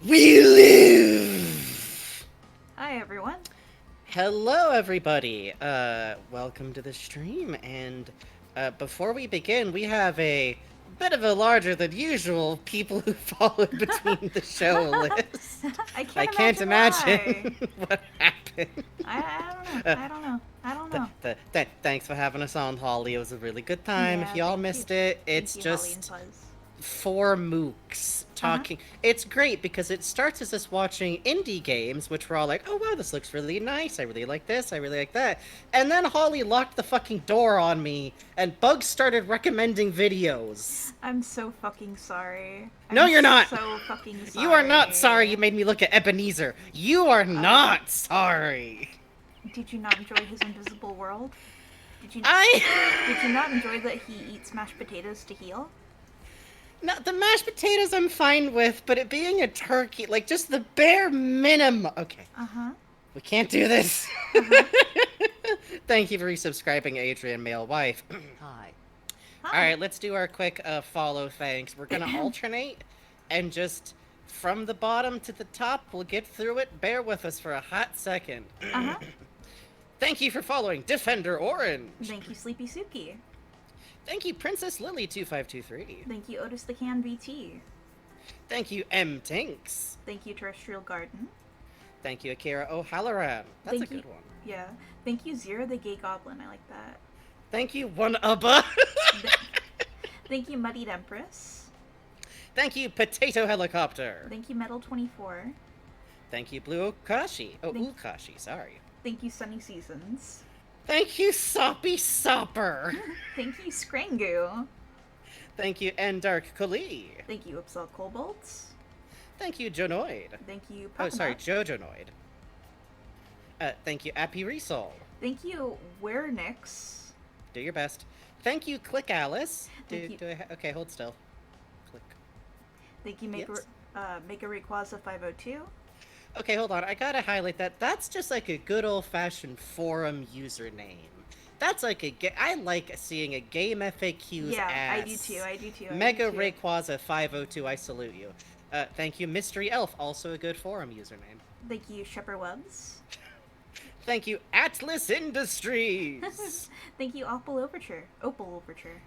We live! Hi, everyone. Hello, everybody. Welcome to the stream. And before we begin, we have a bit of a larger than usual people who followed between the show list. I I can't can't imagine why. imagine what happened. I don't know. Uh, I don't know. I don't know. Thanks for having us on, Holly. It was a really good time. If Yeah, y'all thank you. missed it, Thank it's you, Holly and just Fuzz. four mooks Uh-huh. talking. It's great because it starts as us watching indie games, which we're all like, oh wow, this looks really nice. I really like this. I really like that. And then Holly locked the fucking door on me, and Bugs started recommending videos. I'm so fucking sorry. No, I'm you're not. so fucking sorry. You are not sorry you made me look at Ebenezer. You are Uh, not sorry. did you not enjoy his invisible world? Did you I. did you not enjoy that he eats mashed potatoes to heal? No, the mashed potatoes I'm fine with, but it being a turkey, like just the bare minimum. Okay, Uh-huh. we can't do this. Uh-huh. Thank you for resubscribing, Adrian, male wife. Hi. All Hi. right, let's do our quick follow thanks. We're gonna alternate, and just from the bottom to the top, we'll get through it. Bear with us for a hot second. Uh-huh. Thank you for following Defender Orange. Thank you, Sleepy Suki. Thank you, Princess Lily 2523. Thank you, Otis the Can VT. Thank you, M Tinks. Thank you, Terrestrial Garden. Thank you, Akira O'Halloran. That's Thank a you. good one. Yeah. Thank you, Zero the Gay Goblin. I like that. Thank you, One Ubba. Th- Thank you, Muddied Empress. Thank you, Potato Helicopter. Thank you, Metal 24. Thank you, Blue Okashi. Oh, Thank, Ukashi, sorry. thank you, Sunny Seasons. Thank you, Soppy Sopper. Thank you, Scrangu. Thank you, N Dark Kali. Thank you, Upsal Cobalt. Thank you, Jonoid. Thank you, Oh, sorry, Puckanut. Jojonoid. Thank you, Appy Resol. Thank you, Werenix. Do your best. Thank you, Click Alice. Thank you. Okay, hold still. Click. Thank you, Yes. Mega Rayquaza 502. Okay, hold on. I gotta highlight that. That's just like a good old-fashioned forum username. That's like I like seeing a game FAQ's Yeah, ass. I do too. I do too. Mega do too. Rayquaza 502. I salute you. Thank you, Mystery Elf. Also a good forum username. Thank you, Shepper Webs. Thank you, Atlas Industries. Thank you, Opal Overture. Opal Overture.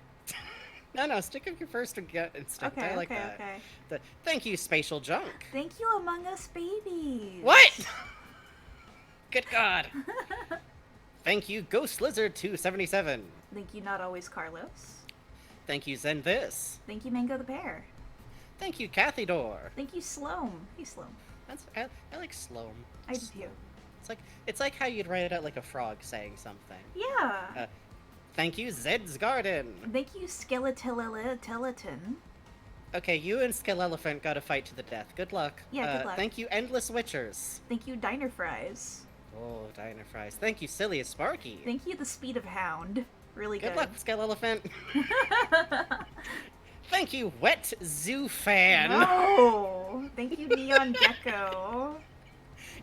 No, stick with your first instinct. Okay, I like okay, that. okay. Thank you, Spatial Junk. Thank you, Among Us Babies. What? Good God. Thank you, Ghost Lizard 277. Thank you, Not Always Carlos. Thank you, Zen This. Thank you, Mango the Pear. Thank you, Kathy Door. Thank you, Sloam. Hey, Sloam. I like Sloam. I do too. It's like how you'd write it out like a frog saying something. Yeah. Thank you, Zed's Garden. Thank you, Skeleton. Okay, you and Skelephant gotta fight to the death. Good luck. Yeah, good luck. Thank you, Endless Witchers. Thank you, Diner Fries. Oh, Diner Fries. Thank you, Silliest Sparky. Thank you, The Speed of Hound. Really Good good. luck, Skelephant. Thank you, Wet Zoo Fan. No! Thank you, Neon Gecko.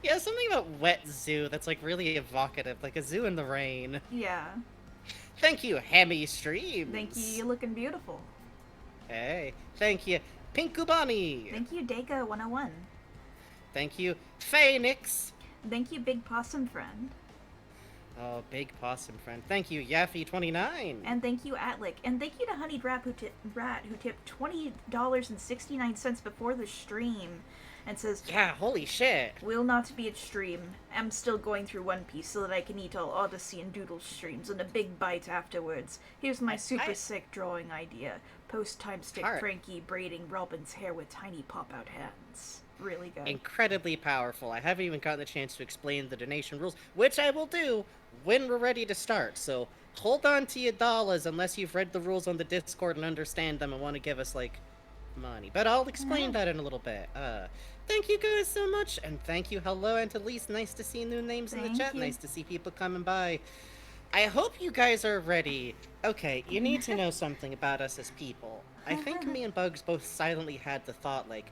Yeah, something about Wet Zoo that's like really evocative, like a zoo in the rain. Yeah. Thank you, Hammy Streams. Thank you, you're looking beautiful. Hey, thank you, Pinkubani. Thank you, Dega 101. Thank you, Phoenix. Thank you, Big Possum Friend. Oh, Big Possum Friend. Thank you, Yaffy29. And thank you, Atlic. And thank you to Honeyed Rat who tipped $20.69 before the stream and says, Yeah, holy shit. will not be at stream. I'm still going through One Piece so that I can eat all Odyssey and Doodle streams and a big bite afterwards. Here's my super sick drawing idea. Post time stick Franky braiding Robin's hair with tiny pop-out hands. Really good. Incredibly powerful. I haven't even gotten the chance to explain the donation rules, which I will do when we're ready to start. So hold on to your dollars unless you've read the rules on the Discord and understand them and want to give us, like, money. But I'll explain that in a little bit. Thank you guys so much, and thank you. Hello, Antelise. Nice to see new names in the chat. Nice to see people coming by. I hope you guys are ready. Okay, you need to know something about us as people. I think me and Bugs both silently had the thought, like,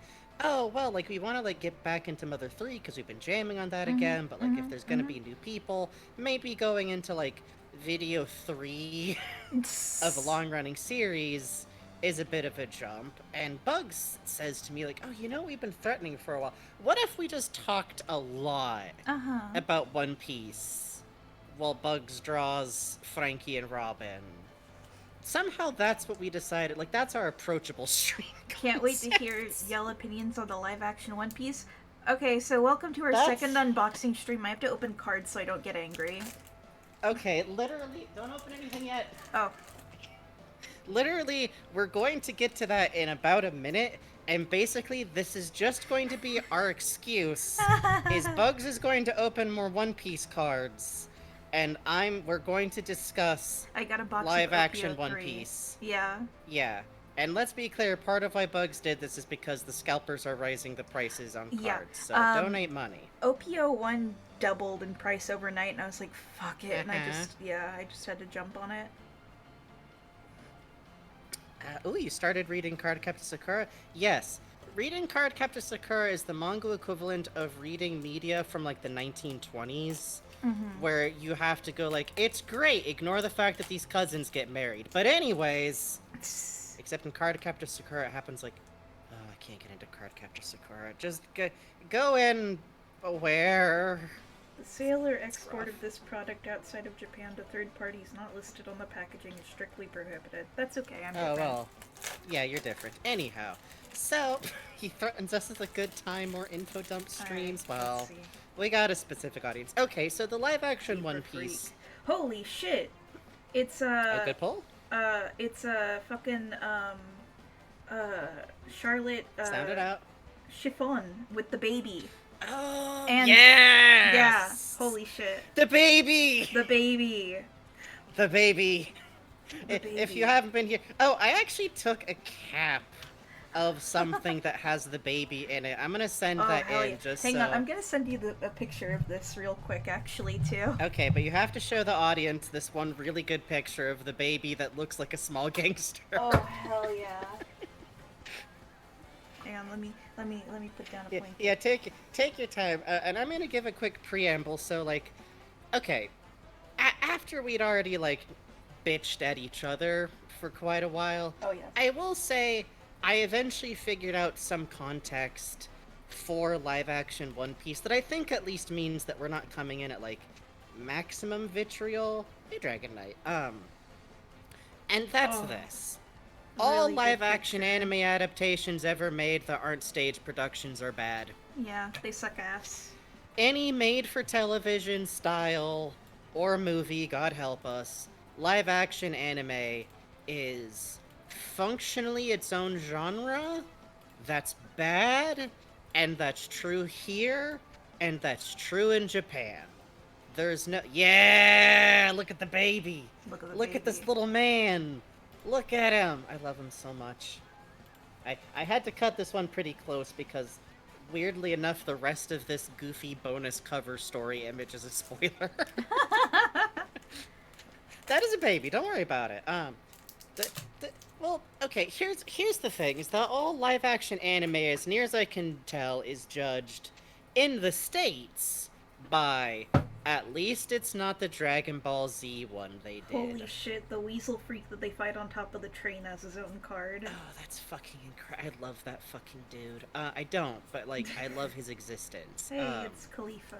oh, well, like, we want to, like, get back into Mother 3 because we've been jamming on that again, but, like, if there's gonna be new people, maybe going into, like, video 3 of a long-running series, is a bit of a jump, and Bugs says to me, like, oh, we've been threatening for a while. What if we just talked a lot Uh-huh. about One Piece while Bugs draws Franky and Robin? Somehow that's what we decided. Like, that's our approachable stream Can't wait to hear concept. yell opinions on the live action One Piece. Okay, so welcome to our That's... second unboxing stream. I have to open cards so I don't get angry. Okay, literally, don't open anything yet. Oh. Literally, we're going to get to that in about a minute, and basically this is just going to be our excuse. Is Bugs is going to open more One Piece cards, and we're going to discuss I got a box live of action Opio One 3. Piece. Yeah. Yeah. And let's be clear, part of why Bugs did this is because the scalpers are raising the prices on cards. Yeah, So donate money. Opio 1 doubled in price overnight, and I was like, fuck it. And I just had to jump on it. You started reading Cardcaptor Sakura? Yes. Reading Cardcaptor Sakura is the manga equivalent of reading media from, like, the 1920s. Where you have to go like, it's great, ignore the fact that these cousins get married. But anyways, except in Cardcaptor Sakura, it happens like, oh, I can't get into Cardcaptor Sakura. Just go in aware. The sale or export of this product outside of Japan to third parties not listed on the packaging is strictly prohibited. That's okay, I'm different. Oh, well. Yeah, you're different. Anyhow, so, he threatens us with a good time, more Infodump streams. Right, well, we got a specific audience. Okay, so the live-action One Piece. Holy shit! It's A good pull? It's fucking Charlotte Sound it out. Chiffon with the baby. Oh, And yes! yeah, holy shit. The baby! The baby. The baby. The If baby. you haven't been here... Oh, I actually took a cap of something that has the baby in it. I'm gonna send that hell in yeah. just Hang so... on, I'm gonna send you a picture of this real quick, actually, too. Okay, but you have to show the audience this one really good picture of the baby that looks like a small gangster. Oh, hell yeah. Hang on, let me put down a blanket. Yeah, take your time. And I'm gonna give a quick preamble. So, like, okay, after we'd already like bitched at each other for quite a while, Oh, yes. I will say I eventually figured out some context for live-action One Piece that I think at least means that we're not coming in at like maximum vitriol. Hey, Dragon Knight. And that's this. All Really good live-action picture. anime adaptations ever made that aren't stage productions are bad. Yeah, they suck ass. Any made-for-television style or movie, God help us, live-action anime is functionally its own genre. That's bad, and that's true here, and that's true in Japan. There's no... Yeah! Look at the baby! Look at this little man! Look at him! I love him so much. I had to cut this one pretty close because, weirdly enough, the rest of this goofy bonus cover story image is a spoiler. That is a baby, don't worry about it. Well, okay, here's the thing, is that all live-action anime, as near as I can tell, is judged in the States by... At least it's not the Dragon Ball Z one they did. Holy shit, the weasel freak that they fight on top of the train has his own card. Oh, that's fucking incredible. I love that fucking dude. I don't, but, like, I love his existence. Hey, it's Khalifa.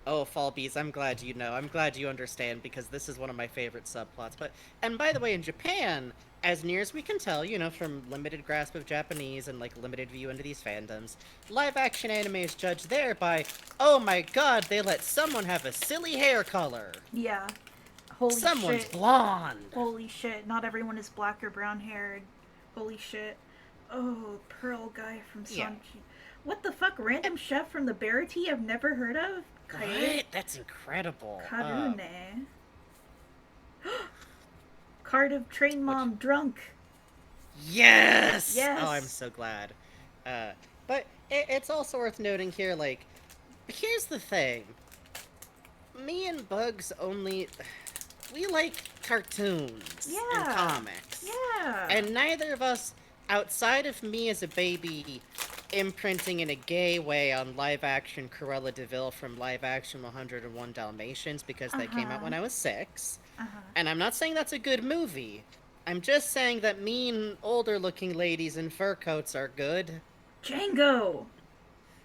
Oh, Fall Bees, I'm glad you know. I'm glad you understand, because this is one of my favorite subplots. And by the way, in Japan, as near as we can tell, from limited grasp of Japanese and, like, limited view into these fandoms, live-action anime is judged there by, oh my god, they let someone have a silly hair color. Yeah. Holy Someone's shit. blonde. Holy shit, not everyone is black or brown haired. Holy shit. Oh, Pearl guy from Sanji. Yeah. What the fuck? Random chef from the Barity I've never heard of? What? That's incredible. Karune. Card of Train Mom drunk. Yes! Yes! Oh, I'm so glad. But it's also worth noting here, like, here's the thing. Me and Bugs we like cartoons and Yeah. comics. Yeah. And neither of us, outside of me as a baby, imprinting in a gay way on live-action Cruella de Vil from live-action 101 Dalmatians, because they came out when I was 6. Uh-huh. And I'm not saying that's a good movie. I'm just saying that mean, older-looking ladies in fur coats are good. Django!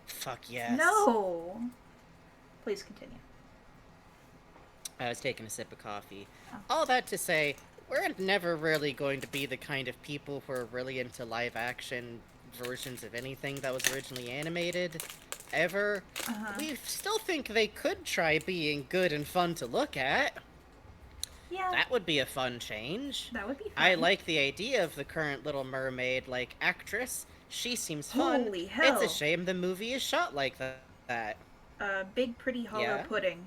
Fuck yes. No! Please continue. I was taking a sip of coffee. Oh. All that to say, we're never really going to be the kind of people who are really into live-action versions of anything that was originally animated. Ever. We still think they could try being good and fun to look at. Yeah. That would be a fun change. That would be fun. I like the idea of the current Little Mermaid, actress. She seems fun. Holy hell. It's a shame the movie is shot like that. Big Pretty Hollow Pudding.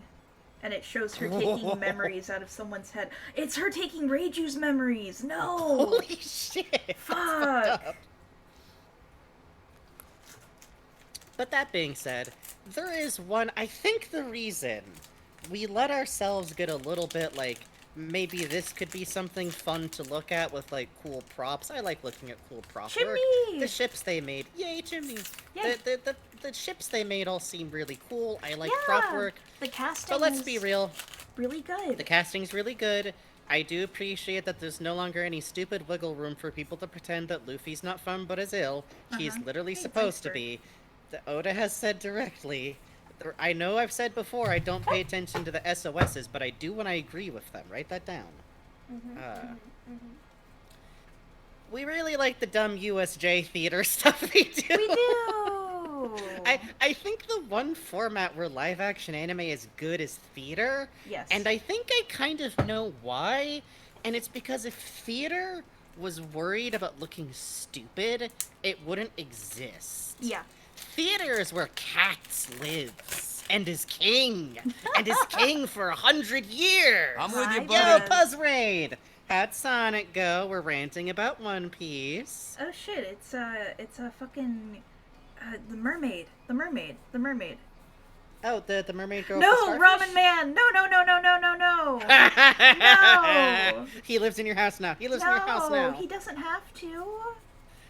And it shows her taking memories out of someone's head. It's her taking Reiju's memories! No! Holy shit! Fuck! But that being said, there is one, I think the reason we let ourselves get a little bit, maybe this could be something fun to look at with, cool props. I like looking at cool prop work. The ships they made. Yay, Jimmy! Yeah. The ships they made all seem really cool. I like prop work. The casting But let's be real. Really good. The casting's really good. I do appreciate that there's no longer any stupid wiggle room for people to pretend that Luffy's not fun but is ill. He's literally supposed to be. The Oda has said directly. I know I've said before I don't pay attention to the SOSs, but I do when I agree with them. Write that down. We really like the dumb USJ theater stuff they do. We do! I think the one format where live-action anime is good is theater. Yes. And I think I kind of know why. And it's because if theater was worried about looking stupid, it wouldn't exist. Yeah. Theater is where Cats lives. And is king. And is king for 100 years. I'm with you, Yo, buddy. Buzz Raid! How'd Sonic go? We're ranting about One Piece. Oh shit, it's a fucking... the mermaid. The mermaid. Oh, the mermaid girl. No, with the starfish? Ramen Man! No! No! He lives in your house now. He lives in your house now. He doesn't have to.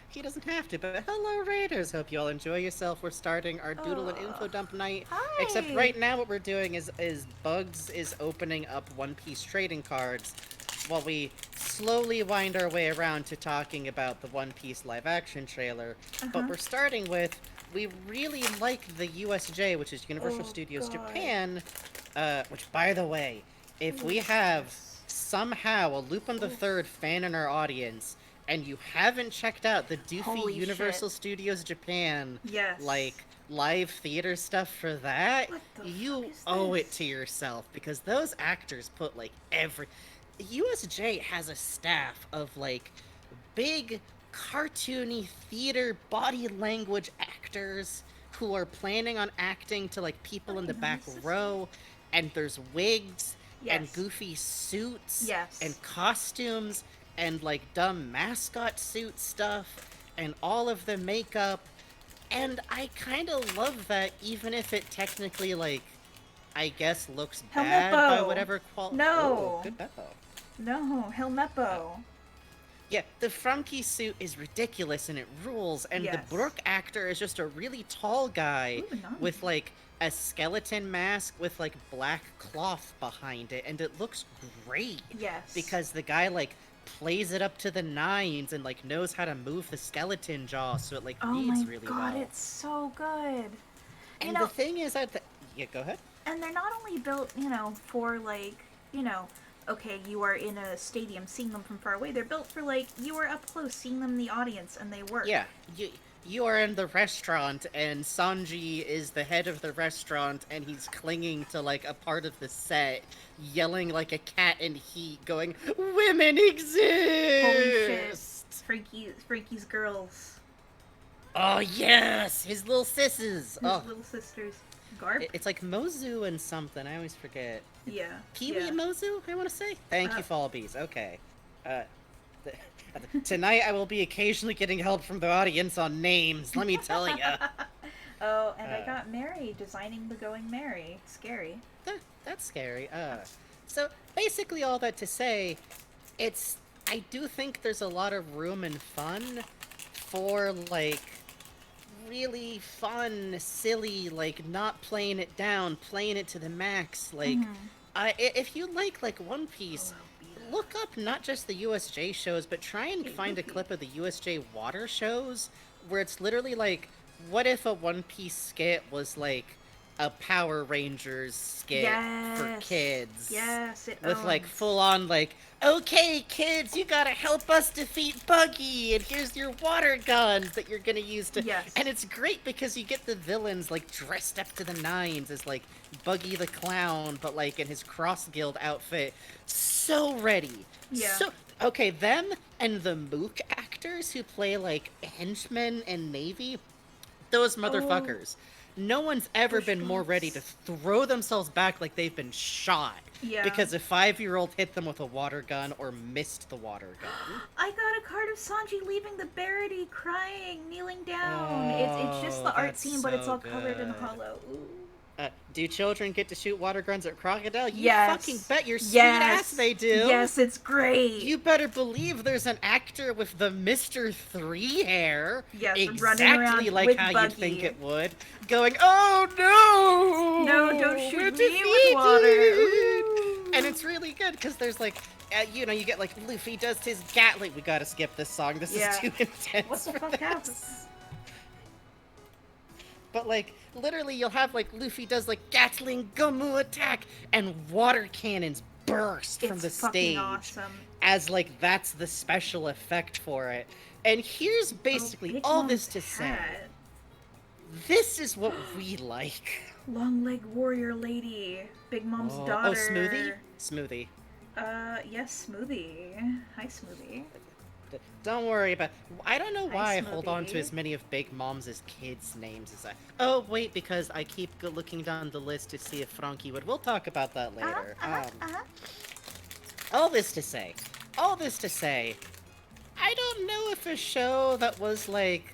He doesn't have to, but hello, Raiders. Hope you all enjoy yourself. We're starting our Doodle and Infodump night. Hi. Except right now what we're doing is Bugs is opening up One Piece trading cards while we slowly wind our way around to talking about the One Piece live-action trailer. But we're starting with, we really like the USJ, which is Universal Studios Japan, which, by the way, if we have somehow a Lupin the Third fan in our audience, and you haven't checked out the doofy Universal Studios Japan, live theater stuff for that, you owe it to yourself, because those actors put, USJ has a staff of, big, cartoony theater body language actors who are planning on acting to, people in the back row, and there's wigs, and goofy suits, and costumes, and dumb mascot suit stuff, and all of the makeup, and I kind of love that, even if it technically, I guess looks bad by whatever quality. No! Oh, good Beppo. No, Helmeppo. Yeah, the Franky suit is ridiculous and it rules, and the Brook actor is just a really tall guy with, a skeleton mask with, black cloth behind it, and it looks great. Yes. Because the guy, plays it up to the nines and, knows how to move the skeleton jaw, so it, reads really well. Oh my god, it's so good. And the thing is that... Yeah, go ahead. And they're not only built, for, okay, you are in a stadium seeing them from far away. They're built for, you are up close seeing them in the audience, and they work. Yeah, you are in the restaurant, and Sanji is the head of the restaurant, and he's clinging to, a part of the set, yelling like a cat in heat, going, "Women exist!" Holy shit. Franky's girls. Oh, yes! His little sisses! His little sisters. Garp? It's like Mozu and something, I always forget. Yeah. Kiwi and Mozu, I want to say? Thank you, Fallbees. Okay. Tonight I will be occasionally getting help from the audience on names, let me tell ya. Oh, and I got Mary designing the Going Mary. Scary. That's scary. So, basically all that to say, I do think there's a lot of room and fun for, really fun, silly, not playing it down, playing it to the max, if you like One Piece, look up not just the USJ shows, but try and find a clip of the USJ water shows where it's literally like, what if a One Piece skit was like a Power Rangers skit for kids? Yes, it with like owns. full on like, okay kids, you gotta help us defeat Buggy, and here's your water guns that you're gonna use to. Yes. And it's great because you get the villains like dressed up to the nines as like Buggy the Clown, but like in his Cross Guild outfit, so ready. Yeah. So okay, them and the Mook actors who play like henchmen in Navy, those motherfuckers. No one's ever been more ready to throw themselves back like they've been shot. Yeah. Because a 5-year-old hit them with a water gun or missed the water gun. I got a card of Sanji leaving the Barity, crying, kneeling down. It's just the art that's scene, but it's all so covered in good. hollow. Ooh. Do children get to shoot water guns at Crocodile? You Yes. fucking bet your sweet ass they do. Yes, it's great. You better believe there's an actor with the Mr. 3 hair. Yes, running exactly around like with how Buggy. you'd think it would. Going, oh no! No, don't shoot We're me with water. defeated!" Ooh. And it's really good because there's like, you know, you get like Luffy does his Gatling. We gotta skip this song. This is too intense. What the for fuck this. happened? But like, literally, you'll have like Luffy does like Gatling Gomu attack, and water cannons burst from the It's fucking stage awesome. as like that's the special effect for it. And here's basically Big all Mom's this to say. hat. This is what we like. Long leg warrior lady. Big Mom's daughter. Oh, Smoothie? Smoothie. Yes, Smoothie. Hi, Smoothie. Don't worry about. I don't know why I hold on to Smoothie. as many of Big Mom's kids' names as I. Oh wait, because I keep looking down the list to see if Franky would. We'll talk about that later. All this to say, I don't know if a show that was like,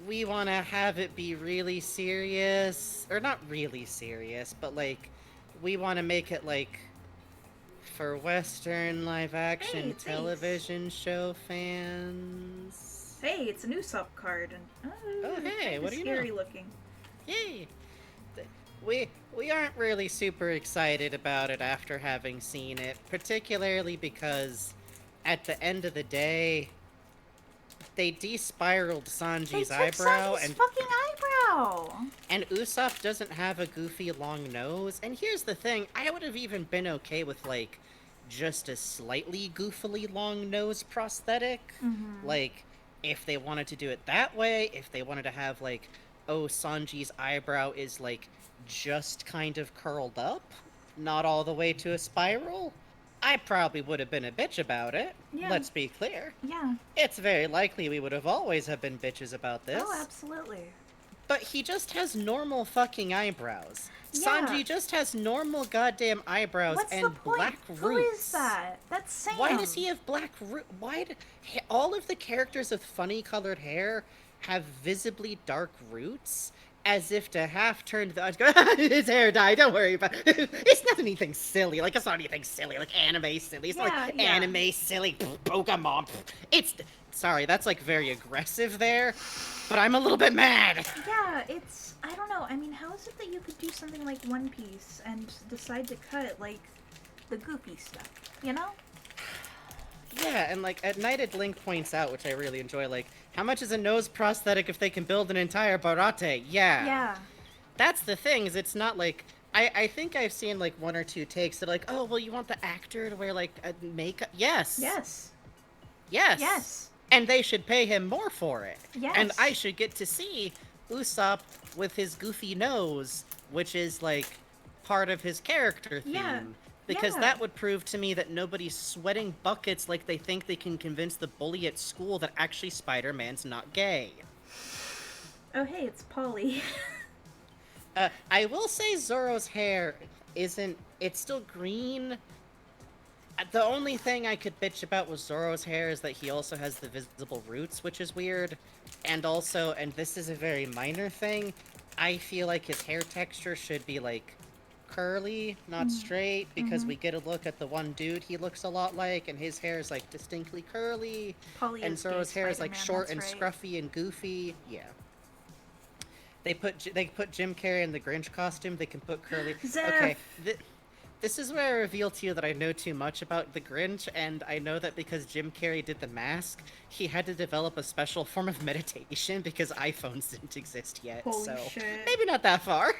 we want to have it be really serious, or not really serious, but like, we want to make it like, for Western live-action Hey, it's television show fans. Hey, it's a new sub card. And, Oh, it's hey, kinda what do you know? scary looking. Yay! We aren't really super excited about it after having seen it, particularly because at the end of the day, they de-spiraled Sanji's They took eyebrow, Sanji's and fucking eyebrow. Usopp doesn't have a goofy long nose. And here's the thing, I would have even been okay with like just a slightly goofily long nose prosthetic. Like, if they wanted to do it that way, if they wanted to have like, oh, Sanji's eyebrow is like just kind of curled up, not all the way to a spiral, I probably would have been a bitch about it. Yeah. Let's be clear. Yeah. It's very likely we would have always have been bitches about this. Oh, absolutely. But he just has normal fucking eyebrows. Yeah. Sanji just has normal goddamn eyebrows What's and the point? black roots. Who is that? That's Sam. Why does he have black root? All of the characters with funny colored hair have visibly dark roots? As if to half turn to the his hair dye, don't worry about it. It's not anything silly. Like, it's not anything silly. Like, anime silly. It's not like anime silly. Pokemon. It's... Sorry, that's, like, very aggressive there. But I'm a little bit mad. Yeah, it's... I don't know. I mean, how is it that you could do something like One Piece and decide to cut, like, the goofy stuff? You know? Yeah, and, like, at Nighted Link points out, which I really enjoy, like, how much is a nose prosthetic if they can build an entire barate? Yeah. Yeah. That's the thing, is it's not like... I think I've seen, like, one or two takes that are like, oh, well, you want the actor to wear, like, a makeup? Yes. Yes. Yes. Yes. And they should pay him more for it. Yes. And I should get to see Usopp with his goofy nose, which is, like, part of his character theme. Yeah. Because Yeah. that would prove to me that nobody's sweating buckets like they think they can convince the bully at school that actually Spider-Man's not gay. Oh, hey, it's Polly. I will say Zoro's hair isn't... It's still green. The only thing I could bitch about with Zoro's hair is that he also has the visible roots, which is weird. And also, and this is a very minor thing, I feel like his hair texture should be, like, curly, not straight, because we get a look at the one dude he looks a lot like, and his hair is, like, distinctly curly. Polly And is Zoro's gay hair is, like, Spider-Man, short that's and right. scruffy and goofy. Yeah. They put Jim Carrey in the Grinch costume. They can put curly. Zeph. Okay, This is where I reveal to you that I know too much about the Grinch, and I know that because Jim Carrey did The Mask, he had to develop a special form of meditation because iPhones didn't exist yet. Holy so shit. maybe not that far.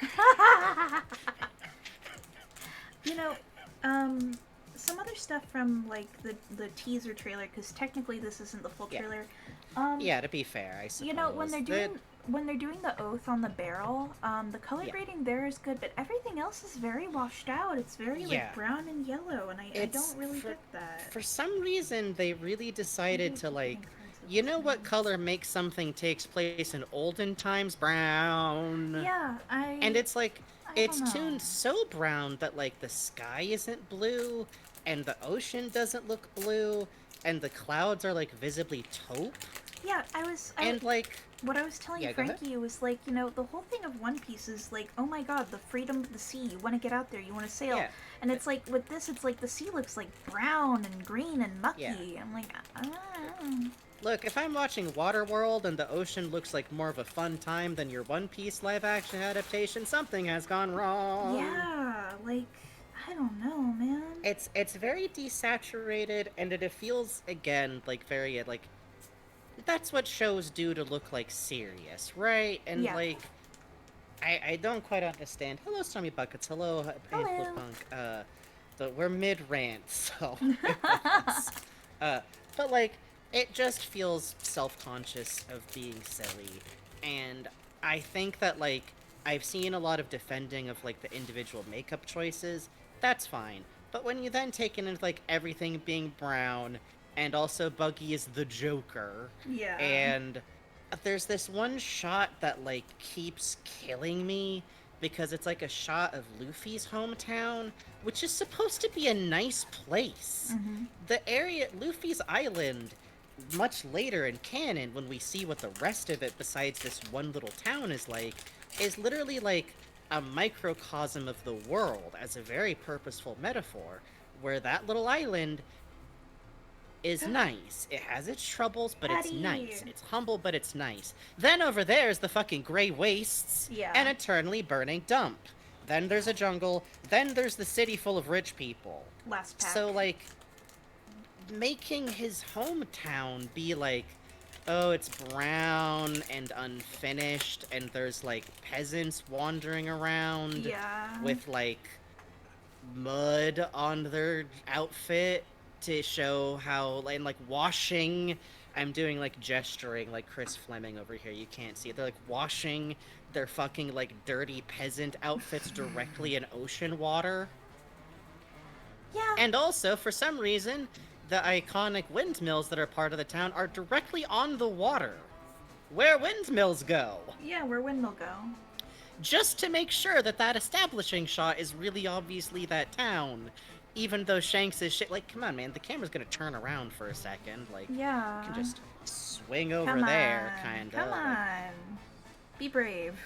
You know, some other stuff from like the teaser trailer, because technically this isn't the full trailer. Yeah, to be fair, I suppose. You know, when they're doing the oath on the barrel, the color grading there is good, but everything else is very washed out. It's very like brown and yellow, and I don't really get that. For some reason, they really decided to like, you know what color makes something takes place in olden times? Brown. Yeah, And it's like, it's don't know. tuned so brown that like the sky isn't blue, and the ocean doesn't look blue, and the clouds are like visibly taupe. Yeah, Like, what I was telling Franky was like, you know, the whole thing of One Piece is like, oh my god, the freedom of the sea. You want to get out there, you want to sail. Yeah. And it's like, with this, it's like the sea looks like brown and green and mucky. Yeah. I'm like, Look, if I'm watching Waterworld and the ocean looks like more of a fun time than your One Piece live-action adaptation, something has gone wrong. Yeah, like, I don't know, man. It's very desaturated, and it feels, again, like, very, like, that's what shows do to look, like, serious, right? And, like, I don't quite understand. Hello, Stormy Buckets. Hello, Painful Punk. We're mid-rant, so... but, like, it just feels self-conscious of being silly, and I think that, like, I've seen a lot of defending of, like, the individual makeup choices. That's fine. But when you then take in, like, everything being brown, and also Buggy is the Joker. Yeah. And there's this one shot that, like, keeps killing me, because it's, like, a shot of Luffy's hometown, which is supposed to be a nice place. Mm-hmm. The area, Luffy's island, much later in canon, when we see what the rest of it, besides this one little town, is like, is literally, like, a microcosm of the world, as a very purposeful metaphor, where that little island is nice. It has its troubles, but it's nice. It's humble, but it's nice. Then over there is the fucking Grey Wastes, and eternally burning dump. Then there's a jungle, then there's the city full of rich people. Last pack. So, like, making his hometown be like, oh, it's brown and unfinished, and there's, like, peasants wandering around with, like, mud on their outfit to show how, and, like, washing. I'm doing, like, gesturing like Chris Fleming over here. You can't see it. They're, like, washing their fucking, like, dirty peasant outfits directly in ocean water. Yeah. And also, for some reason, the iconic windmills that are part of the town are directly on the water, where windmills go. Yeah, where windmill go. Just to make sure that that establishing shot is really obviously that town, even though Shanks is shit. Like, come on, man, the camera's gonna turn around for a second. Like, you can just swing over there, kind of. Come on. Be brave.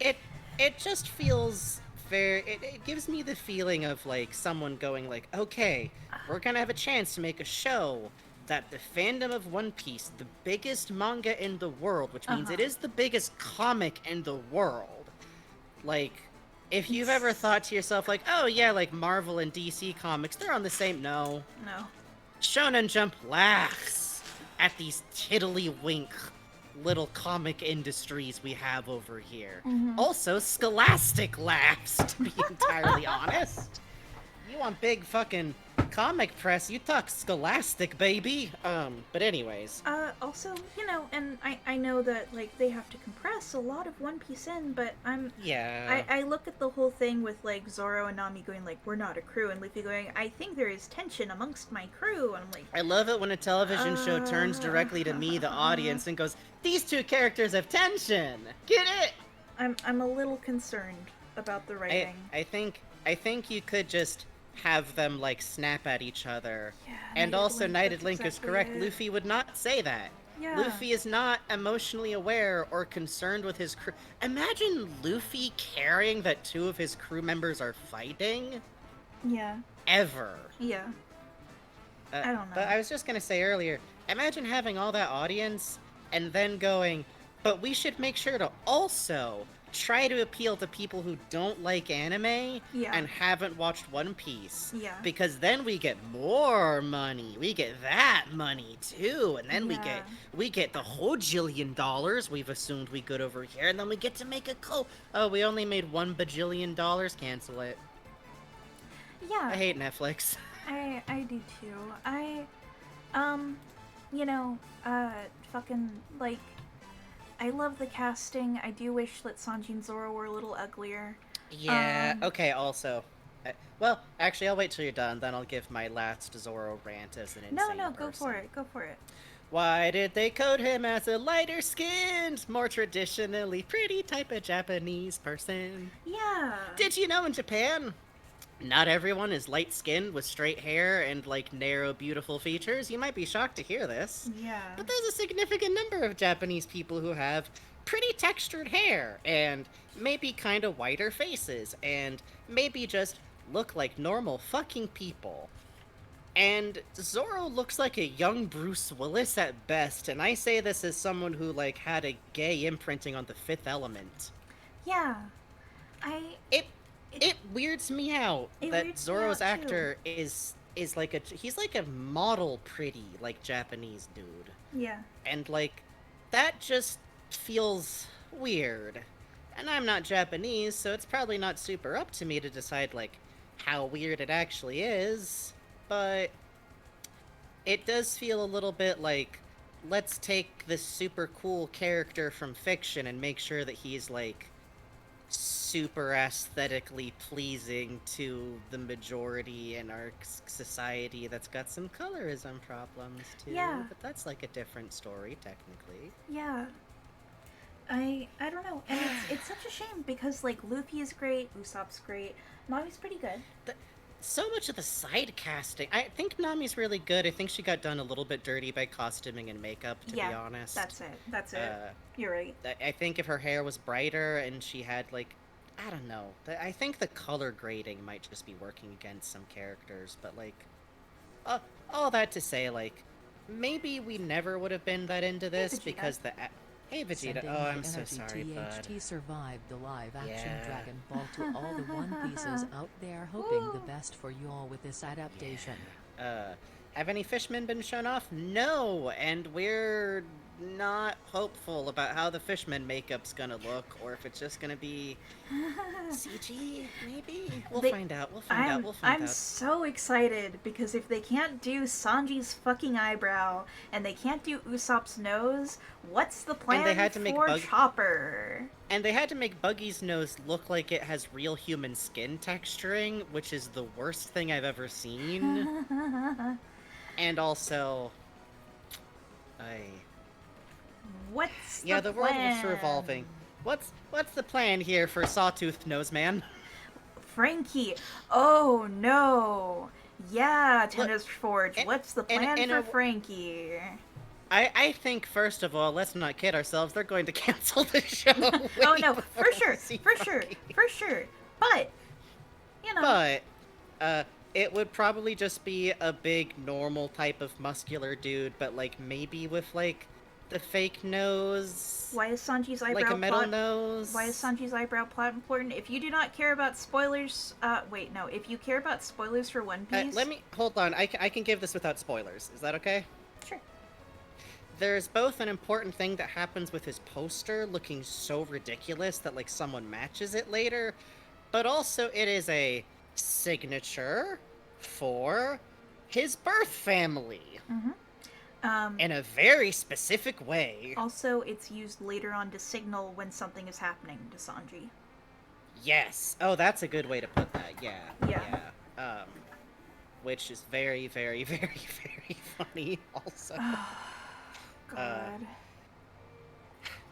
It just feels very... It gives me the feeling of, like, someone going, like, okay, we're gonna have a chance to make a show that the fandom of One Piece, the biggest manga in the world, which means it is the biggest comic in the world. Like, if you've ever thought to yourself, like, oh yeah, like Marvel and DC comics, they're on the same... No. Shonen Jump laughs at these tiddlywink little comic industries we have over here. Also, Scholastic laughs, to be entirely honest. You want big fucking comic press, you talk Scholastic, baby. But anyways. Also, you know, and I know that, like, they have to compress a lot of One Piece in, but I look at the whole thing with, like, Zoro and Nami going, like, we're not a crew, and Luffy going, I think there is tension amongst my crew, and I'm like... I love it when a television show turns directly to me, the audience, and goes, these two characters have tension! Get it? I'm a little concerned about the writing. I think you could just have them, like, snap at each other. Yeah, and also, Knighted Link is exactly correct. it. Luffy would not say that. Yeah. Luffy is not emotionally aware or concerned with his crew. Imagine Luffy caring that two of his crew members are fighting. Yeah. Ever. Yeah. I don't know. But I was just gonna say earlier, imagine having all that audience and then going, but we should make sure to also try to appeal to people who don't like anime Yeah. and haven't watched One Piece. Yeah. Because then we get more money. We get that money too. And then Yeah. we get the whole $1,000,000,000 we've assumed we could over here, and then we get to make a oh, we only made $1 bajillion. Cancel it. Yeah. I hate Netflix. I do too. You know, fucking, like, I love the casting. I do wish that Sanji and Zoro were a little uglier. Yeah, okay, also. Well, actually, I'll wait till you're done, then I'll give my last Zoro rant as an insane No, person. go for it, go for it. Why did they code him as a lighter-skinned, more traditionally pretty type of Japanese person? Yeah. Did you know in Japan, not everyone is light-skinned with straight hair and, like, narrow, beautiful features? You might be shocked to hear this. Yeah. But there's a significant number of Japanese people who have pretty textured hair, and maybe kind of whiter faces, and maybe just look like normal fucking people. And Zoro looks like a young Bruce Willis at best, and I say this as someone who, like, had a gay imprinting on The Fifth Element. Yeah. It weirds me out that weirds me Zoro's out, too. actor is like he's like a model pretty, like, Japanese dude. Yeah. And, like, that just feels weird. And I'm not Japanese, so it's probably not super up to me to decide, like, how weird it actually is. But it does feel a little bit like, let's take this super cool character from fiction and make sure that he's, like, super aesthetically pleasing to the majority in our society that's got some colorism problems too. Yeah. But that's like a different story, technically. Yeah. I don't know, and it's such a shame because, like, Luffy is great, Usopp's great, Nami's pretty good. So much of the side casting. I think Nami's really good. I think she got done a little bit dirty by costuming and makeup, to be honest. That's it. You're right. I think if her hair was brighter and she had, like, I don't know. I think the color grading might just be working against some characters, but, like, all that to say, like, maybe we never would have been that into this because the... Hey, Vegeta. Oh, I'm so sorry, bud. THT survived the live-action Yeah. Dragon Ball to all the One Pieces out there, hoping the best for you all with this adaptation. Have any fishmen been shown off? No, and we're not hopeful about how the fishmen makeup's gonna look, or if it's just gonna be CG, maybe? We'll find out, I'm so excited because if they can't do Sanji's fucking eyebrow and they can't do Usopp's nose, what's the plan for Chopper? And they had to make Buggy's nose look like it has real human skin texturing, which is the worst thing I've ever seen. And also... What's the world was revolving. What's the plan here for Sawtooth Nose Man? Franky. Oh no. Yeah, Tennis Forge. What's the plan for Franky? I think, first of all, let's not kid ourselves. They're going to cancel the show. Oh no, for sure. But, you know. But, it would probably just be a big, normal type of muscular dude, but, like, maybe with, like, the fake nose. Why is Sanji's eyebrow like a metal nose? Why is Sanji's eyebrow plot important? If you do not care about spoilers, wait, no. If you care about spoilers for One Piece, hold on. I can give this without spoilers. Is that okay? Sure. There's both an important thing that happens with his poster looking so ridiculous that, like, someone matches it later, but also it is a signature for his birth family. Mm-hmm. In a very specific way. Also, it's used later on to signal when something is happening to Sanji. Yes. Oh, that's a good way to put that. Yeah. Yeah. Which is very, very, very, very funny also. God.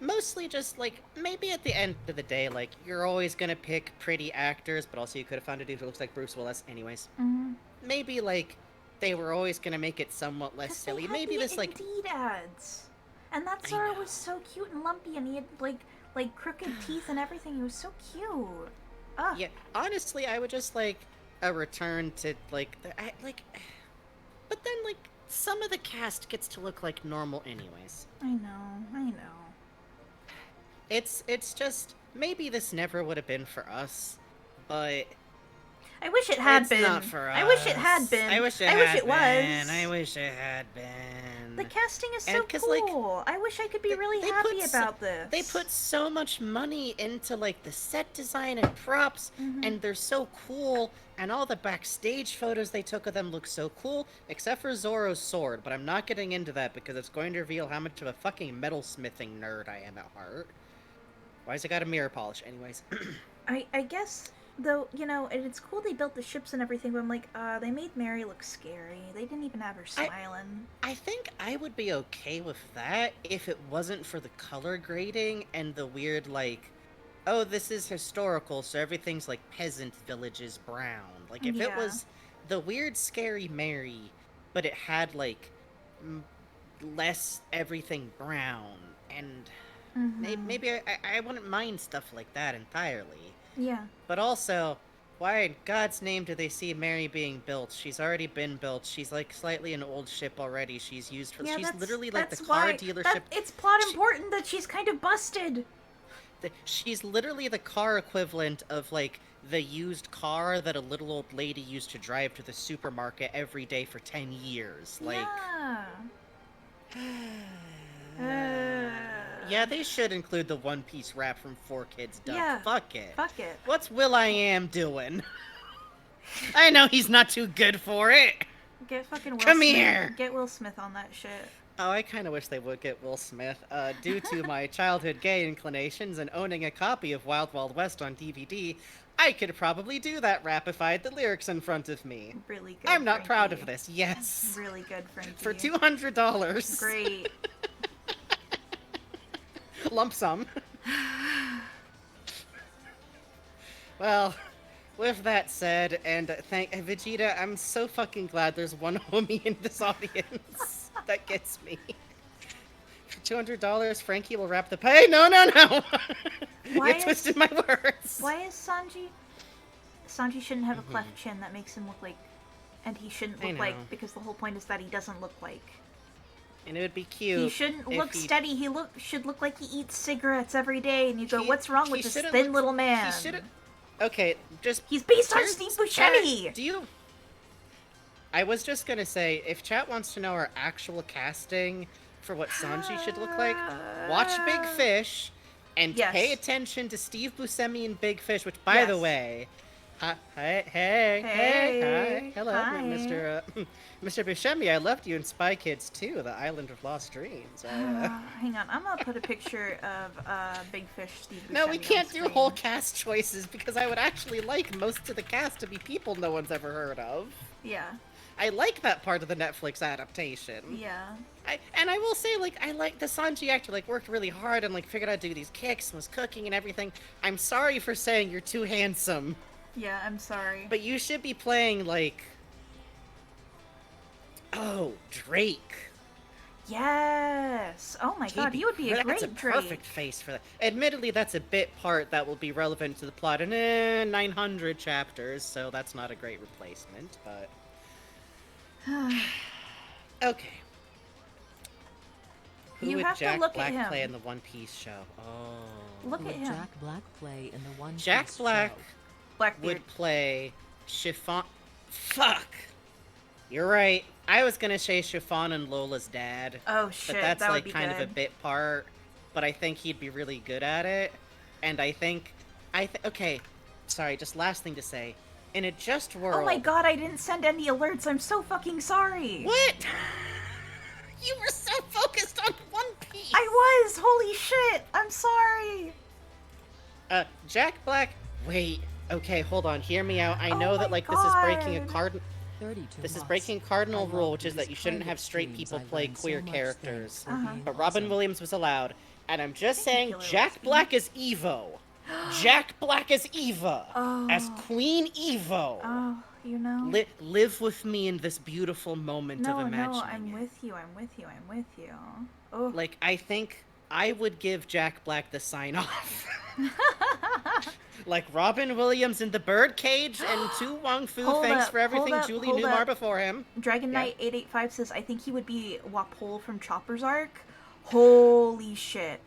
Mostly just, like, maybe at the end of the day, like, you're always gonna pick pretty actors, but also you could have found a dude who looks like Bruce Willis anyways. Mm-hmm. Maybe, like, they were always gonna make it somewhat less silly. Maybe this, like... Indeed ads. And that Zoro was so cute and lumpy, and he had, like crooked teeth and everything. He was so cute. Ugh. Yeah, honestly, I would just like a return to, like, but then, like, some of the cast gets to look like normal anyways. I know. it's just maybe this never would have been for us, but I wish it had it's been. not for us. I wish it had been. I wish it was. I wish it had been. The casting is And so 'cause, cool. I wish I could be really happy about this. They put so much money into like the set design and props, and they're so cool. And all the backstage photos they took of them look so cool, except for Zoro's sword. But I'm not getting into that because it's going to reveal how much of a fucking metalsmithing nerd I am at heart. Why's it got a mirror polish? Anyways. I guess, though, you know, and it's cool they built the ships and everything, but I'm like, they made Mary look scary. They didn't even have her smiling. I think I would be okay with that if it wasn't for the color grading and the weird, like, oh, this is historical, so everything's like peasant villages brown. Like, if it Yeah. was the weird, scary Mary, but it had, like, less everything brown, and maybe I wouldn't mind stuff like that entirely. Yeah. But also, why in God's name do they see Mary being built? She's already been built. She's like slightly an old ship already. She's used for. Yeah, She's that's, literally like the that's car why, dealership. It's plot important that she's kind of busted. She's literally the car equivalent of like the used car that a little old lady used to drive to the supermarket every day for 10 years. Like, yeah, they should include the One Piece rap from 4Kids Dub. Yeah. Fuck it. Fuck it. What's Will.I.Am doing? I know he's not too good for it. Get fucking Will Come Smith. here. Get Will Smith on that shit. Oh, I kind of wish they would get Will Smith. Due to my childhood gay inclinations and owning a copy of Wild Wild West on DVD, I could probably do that rap if I had the lyrics in front of me. Really good. I'm not proud of Franky. this. Yes. Really good, Franky. For $200. Great. Lump sum. Well, with that said, and thank Vegeta, I'm so fucking glad there's one homie in this audience that gets me. For $200, Franky will wrap the pay. No. Why You twisted my words. Why is Sanji? Sanji shouldn't have a cleft chin. That makes him look like, and he shouldn't I look like, know. because the whole point is that he doesn't look like. And it would be cute. He shouldn't if look he- steady. He should look like he eats cigarettes every day, and you go, He- "What's wrong he with this shouldn't thin look- little man?" He shouldn't. Okay, just. He's based on Here's- Steve Chat, Buscemi. do you? I was just gonna say, if chat wants to know our actual casting for what Sanji should look like, watch Big Fish, and Yes. pay attention to Steve Buscemi in Big Fish. Which, by the Yes. way, hi, Hey, hello, hi. Mr. Buscemi. I loved you in Spy Kids 2, The Island of Lost Dreams. Hang on, I'm gonna put a picture of Big Fish Steve Buscemi No, we on can't do screen. whole cast choices because I would actually like most of the cast to be people no one's ever heard of. Yeah, I like that part of the Netflix adaptation. yeah. And I will say, like, I like the Sanji actor, like, worked really hard and, like, figured out how to do these kicks and was cooking and everything. I'm sorry for saying you're too handsome, Yeah, I'm sorry. but you should be playing, like... Oh, Drake. Yes. Oh my god, you would be a That's great a Drake. perfect face for that. Admittedly, that's a bit part that will be relevant to the plot in 900 chapters, so that's not a great replacement, but... Okay. Who You would have to Jack look at Black him. play in the One Piece show? Oh. Look Who at would him. Jack Black play in the One Jack Piece Black show? Blackbeard. would play Chiffon. Fuck! You're right. I was gonna say Chiffon and Lola's dad. Oh shit, But that's that would like be kind good. of a bit part. But I think he'd be really good at it. And I think. Okay. Sorry, just last thing to say. In a just world. Oh my god, I didn't send any alerts. I'm so fucking sorry. What? You were so focused on One Piece! I was. Holy shit. I'm sorry. Jack Black. Wait. Okay, hold on. Hear me out. I Oh know my that, like, this is breaking a God. cardinal. 32 This is months. breaking cardinal I love rule, which is these that you shouldn't private have straight streams. people I play learned so queer much characters. thanks for being But Robin awesome. Williams was allowed. And I'm just saying, Thank you, Jack Lilith. Black is Evo. Jack Black as Eva. As Oh. Queen Evo. Oh, you know. Live with me in this beautiful moment of No, imagining I'm it. with you. I'm with you. I'm with you. Oh. Like, I think I would give Jack Black the sign off. Like Robin Williams in the Birdcage and Tu Wong Fu, Hold thanks up, for everything, hold up, Julie hold Newmar up. before him. Dragon Yeah. Knight 885 says, I think he would be Wapol from Chopper's arc. Holy shit.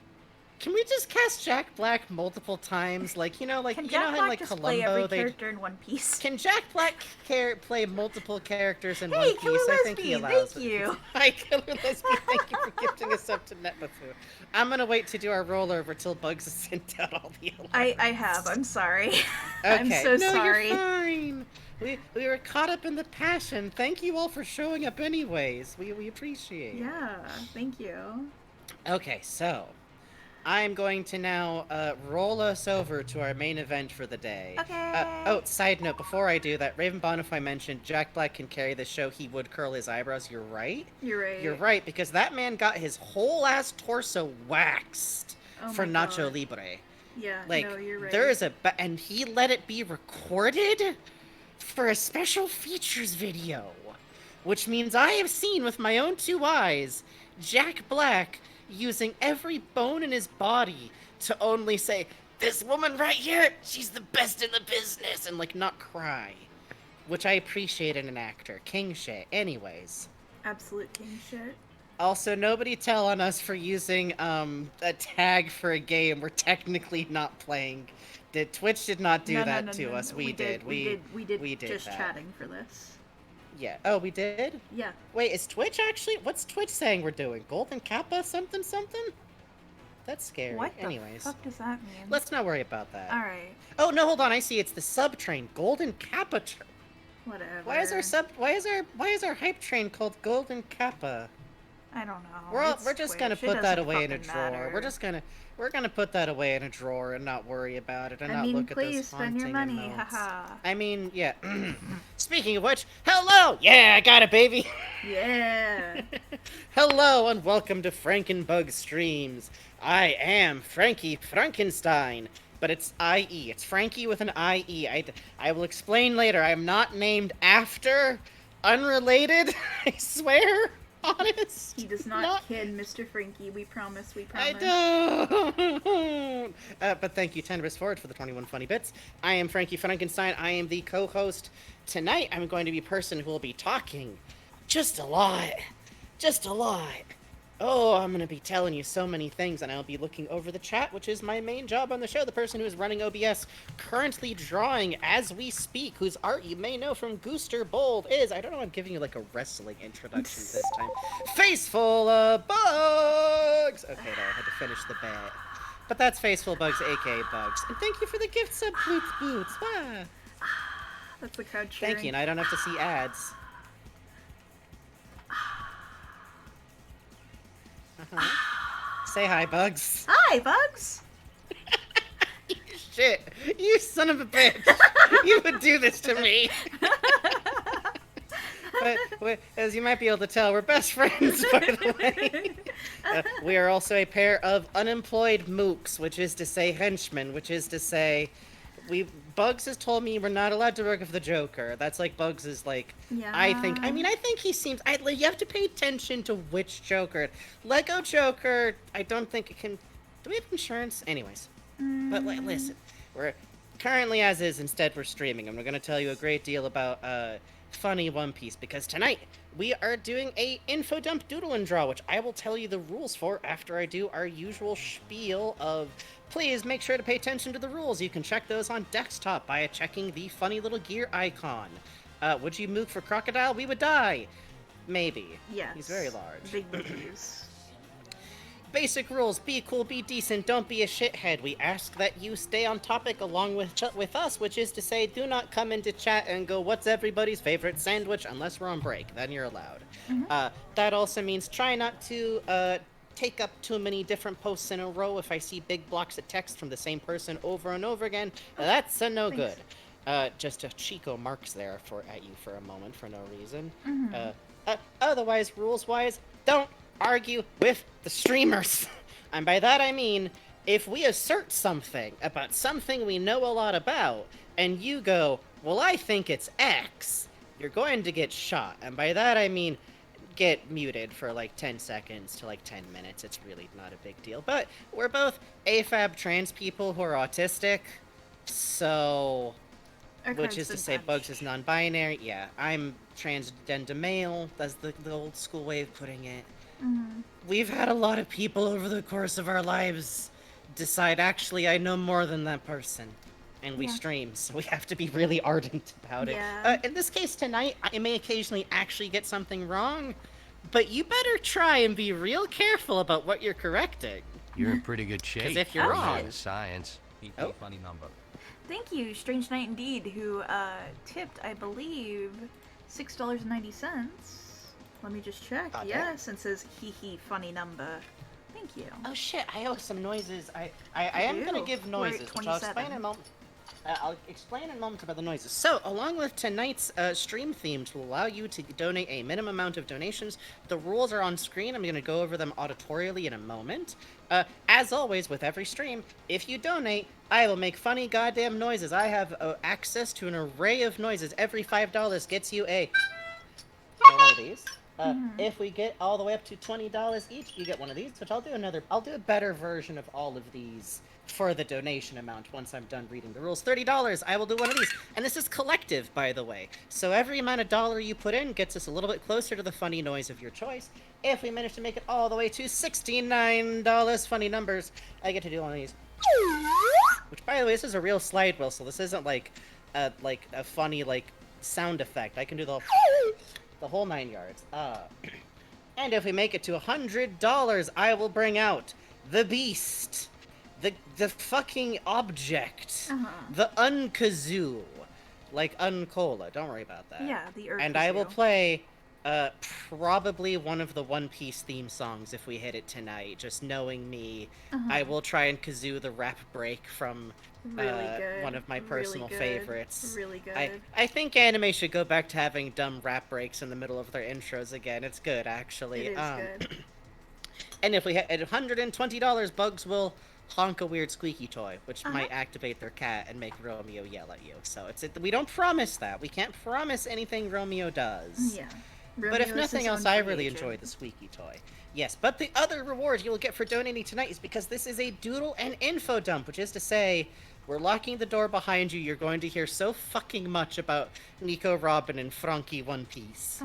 Can we just cast Jack Black multiple times? Like, Can how Jack in Black like just play every Columbo they character in One Piece? can Jack Black play multiple characters in Hey, One Killer Piece? I think he Lesbian, allows thank it. you. Hi, Killer Lesbian. Thank you for gifting us up to Netbufu. I'm gonna wait to do our rollover till Bugs has sent out all the alarms. I have. I'm sorry. Okay. I'm so no, sorry. You're fine. We were caught up in the passion. Thank you all for showing up anyways. We appreciate it. Yeah, thank you. Okay, so I'm going to now roll us over to our main event for the day. Okay. Side note, before I do that, Raven Bonify mentioned Jack Black can carry the show. He would curl his eyebrows. You're right. You're right. You're right, because that man got his whole ass torso waxed for my Nacho God. Libre. Yeah, Like, no, you're right. there is and he let it be recorded for a special features video, which means I have seen with my own two eyes Jack Black using every bone in his body to only say, "This woman right here, she's the best in the business," and like not cry, which I appreciate in an actor. King shit. Anyways. Absolute king shit. Also, nobody tell on us for using a tag for a game we're technically not playing. Twitch did not do that to us. We did. We did just that. chatting for this. Yeah. Oh, we did? Yeah. Wait, is Twitch actually? What's Twitch saying we're doing? Golden Kappa something something? That's scary. What the Anyways. fuck does that mean? Let's not worry about that. Alright. Oh, no, hold on. I see. It's the sub train. Golden Kappa train. Whatever. Why is our hype train called Golden Kappa? I don't know. We're just gonna put that away in a drawer. We're gonna put that away in a drawer and not worry about it and not look at those please spend your haunting money. emotes. Haha. I mean, yeah. Speaking of which, hello! Yeah, I got it, baby! Yeah. Hello and welcome to Frankenbug Streams. I am Franky Frankenstein, but it's I-E. It's Franky with an I-E. I will explain later. I am not named after, unrelated, I swear. Honest. He does not kid Mr. Franky. We promise. We promise. I don't. But thank you, Tenebris Forward, for the 21 funny bits. I am Franky Frankenstein. I am the co-host. Tonight, I'm going to be a person who will be talking just a lot. Just a lot. Oh, I'm going to be telling you so many things, and I'll be looking over the chat, which is my main job on the show. The person who is running OBS, currently drawing as we speak, whose art you may know from Gooster Bold, is, I don't know, I'm giving you like a wrestling introduction this time, Faceful Bugs! Okay, no, I had to finish the bit. But that's Faceful Bugs, aka Bugs. And thank you for the gift sub, Boots Boots. Ah. That's the crowd cheering. Thank you, and I don't have to see ads. Say hi, Bugs. Hi, Bugs. Shit, you son of a bitch. You would do this to me. But as you might be able to tell, we're best friends, by the way. We are also a pair of unemployed mooks, which is to say henchmen, which is to say Bugs has told me we're not allowed to work with the Joker. That's like Bugs is like, Yeah. I think he seems, you have to pay attention to which Joker. Lego Joker, I don't think it can, do we have insurance? Anyways, but listen, we're currently as is, instead we're streaming, and we're going to tell you a great deal about funny One Piece, because tonight we are doing a Infodump Doodle and Draw, which I will tell you the rules for after I do our usual spiel of please make sure to pay attention to the rules. You can check those on desktop by checking the funny little gear icon. Would you move for Crocodile? We would die. Maybe. Yes. He's very large. Big boobies. Basic rules: be cool, be decent, don't be a shithead. We ask that you stay on topic along with us, which is to say, do not come into chat and go, what's everybody's favorite sandwich, unless we're on break. Then you're allowed. That also means try not to take up too many different posts in a row. If I see big blocks of text from the same person over and over again, that's a no good. Just a Chico marks there at you for a moment for no reason. Otherwise, rules-wise, don't argue with the streamers. And by that I mean, if we assert something about something we know a lot about, and you go, well, I think it's X, you're going to get shot. And by that I mean, get muted for like 10 seconds to like 10 minutes. It's really not a big deal. But we're both AFAB trans people who are autistic, so... Which is to say, Bugs is non-binary. Yeah, I'm transgender male. That's the old school way of putting it. We've had a lot of people over the course of our lives decide, actually, I know more than that person. And we Yeah. stream, so we have to be really ardent about it. Yeah. In this case tonight, I may occasionally actually get something wrong, but you better try and be real careful about what you're correcting. You're in pretty good shape. Because if you're wrong... Science. Oh. Funny number. Thank you, Strange Knight Indeed, who tipped, I believe, $6.90. Let me just check. Okay. Yes, and says hee hee funny number. Thank you. Oh shit, I owe some noises. I am gonna do. give We're at noises, which I'll explain 27. in a moment. I'll explain in a moment about the noises. So, along with tonight's stream theme to allow you to donate a minimum amount of donations, the rules are on screen. I'm going to go over them auditorially in a moment. As always, with every stream, if you donate, I will make funny goddamn noises. I have access to an array of noises. Every $5 gets you one of these. If we get all the way up to $20 each, you get one of these, which I'll do a better version of all of these for the donation amount once I'm done reading the rules. $30, I will do one of these. And this is collective, by the way. So every amount of dollar you put in gets us a little bit closer to the funny noise of your choice. If we manage to make it all the way to $69 funny numbers, I get to do one of these. Which, by the way, this is a real slide whistle. This isn't like a funny, sound effect. I can do the whole 9 yards. And if we make it to $100, I will bring out the beast. The fucking object. The unkazoo. Like Uncola. Don't worry about that. Yeah, the Earth. And I will play probably one of the One Piece theme songs if we hit it tonight. Just knowing me, I will try and kazoo the rap break from Really good. one of my personal good. favorites. Really good. I think anime should go back to having dumb rap breaks in the middle of their intros again. It's good, actually. It is good. And if we hit at $120, Bugs will honk a weird squeaky toy, which might activate their cat and make Romeo yell at you. So we don't promise that. We can't promise anything Romeo does. Yeah. But if Romeo is nothing his else, own I free really agent. enjoy the squeaky toy. Yes, but the other reward you will get for donating tonight is because this is a Doodle and Infodump, which is to say, we're locking the door behind you. You're going to hear so fucking much about Nico, Robin, and Franky One Piece.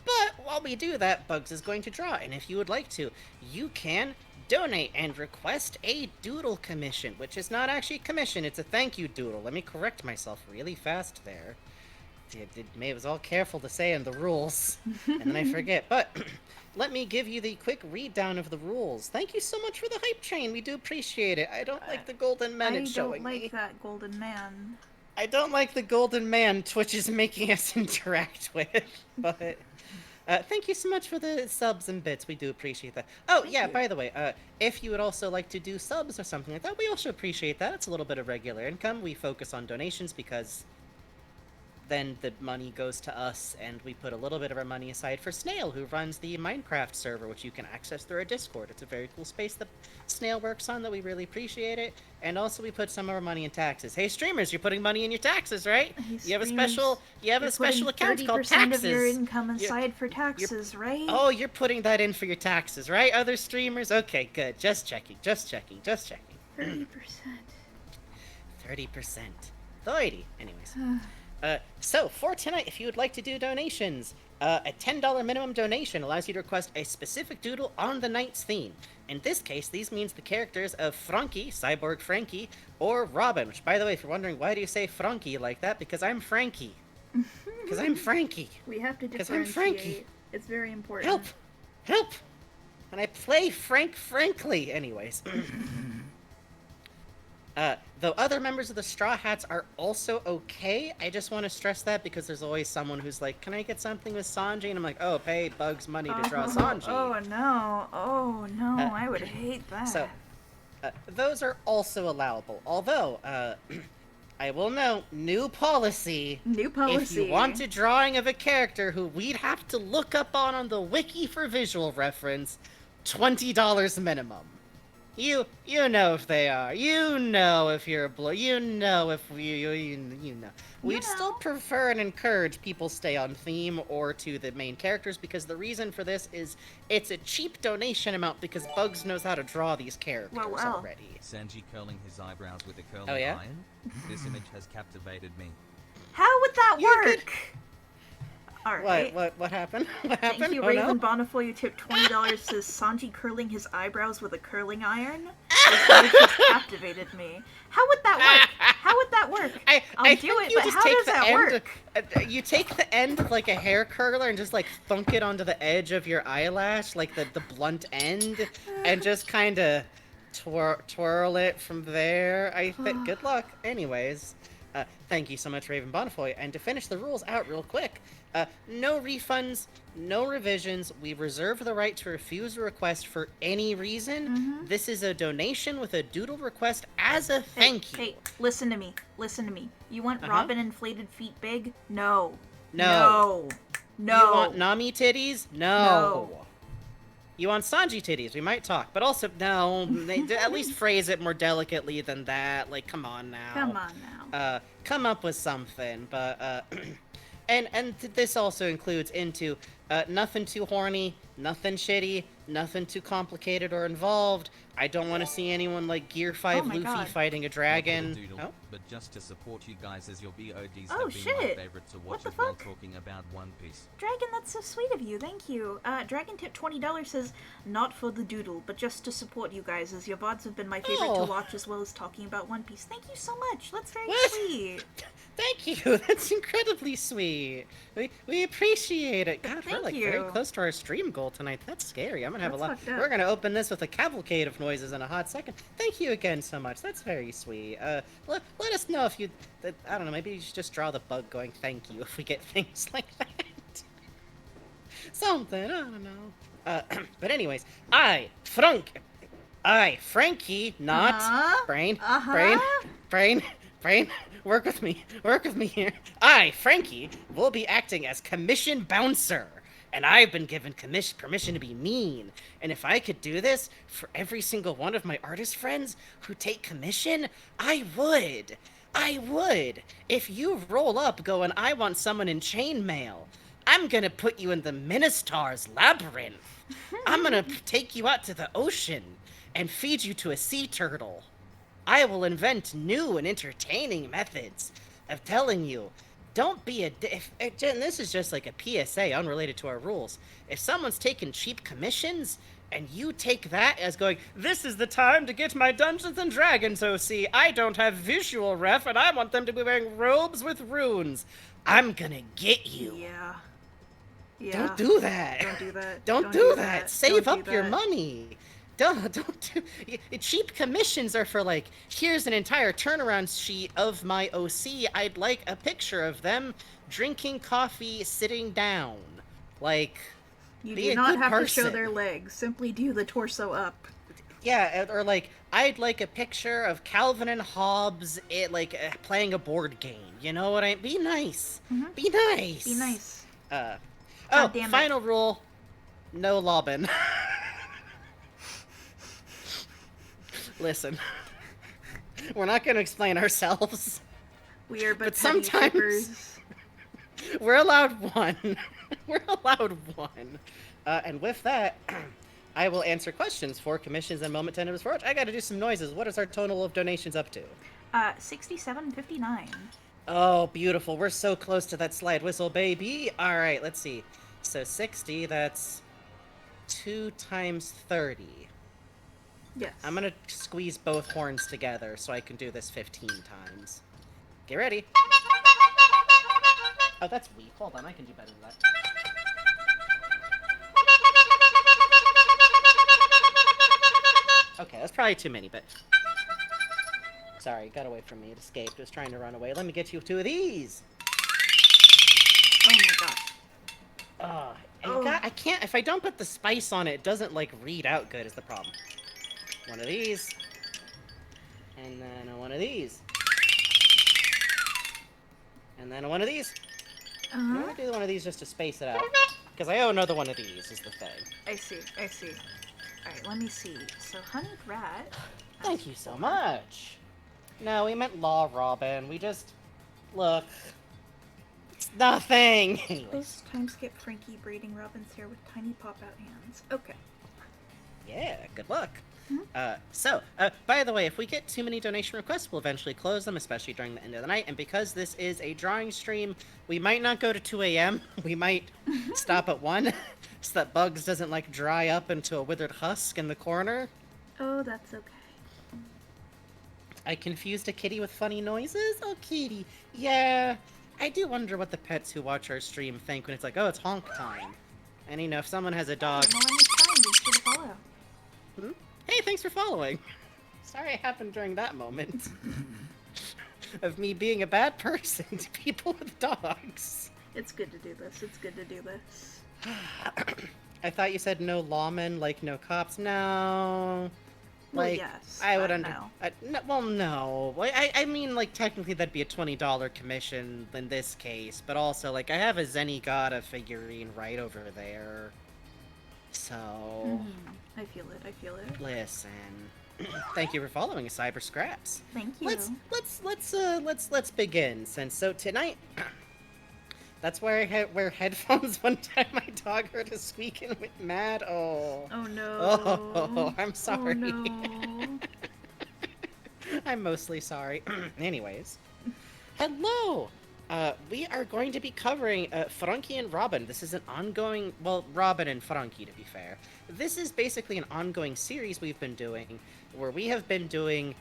But while we do that, Bugs is going to draw, and if you would like to, you can donate and request a Doodle commission, which is not actually a commission, it's a thank you Doodle. Let me correct myself really fast there. I was all careful to say in the rules, and then I forget. But let me give you the quick read down of the rules. Thank you so much for the hype train. We do appreciate it. I don't like the golden man it's showing me. I don't like that golden man. I don't like the golden man Twitch is making us interact with, but thank you so much for the subs and bits. We do appreciate that. Oh, yeah, by the way, if you would also like to do subs or something like that, we also appreciate that. It's a little bit of regular income. We focus on donations because then the money goes to us, and we put a little bit of our money aside for Snail, who runs the Minecraft server, which you can access through our Discord. It's a very cool space that Snail works on that we really appreciate it. And also we put some of our money in taxes. Hey streamers, you're putting money in your taxes, right? Hey, You have a streamers, special account called 30% taxes. of your income aside for taxes, right? Oh, you're putting that in for your taxes, right? Other streamers? Okay, good. Just checking. 30%. 30%. 30. Anyways. So, for tonight, if you would like to do donations, a $10 minimum donation allows you to request a specific doodle on the night's theme. In this case, these means the characters of Franky, Cyborg Franky, or Robin, which, by the way, if you're wondering, why do you say Franky like that? Because I'm Franky. Because I'm Franky. We have to 'Cause I'm differentiate. Franky. It's very important. Help! Help! And I play frankly. Anyways. Though other members of the Straw Hats are also okay, I just want to stress that because there's always someone who's like, can I get something with Sanji? And I'm like, oh, pay Bugs money to draw Sanji. Oh no, I would hate that. So, those are also allowable. Although, I will note, new policy. If you want a drawing of a character who we'd have to look up on the wiki for visual reference, $20 minimum. You know if they are. You know if you're you know if you know. We'd still prefer and encourage people stay on theme or to the main characters because the reason for this is it's a cheap donation amount because Bugs knows how to draw these characters already. Sanji curling his eyebrows with a curling Oh, yeah? iron? This image has captivated me. How would that You're work? good. Alright. What happened? What happened? Thank you, Oh, Raven no? Bonafoy, you tipped $20 says Sanji curling his eyebrows with a curling iron. This image has captivated me. How would that work? How would that work? I'll do think it, you but just how take does the that end, work? You take the end of like a hair curler and just like thunk it onto the edge of your eyelash, like the blunt end, and just kind of twirl it from there. I think. Good luck. Anyways, thank you so much, Raven Bonnefoy. And to finish the rules out real quick, no refunds, no revisions. We reserve the right to refuse a request for any reason. This is a donation with a doodle request as a thank you. Hey, listen to me. Listen to me. You want Robin inflated feet big? No. No. No. You want Nami titties? No. You want Sanji titties? We might talk, but also no. At least phrase it more delicately than that. Like, come on now. Come on now. Come up with something. But and this also includes into nothing too horny, nothing shitty, nothing too complicated or involved. I don't want to see anyone like Gear 5 my Luffy God. fighting a dragon. Doodle, Oh. but just to support you guys as your VODs Oh, have been my shit. favorite to What watch the as well fuck? talking about One Piece. Dragon, that's so sweet of you. Thank you. Dragon tip $20 says, not for the doodle, but just to support you guys, as your VODs have been my favorite Oh. to watch, as well as talking about One Piece. Thank you so much. That's very What? sweet. Thank you. That's incredibly sweet. We appreciate it. God, we're Thank like very you. close to our stream goal tonight. That's scary. I'm gonna have That's a lot. fucked up. We're gonna open this with a cavalcade of noises in a hot second. Thank you again so much. That's very sweet. Let us know if you. I don't know. Maybe you should just draw the bug going thank you if we get things like that. Something. I don't know. But anyways, Franky, not Uh-huh. brain, Uh-huh. brain. Work with me here. I, Franky, will be acting as commission bouncer. And I've been given permission to be mean. And if I could do this for every single one of my artist friends who take commission, I would. If you roll up going, I want someone in chainmail, I'm gonna put you in the Ministar's labyrinth. I'm gonna take you out to the ocean and feed you to a sea turtle. I will invent new and entertaining methods of telling you, don't be a and this is just like a PSA unrelated to our rules. If someone's taking cheap commissions and you take that as going, this is the time to get my Dungeons and Dragons OC. I don't have visual ref and I want them to be wearing robes with runes. I'm gonna get you. Yeah. Don't do that. Don't do that. Don't do that. Save Don't up do your that. money. Don't do. Cheap commissions are for like, here's an entire turnaround sheet of my OC. I'd like a picture of them drinking coffee, sitting down. Like, You be do a not good have person. to show their legs. Simply do the torso up. Yeah, or like, I'd like a picture of Calvin and Hobbes, playing a board game. You know what Be nice. Be nice. Be nice. Oh, damn it. final rule. No lobbing. Listen. We're not going to explain ourselves. We are but But petty sometimes- shippers. We're allowed one. We're allowed one. And with that, I will answer questions for commissions and moment tenders for which I gotta do some noises. What is our total of donations up to? 67.59. Oh, beautiful. We're so close to that slide whistle, baby. All right, let's see. So 60, that's 2 times 30. Yes. I'm gonna squeeze both horns together so I can do this 15 times. Get ready. Oh, that's weak. Hold on, I can do better than that. Okay, that's probably too many, but... Sorry, got away from me. It escaped. It was trying to run away. Let me get you 2 of these. Oh my god. I can't... If I don't put the spice on it, it doesn't, like, read out good is the problem. One of these. And then one of these. And then one of these. I'm gonna do one of these just to space it out. Because I owe another one of these, is the thing. I see. Alright, let me see. So, honeyed rat. Thank you so much. No, we meant Law Robin. We just... Look. It's nothing! Anyways. Post time skip Franky braiding Robin's hair with tiny pop-out hands. Okay. Yeah, good luck. By the way, if we get too many donation requests, we'll eventually close them, especially during the end of the night. And because this is a drawing stream, we might not go to 2 a.m. We might stop at 1, so that Bugs doesn't, like, dry up into a withered husk in the corner. Oh, that's okay. I confused a kitty with funny noises? Oh, kitty. Yeah, I do wonder what the pets who watch our stream think when it's like, oh, it's honk time. And you know, if someone has a dog... No one is kind, you should follow. Hmm? Hey, thanks for following. Sorry it happened during that moment. Of me being a bad person to people with dogs. It's good to do this. It's good to do this. I thought you said no lawmen, like no cops. No. Well, Like, yes, I would but under. no. No, well, no. I mean, like, technically that'd be a $20 commission in this case, but also, like, I have a Zenigata figurine right over there. So. I feel it. I feel it. Listen. Thank you for following Cyber Scraps. Thank you. Let's begin. So tonight, that's where I wear headphones. One time, my dog heard a squeak and went mad. Oh. Oh no. Oh, I'm sorry. Oh no. I'm mostly sorry. Anyways, hello. We are going to be covering Franky and Robin. This is an ongoing, well, Robin and Franky, to be fair. This is basically an ongoing series we've been doing, where we have been doing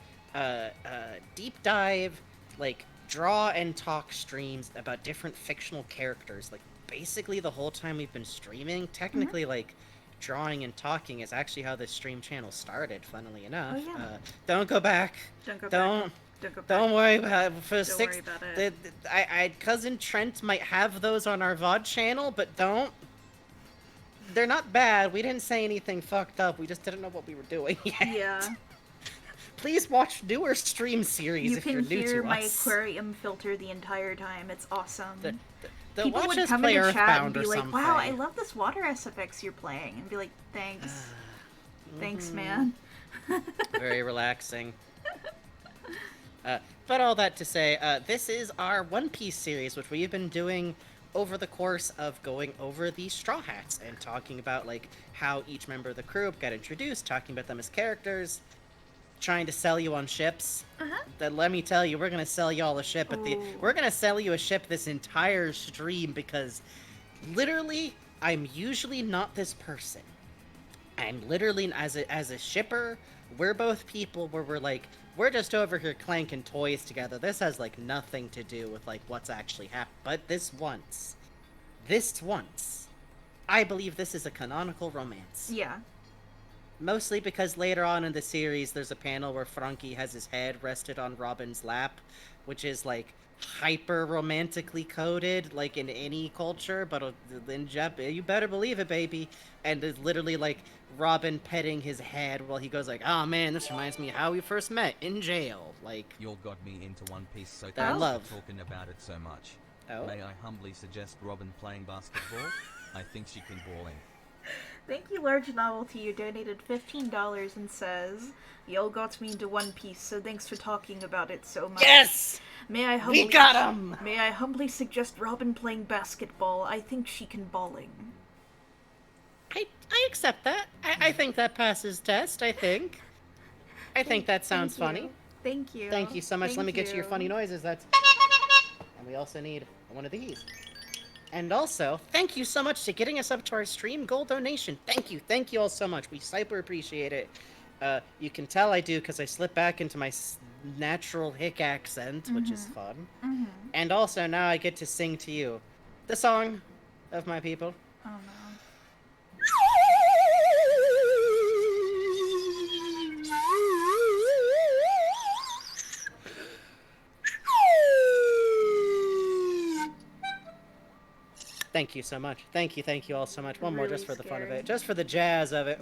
deep dive, like, draw and talk streams about different fictional characters. Like, basically the whole time we've been streaming, technically, like, drawing and talking is actually how this stream channel started, funnily enough. Oh, yeah. Don't go back. Don't go Don't. back. Don't go back. Don't worry about it. For Don't six, worry about it. Cousin Trent might have those on our VOD channel, but don't. They're not bad. We didn't say anything fucked up. We just didn't know what we were doing yet. Yeah. Please watch newer stream series You if you're can new hear to my us. aquarium filter the entire time. It's awesome. They'll People watch would us come play into chat and Earthbound be or like, something. wow, I love this water SFX you're playing. And be like, thanks. Thanks, man. Very relaxing. But all that to say, this is our One Piece series, which we've been doing over the course of going over the Straw Hats and talking about, like, how each member of the crew got introduced, talking about them as characters, trying to sell you on ships. That, let me tell you, we're gonna sell you all a ship, but we're gonna sell you a ship this entire stream because, literally, I'm usually not this person. I'm literally, as a shipper, we're both people where we're like, we're just over here clanking toys together. This has, like, nothing to do with, like, what's actually happened. But this once, I believe this is a canonical romance. Yeah. Mostly because later on in the series, there's a panel where Franky has his head rested on Robin's lap, which is, like, hyper romantically coded, like, in any culture, but in Jap, you better believe it, baby. And it's literally, like, Robin petting his head while he goes like, oh man, this reminds me of how we first met, in jail. Like, You got me into One Piece, so I thanks love. for talking about it so much. Oh? May I humbly suggest Robin playing basketball? I think she can balling. Thank you, Large Novelty. You donated $15 and says, y'all got me into One Piece, so thanks for talking about it so much. Yes! May I humbly, We got him! May I humbly suggest Robin playing basketball? I think she can balling. I accept that. I think that passes test, I think. I think that sounds Thank you. funny. Thank you. Thank you so much. Thank Let me get you your you. funny noises. That's... And we also need one of these. And also, thank you so much to getting us up to our stream goal donation. Thank you all so much. We super appreciate it. You can tell I do because I slip back into my natural hick accent, which is fun. And also, now I get to sing to you the song of my people. Oh no. Thank you so much. Thank you all so much. One more just for Really the fun of scary. it. Just for the jazz of it.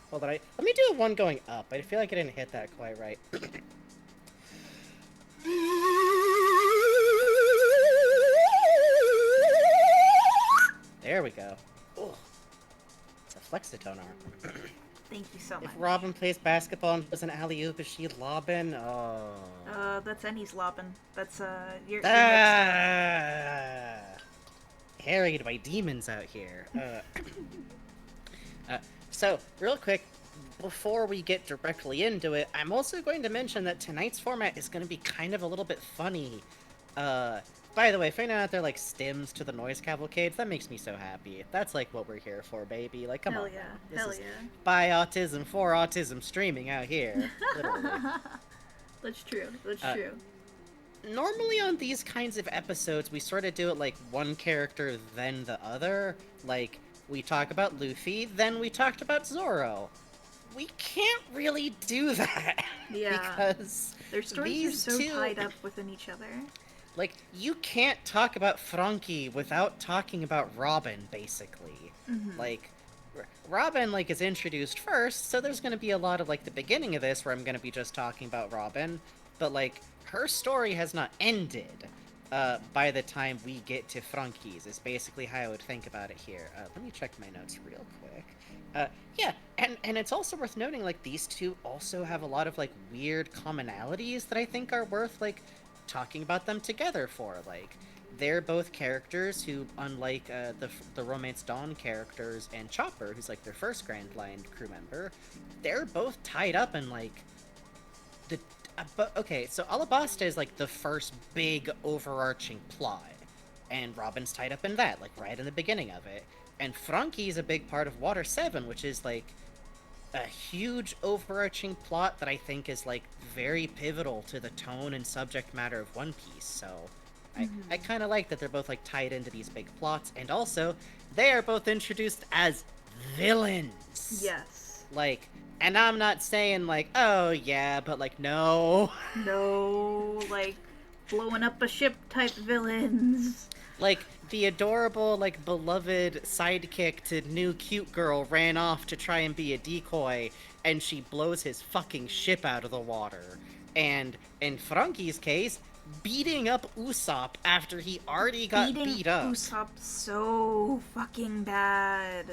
Hold on. Let me do one going up. I feel like I didn't hit that quite right. There we go. Oh, it's a flexitone arm. Thank you so much. If Robin plays basketball and does an alley-oop, is she lobbing? Oh. That's Annie's lobbing. That's, you're Ah! Harried by demons out here. So, real quick, before we get directly into it, I'm also going to mention that tonight's format is going to be kind of a little bit funny. By the way, if anyone out there like stims to the noise cavalcades, that makes me so happy. That's like what we're here for, baby. Like, come Hell on. yeah. This Hell is yeah. by autism for autism streaming out here. Literally. That's true. That's Uh, true. Normally on these kinds of episodes, we sort of do it like one character, then the other. Like, we talk about Luffy, then we talked about Zoro. We can't really do that. Yeah. Because Their stories these are so two, tied up within each other. like, you can't talk about Franky without talking about Robin, basically. Mm-hmm. Like, Robin, like, is introduced first, so there's gonna be a lot of, like, the beginning of this where I'm gonna be just talking about Robin, but, like, her story has not ended, by the time we get to Franky's, is basically how I would think about it here. Let me check my notes real quick. Yeah, and it's also worth noting, like, these two also have a lot of, like, weird commonalities that I think are worth, like, talking about them together for. Like, they're both characters who, unlike the Romance Dawn characters and Chopper, who's like their first Grand Line crew member, they're both tied up in like the. But okay, so Alabasta is like the first big overarching plot, and Robin's tied up in that, like right in the beginning of it. And Franky is a big part of Water 7, which is like a huge overarching plot that I think is like very pivotal to the tone and subject matter of One Piece. So I kind of like that they're both like tied into these big plots, and also they are both introduced as villains. Yes. Like, and I'm not saying like, oh yeah, but like no. No, like, blowing up a ship type villains. Like, the adorable, like, beloved sidekick to new cute girl ran off to try and be a decoy, and she blows his fucking ship out of the water. And, in Franky's case, beating up Usopp after he already got beat up. Usopp so fucking bad.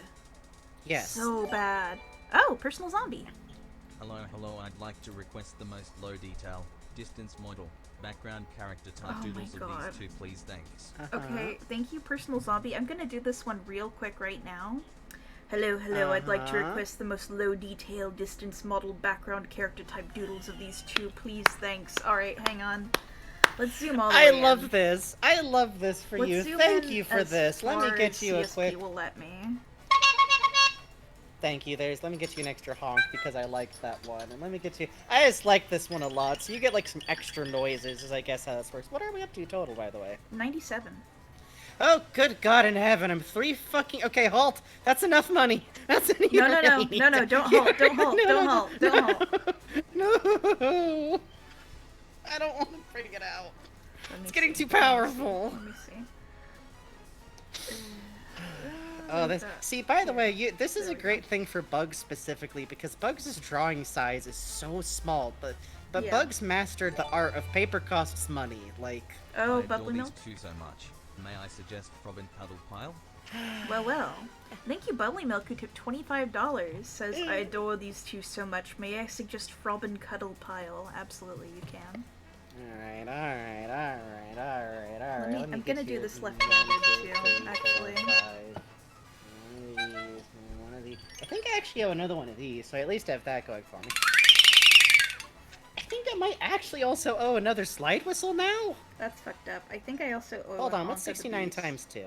Yes. So bad. Oh, personal zombie. Hello, I'd like to request the most low detail, distance model, background character type Oh my doodles of God. these two, please, thanks. Okay, thank you, personal zombie. I'm gonna do this one real quick right now. Hello, I'd like to request the most low detail, distance model, background character type doodles of these two, please, thanks. Alright, hang on. Let's zoom all the way I love in. this. I love this for Let's you. zoom Thank in you for as this. Let me far get as you a CSP quick. will let me. Thank you. Let me get you an extra honk because I liked that one. And let me get you. I just like this one a lot. So you get like some extra noises, is I guess how this works. What are we up to total, by the way? 97. Oh, good God in heaven! I'm Okay, halt. That's enough money. That's enough. No, don't halt, don't halt, don't halt, don't halt. No. I don't want to bring it out. It's getting too powerful. Let me see. Oh, this. See, by the way, this is a great thing for Bugs specifically because Bugs' drawing size is so small, but Yeah. Bugs mastered the art of paper costs money. Like, Oh, I adore bubbly these milk? two so much. May I suggest Robin Cuddle Pile? Well. Thank you, Bubbly Milk, who tipped $25. Says, I adore these two so much. May I suggest Robin Cuddle Pile? Absolutely, you can. all right. I'm gonna do this left-handed too, actually. One of these. I think I actually have another one of these, so I at least have that going for me. I think I might actually also owe another slide whistle now. That's fucked up. I think I also owe Hold an on, what's Honk of the 69 Beast. times 2?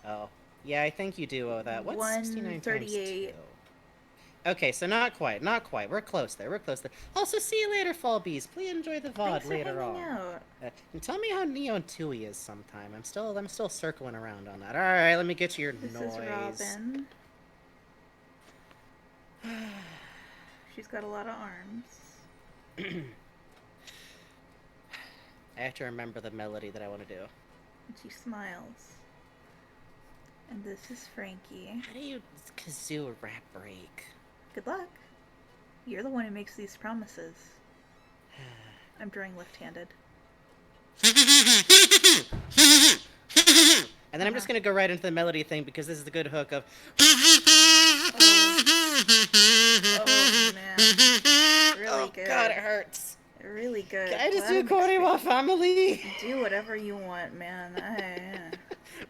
Oh. Yeah, I think you do owe that. What's 69 times 2? 138. Okay, so not quite. We're close there. Also, see you later, Fall Bees. Please enjoy the VOD Thanks for later hanging on. out. And tell me how Neo and Tui is sometime. I'm still circling around on that. Alright, let me get you your This noise. is Robin. She's got a lot of arms. I have to remember the melody that I want to do. And she smiles. And this is Franky. How do you kazoo a rap break? Good luck. You're the one who makes these promises. I'm drawing left-handed. And then I'm just gonna go right into the melody thing because this is the good hook of. Oh man. Really Oh good. God, it hurts. Really good. Can I just Glad do I'm Korewa Family? Do whatever you want, man.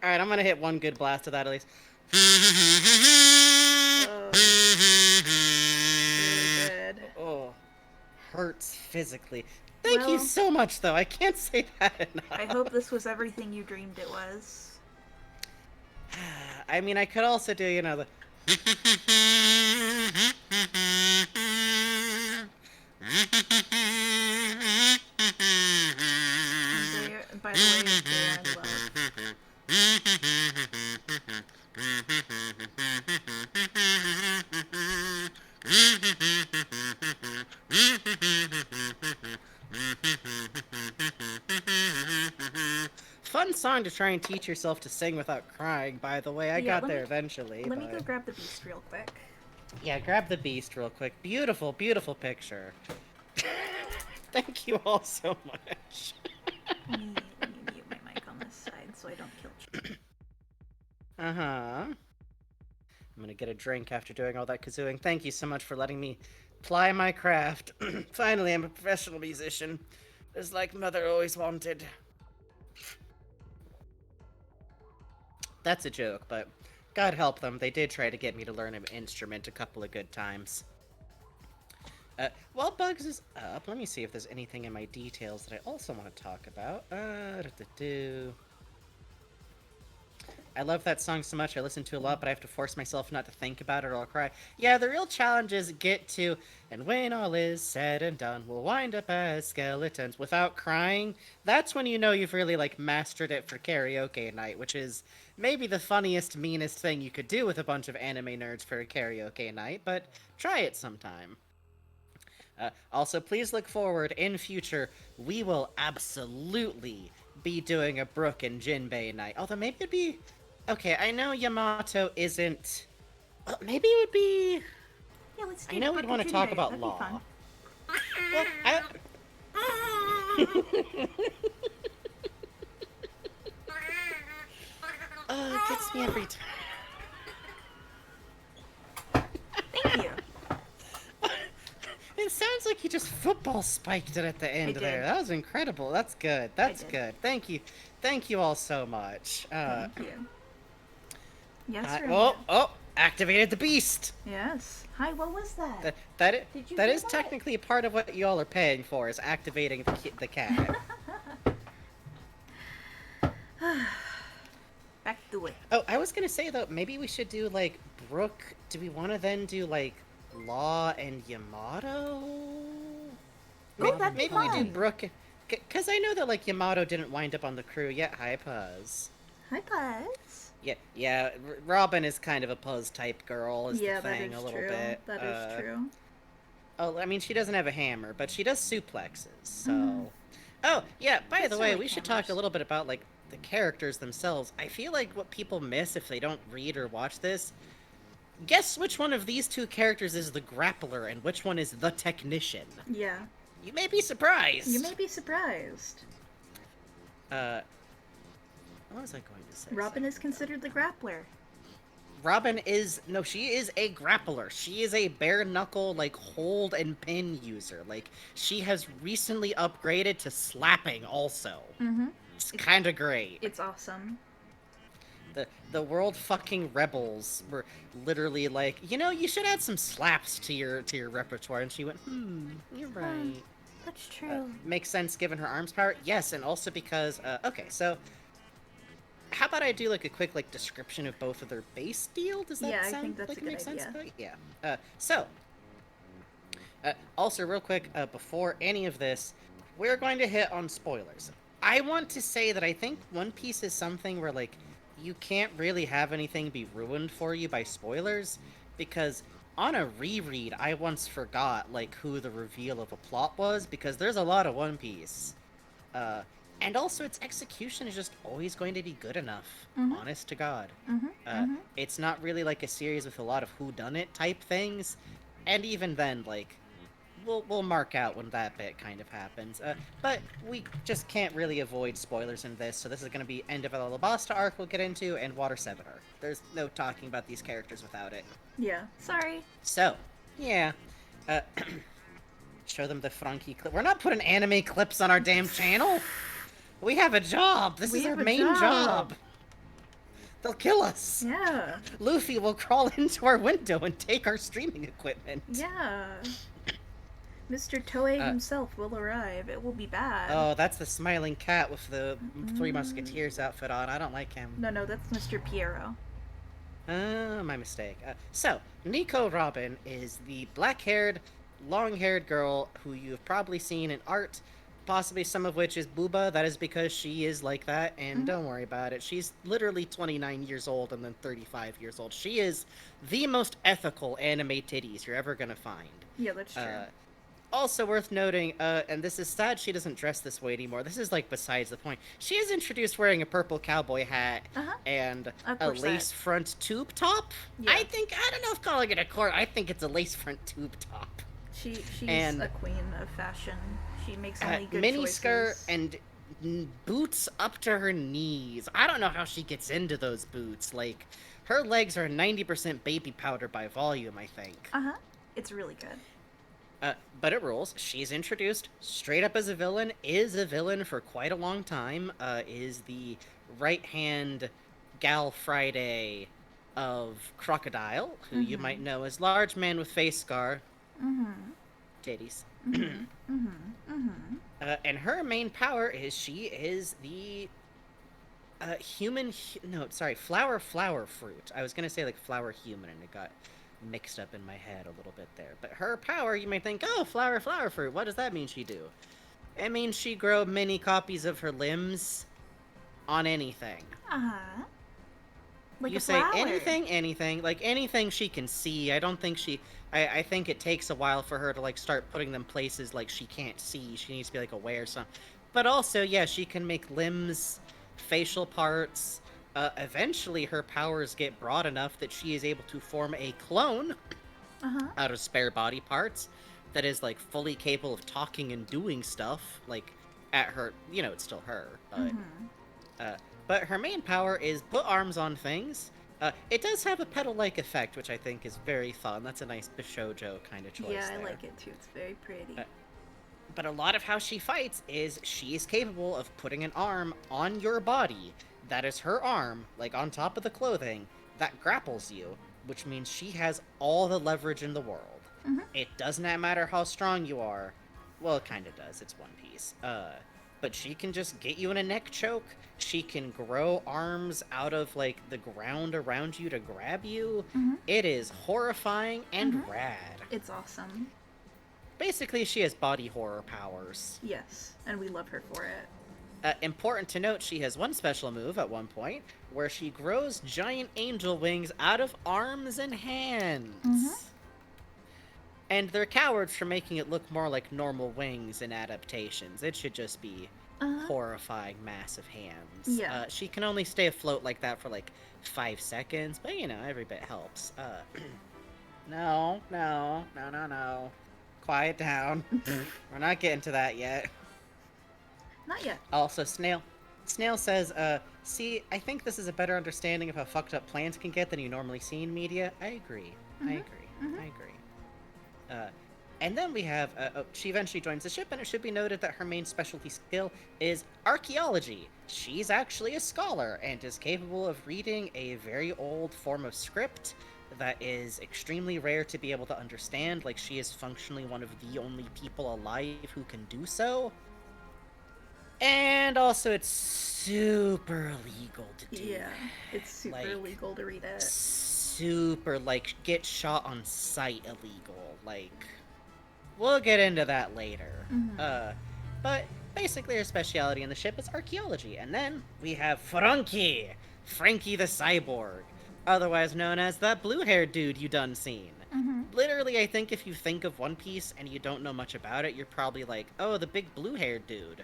Alright, I'm gonna hit one good blast of that at least. Oh, really good. Oh, hurts physically. Thank you Well- so much, though. I can't say that enough. I hope this was everything you dreamed it was. I mean, I could also do, you know, the. fun song to try and teach yourself to sing without crying, by the way. I Yeah, got there eventually. Let me but... go grab the beast real quick. Yeah, grab the beast real quick. Beautiful, beautiful picture. Thank you all so much. Let me mute my mic on this side so I don't kill you. Uh-huh. I'm gonna get a drink after doing all that kazooing. Thank you so much for letting me ply my craft. Finally, I'm a professional musician. Just like Mother always wanted. That's a joke, but God help them. They did try to get me to learn an instrument a couple of good times. While Bugs is up, let me see if there's anything in my details that I also want to talk about. I love that song so much. I listen to it a lot, but I have to force myself not to think about it or I'll cry. Yeah, the real challenge is get to, and when all is said and done, we'll wind up as skeletons without crying. That's when you know you've really, like, mastered it for karaoke night, which is maybe the funniest, meanest thing you could do with a bunch of anime nerds for a karaoke night, but try it sometime. Also, please look forward, in future, we will absolutely be doing a Brook and Jinbei night. Although maybe it'd be... Okay, I know Yamato isn't... maybe it would be... Yeah, let's do I know we'd want to talk about law. Well, it gets me every time. Thank you. It sounds like you just football spiked it at the end there. That was incredible. That's good. That's good. Thank you. Thank you all so much. Thank you. Yes, activated the beast. Yes. Hi, what was that? That hear is that? technically a part of what y'all are paying for, is activating the cat. Back to it. Oh, I was gonna say though, maybe we should do like Brook. Do we want to then do like Law and Yamato? Maybe we do Brook, because I know that like Yamato didn't wind up on the crew yet. Hi, Puzz. Hi, Puzz. Yeah. Robin is kind of a Puzz type girl. Is Yeah, the thing that is a little true. bit. That is true. Oh, I mean, she doesn't have a hammer, but she does suplexes. So. Oh yeah. By the way, we should talk a little bit about like the characters themselves. I feel like what people miss if they don't read or watch this. Guess which one of these two characters is the grappler and which one is the technician. Yeah. You may be surprised. You may be surprised. What was I going to say? Robin is considered the grappler. Robin she is a grappler. She is a bare knuckle, like, hold and pin user. Like, she has recently upgraded to slapping also. Mm-hmm. It's kind of great. It's awesome. The world fucking rebels were literally like, you should add some slaps to your repertoire. And she went, you're right. That's true. Makes sense given her arms power. Yes, and also because, okay, so how about I do like a quick like description of both of their base deal? Does that sound I think that's like a it good makes sense? idea. Yeah. Also real quick, before any of this, we're going to hit on spoilers. I want to say that I think One Piece is something where like you can't really have anything be ruined for you by spoilers, because on a reread I once forgot like who the reveal of a plot was, because there's a lot of One Piece. And also its execution is just always going to be good enough, honest to God. It's not really like a series with a lot of whodunit type things, and even then, like, we'll mark out when that bit kind of happens. But we just can't really avoid spoilers in this, so this is going to be end of Alabasta arc we'll get into, and Water 7 arc. There's no talking about these characters without it. Yeah. Sorry. So, yeah. Show them the Franky clip. We're not putting anime clips on our damn channel! We have a job! This is our main job! They'll kill us! Yeah. Luffy will crawl into our window and take our streaming equipment. Yeah. Mr. Toei himself will arrive. It will be bad. Oh, that's the smiling cat with the Three Musketeers outfit on. I don't like him. No, that's Mr. Piero. My mistake. So, Nico Robin is the black-haired, long-haired girl who you've probably seen in art, possibly some of which is booba. That is because she is like that, and don't worry about it. She's literally 29 years old and then 35 years old. She is the most ethical anime titties you're ever gonna find. Yeah, that's true. Also worth noting, and this is sad she doesn't dress this way anymore. This is, like, besides the point. She is introduced wearing a purple cowboy hat and a lace front tube top. Yeah. I don't know if calling it a cord, I think it's a lace front tube top. She's and, a queen of fashion. She makes only good mini choices. skirt and boots up to her knees. I don't know how she gets into those boots. Like, her legs are 90% baby powder by volume, I think. It's really good. But it rules. She's introduced straight up as a villain, is a villain for quite a long time, is the right-hand Gal Friday of Crocodile, who you might know as Large Man with Face Scar. Titties. And her main power is she is the flower fruit. I was gonna say, like, flower human, and it got mixed up in my head a little bit there. But her power, you might think, oh, flower fruit, what does that mean she do? It means she grow many copies of her limbs on anything. Like you a say flower. anything, like anything she can see. I don't think I think it takes a while for her to, like, start putting them places like she can't see. She needs to be, like, aware of something. But also, yeah, she can make limbs, facial parts. Eventually, her powers get broad enough that she is able to form a clone out of spare body parts that is, like, fully capable of talking and doing stuff. Like, at her, it's still her. But her main power is put arms on things. It does have a pedal-like effect, which I think is very fun. That's a nice Bishoujo kind of choice. Yeah, I there. like it too. It's very pretty. But a lot of how she fights is she is capable of putting an arm on your body. That is her arm, like, on top of the clothing, that grapples you, which means she has all the leverage in the world. It does not matter how strong you are. Well, it kind of does. It's One Piece. But she can just get you in a neck choke. She can grow arms out of, like, the ground around you to grab you. It is horrifying and rad. It's awesome. Basically, she has body horror powers. Yes, and we love her for it. Important to note, she has one special move at one point, where she grows giant angel wings out of arms and hands. And they're cowards for making it look more like normal wings in adaptations. It should just be horrifying, massive hands. Yeah. She can only stay afloat like that for, like, 5 seconds, but, every bit helps. No. Quiet down. We're not getting to that yet. Not yet. Also, Snail says, see, I think this is a better understanding of how fucked up plans can get than you normally see in media. I agree. I agree. And then we have, she eventually joins the ship, and it should be noted that her main specialty skill is archaeology. She's actually a scholar, and is capable of reading a very old form of script that is extremely rare to be able to understand. Like, she is functionally one of the only people alive who can do so. And also, it's super illegal to do. Yeah, it's super illegal to read it. Super, like, get shot on sight illegal. Like, we'll get into that later. But basically her specialty in the ship is archaeology. And then we have Franky the Cyborg, otherwise known as that blue-haired dude you done seen. Literally, I think if you think of One Piece and you don't know much about it, you're probably like, oh, the big blue-haired dude.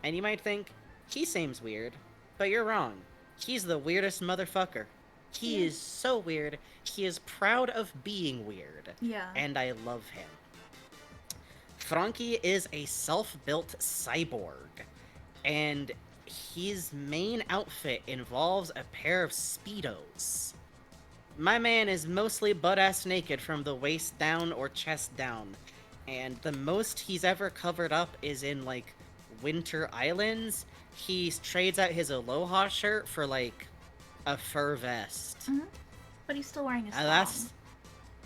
And you might think, he seems weird, but you're wrong. He's the weirdest motherfucker. He is so weird. He is proud of being weird. Yeah. And I love him. Franky is a self-built cyborg, and his main outfit involves a pair of Speedos. My man is mostly butt-ass naked from the waist down or chest down, and the most he's ever covered up is in, like, Winter Islands. He trades out his Aloha shirt for, like, a fur vest. But he's still wearing his thong.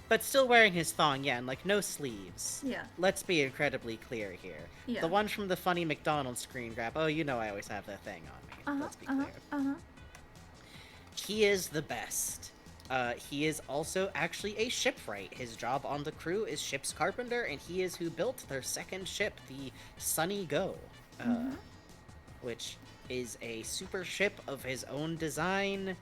But still wearing his thong, yeah, and, like, no sleeves. Yeah. Let's be incredibly clear here. Yeah. The one from the funny McDonald's screen grab. Oh, you know I always have that thing on me. Let's be clear. He is the best. He is also actually a shipwright. His job on the crew is ship's carpenter, and he is who built their second ship, the Sunny Go, which is a super ship of his own design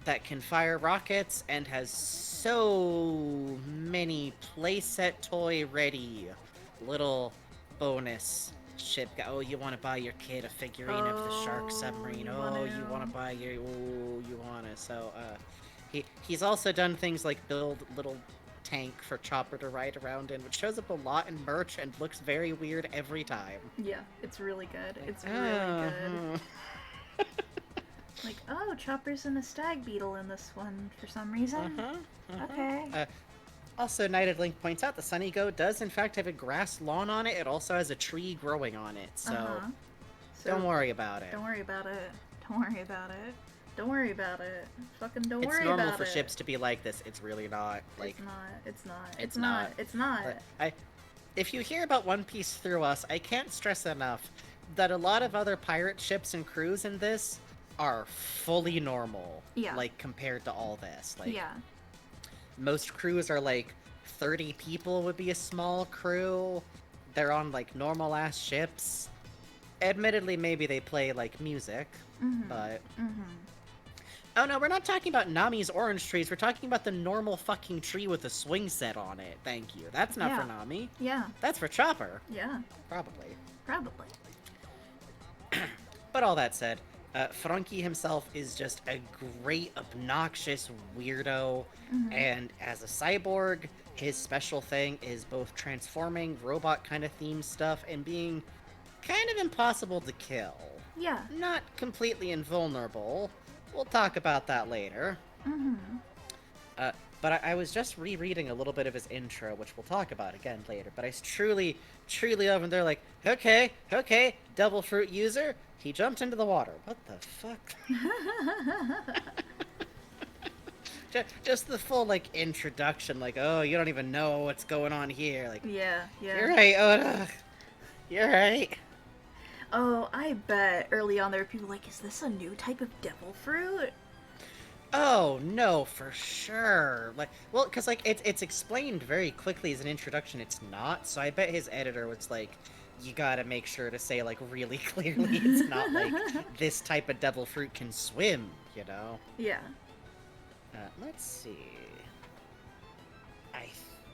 that can fire rockets and has so many playset toy ready little bonus ship. Oh, you want to buy your kid a figurine of the shark submarine. Oh, you want to buy your. Oh, you want to. So, he's also done things like build little tank for Chopper to ride around in, which shows up a lot in merch and looks very weird every time. Yeah, it's really good. It's really good. Like, oh, Chopper's in a stag beetle in this one for some reason. Okay. Also, Knighted Link points out the Sunny Go does in fact have a grass lawn on it. It also has a tree growing on it, so don't worry about it. Don't worry about it. Don't worry about it. Don't worry about it. Fucking don't worry about it. It's normal for ships to be like this. It's really not. Like, It's not. It's not. If you hear about One Piece through us, I can't stress enough that a lot of other pirate ships and crews in this are fully normal. Yeah. Like, compared to all this. Like, Yeah. most crews are like 30 people would be a small crew. They're on like normal ass ships. Admittedly, maybe they play like music, but oh no, we're not talking about Nami's orange trees. We're talking about the normal fucking tree with a swing set on it. Thank you. That's not for Nami. Yeah. That's for Chopper. Yeah. Probably. But all that said, Franky himself is just a great, obnoxious weirdo, and as a cyborg, his special thing is both transforming, robot kind of themed stuff, and being kind of impossible to kill. Yeah. Not completely invulnerable. We'll talk about that later. But I was just rereading a little bit of his intro, which we'll talk about again later, but I truly love him. They're like, okay, double fruit user, he jumped into the water. What the fuck? just the full, like, introduction, like, oh, you don't even know what's going on here. Like, Yeah. you're right, Oda. You're right. Oh, I bet early on there were people like, is this a new type of devil fruit? Oh, no, for sure. Like, well, because, like, it's explained very quickly as an introduction. It's not, so I bet his editor was like, you gotta make sure to say, like, really clearly it's not, like, this type of devil fruit can swim, you know? Yeah. Let's see. I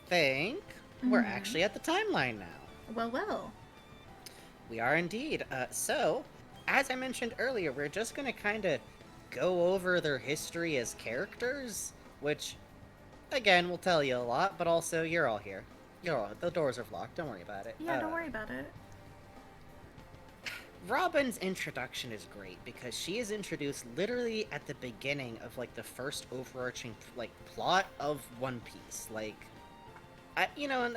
think we're actually at the timeline now. Well. We are indeed. So, as I mentioned earlier, we're just gonna kind of go over their history as characters, which, again, will tell you a lot, but also, you're all here. The doors are locked, don't worry about it. Yeah, don't worry about it. Robin's introduction is great, because she is introduced literally at the beginning of, like, the first overarching, like, plot of One Piece. Like, you know, and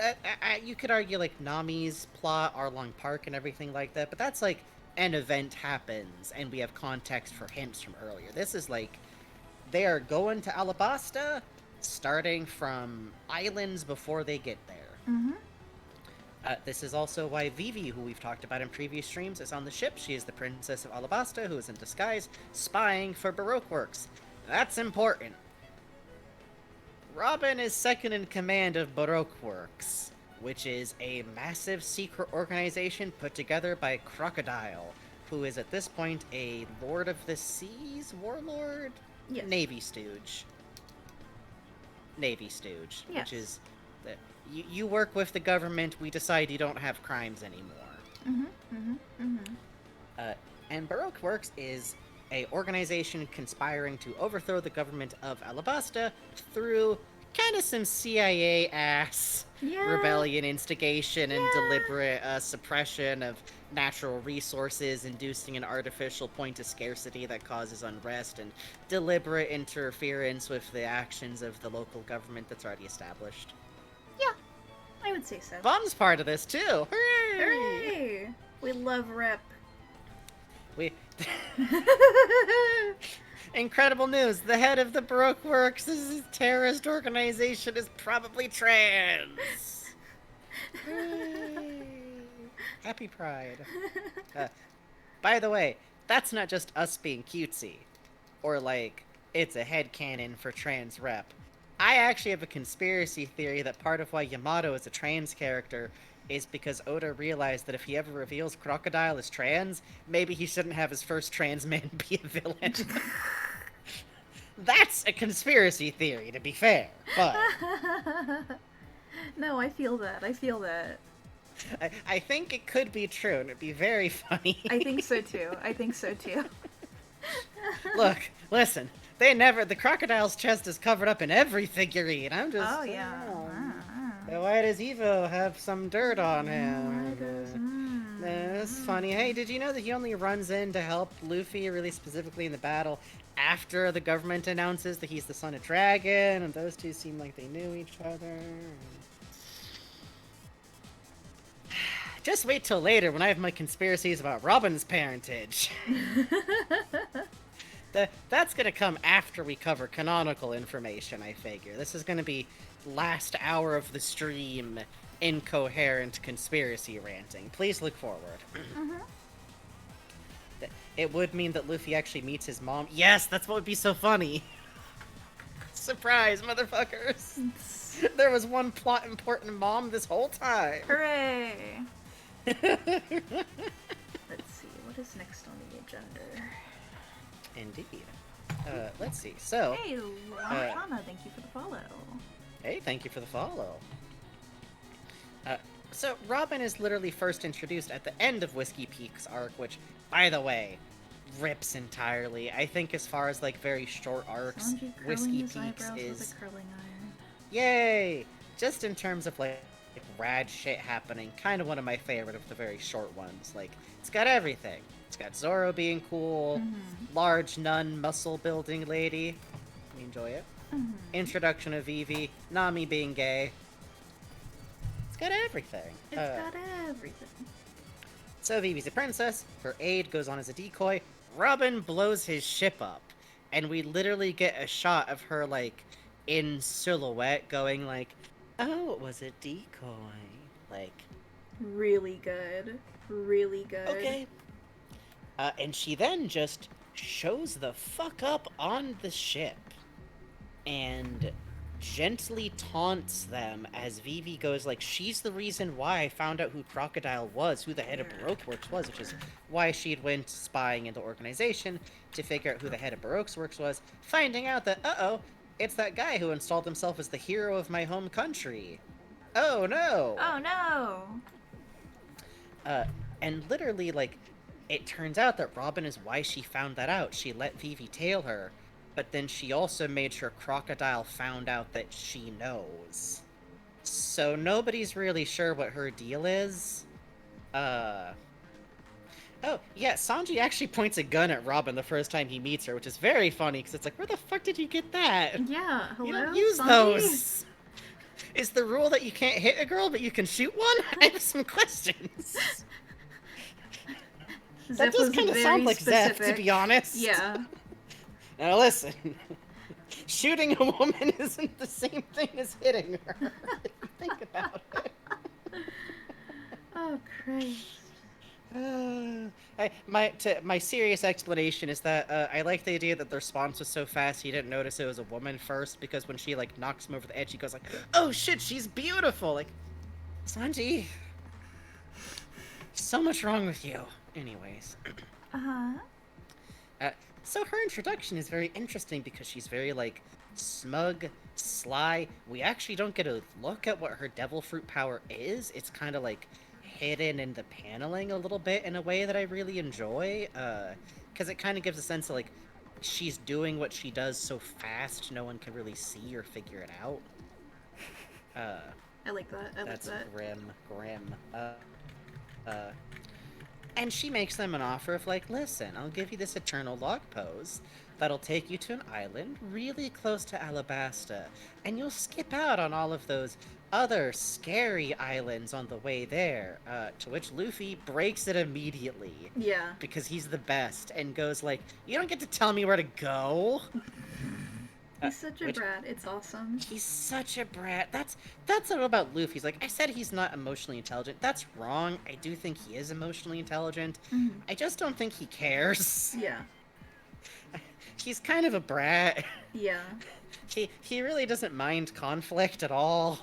you could argue, like, Nami's plot, Arlong Park, and everything like that, but that's, like, an event happens, and we have context for hints from earlier. This is, like, they are going to Alabasta, starting from islands before they get there. This is also why Vivi, who we've talked about in previous streams, is on the ship. She is the Princess of Alabasta, who is in disguise, spying for Baroque Works. That's important. Robin is second in command of Baroque Works, which is a massive secret organization put together by Crocodile, who is at this point a Lord of the Seas warlord? Yes. Navy Stooge. Yes. Which is... You work with the government, we decide you don't have crimes anymore. And Baroque Works is a organization conspiring to overthrow the government of Alabasta through kind of some CIA-ass rebellion instigation and deliberate suppression of natural resources, inducing an artificial point of scarcity that causes unrest, and deliberate interference with the actions of the local government that's already established. Yeah, I would say so. Bum's part of this, too! Hooray! Hooray! We love Rep. We... Incredible news! The head of the Baroque Works' terrorist organization is probably trans! Hooray! Happy Pride. By the way, that's not just us being cutesy. Or like, it's a headcanon for trans rep. I actually have a conspiracy theory that part of why Yamato is a trans character is because Oda realized that if he ever reveals Crocodile as trans, maybe he shouldn't have his first trans man be a villain. That's a conspiracy theory, to be fair, but No, I feel that. I feel that. I think it could be true, and it'd be very funny. I think so too. I think so too. Look, listen, the crocodile's chest is covered up in every figurine. I'm just. Oh yeah. Why does Evo have some dirt on him? That's funny. Hey, did you know that he only runs in to help Luffy, really specifically in the battle, after the government announces that he's the son of Dragon, and those two seem like they knew each other? Just wait till later when I have my conspiracies about Robin's parentage. That's gonna come after we cover canonical information, I figure. This is gonna be last hour of the stream, incoherent conspiracy ranting. Please look forward. It would mean that Luffy actually meets his mom. Yes, that's what would be so funny. Surprise, motherfuckers. There was one plot important mom this whole time. Hooray! Let's see, what is next on the agenda? Indeed. Let's see. So, Hey, Lana, thank you for the follow. hey, thank you for the follow. So Robin is literally first introduced at the end of Whiskey Peak's arc, which, by the way, rips entirely. I think as far as, like, very short arcs, Sanji curling Whiskey his Peaks eyebrows is... with a curling iron. Yay! Just in terms of, like, rad shit happening, kind of one of my favorite of the very short ones. Like, it's got everything. It's got Zoro being cool, large nun muscle building lady. We enjoy it. Introduction of Vivi, Nami being gay. It's got everything. It's got everything. So Vivi's a princess, her aide goes on as a decoy, Robin blows his ship up, and we literally get a shot of her, like, in silhouette going like, oh, it was a decoy. Like, Really good. Really good. okay. And she then just shows the fuck up on the ship and gently taunts them as Vivi goes like, she's the reason why I found out who Crocodile was, who the head of Baroque Works was, which is why she'd went spying in the organization to figure out who the head of Baroque Works was, finding out that, uh-oh, it's that guy who installed himself as the hero of my home country. Oh no! Oh no! And literally, like, it turns out that Robin is why she found that out. She let Vivi tail her, but then she also made sure Crocodile found out that she knows. So nobody's really sure what her deal is. Oh, yeah, Sanji actually points a gun at Robin the first time he meets her, which is very funny, because it's like, where the fuck did you get that? Yeah, hello? You don't use Sanji? those! Is the rule that you can't hit a girl, but you can shoot one? I have some questions. That does kind of sound like Zeph, to be honest. Yeah. Now listen, shooting a woman isn't the same thing as hitting her, if you think about it. Oh, Christ. My serious explanation is that I like the idea that the response was so fast he didn't notice it was a woman first, because when she, like, knocks him over the edge, he goes like, oh shit, she's beautiful! Like, Sanji, so much wrong with you. Anyways. So her introduction is very interesting because she's very, like, smug, sly. We actually don't get a look at what her devil fruit power is. It's kind of, like, hidden in the paneling a little bit in a way that I really enjoy. Because it kind of gives a sense of, like, she's doing what she does so fast no one can really see or figure it out. I like that. That's grim. And she makes them an offer of, like, listen, I'll give you this eternal log pose that'll take you to an island really close to Alabasta, and you'll skip out on all of those other scary islands on the way there, to which Luffy breaks it immediately. Yeah. Because he's the best, and goes like, you don't get to tell me where to go! He's such a brat. It's awesome. He's such a brat. That's all about Luffy. He's like, I said he's not emotionally intelligent. That's wrong. I do think he is emotionally intelligent. I just don't think he cares. Yeah. He's kind of a brat. Yeah. He really doesn't mind conflict at all.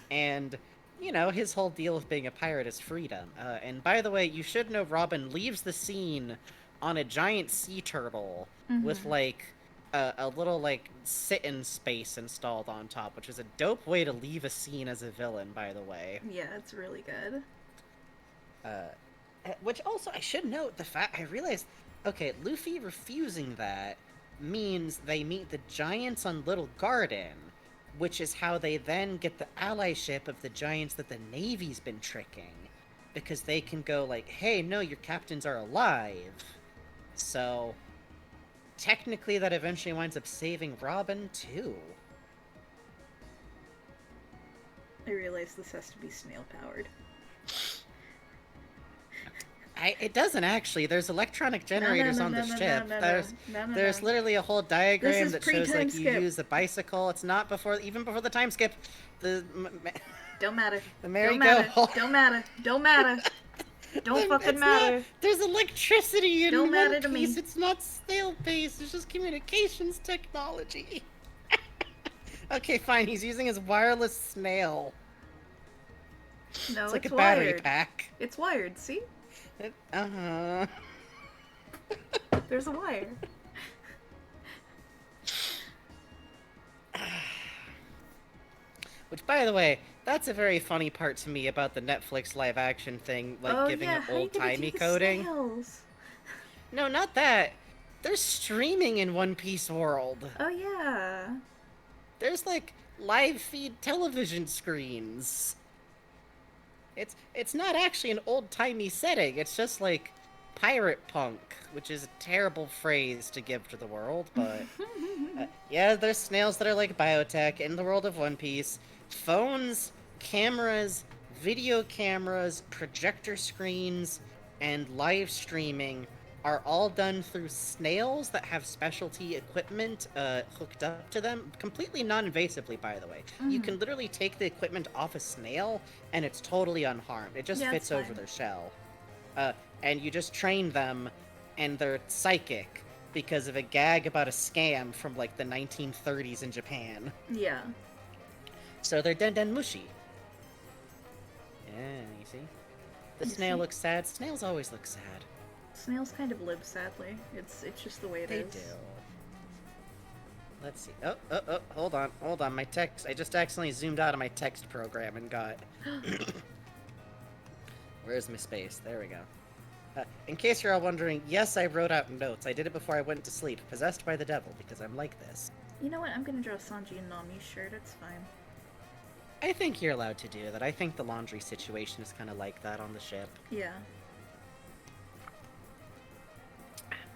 And, you know, his whole deal with being a pirate is freedom. And by the way, you should know Robin leaves the scene on a giant sea turtle with, like, a little like sit-in space installed on top, which is a dope way to leave a scene as a villain, by the way. Yeah, it's really good. Which also, I should note the fact I realized. Okay, Luffy refusing that means they meet the giants on Little Garden, which is how they then get the allyship of the giants that the Navy's been tricking, because they can go like, "Hey, no, your captains are alive." So technically, that eventually winds up saving Robin too. I realize this has to be snail powered. It doesn't actually. There's electronic generators on the ship. There's literally a whole diagram that shows like you use a bicycle. It's not even before the time skip. Don't matter. The merry-go. Don't matter. Don't matter. Don't fucking matter. There's electricity in Don't matter One to me. Piece. It's not snail-based. It's just communications technology. Okay, fine. He's using his wireless snail. No, It's like a wired. battery pack. It's wired, see? Uh-huh. There's a wire. Which, by the way, that's a very funny part to me about the Netflix live-action thing, like giving it old-timey coding. Snails? No, not that. There's streaming in One Piece world. Oh yeah. There's like live feed television screens. It's not actually an old-timey setting. It's just like pirate punk, which is a terrible phrase to give to the world, but yeah, there's snails that are like biotech in the world of One Piece. Phones, cameras, video cameras, projector screens, and live streaming are all done through snails that have specialty equipment hooked up to them, completely non-invasively, by the way. You can literally take the equipment off a snail, and it's totally unharmed. It just fits over their shell. And you just train them, and they're psychic because of a gag about a scam from, like, the 1930s in Japan. Yeah. So they're den mushy. Yeah, you see? The snail looks sad. Snails always look sad. Snails kind of live sadly. It's just the way it is. They do. Let's see. Oh, hold on. My text. I just accidentally zoomed out of my text program and got. Where's my space? There we go. In case you're all wondering, yes, I wrote out notes. I did it before I went to sleep, possessed by the devil, because I'm like this. You know what? I'm gonna draw Sanji and Nami's shirt. It's fine. I think you're allowed to do that. I think the laundry situation is kind of like that on the ship. Yeah.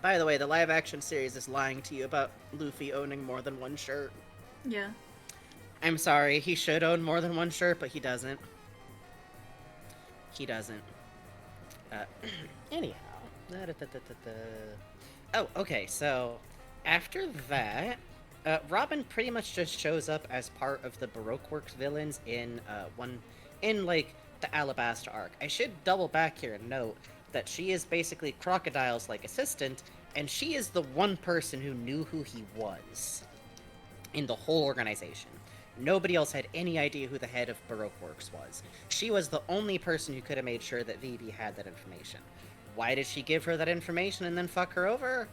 By the way, the live-action series is lying to you about Luffy owning more than one shirt. Yeah. I'm sorry, he should own more than one shirt, but he doesn't. He doesn't. Anyhow. Oh, okay, so after that, Robin pretty much just shows up as part of the Baroque Works villains in like the Alabasta arc. I should double back here and note that she is basically Crocodile's like assistant, and she is the one person who knew who he was in the whole organization. Nobody else had any idea who the head of Baroque Works was. She was the only person who could have made sure that Vivi had that information. Why did she give her that information and then fuck her over?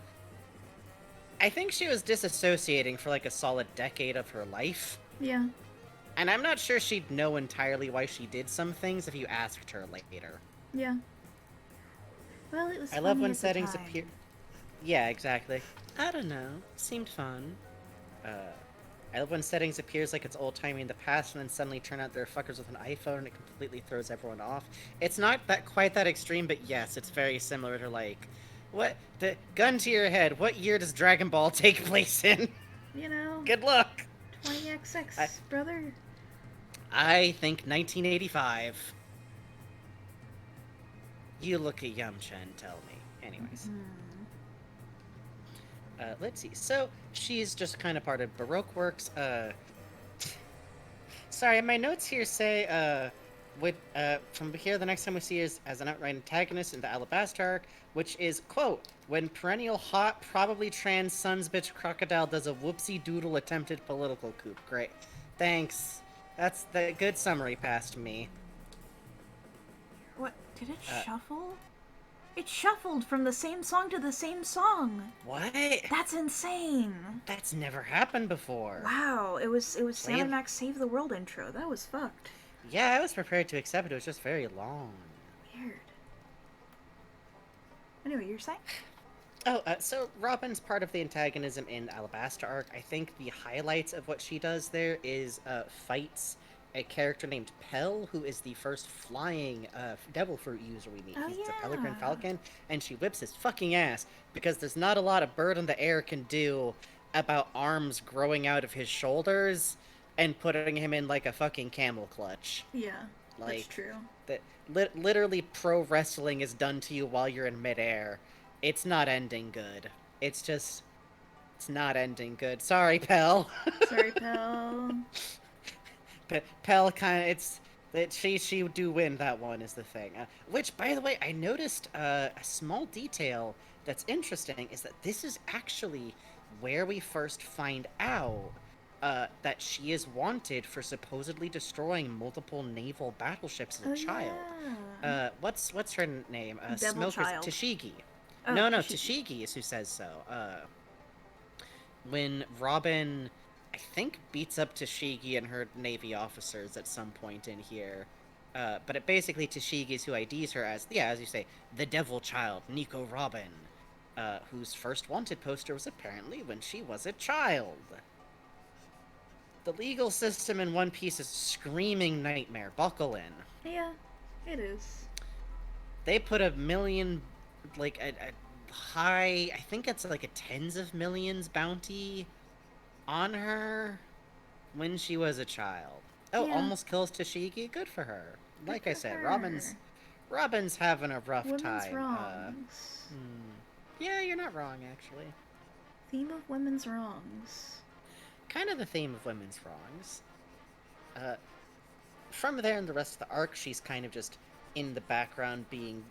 I think she was disassociating for like a solid decade of her life. Yeah. And I'm not sure she'd know entirely why she did some things if you asked her later. Yeah. Well, it was I love funny when at the settings time. appear. Yeah, exactly. I don't know. Seemed fun. I love when settings appears like it's old-timey in the past and then suddenly turn out they're fuckers with an iPhone and it completely throws everyone off. It's not quite that extreme, but yes, it's very similar to like, what, the gun to your head, what year does Dragon Ball take place in? You know. Good luck! 20XX, brother. I think 1985. You look at Yamcha and tell me. Anyways. Let's see. So, she's just kind of part of Baroque Works. Sorry, my notes here say, from here, the next time we see her is as an outright antagonist in the Alabasta arc, which is, quote, when perennial hot, probably trans sons bitch Crocodile does a whoopsie doodle attempted political coup. Great. Thanks. That's the good summary past me. What? Did it shuffle? It shuffled from the same song to the same song. What? That's insane. That's never happened before. Wow, it was Sam Wait. and Max Save the World intro. That was fucked. Yeah, I was prepared to accept it. It was just very long. Weird. Anyway, you're saying? Oh, so Robin's part of the antagonism in Alabaster Arc. I think the highlights of what she does there is fights a character named Pell, who is the first flying devil fruit user we meet. Oh, He's a yeah. Peregrine Falcon, and she whips his fucking ass because there's not a lot a bird in the air can do about arms growing out of his shoulders and putting him in like a fucking camel clutch. Yeah, Like, that's true. That literally pro wrestling is done to you while you're in midair. It's not ending good. It's not ending good. Sorry, Pell. Sorry, pal. Pell kind of, she do win that one is the thing. Which, by the way, I noticed a small detail that's interesting is that this is actually where we first find out that she is wanted for supposedly destroying multiple naval battleships as a child. Yeah. What's her name? Devil Smoker's Child. Tashigi. Oh, No, Tashigi. Tashigi is who says so. When Robin, I think, beats up Tashigi and her Navy officers at some point in here. But it basically Tashigi is who IDs her as, yeah, as you say, the Devil Child, Nico Robin, whose first wanted poster was apparently when she was a child. The legal system in One Piece is a screaming nightmare. Buckle in. Yeah, it is. They put a million, like a high, I think it's like a tens of millions bounty on her when she was a child. Oh, Yeah. almost kills Tashigi. Good for her. Like I for said, her. Robin's having a rough Women's time. wrongs. Yeah, you're not wrong, actually. Theme of women's wrongs. Kind of the theme of women's wrongs. From there in the rest of the arc, she's kind of just in the background being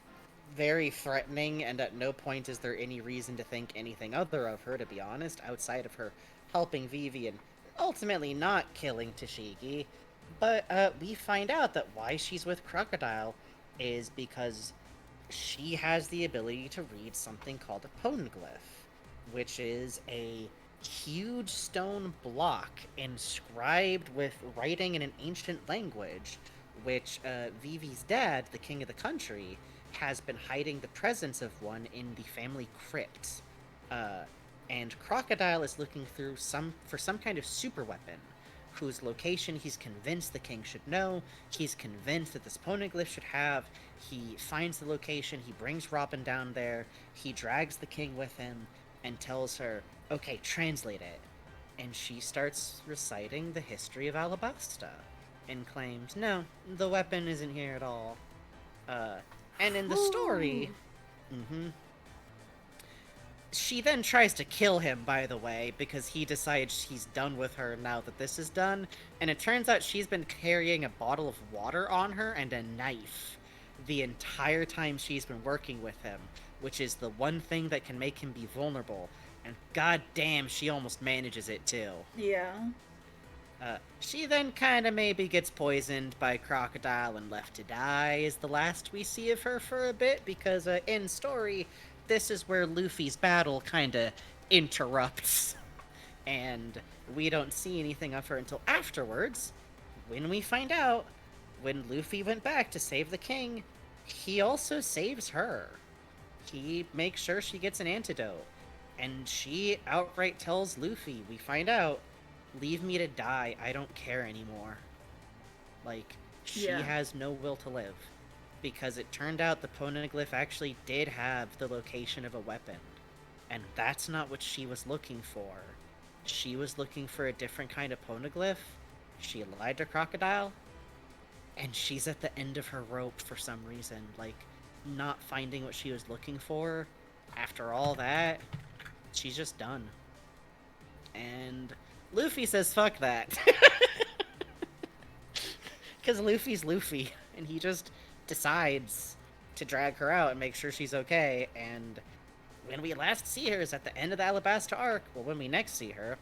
very threatening, and at no point is there any reason to think anything other of her, to be honest, outside of her helping Vivi and ultimately not killing Tashigi. But we find out that why she's with Crocodile is because she has the ability to read something called a poneglyph, which is a huge stone block inscribed with writing in an ancient language, which Vivi's dad, the king of the country, has been hiding the presence of one in the family crypt. And Crocodile is looking through for some kind of super weapon, whose location he's convinced the king should know, he's convinced that this poneglyph should have. He finds the location, he brings Robin down there, he drags the king with him, and tells her, okay, translate it. And she starts reciting the history of Alabasta, and claims, no, the weapon isn't here at all. And in the story... She then tries to kill him, by the way, because he decides he's done with her now that this is done, and it turns out she's been carrying a bottle of water on her and a knife the entire time she's been working with him, which is the one thing that can make him be vulnerable, and goddamn, she almost manages it too. Yeah. She then kind of maybe gets poisoned by Crocodile and left to die is the last we see of her for a bit, because in story, this is where Luffy's battle kind of interrupts. And we don't see anything of her until afterwards, when we find out, when Luffy went back to save the king, he also saves her. He makes sure she gets an antidote. And she outright tells Luffy, we find out, leave me to die, I don't care anymore. Like, she has no will to live. Because it turned out the poneglyph actually did have the location of a weapon. And that's not what she was looking for. She was looking for a different kind of poneglyph. She lied to Crocodile. And she's at the end of her rope for some reason. Like, not finding what she was looking for. After all that, she's just done. And Luffy says, fuck that. Because Luffy's Luffy. And he just decides to drag her out and make sure she's okay, and when we last see her is at the end of the Alabasta arc, well, when we next see her,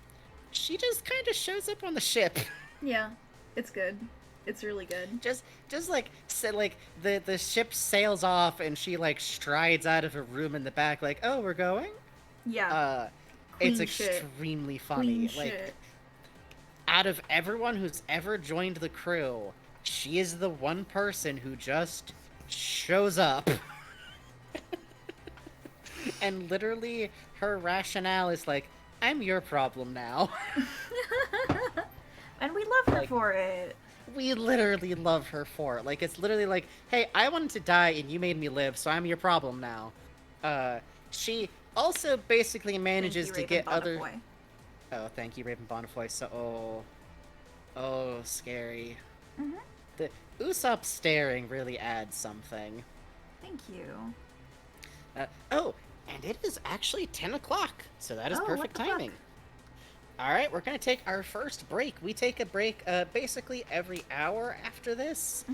she just kind of shows up on the ship. Yeah, it's good. It's really good. Just like like the ship sails off and she like strides out of a room in the back like, "Oh, we're going?" Yeah. It's Queen shit. extremely Queen funny. Like shit. out of everyone who's ever joined the crew, she is the one person who just shows up. And literally her rationale is like, "I'm your problem now." And we love her Like, for it. we literally love her for it. Like, it's literally like, "Hey, I wanted to die and you made me live, so I'm your problem now." She also basically manages Thank to you, get Raven other. Bonnefoy. Oh, thank you, Raven Bonifoy. So, oh, scary. Mhm. The Usopp staring really adds something. Thank you. Oh, and it is actually 10 o'clock, so that is Oh, perfect what the timing. fuck? All right, we're going to take our first break. We take a break basically every hour after this,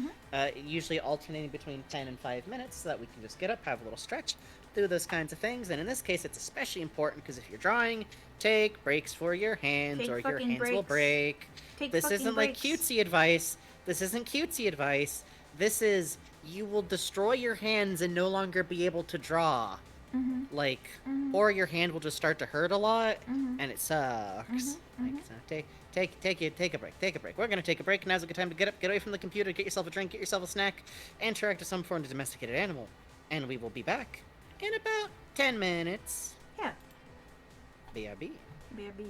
usually alternating between 10 and 5 minutes so that we can just get up, have a little stretch, do those kinds of things. And in this case, it's especially important because if you're drawing, take breaks for your hands Take or your fucking hands will breaks. break. Take This fucking isn't breaks. like cutesy advice. This isn't cutesy advice. This is you will destroy your hands and no longer be able to draw. Like, or your hand will just start to hurt a lot, and it sucks. Like, so take a break. Take a break. We're gonna take a break. Now's a good time to get up, get away from the computer, get yourself a drink, get yourself a snack, and interact with some form of domesticated animal. And we will be back in about 10 minutes. Yeah. BRB. BRB.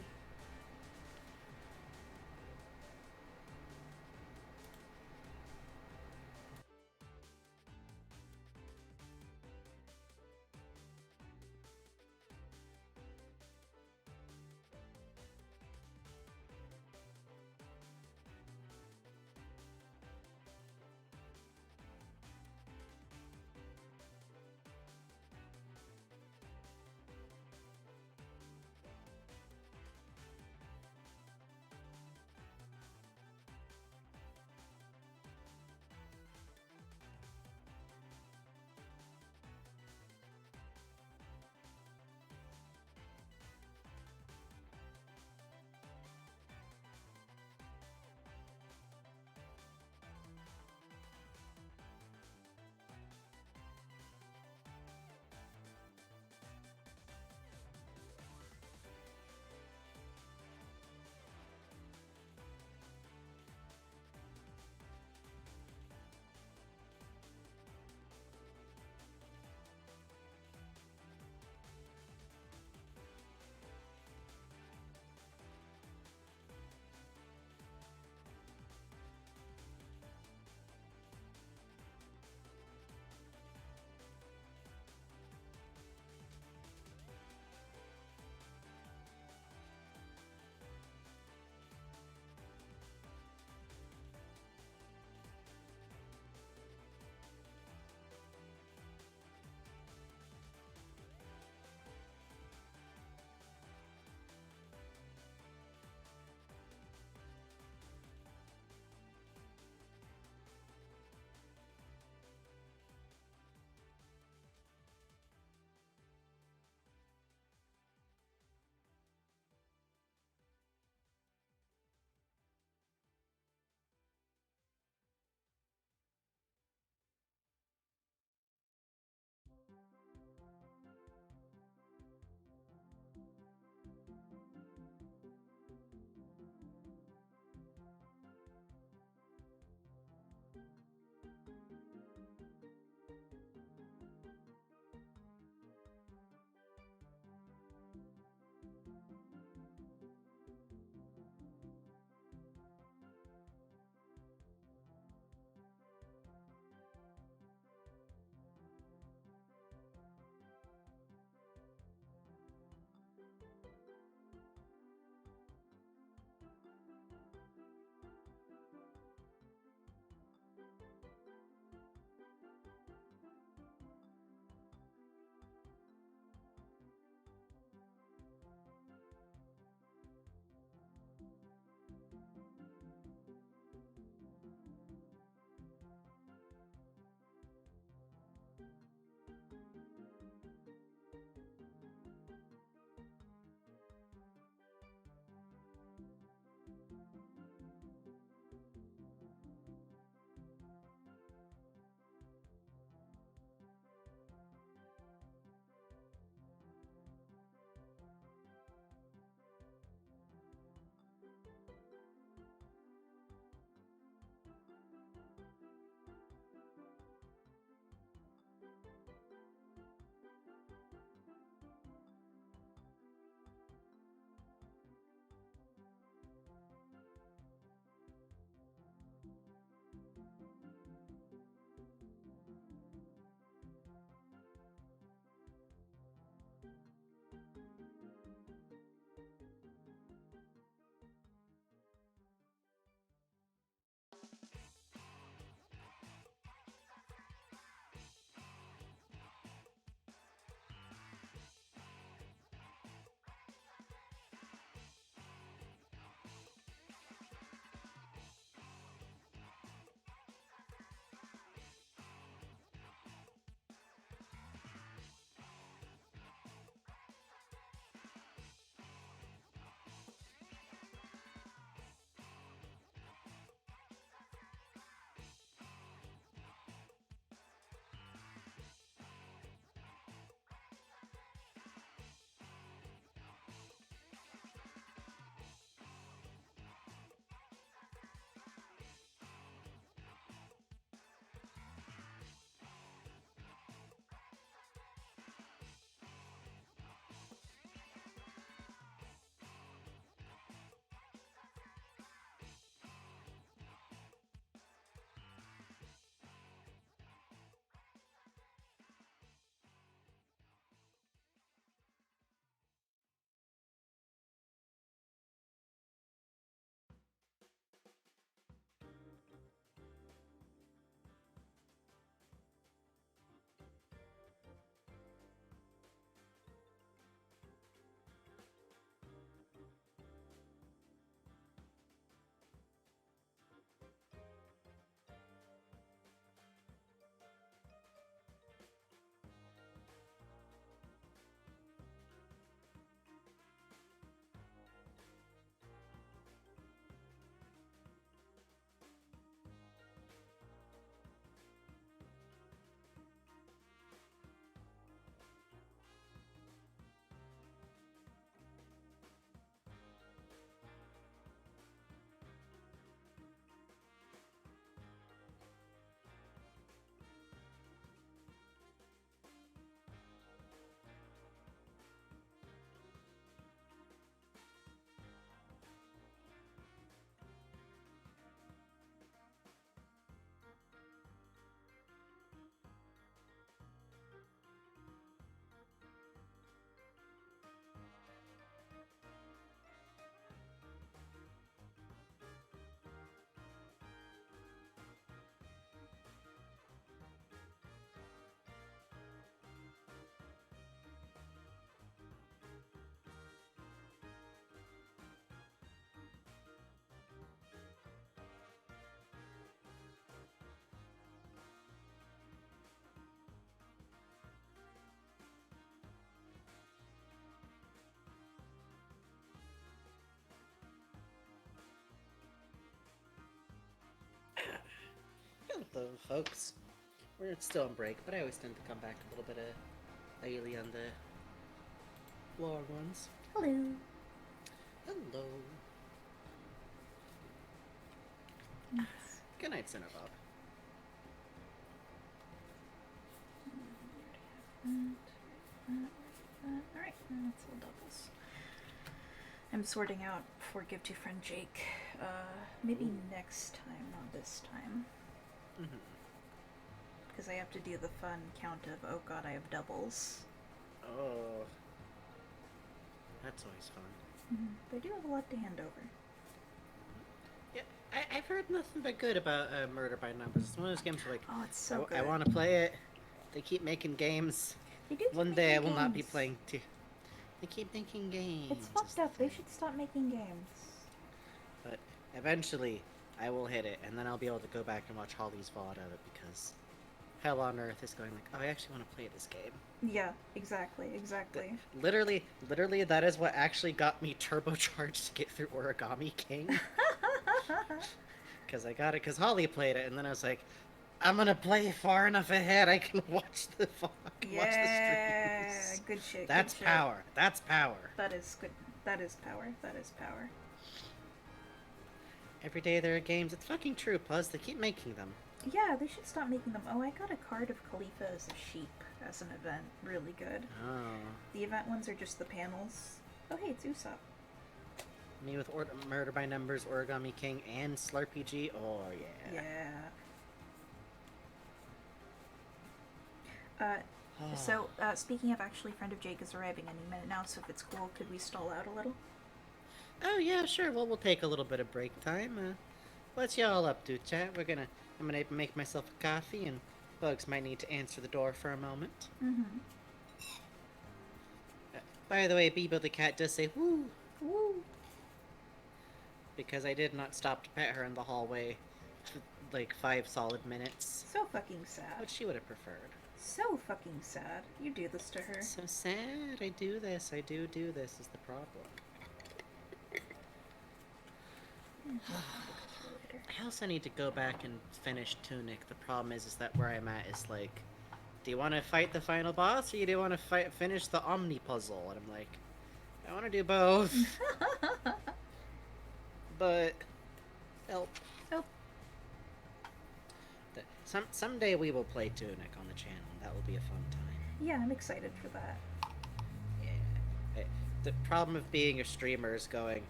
though, folks. We're still on break, but I always tend to come back a little bit early on the long ones. Hello. Hello. Good night, Cinnabob. Alright, that's all doubles. I'm sorting out for Give to Friend Jake. Maybe next time, not this time. Because I have to do the fun count of, oh god, I have doubles. Oh. That's always fun. But I do have a lot to hand over. Yeah, I've heard nothing but good about Murder by Numbers. It's one of those games where, like, Oh, it's so good. I want to play it. They keep making games. They do keep One day I making will not be games. playing too. They keep making games. It's fucked up. They should stop making games. But eventually, I will hit it, and then I'll be able to go back and watch Holly's VOD of it, because hell on earth is going like, oh, I actually want to play this game. Yeah, exactly. Literally, that is what actually got me turbocharged to get through Origami King. Because I got it, because Holly played it, and then I was like, I'm gonna play far enough ahead I can watch the VOD, watch the streams. Good shit. That's good shit. power. That's power. That is good. That is power. That is power. Every day there are games. It's fucking true, plus they keep making them. Yeah, they should stop making them. Oh, I got a card of Khalifa as a sheep as an event. Really good. Oh. The event ones are just the panels. Oh, hey, it's Usopp. Me with Murder by Numbers, Origami King, and Slurpg. Oh, yeah. So, speaking of, actually, friend of Jake is arriving any minute now, so if it's cool, could we stall out a little? Oh, yeah, sure. Well, we'll take a little bit of break time. What's y'all up to, chat? I'm gonna make myself a coffee, and Bugs might need to answer the door for a moment. By the way, Bebo the cat does say, woo, Woo! because I did not stop to pet her in the hallway for, like, 5 solid minutes, So fucking sad. which she would have preferred. So fucking sad. You do this to her. So sad. I do this is the problem. I also need to go back and finish Tunic. The problem is that where I'm at is like, do you want to fight the final boss, or do you want to finish the Omni puzzle? And I'm like, I want to do both. But help. Someday we will play Tunic on the channel. That will be a fun time. Yeah, I'm excited for that. Yeah. The problem of being a streamer is going,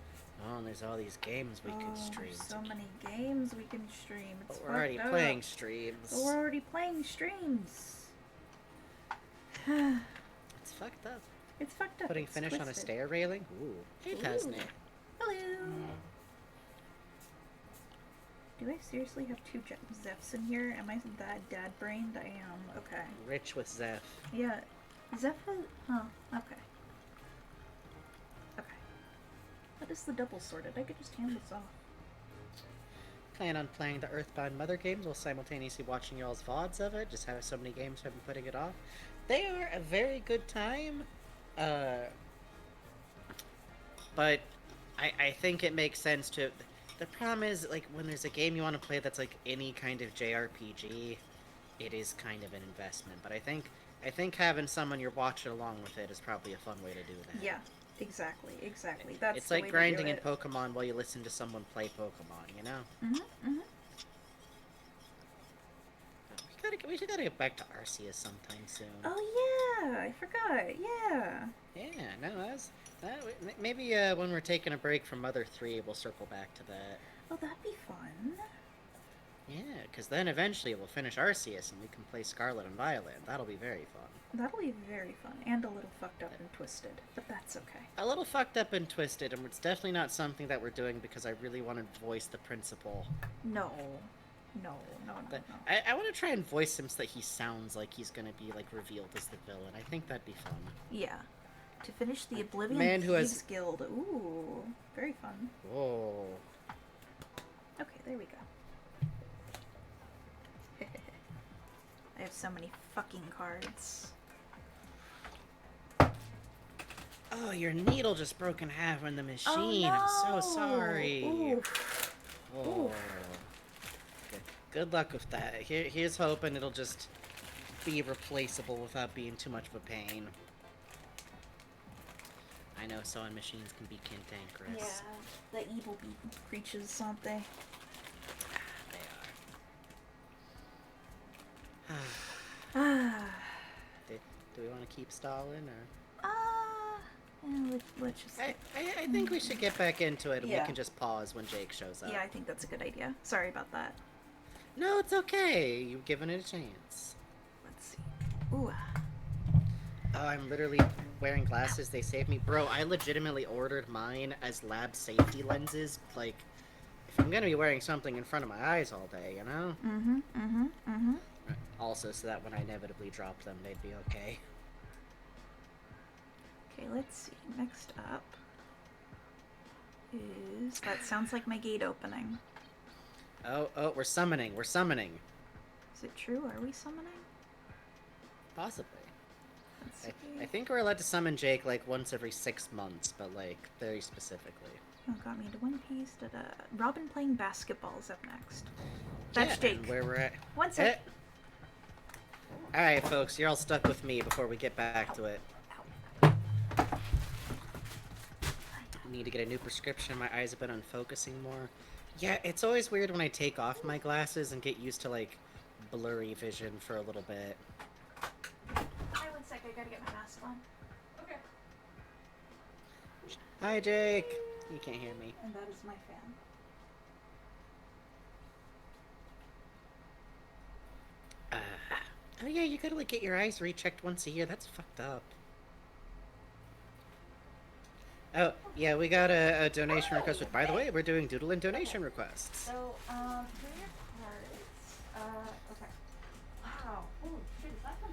oh, there's all these games we could stream. There's so many games we can stream. It's But we're already fucked playing up. streams. But we're already playing streams. It's fucked up. It's fucked up. Putting It's finish on a twisted. stair railing? Ooh. Hey, Tasney. Hello. Do I seriously have 2 Zephs in here? Am I that dad-brained? I am. Okay. Rich with Zeph. Yeah. Zeph has... Huh. Okay. Okay. What is the double sorted? I could just hand this off. Plan on playing the Earthbound Mother games while simultaneously watching y'all's VODs of it. Just have so many games I've been putting it off. They are a very good time. But I think it makes sense to... The problem is, like, when there's a game you want to play that's, like, any kind of JRPG, it is kind of an investment. But I think having someone you're watching along with it is probably a fun way to do that. Yeah. Exactly. That's It's the like way grinding to in do it. Pokemon while you listen to someone play Pokemon, you know? We should gotta get back to Arceus sometime soon. Oh yeah, I forgot. Yeah. Yeah, no, maybe when we're taking a break from Mother 3, we'll circle back to that. Oh, that'd be fun. Yeah, because then eventually we'll finish Arceus and we can play Scarlet and Violet. That'll be very fun. That'll be very fun and a little fucked up and twisted, but that's okay. A little fucked up and twisted, and it's definitely not something that we're doing because I really want to voice the principal. No. I want to try and voice him so that he sounds like he's going to be, like, revealed as the villain. I think that'd be fun. Yeah. To finish the Oblivion Man who has- Thieves Guild. Ooh, very fun. Whoa. Okay, there we go. I have so many fucking cards. Oh, your needle just broke in half in the machine. Oh, no! I'm so sorry. Oof. Oh. Good luck with that. Here's hoping it'll just be replaceable without being too much of a pain. I know sewing machines can be cantankerous. Yeah, the evil creatures, aren't they? They are. Do we want to keep stalling, or? Yeah, let's just... I think we should get back into it, and Yeah. we can just pause when Jake shows up. Yeah, I think that's a good idea. Sorry about that. No, it's okay. You've given it a chance. Let's see. Ooh. Oh, I'm literally wearing glasses. They saved me. Bro, I legitimately ordered mine as lab safety lenses. Like, if I'm gonna be wearing something in front of my eyes all day, you know? Also, so that when I inevitably drop them, they'd be okay. Okay, let's see. Next up is... That sounds like my gate opening. Oh, we're summoning. We're summoning. Is it true? Are we summoning? Possibly. Let's see. I think we're allowed to summon Jake, like, once every 6 months, but, like, very specifically. Oh, got me into One Piece. Robin playing basketball's up next. That's Yeah, Jake. and where we're at. One sec. Alright, folks, you're all stuck with me before we get back to it. Need to get a new prescription. My eyes have been unfocusing more. Yeah, it's always weird when I take off my glasses and get used to, like, blurry vision for a little bit. Hi, 1 sec. I gotta get my mask on. Okay. Hi, Jake. You can't hear me. And that is my fan. Oh yeah, you gotta, like, get your eyes rechecked once a year. That's fucked up. Oh, yeah, we got a donation request. By the way, we're doing Doodle and donation requests. So, for your cards, okay. Wow. Oh, shit, is that from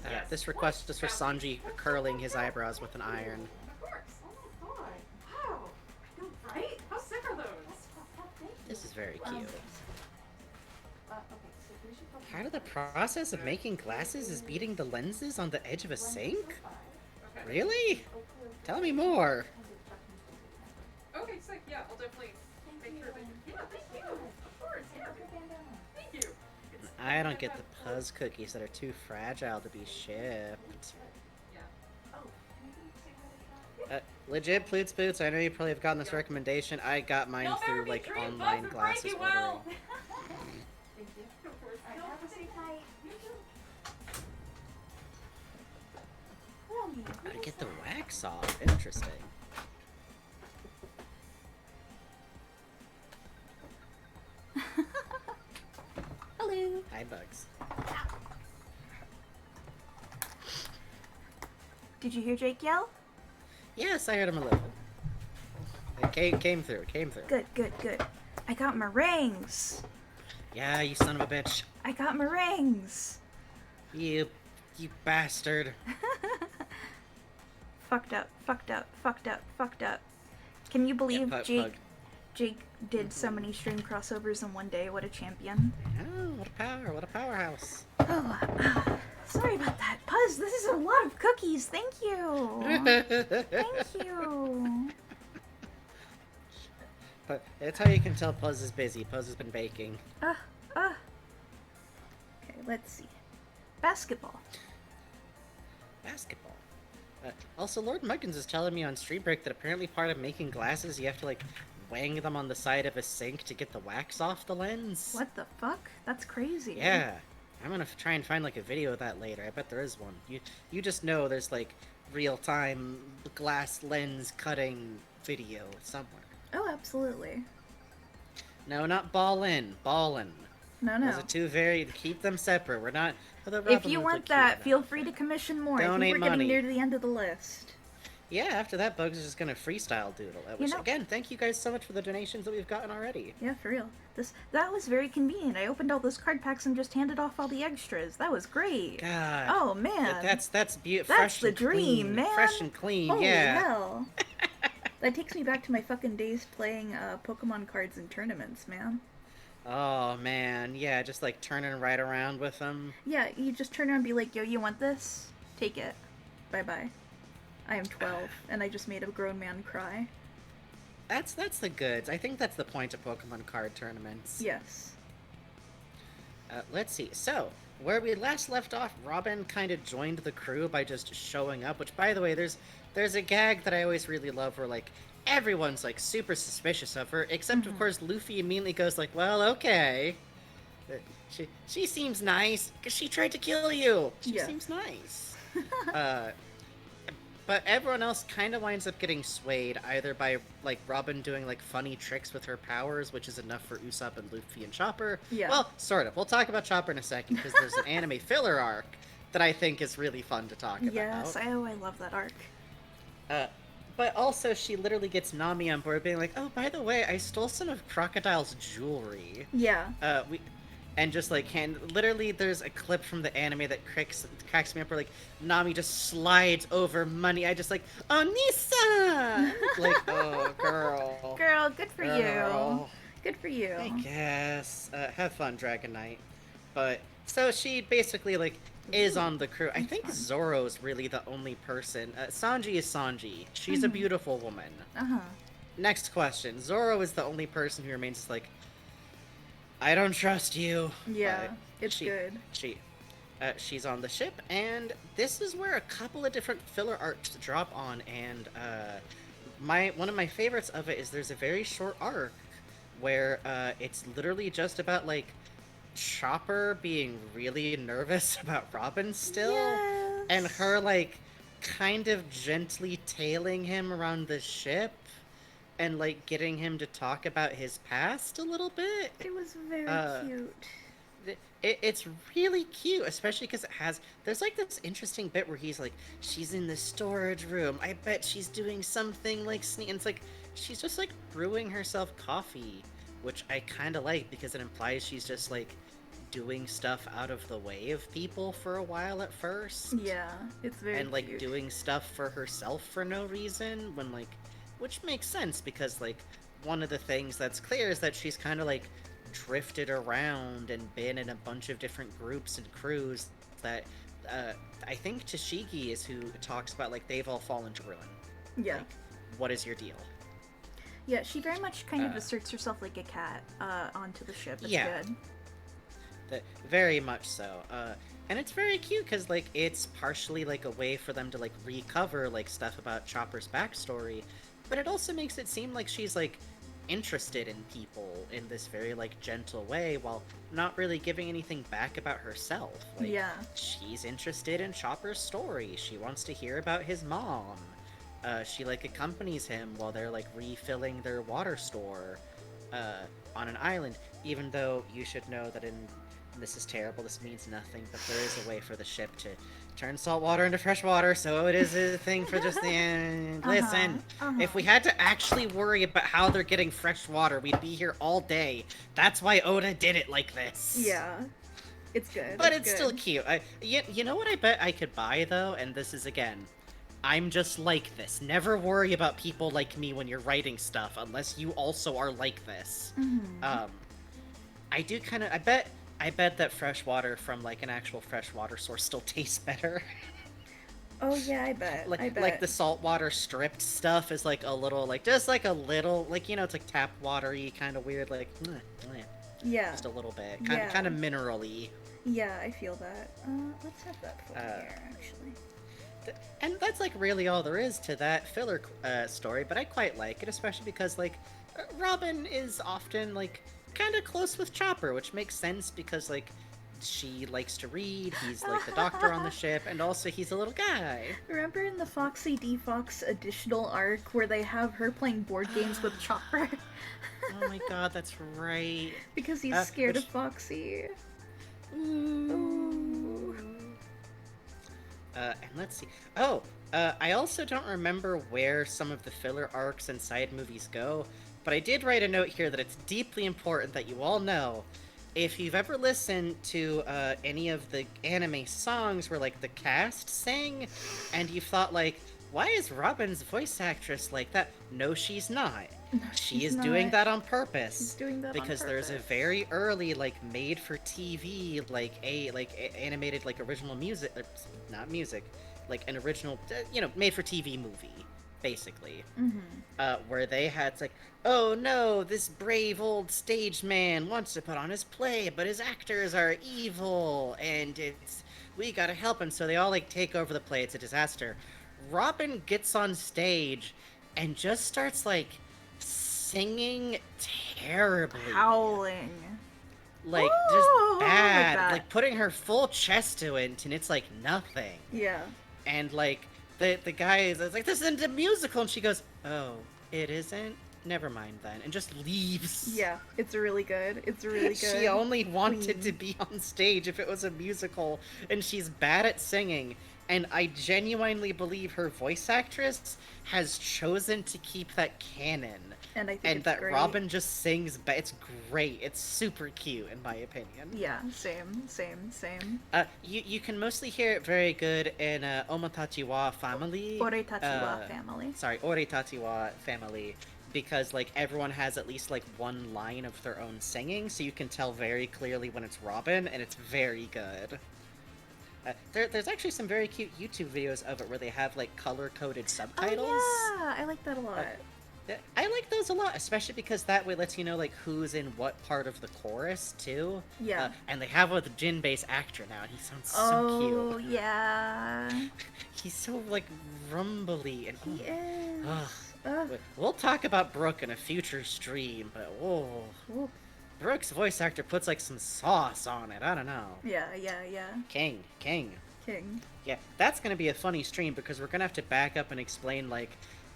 Buzz? This request is for Sanji curling his eyebrows with an iron. Of course. Oh my god. Wow. I know, right? How sick are those? This is very cute. Okay, so here's your couple. Part of the process of making glasses is beating the lenses on the edge of a sink? Really? Tell me more. Okay, sick. Yeah, I'll definitely make sure that. Yeah, thank you. Of course. Yeah. Thank you. I don't get the Puzz cookies that are too fragile to be shipped. Legit, Ploots Boots, I know you probably have gotten this recommendation. I got mine through, like, online glasses ordering. Thank you. Of course. Have a safe night. You too. How to get the wax off? Interesting. Hello. Hi, Bugs. Did you hear Jake yell? Yes, I heard him a little. It came through. Good, good, good. I got meringues. Yeah, you son of a bitch. I got meringues. You bastard. Fucked up, fucked up, fucked up, fucked up. Can you believe Jake did so many stream crossovers in one day? What a champion. Oh, what a power, what a powerhouse. Oh, sorry about that. Puzz, this is a lot of cookies. Thank you. Thank you. But that's how you can tell Puzz is busy. Puzz has been baking. Okay, let's see. Basketball. Basketball. Also, Lord Muggins is telling me on Stream Break that apparently part of making glasses, you have to, like, wang them on the side of a sink to get the wax off the lens. What the fuck? That's crazy. Yeah. I'm gonna try and find, like, a video of that later. I bet there is one. You just know there's, like, real-time glass lens cutting video somewhere. Oh, absolutely. No, not ballin'. Ballin'. No. Those are two very... Keep them separate. We're not... If you want that, feel free to commission more. I think Donate we're money. getting near to the end of the list. Yeah, after that, Bugs is just gonna freestyle Doodle. Which, again, thank you guys so much for the donations that we've gotten already. Yeah, for real. That was very convenient. I opened all those card packs and just handed off all the extras. That was great. God. Oh, man. That's beautiful. That's Fresh the and dream, clean. man. Fresh and clean, Holy yeah. hell. That takes me back to my fucking days playing Pokemon cards in tournaments, man. Oh, man. Yeah, just, like, turning right around with them. Yeah, you just turn around and be like, yo, you want this? Take it. Bye-bye. I am 12, and I just made a grown man cry. That's the goods. I think that's the point of Pokemon card tournaments. Yes. Let's see. So, where we last left off, Robin kind of joined the crew by just showing up. Which, by the way, there's a gag that I always really love, where like everyone's like super suspicious of her, except of course Luffy immediately goes like, "Well, okay, she seems nice because she tried to kill you. She seems nice." uh, But everyone else kind of winds up getting swayed, either by, like, Robin doing, like, funny tricks with her powers, which is enough for Usopp and Luffy and Chopper. Yeah. Well, sort of. We'll talk about Chopper in a second, because there's an anime filler arc that I think is really fun to talk about. Yes, I love that arc. But also, she literally gets Nami on board, being like, "Oh, by the way, I stole some of Crocodile's jewelry." Yeah. And just like literally, there's a clip from the anime that cracks me up, where like Nami just slides over money. I just like, "Oh, Nisa!" Like, oh, girl. Girl, good for you. Girl. Good for you. I guess. Have fun, Dragon Knight. But so she basically like is on the crew. I think Zoro's really the only person. Sanji is Sanji. She's a beautiful woman. Next question. Zoro is the only person who remains like, "I don't trust you." Yeah, it's good. She's on the ship, and this is where a couple of different filler arcs drop on, and one of my favorites of it is there's a very short arc where it's literally just about like Chopper being really nervous about Robin still, and her like kind of gently tailing him around the ship and like getting him to talk about his past a little bit. It was very cute. It's really cute, especially because there's like this interesting bit where he's like, "She's in the storage room. I bet she's doing something like sneak." And it's like she's just like brewing herself coffee, which I kind of like because it implies she's just like doing stuff out of the way of people for a while at first. Yeah, it's very and like cute. doing stuff for herself for no reason, when like, which makes sense because like one of the things that's clear is that she's kind of like drifted around and been in a bunch of different groups and crews that I think Tashigi is who talks about like they've all fallen to ruin. Yeah. Like, what is your deal? Yeah, she very much kind of asserts herself like a cat onto the ship. It's good. Very much so. And it's very cute because like it's partially like a way for them to like recover like stuff about Chopper's backstory, but it also makes it seem like she's like interested in people in this very like gentle way while not really giving anything back about herself. Like, yeah. She's interested in Chopper's story. She wants to hear about his mom. She like accompanies him while they're like refilling their water store on an island, even though you should know that this is terrible, this means nothing, but there is a way for the ship to turn salt water into fresh water, so it is a thing for just the end. Listen, if we had to actually worry about how they're getting fresh water, we'd be here all day. That's why Oda did it like this. Yeah. It's good. But it's still cute. You know what I bet I could buy, though? And this is, again, I'm just like this. Never worry about people like me when you're writing stuff, unless you also are like this. I do kind of... I bet that fresh water from, like, an actual freshwater source still tastes better. Oh, yeah, I bet. Like the saltwater stripped stuff is, like, a little, like, just, like, a little, like, you know, it's, like, tap watery, kind of weird, like, yeah. Just a little bit. Kind of mineral-y. Yeah, I feel that. Let's have that for here, actually. And that's, like, really all there is to that filler story, but I quite like it, especially because, like, Robin is often, like, kind of close with Chopper, which makes sense because, like, she likes to read, he's, like, the doctor on the ship, and also he's a little guy. Remember in the Foxy D. Fox additional arc where they have her playing board games with Chopper? Oh my god, that's right. Because he's scared of Foxy. Ooh. And let's see. Oh, I also don't remember where some of the filler arcs and side movies go, but I did write a note here that it's deeply important that you all know. If you've ever listened to any of the anime songs where, like, the cast sang, and you thought, like, why is Robin's voice actress like that? No, she's not. She is doing that on purpose. She's doing that because on there's a very early, like, made-for-TV, like, animated, like, original music, not music, like, an original, made-for-TV movie basically. Mm-hmm. Where they had, it's like, oh no, this brave old stage man wants to put on his play, but his actors are evil, and we gotta help him. So they all like take over the play. It's a disaster. Robin gets on stage and just starts like singing terribly, Howling. like just Like bad, that. like putting her full chest to it, and it's like nothing. Yeah. And like the guy is like, this isn't a musical, and she goes, oh, it isn't? Never mind then, and just leaves. Yeah, it's really good. It's really good. She only wanted Queen. to be on stage if it was a musical, and she's bad at singing. And I genuinely believe her voice actress has chosen to keep that canon. And I think And it's that great. Robin just sings, it's great. It's super cute, in my opinion. Yeah, same. You can mostly hear it very good in Omatachi wa Family. Oretachi wa Family. Sorry, Oretachi wa Family. Because, like, everyone has at least, like, one line of their own singing, so you can tell very clearly when it's Robin, and it's very good. There's actually some very cute YouTube videos of it where they have, like, color-coded subtitles. Oh, yeah, I like that a lot. I like those a lot, especially because that way lets you know, like, who's in what part of the chorus, too. Yeah. And they have a Jin-based actor now, and he sounds so Oh, cute. yeah. He's so, like, rumbly and... He is. Ugh. Ugh. We'll talk about Brooke in a future stream, but Ooh. Brooke's voice actor puts like some sauce on it. I don't know. Yeah. King. King. Yeah, that's gonna be a funny stream because we're gonna have to back up and explain, like,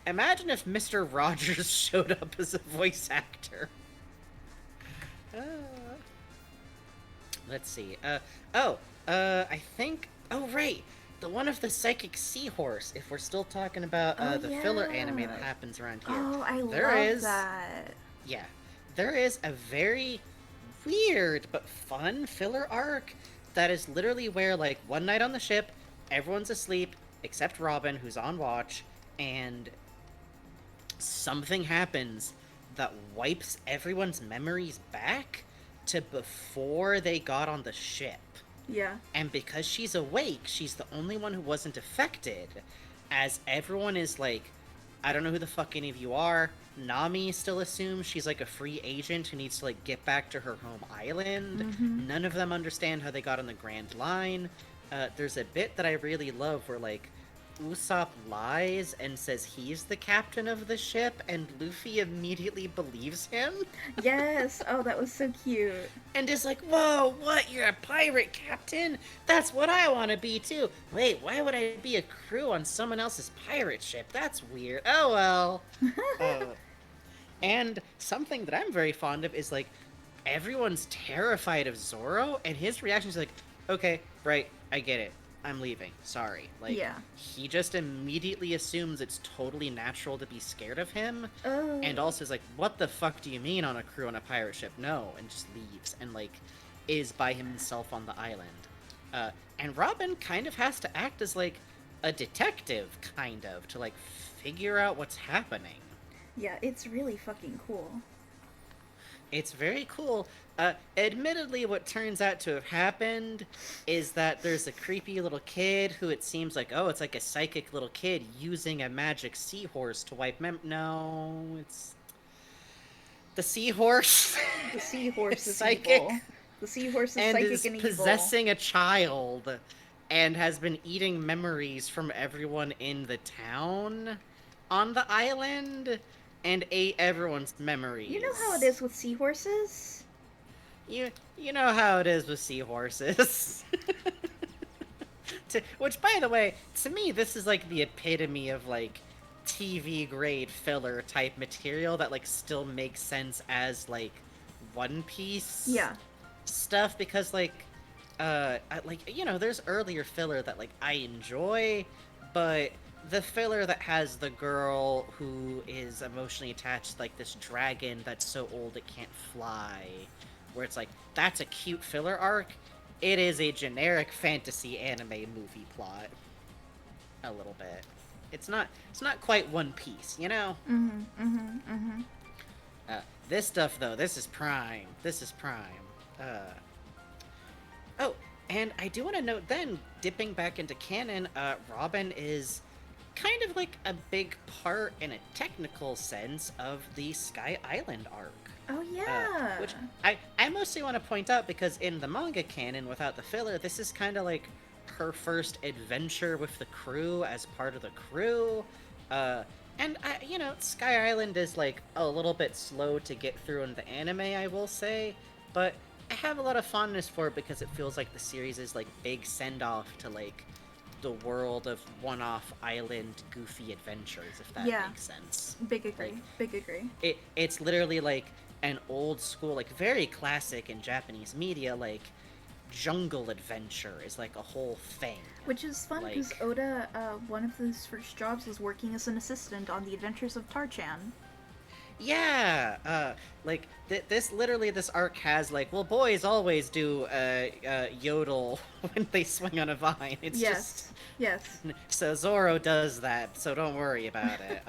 imagine if Mr. Rogers showed up as a voice actor. Let's see. I think. Oh, right. The one of the psychic seahorse, if we're still talking about the filler anime that happens around here. Oh, I There love is- that. Yeah. There is a very weird but fun filler arc that is literally where, like, one night on the ship, everyone's asleep except Robin, who's on watch, and something happens that wipes everyone's memories back to before they got on the ship. Yeah. And because she's awake, she's the only one who wasn't affected. As everyone is like, I don't know who the fuck any of you are. Nami still assumes she's like a free agent who needs to like get back to her home island. Mhm. None of them understand how they got on the Grand Line. There's a bit that I really love where like Usopp lies and says he's the captain of the ship, and Luffy immediately believes him. Yes. Oh, that was so cute. And is like, whoa, what? You're a pirate captain? That's what I want to be too. Wait, why would I be a crew on someone else's pirate ship? That's weird. Oh well. And something that I'm very fond of is like, everyone's terrified of Zoro, and his reaction is like, okay, right, I get it. I'm leaving. Sorry. Like, Yeah. he just immediately assumes it's totally natural to be scared of him. Oh. And also is like, what the fuck do you mean on a crew on a pirate ship? No, and just leaves and like is by himself on the island. And Robin kind of has to act as like a detective, kind of, to like figure out what's happening. Yeah, it's really fucking cool. It's very cool. Admittedly, what turns out to have happened is that there's a creepy little kid who it seems like, oh, it's like a psychic little kid using a magic seahorse to wipe No, it's... The seahorse The seahorse is psychic evil. The seahorse is and psychic is and evil. possessing a child and has been eating memories from everyone in the town on the island and ate everyone's memories. You know how it is with seahorses? You know how it is with seahorses. Which, by the way, to me, this is like the epitome of like TV grade filler type material that like still makes sense as like One Piece Yeah. stuff, because like there's earlier filler that like I enjoy, but the filler that has the girl who is emotionally attached to like this dragon that's so old it can't fly, where it's like, that's a cute filler arc. It is a generic fantasy anime movie plot. A little bit. It's not quite One Piece, you know? This stuff though, this is prime. Oh, and I do want to note then, dipping back into canon, Robin is kind of like a big part in a technical sense of the Sky Island arc. Oh yeah. Which I mostly want to point out because in the manga canon, without the filler, this is kind of like her first adventure with the crew as part of the crew. And Sky Island is like a little bit slow to get through in the anime, I will say, but I have a lot of fondness for it because it feels like the series is like big send-off to like the world of one-off island goofy adventures, if that makes sense. Big agree. Like, Big agree. It's literally like an old school, like very classic in Japanese media, like jungle adventure is like a whole thing. Which is fun because Like- Oda, one of his first jobs was working as an assistant on the Adventures of Tar-chan. Yeah, like this arc has like, well, boys always do yodel when they swing on a vine. It's Yes. Yes. so Zoro does that, so don't worry about it.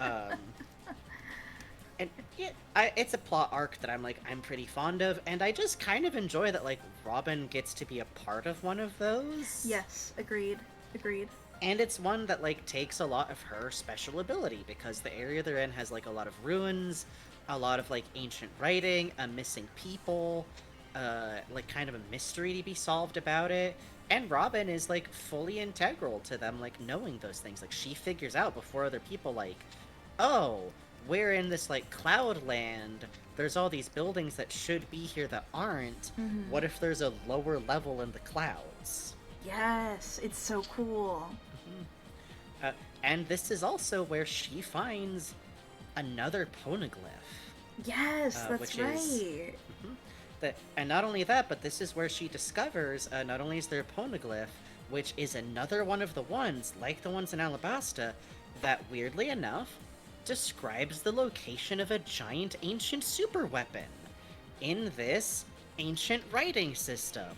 And yeah, it's a plot arc that I'm pretty fond of, and I just kind of enjoy that like Robin gets to be a part of one of those. Yes. Agreed. Agreed. And it's one that like takes a lot of her special ability because the area they're in has like a lot of ruins, a lot of like ancient writing, a missing people, like kind of a mystery to be solved about it. And Robin is like fully integral to them like knowing those things. Like she figures out before other people like, oh, we're in this like cloud land. There's all these buildings that should be here that aren't. Mhm. What if there's a lower level in the clouds? Yes. It's so cool. And this is also where she finds another poneglyph. Yes, that's which right. is- And not only that, but this is where she discovers not only is there a poneglyph, which is another one of the ones, like the ones in Alabasta, that weirdly enough describes the location of a giant ancient superweapon in this ancient writing system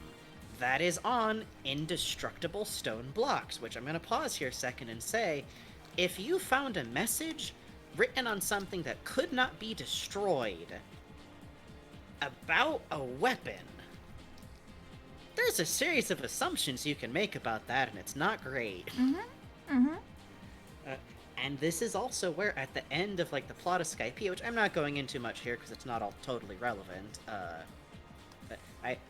that is on indestructible stone blocks, which I'm going to pause here a second and say, if you found a message written on something that could not be destroyed about a weapon, there's a series of assumptions you can make about that, and it's not great. And this is also where, at the end of like the plot of Skypiea, which I'm not going into much here because it's not all totally relevant, but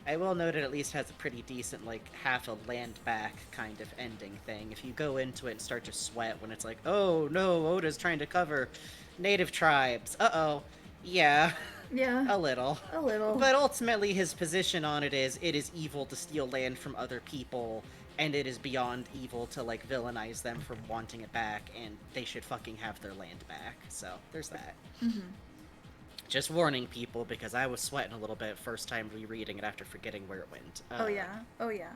I will note it at least has a pretty decent, like, half a land back kind of ending thing. If you go into it and start to sweat when it's like, oh no, Oda's trying to cover native tribes. Uh-oh. Yeah, Yeah. a little. A little. But ultimately his position on it is evil to steal land from other people, and it is beyond evil to, like, villainize them for wanting it back, and they should fucking have their land back. So, there's that. Just warning people, because I was sweating a little bit first time rereading it after forgetting where it went. Oh yeah. Oh yeah.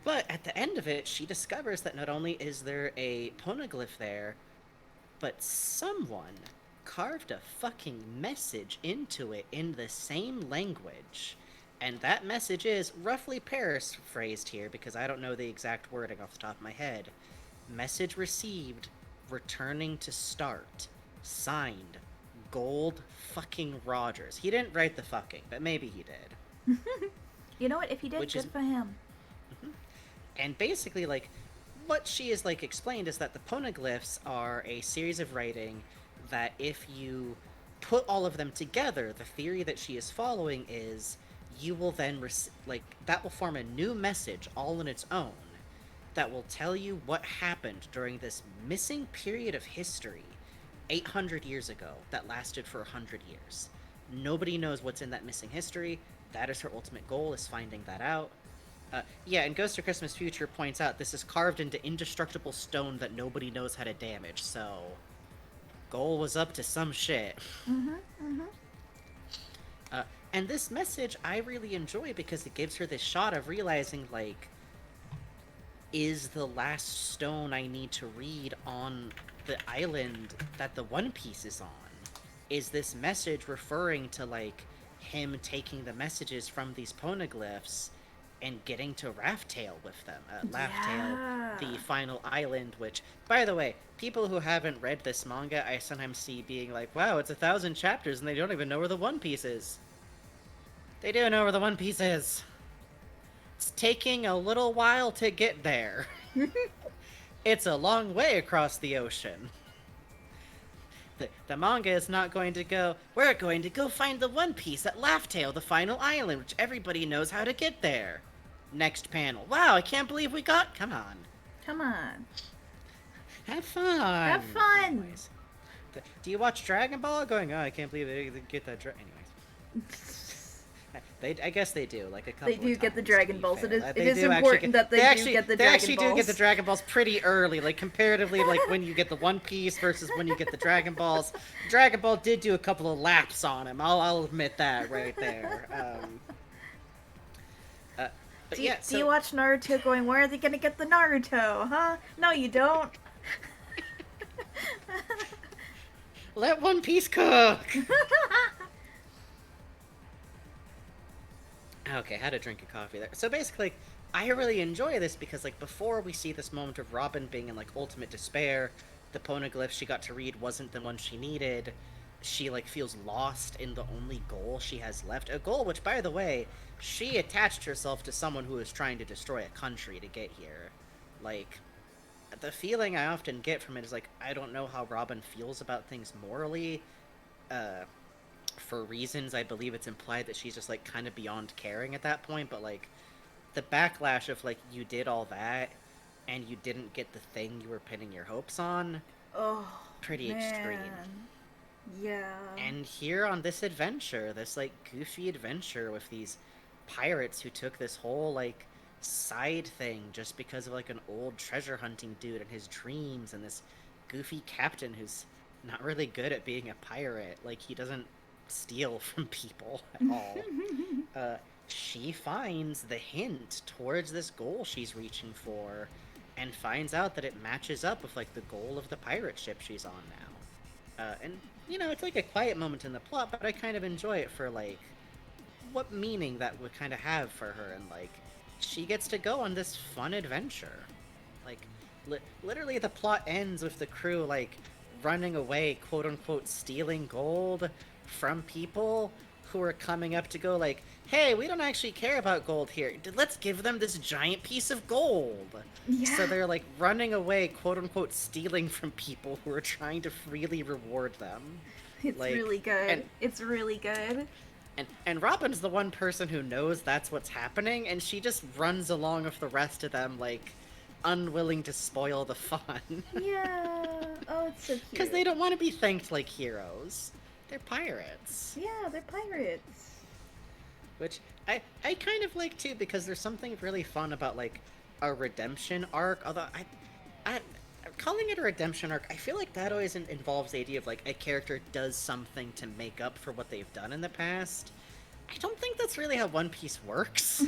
But at the end of it, she discovers that not only is there a poneglyph there, but someone carved a fucking message into it in the same language. And that message is, roughly paraphrased here, because I don't know the exact wording off the top of my head. Message received, returning to start. Signed, Gold fucking Rogers. He didn't write the fucking, but maybe he did. You know what? If he did, Which good is- for him. And basically, like, what she is, like, explained is that the poneglyphs are a series of writing that if you put all of them together, the theory that she is following is you will then, that will form a new message all on its own that will tell you what happened during this missing period of history 800 years ago that lasted for 100 years. Nobody knows what's in that missing history. That is her ultimate goal, is finding that out. Yeah, and Ghost of Christmas Future points out this is carved into indestructible stone that nobody knows how to damage, so goal was up to some shit. And this message I really enjoy because it gives her this shot of realizing, like, is the last stone I need to read on the island that the One Piece is on? Is this message referring to, like, him taking the messages from these poneglyphs and getting to Raftail with them? Laugh the final island, which, by the way, people who haven't read this manga, I sometimes see being like, wow, it's 1,000 chapters and they don't even know where the One Piece is. They do know where the One Piece is. It's taking a little while to get there. It's a long way across the ocean. The manga is not going to go, we're going to go find the One Piece at Laugh-Tale, the final island, which everybody knows how to get there. Next panel. Wow, I can't believe we got... Come on. Come on. Have fun. Have fun. Anyways. Do you watch Dragon Ball? Going, oh, I can't believe they get that... Anyways. I guess they do, like a couple They do of get the times, Dragon to be Balls. fair. It They is do important that they do get the They Dragon actually do get the Balls. Dragon Balls pretty early, like comparatively, like when you get the One Piece versus when you get the Dragon Balls. Dragon Ball did do a couple of laps on him. I'll admit that right there. But Do yeah, you watch Naruto going, where are they gonna get the Naruto, huh? No, you don't. let One Piece cook. Okay, had a drink of coffee there. So basically, I really enjoy this because, like, before we see this moment of Robin being in, like, ultimate despair, the poneglyph she got to read wasn't the one she needed. She, like, feels lost in the only goal she has left. A goal which, by the way, she attached herself to someone who is trying to destroy a country to get here. Like, the feeling I often get from it is, like, I don't know how Robin feels about things morally. For reasons I believe it's implied that she's just, like, kind of beyond caring at that point, but, like, the backlash of, like, you did all that and you didn't get the thing you were pinning your hopes on, Oh, pretty man. extreme. Yeah. And here on this adventure, this, like, goofy adventure with these pirates who took this whole, like, side thing just because of, like, an old treasure hunting dude and his dreams, and this goofy captain who's not really good at being a pirate. Like, he doesn't steal from people at all. She finds the hint towards this goal she's reaching for and finds out that it matches up with, like, the goal of the pirate ship she's on now. And, you know, it's like a quiet moment in the plot, but I kind of enjoy it for, like, what meaning that would kind of have for her, and, like, she gets to go on this fun adventure. Like, literally the plot ends with the crew, like, running away, quote-unquote, stealing gold from people who are coming up to go, like, hey, we don't actually care about gold here. Let's give them this giant piece of gold. Yeah. So they're, like, running away, quote-unquote, stealing from people who are trying to freely reward them. It's like, really good. and- It's really good. And Robin's the one person who knows that's what's happening, and she just runs along with the rest of them, like, unwilling to spoil the fun. Yeah. Oh, it's so cute. Because they don't want to be thanked like heroes. They're pirates. Yeah, they're pirates. Which I kind of like, too, because there's something really fun about, like, a redemption arc. Although, I calling it a redemption arc, I feel like that always involves the idea of, like, a character does something to make up for what they've done in the past. I don't think that's really how One Piece works.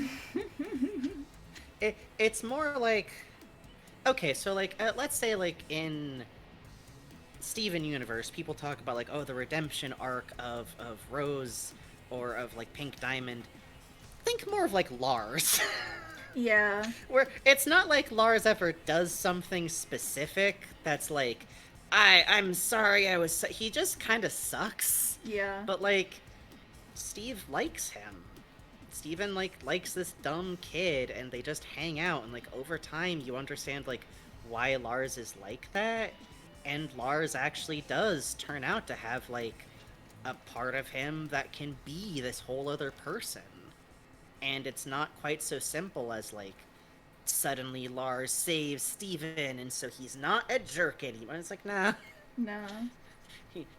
It's more like... Okay, so, like, let's say, like, in Steven Universe, people talk about, like, oh, the redemption arc of Rose, or of, like, Pink Diamond. Think more of, like, Lars. Yeah. Where it's not like Lars ever does something specific that's like, I'm sorry I was... He just kind of sucks. Yeah. But, like, Steve likes him. Steven, like, likes this dumb kid, and they just hang out, and, like, over time you understand, like, why Lars is like that, and Lars actually does turn out to have, like, a part of him that can be this whole other person. And it's not quite so simple as, like, suddenly Lars saves Steven, and so he's not a jerk anymore. It's like, nah. No.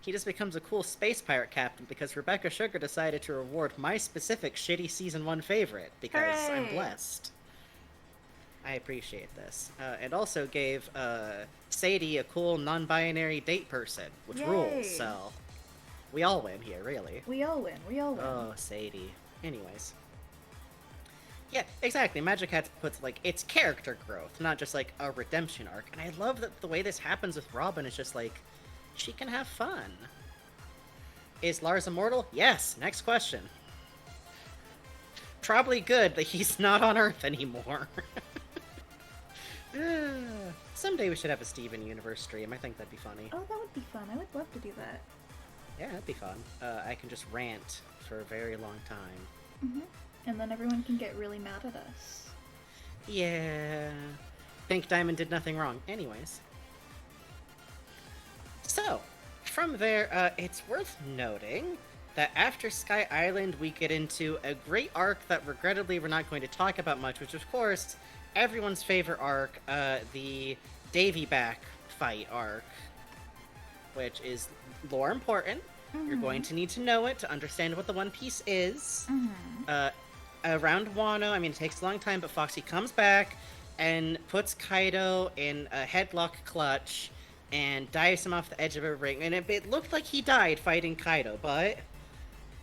He just becomes a cool space pirate captain because Rebecca Sugar decided to reward my specific shitty Season 1 favorite, because I'm Hooray! blessed. I appreciate this. And also gave Sadie a cool non-binary date person, which Yay! rules, so... We all win here, really. We all win. We all win. Oh, Sadie. Anyways. Yeah, exactly. Magic Hat puts, like, it's character growth, not just, like, a redemption arc. And I love that the way this happens with Robin is just, like, she can have fun. Is Lars immortal? Yes. Next question. Probably good that he's not on Earth anymore. Someday we should have a Steven Universe stream. I think that'd be funny. Oh, that would be fun. I would love to do that. Yeah, that'd be fun. I can just rant for a very long time. And then everyone can get really mad at us. Yeah. Pink Diamond did nothing wrong. Anyways. So, from there, it's worth noting that after Sky Island, we get into a great arc that regrettably we're not going to talk about much, which of course, everyone's favorite arc, the Davy back fight arc, which is lore important. You're going to need to know it to understand what the One Piece is. Around Wano, I mean, it takes a long time, but Foxy comes back and puts Kaido in a headlock clutch and dives him off the edge of a ring. And it looked like he died fighting Kaido, but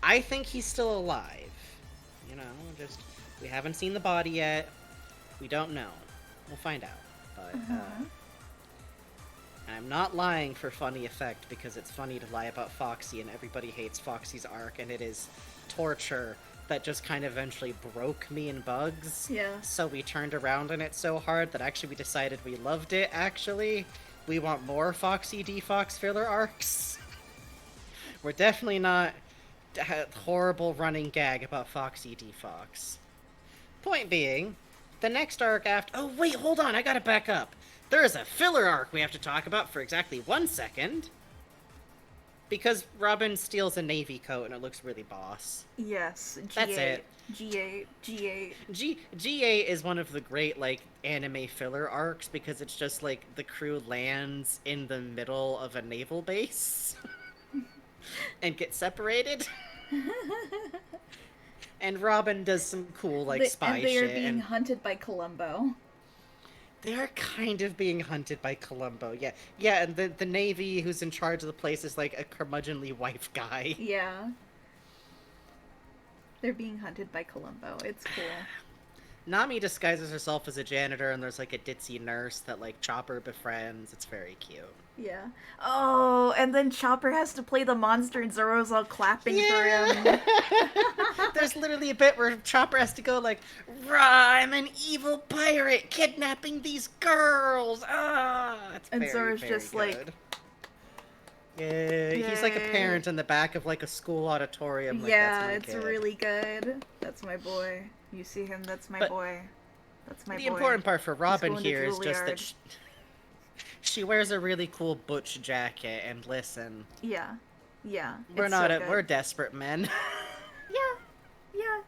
I think he's still alive. You know, just, we haven't seen the body yet. We don't know. We'll find out. But, I'm not lying for funny effect, because it's funny to lie about Foxy, and everybody hates Foxy's arc, and it is torture that just kind of eventually broke me and Bugs. Yeah. So we turned around on it so hard that actually we decided we loved it, actually. We want more Foxy D Fox filler arcs. We're definitely not a horrible running gag about Foxy D Fox. Point being, the next arc after... Oh, wait, hold on, I gotta back up. There is a filler arc we have to talk about for exactly 1 second. Because Robin steals a navy coat and it looks really boss. Yes. G8. That's it. G8. G8 is one of the great, like, anime filler arcs because it's just, like, the crew lands in the middle of a naval base and gets separated. And Robin does some cool, like, spy and they shit. are being hunted by Columbo. They are kind of being hunted by Columbo, yeah. Yeah, and the Navy who's in charge of the place is, like, a curmudgeonly wife guy. Yeah. They're being hunted by Columbo. It's cool. Nami disguises herself as a janitor, and there's, like, a ditzy nurse that, like, Chopper befriends. It's very cute. Yeah. Oh, and then Chopper has to play the monster and Zoro's all clapping for him. There's literally a bit where Chopper has to go like, "Rah, I'm an evil pirate kidnapping these girls!" Ah, it's And very, Zoro's very just good. like... Yeah, he's like a parent in the back of like a school auditorium. Like, yeah, that's my it's kid. really good. That's my boy. You see him, that's my But boy. That's my The boy. important part for Robin going to here is just that Juilliard. she wears a really cool butch jacket, and listen, Yeah. Yeah. we're it's not so good. we're desperate men. Yeah. Yeah.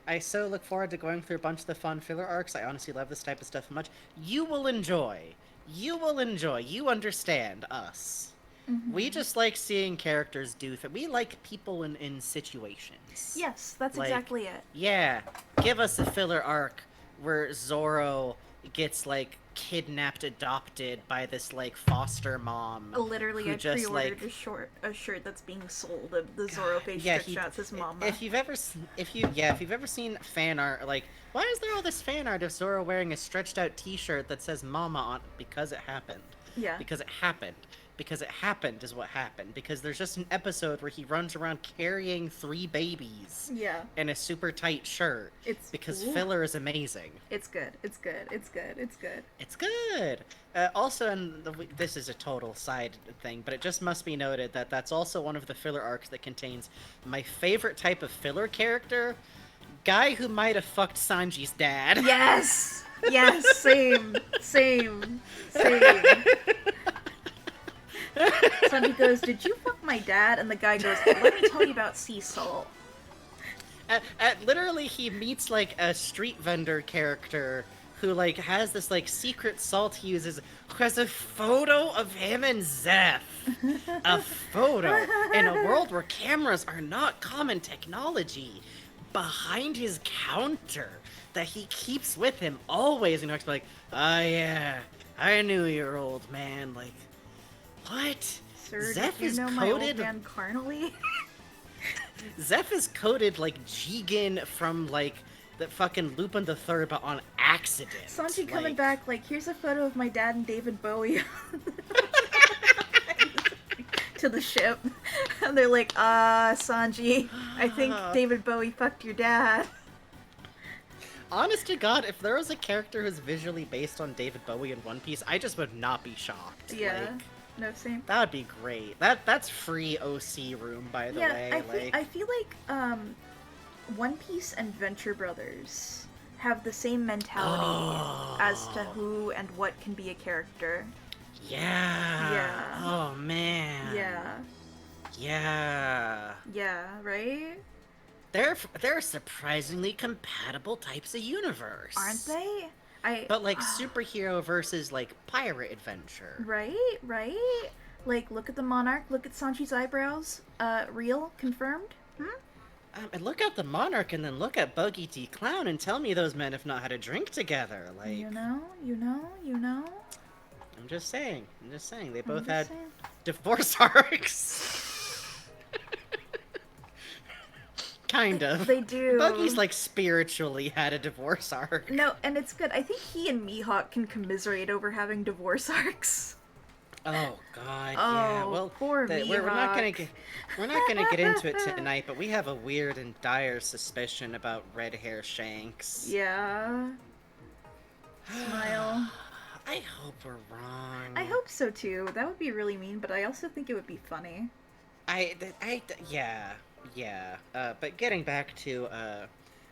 I so look forward to going through a bunch of the fun filler arcs. I honestly love this type of stuff much. You will enjoy. You will enjoy. You understand us. Mm-hmm. We just like seeing characters do things. We like people in situations. Yes, that's Like, exactly it. Yeah, give us a filler arc where Zoro gets, like, kidnapped, adopted by this, like, foster mom. Literally, who I just, pre-ordered like... a shirt that's being sold. The Zoro face Yeah, stretched out says "Mama." If you've ever seen fan art, like, why is there all this fan art of Zoro wearing a stretched out T-shirt that says "Mama" on it? Because it happened. Yeah. Because it happened. Because it happened is what happened. Because there's just an episode where he runs around carrying 3 babies Yeah. in a super tight shirt. It's because cool. filler is amazing. It's good. It's good. It's good. It's good. It's good. Also, and this is a total side thing, but it just must be noted that that's also one of the filler arcs that contains my favorite type of filler character, guy who might have fucked Sanji's dad. Yes. Yes. Same. Same. Same. Sanji goes, "Did you fuck my dad?" And the guy goes, "Let me tell you about sea salt." Literally, he meets, like, a street vendor character who, like, has this, like, secret salt he uses, who has a photo of him and Zeph. A photo. In a world where cameras are not common technology. Behind his counter that he keeps with him always. And he's like, "Oh, yeah, I knew your old man." Like, what? Sir, Zeph did you is know my old coded... man carnally? Zeph is coded like Jigen from, like, the fucking Lupin the Third, but on accident. Sanji coming Like, back like, "Here's a photo of my dad and David Bowie." To the ship. And they're like, Sanji, I think David Bowie fucked your dad. Honest to God, if there was a character who's visually based on David Bowie in One Piece, I just would not be shocked. Yeah. Like, No, same. that would be great. That's free OC room, by the way. I feel like One Piece and Venture Brothers have the same mentality as to who and what can be a character. Yeah. Yeah. Oh man. Yeah. Yeah. Yeah, right? They're surprisingly compatible types of universe. Aren't they? But like superhero versus like pirate adventure. Right? Like, look at the Monarch, look at Sanji's eyebrows. Real? Confirmed? And look at the Monarch and then look at Buggy D Clown and tell me those men have not had a drink together. Like, You know? I'm just saying. They both just had saying. divorce arcs. Kind of. They do. Buggy's like spiritually had a divorce arc. No, and it's good. I think he and Mihawk can commiserate over having divorce arcs. Oh God, Oh, yeah. Well, poor we're not gonna Mihawk. we're not gonna get into it tonight, but we have a weird and dire suspicion about red hair Shanks. Yeah. Smile. I hope we're wrong. I hope so too. That would be really mean, but I also think it would be funny. Yeah. But getting back to,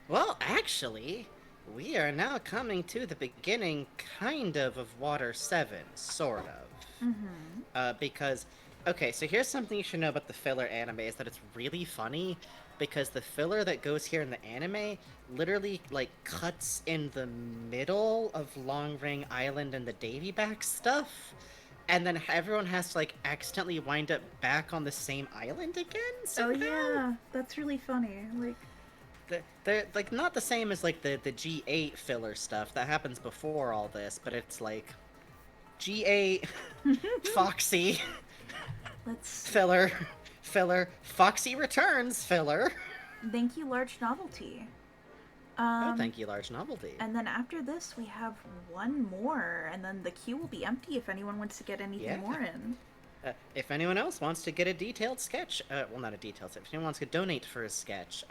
well, actually, we are now coming to the beginning, kind of Water 7, sort of. Mm-hmm. Because, okay, so here's something you should know about the filler anime, is that it's really funny, because the filler that goes here in the anime literally, like, cuts in the middle of Long Ring Island and the Davy Back stuff. And then everyone has to, like, accidentally wind up back on the same island again somehow. Oh yeah, that's really funny. Like, They're, like, not the same as, like, the G8 filler stuff that happens before all this, but it's, like, G8, Foxy, let's filler, Foxy returns, filler. thank you, large novelty. Oh, thank you, large novelty. And then after this, we have one more, and then the queue will be empty if anyone wants to get anything Yeah. more in. If anyone else wants to get a detailed sketch, well, not a detailed sketch, if anyone wants to donate for a sketch,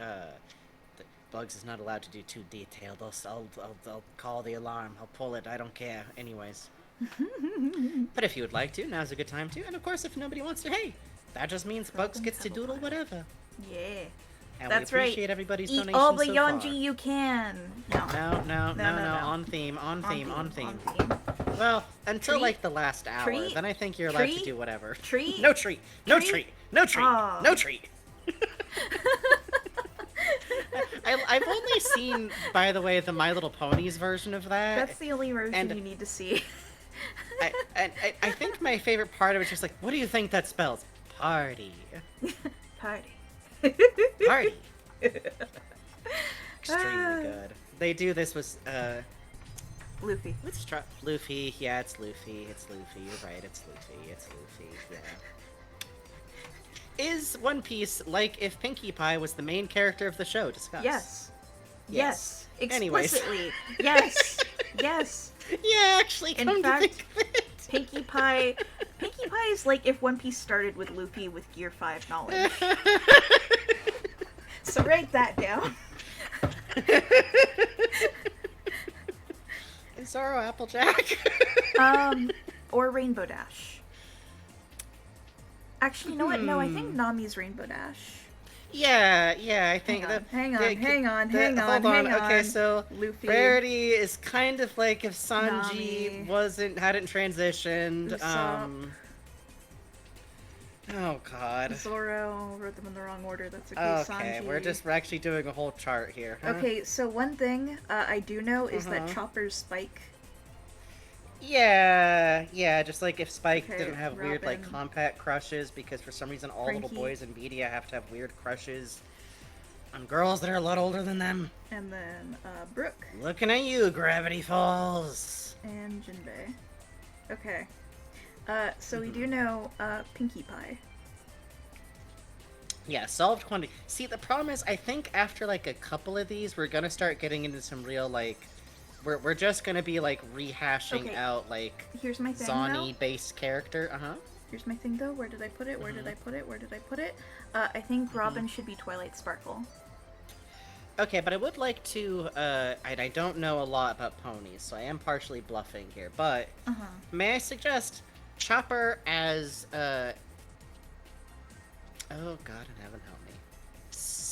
Bugs is not allowed to do too detailed. I'll call the alarm. I'll pull it. I don't care. Anyways. But if you would like to, now's a good time to. And of course, if nobody wants to, hey, that just means Bugs gets to doodle whatever. Yeah. And That's we right. appreciate everybody's Eat donations all the so yonji far. you can. No. No. On theme. Well, until Treat. like the last hour, Treat. then I think you're allowed to Treat. do whatever. Treat. No treat. No Treat. treat. No treat. Aw. No treat. I've only seen, by the way, the My Little Ponies version of that. That's the only version and- you need to see. I think my favorite part of it is just like, what do you think that spells? Party. Party. Party. Extremely good. They do this with, Luffy. let's try Luffy. Yeah, it's Luffy. It's Luffy. You're right. It's Luffy. Yeah. Is One Piece like if Pinkie Pie was the main character of the show? Discuss. Yes. Yes. Yes. Anyways. Explicitly. Yes. Yes. Yeah, actually, In come fact, to think of it. Pinkie Pie is like if One Piece started with Luffy with Gear 5 knowledge. So write that down. Is Zoro Applejack? Or Rainbow Dash. Actually, you know what? No, I think Nami's Rainbow Dash. Yeah, I think Hang on, that. hang on. Hold on. Okay, on. so Luffy. Rarity is kind of like if Sanji Nami. hadn't transitioned. Usopp. Oh God. Zoro, wrote them in the wrong order. That's okay. Okay, Sanji. we're actually doing a whole chart here. Huh? Okay, so one thing I do know is that Chopper's Spike. Yeah, just like if Spike Okay, didn't have weird like Robin. compact crushes, because for some reason all little Franky. boys in media have to have weird crushes on girls that are a lot older than them. And then Brooke Looking at you, Gravity Falls. and Jinbei. Okay. So we do know Pinkie Pie. Yeah, solved quantity. See, the problem is, I think after like a couple of these, we're gonna start getting into some real like, we're just gonna be like rehashing Okay. out like Here's my thing though. Zani-based character. Here's my thing though. Where did I put it? Where did I put it? I think Robin should be Twilight Sparkle. Okay, but I would like to, and I don't know a lot about ponies, so I am partially bluffing here, but may I suggest Chopper as, oh God in heaven help me.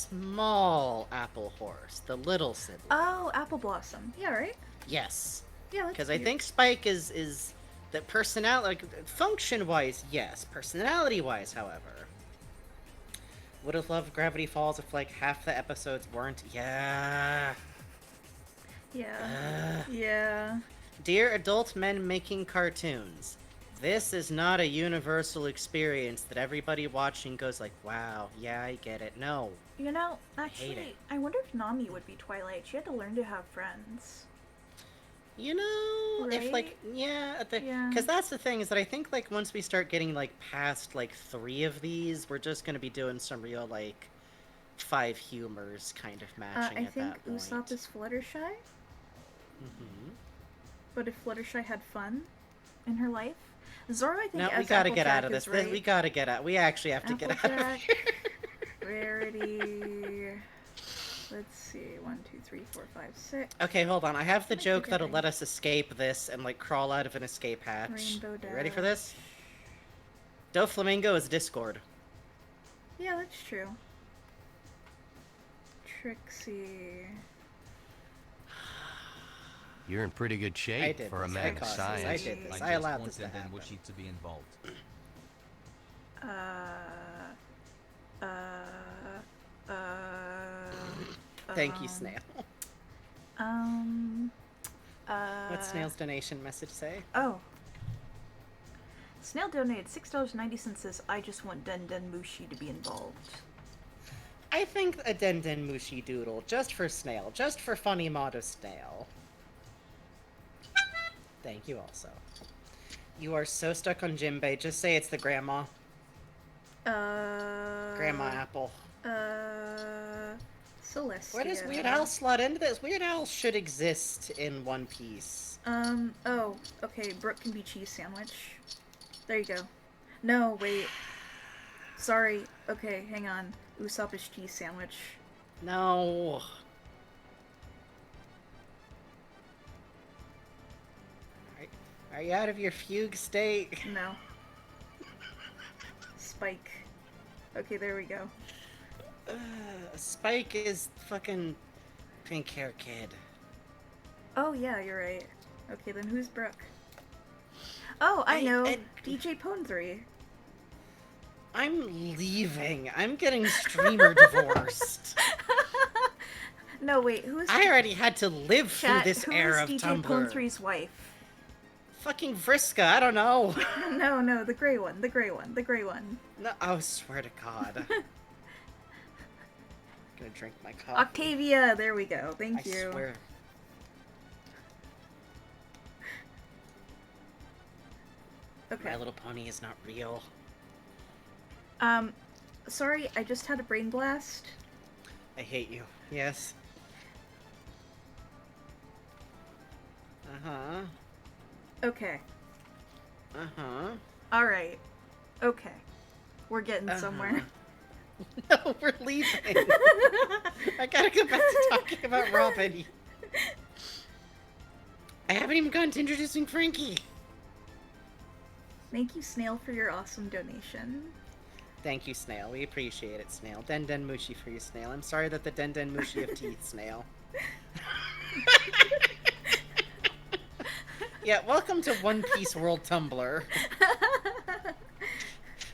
small apple horse, the little sibling. Oh, Apple Blossom. Yeah, right? Yes. Yeah, that's Because I cute. think Spike is that personality, like, function-wise, yes. Personality-wise, however, would have loved Gravity Falls if, like, half the episodes weren't. Yeah. Yeah. Yeah. Dear adult men making cartoons, this is not a universal experience that everybody watching goes like, wow, yeah, I get it. No. You know, hate actually, it. I wonder if Nami would be Twilight. She had to learn to have friends. You know, if, like, Right? yeah, Yeah. because that's the thing, is that I think, like, once we start getting, like, past, like, 3 of these, we're just gonna be doing some real, like, 5 humors kind of matching I at think that point. Usopp is Fluttershy, Mm-hmm. but if Fluttershy had fun in her life, Zoro, I think, No, as we gotta get Applejack out of this. is right. We gotta get out. We actually have to get out of Applejack, here. Rarity. Let's see. 1, 2, 3, 4, 5, 6. Okay, hold on. I have the What am I joke that'll forgetting? let us escape this and, like, crawl out of an escape hatch. Rainbow You ready for Dash. this? Doflamingo is Discord. Yeah, that's true. Trixie. You're in pretty good I shape did for a this. man I of caused this. science. I did this. I I just allowed want this to Den Den happen. Mushi to be involved. Thank you, Snail. What's What's Snail's donation message say? Oh. Snail donated $6.90, says, I just want Den Den Mushi to be involved. I think a Den Den Mushi Doodle, just for Snail, just for funny mod of Snail. Thank you also. You are so stuck on Jinbei, just say it's the grandma. Grandma Apple. Celestia. Where does Weird Al slot into this? Weird Al should exist in One Piece. Oh, okay, Brooke can be cheese sandwich. There you go. No, wait. Sorry. Okay, hang on. Usopp is cheese sandwich. No. Are you out of your fugue state? No. Spike. Okay, there we go. Spike is fucking pink hair kid. Oh, yeah, you're right. Okay, then who's Brooke? Oh, I know. DJ Pone 3. I'm leaving. I'm getting streamer divorced. No, wait, who is... I already had to live through Chat, this who era is of DJ Pone Tumblr. 3's wife? Fucking Vriska, I don't know. No, the gray one, the gray one. No, oh, swear to God. I'm gonna drink my coffee. Octavia, there we go. Thank I you. swear. Okay. My Little Pony is not real. Sorry, I just had a brain blast. I hate you. Yes. Uh-huh. Okay. Uh-huh. Alright. Okay. We're getting somewhere. No, we're leaving. I gotta go back to talking about Robin. I haven't even gotten to introducing Franky. Thank you, Snail, for your awesome donation. Thank you, Snail. We appreciate it, Snail. Den Den Mushi for you, Snail. I'm sorry that the Den Den Mushi of teeth, Snail. Yeah, welcome to One Piece World Tumblr.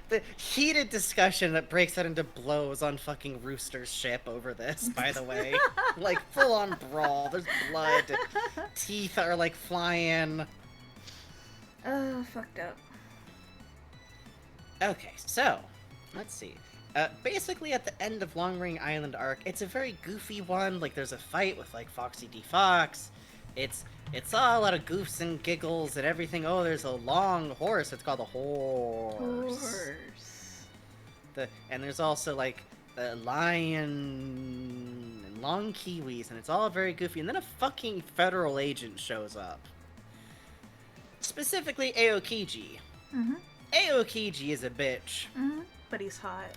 The heated discussion that breaks out into blows on fucking Rooster's ship over this, by the way. Like, full-on brawl. There's blood. Teeth are, like, flying. Oh, fucked up. Okay, so, let's see. Basically, at the end of Long Ring Island arc, it's a very goofy one. Like, there's a fight with, like, Foxy D. Fox. It's all a lot of goofs and giggles and everything. Oh, there's a long horse. It's called a horse. And there's also, like, a lion and long kiwis, and it's all very goofy. And then a fucking federal agent shows up. Specifically, Aokiji. Mm-hmm. Aokiji is a bitch. Mm-hmm. But he's hot.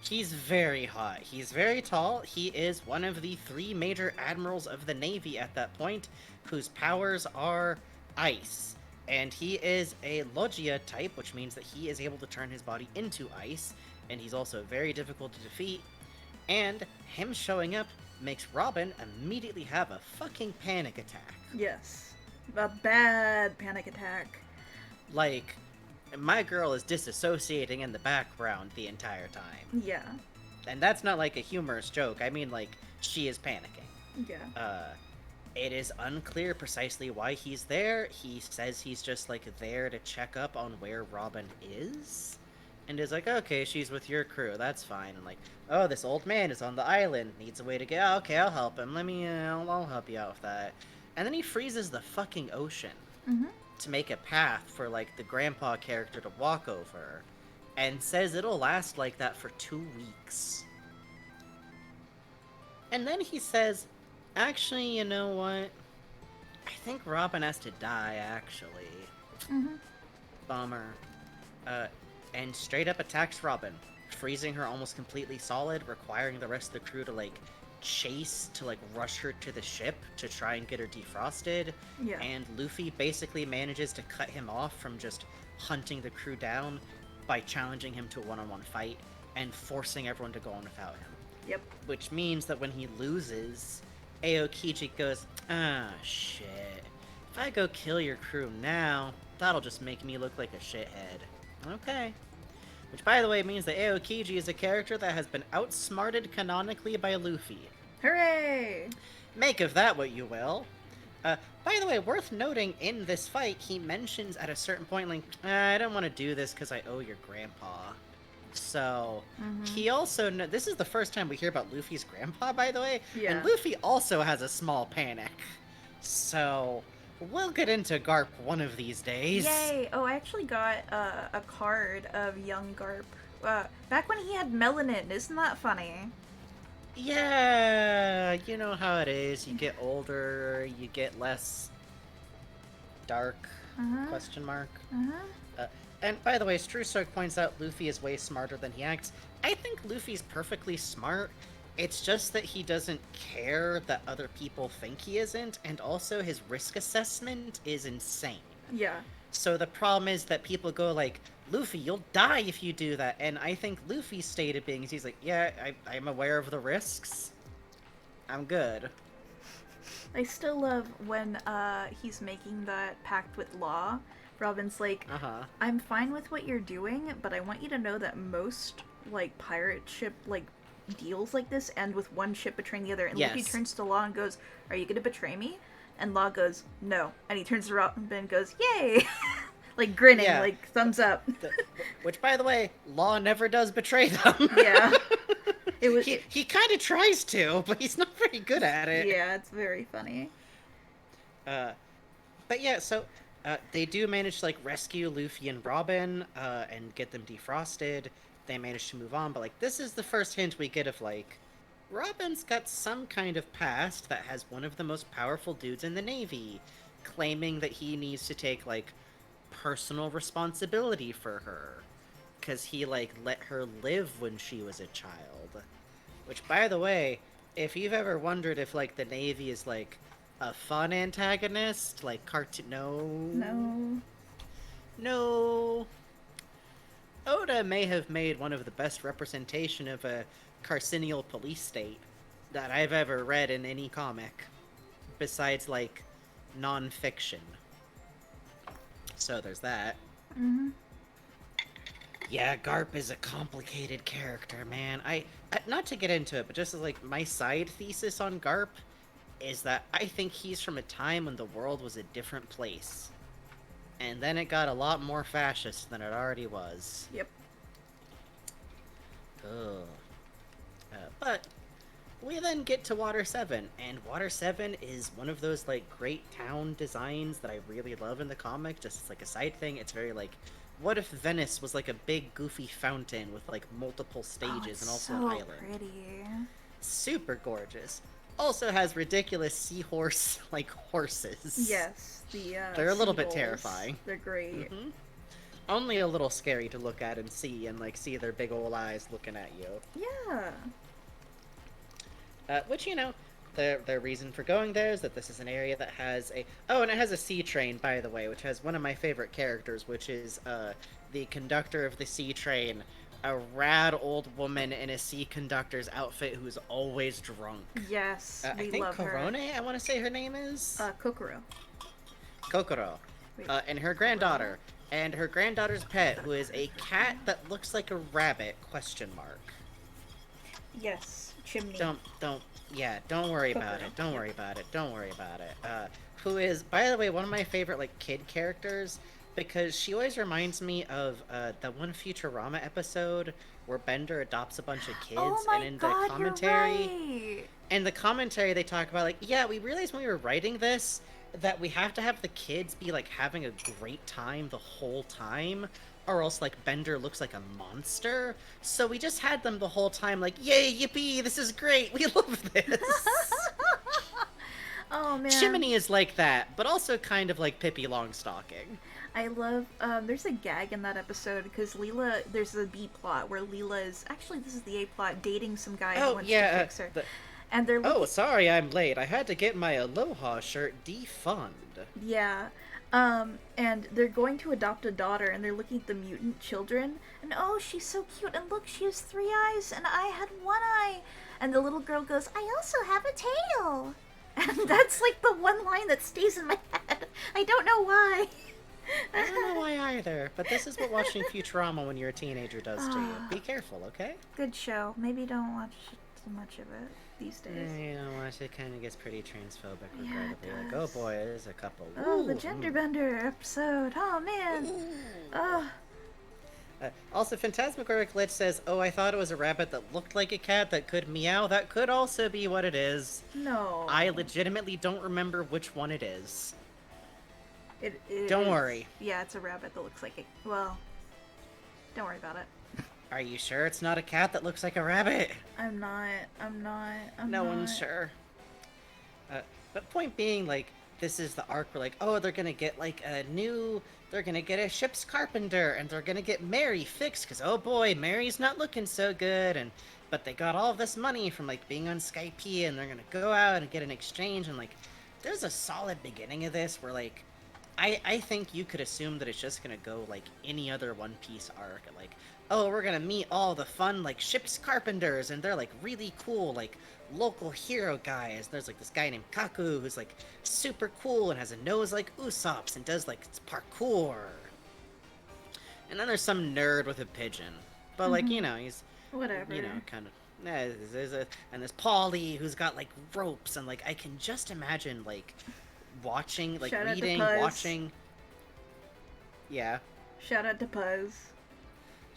He's very hot. He's very tall. He is one of the 3 major admirals of the Navy at that point, whose powers are ice. And he is a Logia type, which means that he is able to turn his body into ice, and he's also very difficult to defeat. And him showing up makes Robin immediately have a fucking panic attack. Yes. A bad panic attack. Like, my girl is disassociating in the background the entire time. Yeah. And that's not like a humorous joke, I mean, like, she is panicking. Yeah. It is unclear precisely why he's there. He says he's just, like, there to check up on where Robin is. And is like, okay, she's with your crew, that's fine. And like, oh, this old man is on the island, needs a way to get, oh, okay, I'll help him. I'll help you out with that. And then he freezes the fucking ocean to make a path for, like, the grandpa character to walk over. And says it'll last like that for 2 weeks. And then he says, actually, you know what? I think Robin has to die, actually. Bummer. And straight up attacks Robin, freezing her almost completely solid, requiring the rest of the crew to, like, rush her to the ship to try and get her defrosted. Yeah. And Luffy basically manages to cut him off from just hunting the crew down by challenging him to a one-on-one fight and forcing everyone to go on without him. Yep. Which means that when he loses, Aokiji goes, ah, shit. If I go kill your crew now, that'll just make me look like a shithead. Okay. Which, by the way, means that Aokiji is a character that has been outsmarted canonically by Luffy. Hooray! Make of that what you will. By the way, worth noting, in this fight, he mentions at a certain point, like, I don't want to do this because I owe your grandpa. So, he also... this is the first time we hear about Luffy's grandpa, by the way. Yeah. And Luffy also has a small panic. So, we'll get into Garp one of these days. Yay! Oh, I actually got a card of young Garp. Back when he had melanin. Isn't that funny? Yeah, you know how it is. You get older, you get less dark, question mark. And by the way, Strusorg points out Luffy is way smarter than he acts. I think Luffy's perfectly smart. It's just that he doesn't care that other people think he isn't, and also his risk assessment is insane. Yeah. So the problem is that people go like, Luffy, you'll die if you do that. And I think Luffy's state of being is he's like, yeah, I'm aware of the risks. I'm good. I still love when he's making that pact with Law. Robin's like, I'm fine with what you're doing, but I want you to know that most, like, pirate ship, like, deals like this end with one ship betraying the other. And Luffy turns to Law and goes, are you gonna betray me? And Law goes, no. And he turns to Robin and goes, yay! Like, grinning, like, thumbs up. Which, by the way, Law never does betray them. Yeah. He kind of tries to, but he's not very good at it. Yeah, it's very funny. But yeah, so they do manage to, like, rescue Luffy and Robin and get them defrosted. They manage to move on, but, like, this is the first hint we get of, like, Robin's got some kind of past that has one of the most powerful dudes in the Navy claiming that he needs to take, like, personal responsibility for her. Because he, like, let her live when she was a child. Which, by the way, if you've ever wondered if, like, the Navy is, like, a fun antagonist, like, cartoon... No. Oda may have made one of the best representation of a carcinial police state that I've ever read in any comic. Besides, like, non-fiction. So there's that. Yeah, Garp is a complicated character, man. Not to get into it, but just as, like, my side thesis on Garp is that I think he's from a time when the world was a different place. And then it got a lot more fascist than it already was. Yep. Ugh. But we then get to Water 7, and Water 7 is one of those, like, great town designs that I really love in the comic, just as, like, a side thing. It's very, like, what if Venice was, like, a big, goofy fountain with, like, multiple stages and also an island? Pretty. Super gorgeous. Also has ridiculous seahorse, like, horses. Yes, they're a little bit seagulls. Terrifying. They're great. Only a little scary to look at and see their big old eyes looking at you. Yeah. Which, you know, their reason for going there is that this is an area that has a... Oh, and it has a sea train, by the way, which has one of my favorite characters, which is the conductor of the sea train a rad old woman in a sea conductor's outfit who's always drunk. Yes, we I think love Corone, her. I want to say her name is? Kokoro. Kokoro. Wait, And her granddaughter. And her granddaughter's pet, who is a cat that looks like a rabbit, question mark. Yes, Chimney. Don't worry about it. Don't worry about it. Don't worry about it. Who is, by the way, one of my favorite, like, kid characters, because she always reminds me of the one Futurama episode where Bender adopts a bunch of kids, Oh my and in God, the commentary, you're right. in the commentary they talk about like, yeah, we realized when we were writing this that we have to have the kids be like having a great time the whole time, or else like Bender looks like a monster. So we just had them the whole time like, yay, yippee, this is great, we love this. Oh man. Chimney is like that, but also kind of like Pippi Longstocking. I love, there's a gag in that episode because Leela, there's a B plot where Leela is, actually this is the A plot, dating some guy who wants to fix her. And they're looking, oh, sorry I'm late. I had to get my Aloha shirt defund. yeah, and they're going to adopt a daughter and they're looking at the mutant children and oh, she's so cute and look, she has 3 eyes and I had 1 eye. And the little girl goes, I also have a tail. And that's like the one line that stays in my head. I don't know why. I don't know why either, but this is what watching Futurama when you're a teenager does to you. Be careful, okay? Good show. Maybe don't watch too much of it these days. You know, watch it kind of gets pretty transphobic, Yeah, regrettably. it Like, does. oh boy, there's a couple. Oh, the Ooh, gender bender episode. Oh man. Oh. Also, Phantasmagoric Lich says, oh, I thought it was a rabbit that looked like a cat that could meow. That could also be what it is. No. I legitimately don't remember which one it is. It Don't is- worry. Yeah, it's a rabbit that looks like a. Well, don't worry about it. Are you sure it's not a cat that looks like a rabbit? I'm not. No one's sure. But point being, like, this is the arc where, like, oh, they're gonna get, like, they're gonna get a ship's carpenter, and they're gonna get Mary fixed, because, oh boy, Mary's not looking so good, but they got all this money from, like, being on Skype, and they're gonna go out and get an exchange, and, like, there's a solid beginning of this where, like, I think you could assume that it's just gonna go like any other One Piece arc, like, oh, we're gonna meet all the fun like ship's carpenters, and they're like really cool, like local hero guys. There's like this guy named Kaku who's like super cool and has a nose like Usopp's and does like parkour. And then there's some nerd with a pigeon, but like you know he's Whatever. you know kind of. And there's Polly who's got like ropes, and like I can just imagine like watching, like Shout out to reading, Puzz. watching. Yeah. Shout out to Puzz.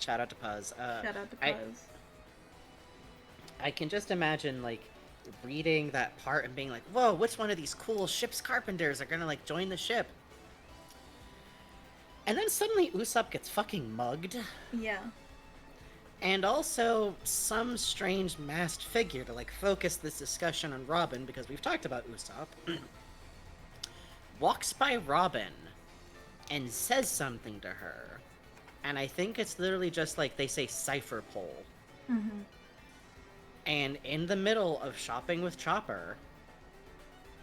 Shout out to Puzz. Shout out to Puzz. I can just imagine like reading that part and being like, "Whoa, which one of these cool ship's carpenters are gonna like join the ship?" And then suddenly Usopp gets fucking mugged. Yeah. And also some strange masked figure to like focus this discussion on Robin, because we've talked about Usopp. Walks by Robin and says something to her. And I think it's literally just like they say cipher pole. Mm-hmm. And in the middle of shopping with Chopper,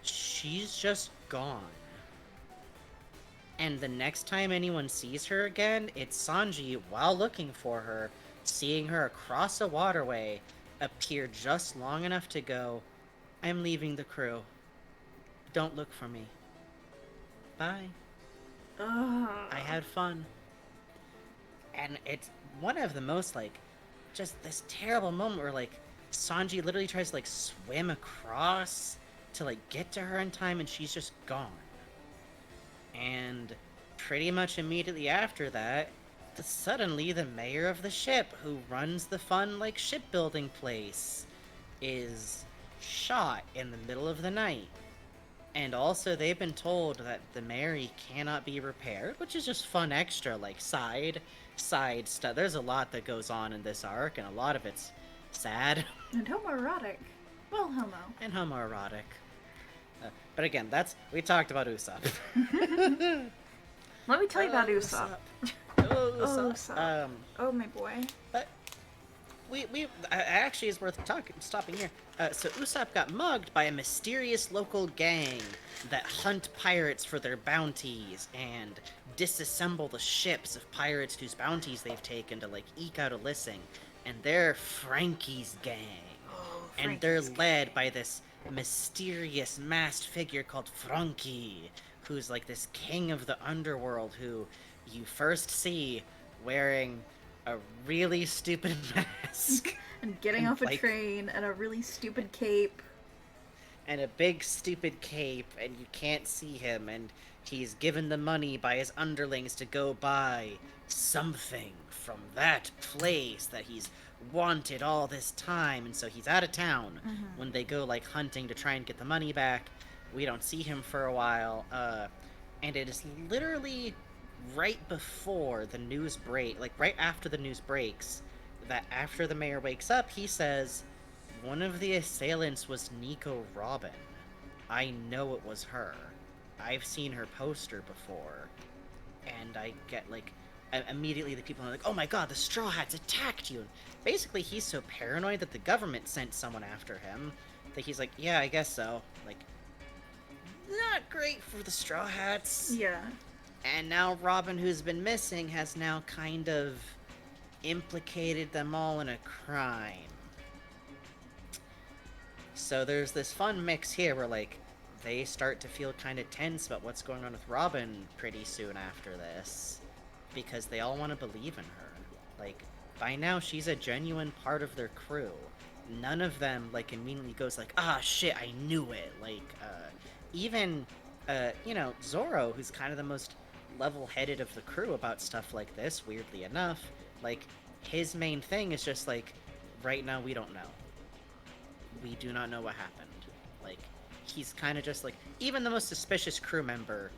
she's just gone. And the next time anyone sees her again, it's Sanji, while looking for her, seeing her across a waterway, appear just long enough to go, I'm leaving the crew. Don't look for me. Bye. Ugh. I had fun. And it's one of the most, like, just this terrible moment where, like, Sanji literally tries to, like, swim across to, like, get to her in time, and she's just gone. And pretty much immediately after that, suddenly the mayor of the ship, who runs the fun, like, shipbuilding place, is shot in the middle of the night. And also, they've been told that the Mary cannot be repaired, which is just fun extra, like, side stuff. There's a lot that goes on in this arc, and a lot of it's sad. And homoerotic. Well, homo. And homoerotic. But again, we talked about Usopp. Let me tell you about Usopp. Oh, Oh, Usopp. Usopp. Oh, my boy. But we actually is worth stopping here. So Usopp got mugged by a mysterious local gang that hunt pirates for their bounties and disassemble the ships of pirates whose bounties they've taken to, like, eke out a living. And they're Franky's gang. Oh, And they're Frankie's led by this mysterious masked figure called Franky, who's like this king of the underworld who you first see wearing a really stupid mask. and getting and, off a like, train and a really stupid cape. And a big stupid cape, and you can't see him, and he's given the money by his underlings to go buy something from that place that he's wanted all this time, and so he's out of town when they go, like, hunting to try and get the money back. We don't see him for a while, and it is literally right before the news break, like, right after the news breaks, that after the mayor wakes up, he says, one of the assailants was Nico Robin. I know it was her. I've seen her poster before. And I get, like, immediately the people are like, oh my god, the Straw Hats attacked you! And basically, he's so paranoid that the government sent someone after him that he's like, yeah, I guess so. Like, not great for the Straw Hats. Yeah. And now Robin, who's been missing, has now kind of implicated them all in a crime. So there's this fun mix here where, like, they start to feel kind of tense about what's going on with Robin pretty soon after this. Because they all want to believe in her. Like, by now, she's a genuine part of their crew. None of them, like, immediately goes like, ah, shit, I knew it. Like, even, you know, Zorro, who's kind of the most level-headed of the crew about stuff like this, weirdly enough, like, his main thing is just, like, right now we don't know. We do not know what happened. Like, he's kind of just, like, even the most suspicious crew member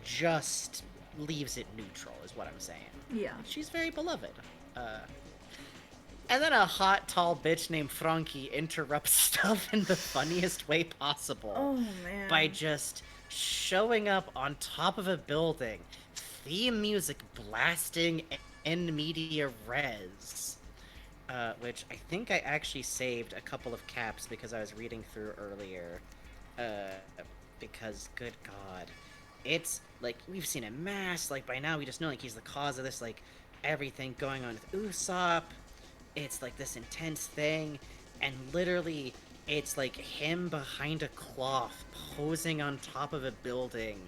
just leaves it neutral, is what I'm saying. Yeah. She's very beloved. And then a hot, tall bitch named Franky interrupts stuff in the funniest way possible. Oh, man. By just showing up on top of a building, theme music blasting in media res. Which I think I actually saved a couple of caps because I was reading through earlier. Because, good god. It's, like, we've seen him masked, like, by now we just know, like, he's the cause of this, like, everything going on with Usopp. It's, like, this intense thing, and literally, it's, like, him behind a cloth, posing on top of a building,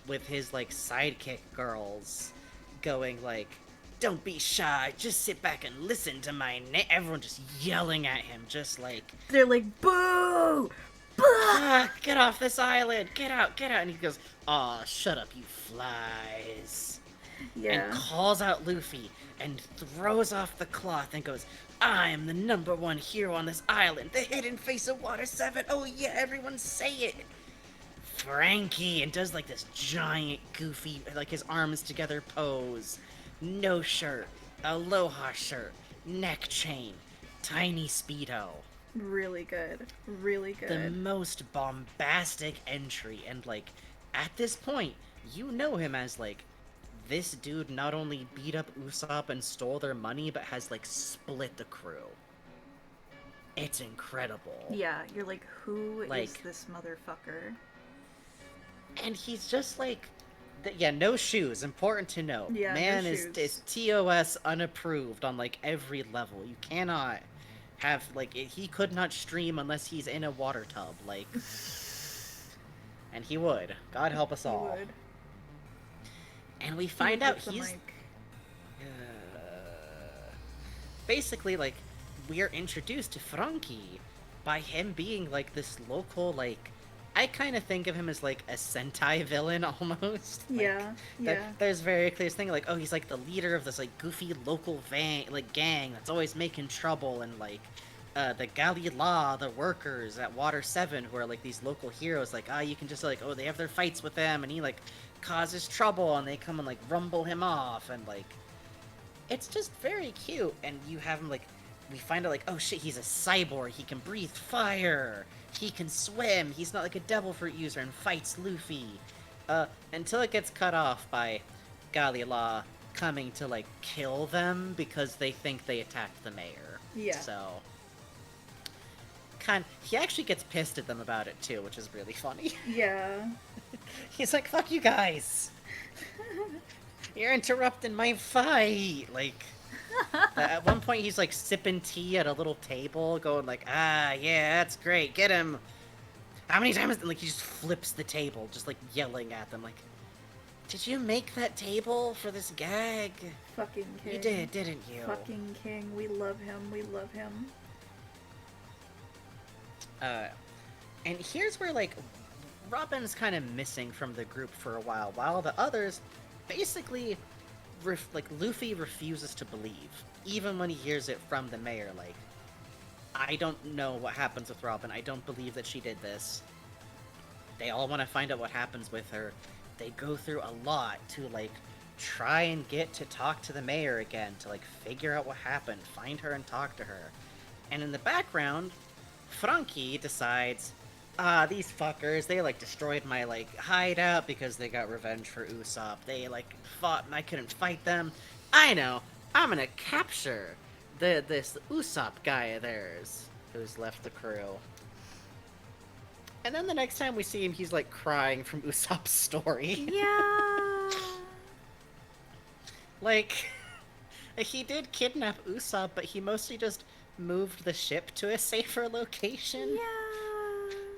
with his, like, sidekick girls, going, like, don't be shy, just sit back and listen to my everyone just yelling at him, just, like... They're like, boo! Ah, get off this island! Get out! And he goes, aw, shut up, you flies. Yeah. And calls out Luffy and throws off the cloth and goes, I am the #1 hero on this island, the hidden face of Water 7. Oh yeah, everyone say it. Franky, and does like this giant goofy, like his arms together pose. No shirt, aloha shirt, neck chain, tiny Speedo. Really good. Really good. The most bombastic entry, and like, at this point, you know him as like, this dude not only beat up Usopp and stole their money, but has like split the crew. It's incredible. Yeah, you're like, who is Like- this motherfucker? And he's just like, yeah, no shoes, important to note. Yeah, no Man shoes. is TOS unapproved on like every level. You cannot have, like, he could not stream unless he's in a water tub, like, and he would. God help us all. He would. And we He find would out with the he's mic. basically, like, we are introduced to Franky by him being like this local, like, I kind of think of him as like a Sentai villain almost. Like, Yeah, yeah. There's very clear thing like, oh, he's like the leader of this like goofy local gang that's always making trouble, and like the Galila, the workers at Water 7, who are like these local heroes, like, you can just like, oh, they have their fights with them, and he like causes trouble, and they come and like rumble him off, and like, it's just very cute. And you have him like, we find out like, oh shit, he's a cyborg, he can breathe fire, he can swim, he's not like a devil fruit user, and fights Luffy. Until it gets cut off by Galila coming to like kill them because they think they attacked the mayor. Yeah. So, he actually gets pissed at them about it too, which is really funny. Yeah. He's like, fuck you guys! You're interrupting my fight! Like, at one point he's like sipping tea at a little table, going like, ah, yeah, that's great, get him! How many times, like, he just flips the table, just like yelling at them, like, did you make that table for this gag? Fucking king. You did, didn't you? Fucking king. We love him. We love him. And here's where, like, Robin's kind of missing from the group for a while the others basically, like, Luffy refuses to believe, even when he hears it from the mayor, like, I don't know what happens with Robin, I don't believe that she did this. They all want to find out what happens with her. They go through a lot to, like, try and get to talk to the mayor again, to, like, figure out what happened, find her and talk to her. And in the background, Franky decides, these fuckers, they, like, destroyed my, like, hideout because they got revenge for Usopp. They, like, fought and I couldn't fight them. I know, I'm gonna capture this Usopp guy of theirs who's left the crew. And then the next time we see him, he's, like, crying from Usopp's story. Yeah. Like, he did kidnap Usopp, but he mostly just moved the ship to a safer location. Yeah.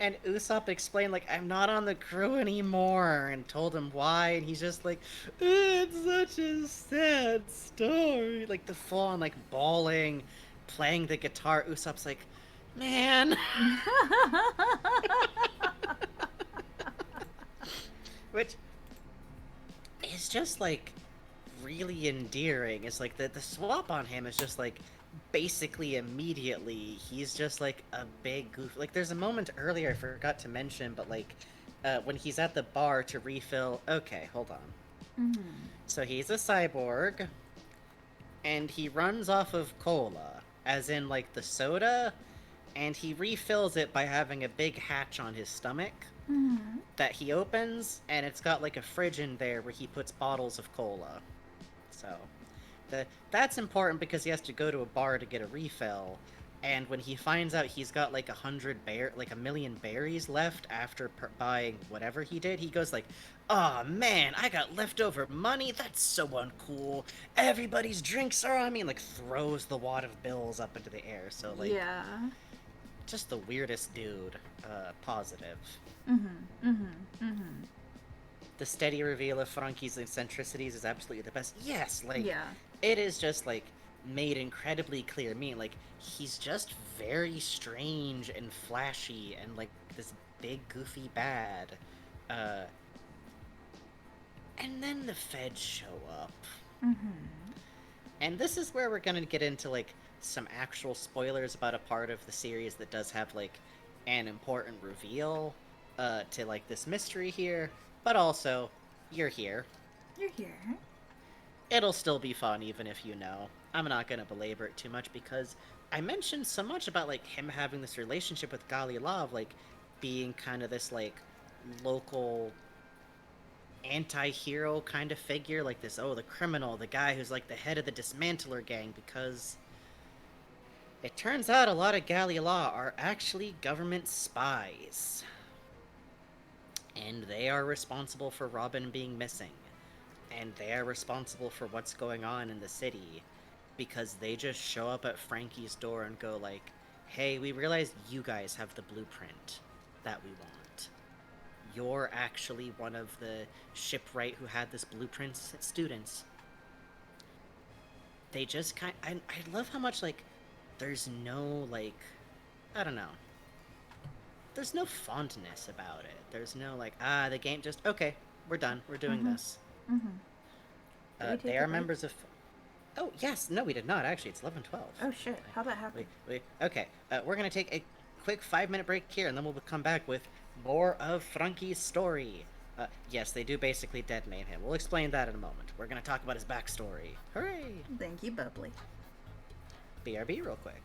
And Usopp explained, like, I'm not on the crew anymore, and told him why, and he's just like, it's such a sad story. Like, the full-on, like, bawling, playing the guitar. Usopp's like, man. Which is just, like, really endearing. It's like, the swap on him is just, like, basically immediately, he's just, like, a big goof. Like, there's a moment earlier I forgot to mention, but, like, when he's at the bar to refill... Okay, hold on. Mm-hmm. So he's a cyborg, and he runs off of cola, as in, like, the soda, and he refills it by having a big hatch on his stomach that he opens, and it's got, like, a fridge in there where he puts bottles of cola. So, that's important because he has to go to a bar to get a refill, and when he finds out he's got, like, a million berries left after buying whatever he did, he goes like, "Aw, man, I got leftover money? That's so uncool. Everybody's drinks are on me," and, like, throws the wad of bills up into the air. So, like, yeah. just the weirdest dude. Positive. The steady reveal of Franky's eccentricities is absolutely the best. Yes, like, Yeah. it is just, like, made incredibly clear. Like, he's just very strange and flashy and, like, this big, goofy bad. And then the feds show up. And this is where we're gonna get into, like, some actual spoilers about a part of the series that does have, like, an important reveal to, like, this mystery here. But also, you're here. You're here. It'll still be fun even if you know. I'm not gonna belabor it too much because I mentioned so much about, like, him having this relationship with Galilov, like, being kind of this, like, local anti-hero kind of figure, like this, the criminal, the guy who's, like, the head of the dismantler gang, because it turns out a lot of Galilov are actually government spies. And they are responsible for Robin being missing. And they are responsible for what's going on in the city. Because they just show up at Franky's door and go like, hey, we realize you guys have the blueprint that we want. You're actually one of the shipwright who had this blueprint students. They just I love how much, like, there's no, like, I don't know. There's no fondness about it. There's no, like, the game just, okay, we're done. We're doing this. They are members of... Oh, yes. No, we did not, actually. It's 11:12. Oh, shit. How'd that happen? Okay, we're going to take a quick 5-minute break here, and then we'll come back with more of Franky's story. Yes, they do basically detonate him. We'll explain that in a moment. We're going to talk about his backstory. Hooray! Thank you, Bubbly. BRB real quick.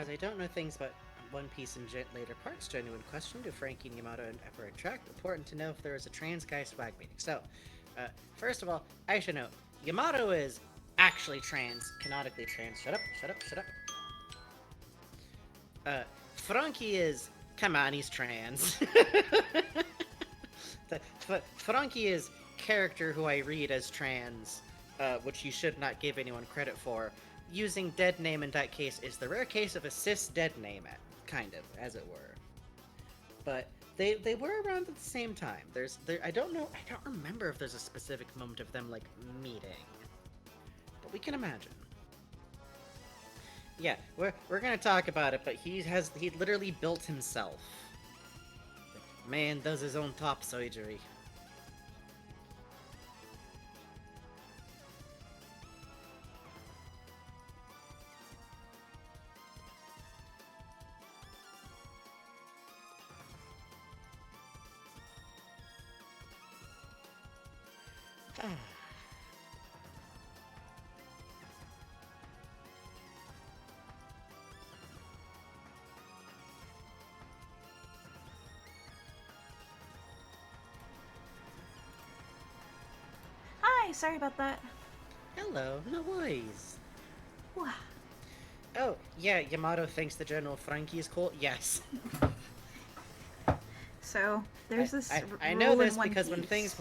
As I don't know things about One Piece in later parts, genuine question, do Franky and Yamato ever interact? Important to know if there is a trans guy swag meeting. So, first of all, I should know, Yamato is actually trans, canonically trans. Shut up, shut up, shut up. Franky is, come on, he's trans. Franky is character who I read as trans, which you should not give anyone credit for. Using dead name in that case is the rare case of a cis dead name, kind of, as it were. But they were around at the same time. I don't remember if there's a specific moment of them like meeting, but we can imagine. Yeah, we're gonna talk about it, but he literally built himself. Man does his own top surgery. Hi, sorry about that. Hello, no worries. Wow. Oh, yeah, Yamato thinks the General Franky is cool? Yes. So, there's this I know rule this in One because when Piece. things...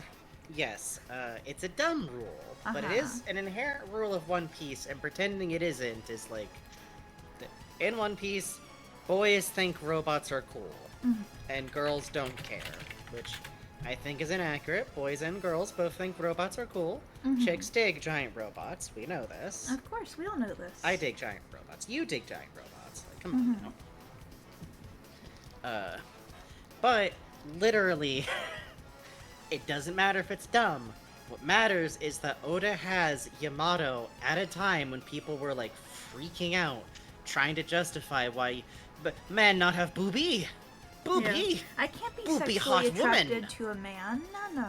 Yes, it's a dumb rule, but it is an inherent rule of One Piece, and pretending it isn't is like... In One Piece, boys think robots are cool, and girls don't care, which I think is inaccurate. Boys and girls both think robots are cool. Chicks dig giant robots, we know this. Of course, we all know this. I dig giant robots. You dig giant robots. Like, come on now. But, literally, it doesn't matter if it's dumb. What matters is that Oda has Yamato at a time when people were, like, freaking out, trying to justify why... But man not have boobie! Boobie! Yeah. I can't be Boobie sexually hot attracted woman. to a man. No.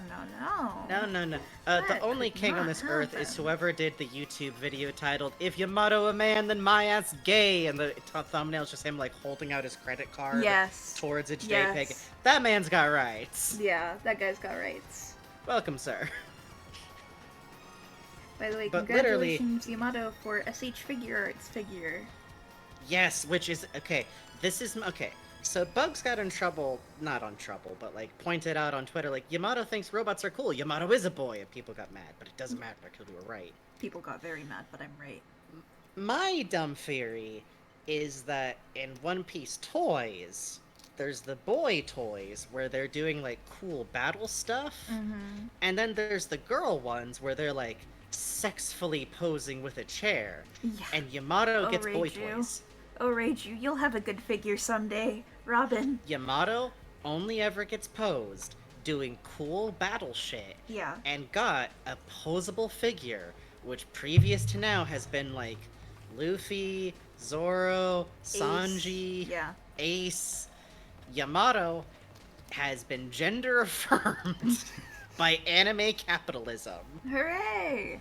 No. That The only could king on not this earth is happen. whoever did the YouTube video titled, "If Yamato a man, then my ass gay," and the thumbnail is just him, like, holding out his credit card Yes. towards a Yes. JPEG. That man's got rights. Yeah, that guy's got rights. Welcome, sir. By the way, But literally- congratulations, Yamato, for SH Figure Arts figure. Yes, which is, okay, okay. So Bugs got in trouble, not on trouble, but like pointed out on Twitter, like, Yamato thinks robots are cool. Yamato is a boy, and people got mad, but it doesn't matter because we were right. People got very mad, but I'm right. My dumb theory is that in One Piece toys, there's the boy toys where they're doing like cool battle stuff, and then there's the girl ones where they're like sexfully posing with a chair, Yeah. and Yamato gets boy Reiju. toys. Oh, Reiju, you'll have a good figure someday. Robin. Yamato only ever gets posed doing cool battle shit, Yeah. and got a posable figure, which previous to now has been like Luffy, Zoro, Sanji, Yeah. Ace. Yamato has been gender affirmed by anime capitalism. Hooray!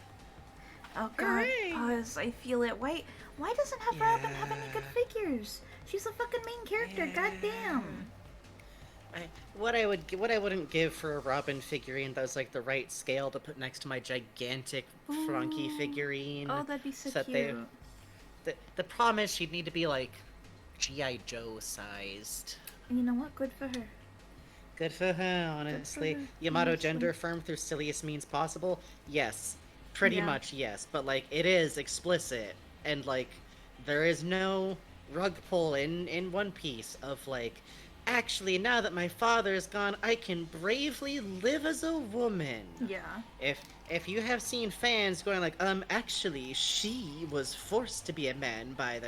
Oh god, Hooray! Pause, I feel it. Why doesn't have Robin have any good figures? She's a fucking main character, goddamn. What I wouldn't give for a Robin figurine that was like the right scale to put next to my gigantic Franky Ooh. figurine. Oh, that'd be so that cute. the problem is she'd need to be like G.I. Joe sized. And you know what? Good for her. Good for her, honestly. her, Yamato honestly. gender affirmed through silliest means possible? Yes. Pretty Yeah. much, yes. But, like, it is explicit. And, like, there is no rug pull in One Piece of, like, actually, now that my father is gone, I can bravely live as a woman. Yeah. If you have seen fans going like, actually, she was forced to be a man by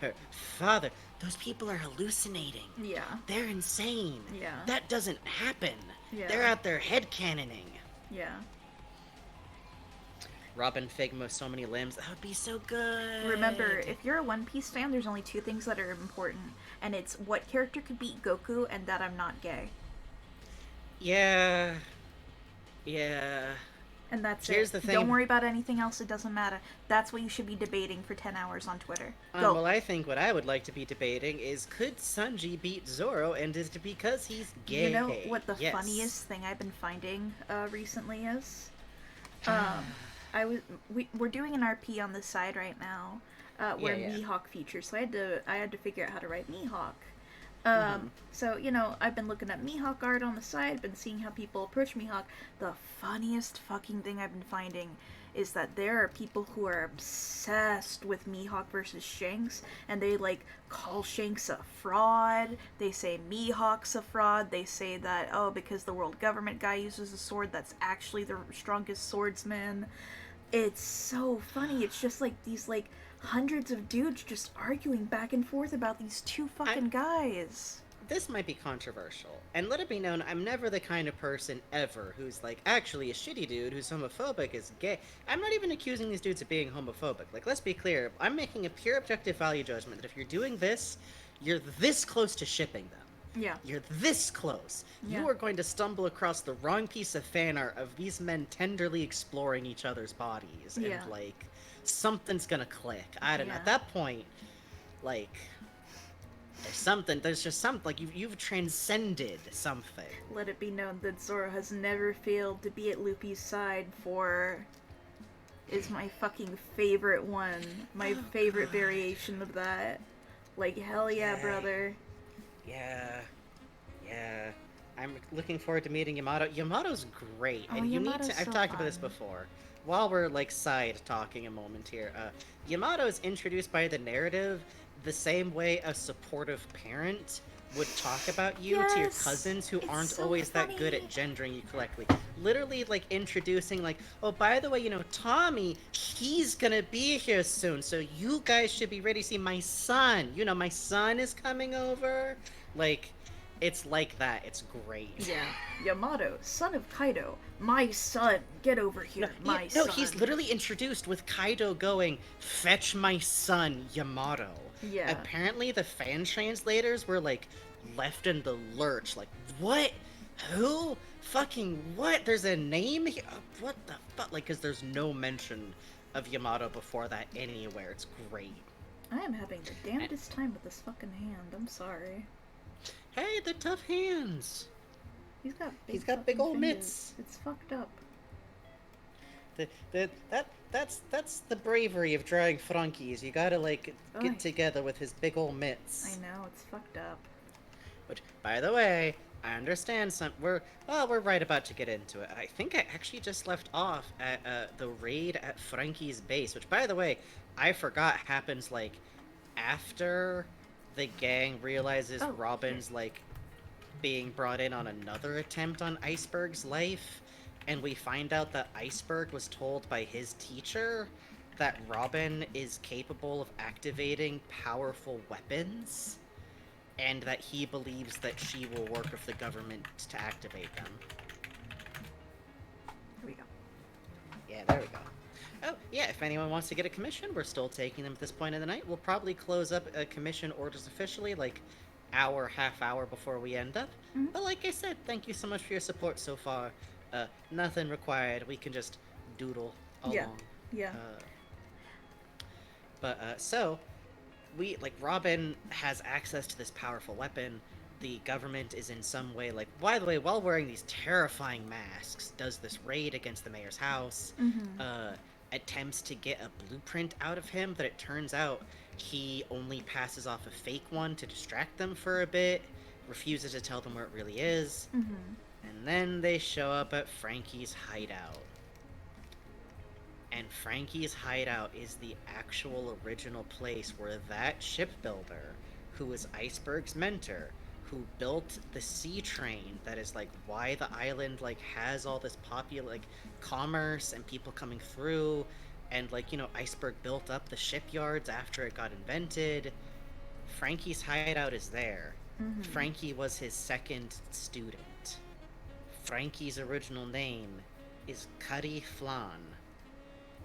her father, those people are hallucinating. Yeah. They're insane. Yeah. That doesn't happen. Yeah. They're out there headcanoning. Yeah. Robin Figma with so many limbs, that would be so good. Remember, if you're a One Piece fan, there's only two things that are important, and it's what character could beat Goku and that I'm not gay. Yeah. Yeah. And that's Here's it. the thing. Don't worry about anything else. It doesn't matter. That's what you should be debating for 10 hours on Twitter. Go. Well, I think what I would like to be debating is, could Sanji beat Zoro, and is it because he's gay? You know what the Yes. funniest thing I've been finding recently is? We're doing an RP on the side right now, where Yeah. Mihawk features. So I had to figure out how to write Mihawk. So, I've been looking at Mihawk art on the side, been seeing how people approach Mihawk. The funniest fucking thing I've been finding is that there are people who are obsessed with Mihawk versus Shanks, and they, call Shanks a fraud. They say Mihawk's a fraud. They say that, because the world government guy uses a sword, that's actually the strongest swordsman. It's so funny. It's just, these, hundreds of dudes just arguing back and forth about these two fucking guys. This might be controversial, and let it be known, I'm never the kind of person ever who's actually a shitty dude who's homophobic is gay. I'm not even accusing these dudes of being homophobic. Let's be clear, I'm making a pure objective value judgment that if you're doing this, you're this close to shipping them. Yeah. You're this close. Yeah. You are going to stumble across the wrong piece of fan art of these men tenderly exploring each other's bodies, Yeah. and, something's gonna click. I don't know. Yeah. At that point, there's just something, you've transcended something. Let it be known that Zoro has never failed to be at Luffy's side for... is my fucking favorite one. My favorite variation of that. Hell yeah, Yeah. brother. Yeah. I'm looking forward to meeting Yamato. Yamato's great, Oh, and you need Yamato's to. I've so talked about this fun. before. While we're side talking a moment here, Yamato's introduced by the narrative the same way a supportive parent would talk about you to your Yes! cousins who It's aren't so always that good funny. at gendering you correctly. Literally, introducing, oh, by the way, Tommy, he's gonna be here soon, so you guys should be ready to see my son. My son is coming over. It's like that. It's great. Yeah. Yamato, son of Kaido. My son. Get over here, my son. No, he's literally introduced with Kaido going, "Fetch my son, Yamato." Yeah. Apparently, the fan translators were left in the lurch. What? Who? Fucking what? There's a name here? What the fuck? Because there's no mention of Yamato before that anywhere. It's great. I am having the damnedest time with this fucking hand. I'm sorry. Hey, the tough hands. He's got He's got big fucking ol' fingers. mitts. It's fucked up. That's the bravery of drawing Franky's. You gotta Oy. get together with his big ol' mitts. I know, it's fucked up. Which, by the way, I understand we're right about to get into it. I think I actually just left off at the raid at Franky's base, which, by the way, I forgot happens after the gang realizes Oh, Robin's being brought in on another attempt on Iceberg's life, and we find out that Iceberg was told by his teacher that Robin is capable of activating powerful weapons, and that he believes that she will work with the government to activate them. Here we go. Yeah, there we go. Oh, yeah, if anyone wants to get a commission, we're still taking them at this point in the night. We'll probably close up commission orders officially, half hour before we end up. Mhm. But like I said, thank you so much for your support so far. Nothing required. We can just doodle along. Yeah. So, Robin has access to this powerful weapon. The government is in some way, by the way, while wearing these terrifying masks, does this raid against the mayor's house, attempts to get a blueprint out of him, that it turns out he only passes off a fake one to distract them for a bit, refuses to tell them where it really is, and then they show up at Franky's hideout. And Franky's hideout is the actual original place where that shipbuilder, who was Iceberg's mentor, who built the sea train that is why the island has all this popular commerce and people coming through, and Iceberg built up the shipyards after it got invented. Franky's hideout is there. Franky was his second student. Franky's original name is Cuddy Flan,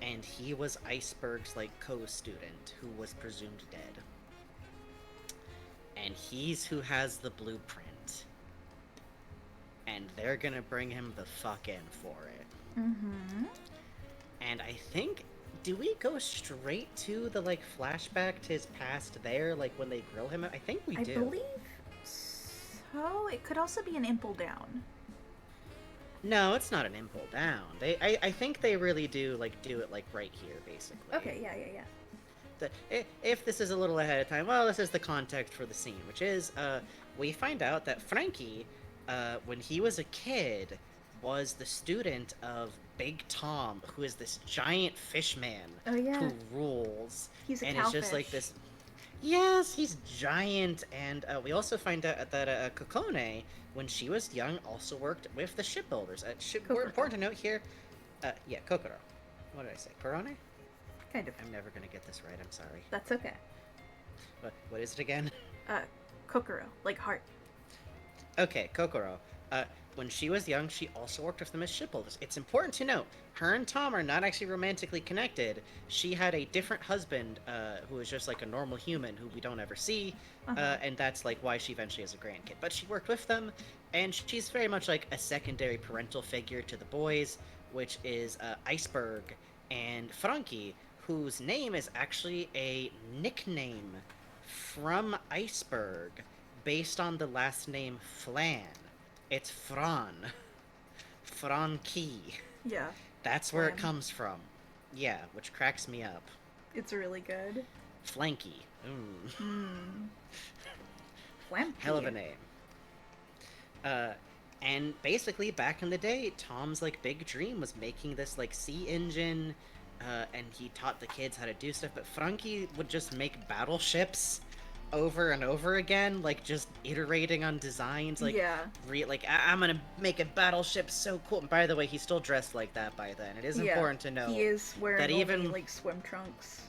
and he was Iceberg's co-student who was presumed dead. And he's who has the blueprint. And they're gonna bring him the fuck in for it. Mm-hmm. And I think, do we go straight to the, like, flashback to his past there, like, when they grill him? I think we I do. believe so. It could also be an impel down. No, it's not an impel down. I think they really do, like, do it, like, right here, basically. Okay, yeah. If this is a little ahead of time, well, this is the context for the scene, which is, we find out that Franky, when he was a kid, was the student of Big Tom, who is this giant fish man Oh, yeah. who rules. He's a and cowfish. it's just like this. Yes, he's giant, and we also find out that Kokone, when she was young, also worked with the shipbuilders. Kokoro. Important to note here, yeah, Kokoro. What did I say? Korone? Kind of. I'm never gonna get this right. I'm sorry. That's okay. What is it again? Kokoro, like heart. Okay, Kokoro. When she was young, she also worked with them as shipbuilders. It's important to note, her and Tom are not actually romantically connected. She had a different husband, who was just like a normal human who we don't ever see, and that's like why she eventually has a grandkid. But she worked with them, and she's very much like a secondary parental figure to the boys, which is Iceberg and Franky, whose name is actually a nickname from Iceberg based on the last name Flan. It's Fran. Franky. Yeah, That's where it Flan. comes from. Yeah, which cracks me up. it's really good. Flanky. Flampy. Hell of a name. And basically, back in the day, Tom's, like, big dream was making this, like, sea engine, and he taught the kids how to do stuff, but Franky would just make battleships over and over again, like, just iterating on designs, like, Yeah. I'm gonna make a battleship so cool. And by the way, he's still dressed like that by then. It is important to know. He is wearing that only, even- like, swim trunks.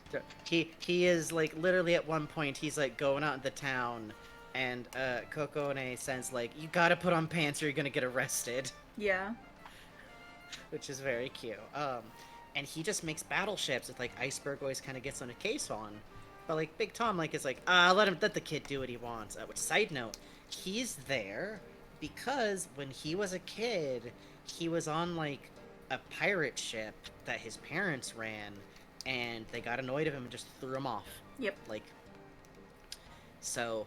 He is, like, literally at one point, he's, like, going out in the town, and, Kokone says, like, you gotta put on pants or you're gonna get arrested. Yeah. Which is very cute. And he just makes battleships that, like, Iceberg always kind of gets on a case on. But, like, Big Tom, like, is like, let the kid do what he wants. Which, side note, he's there because when he was a kid, he was on, like, a pirate ship that his parents ran, and they got annoyed of him and just threw him off. Yep. Like, so,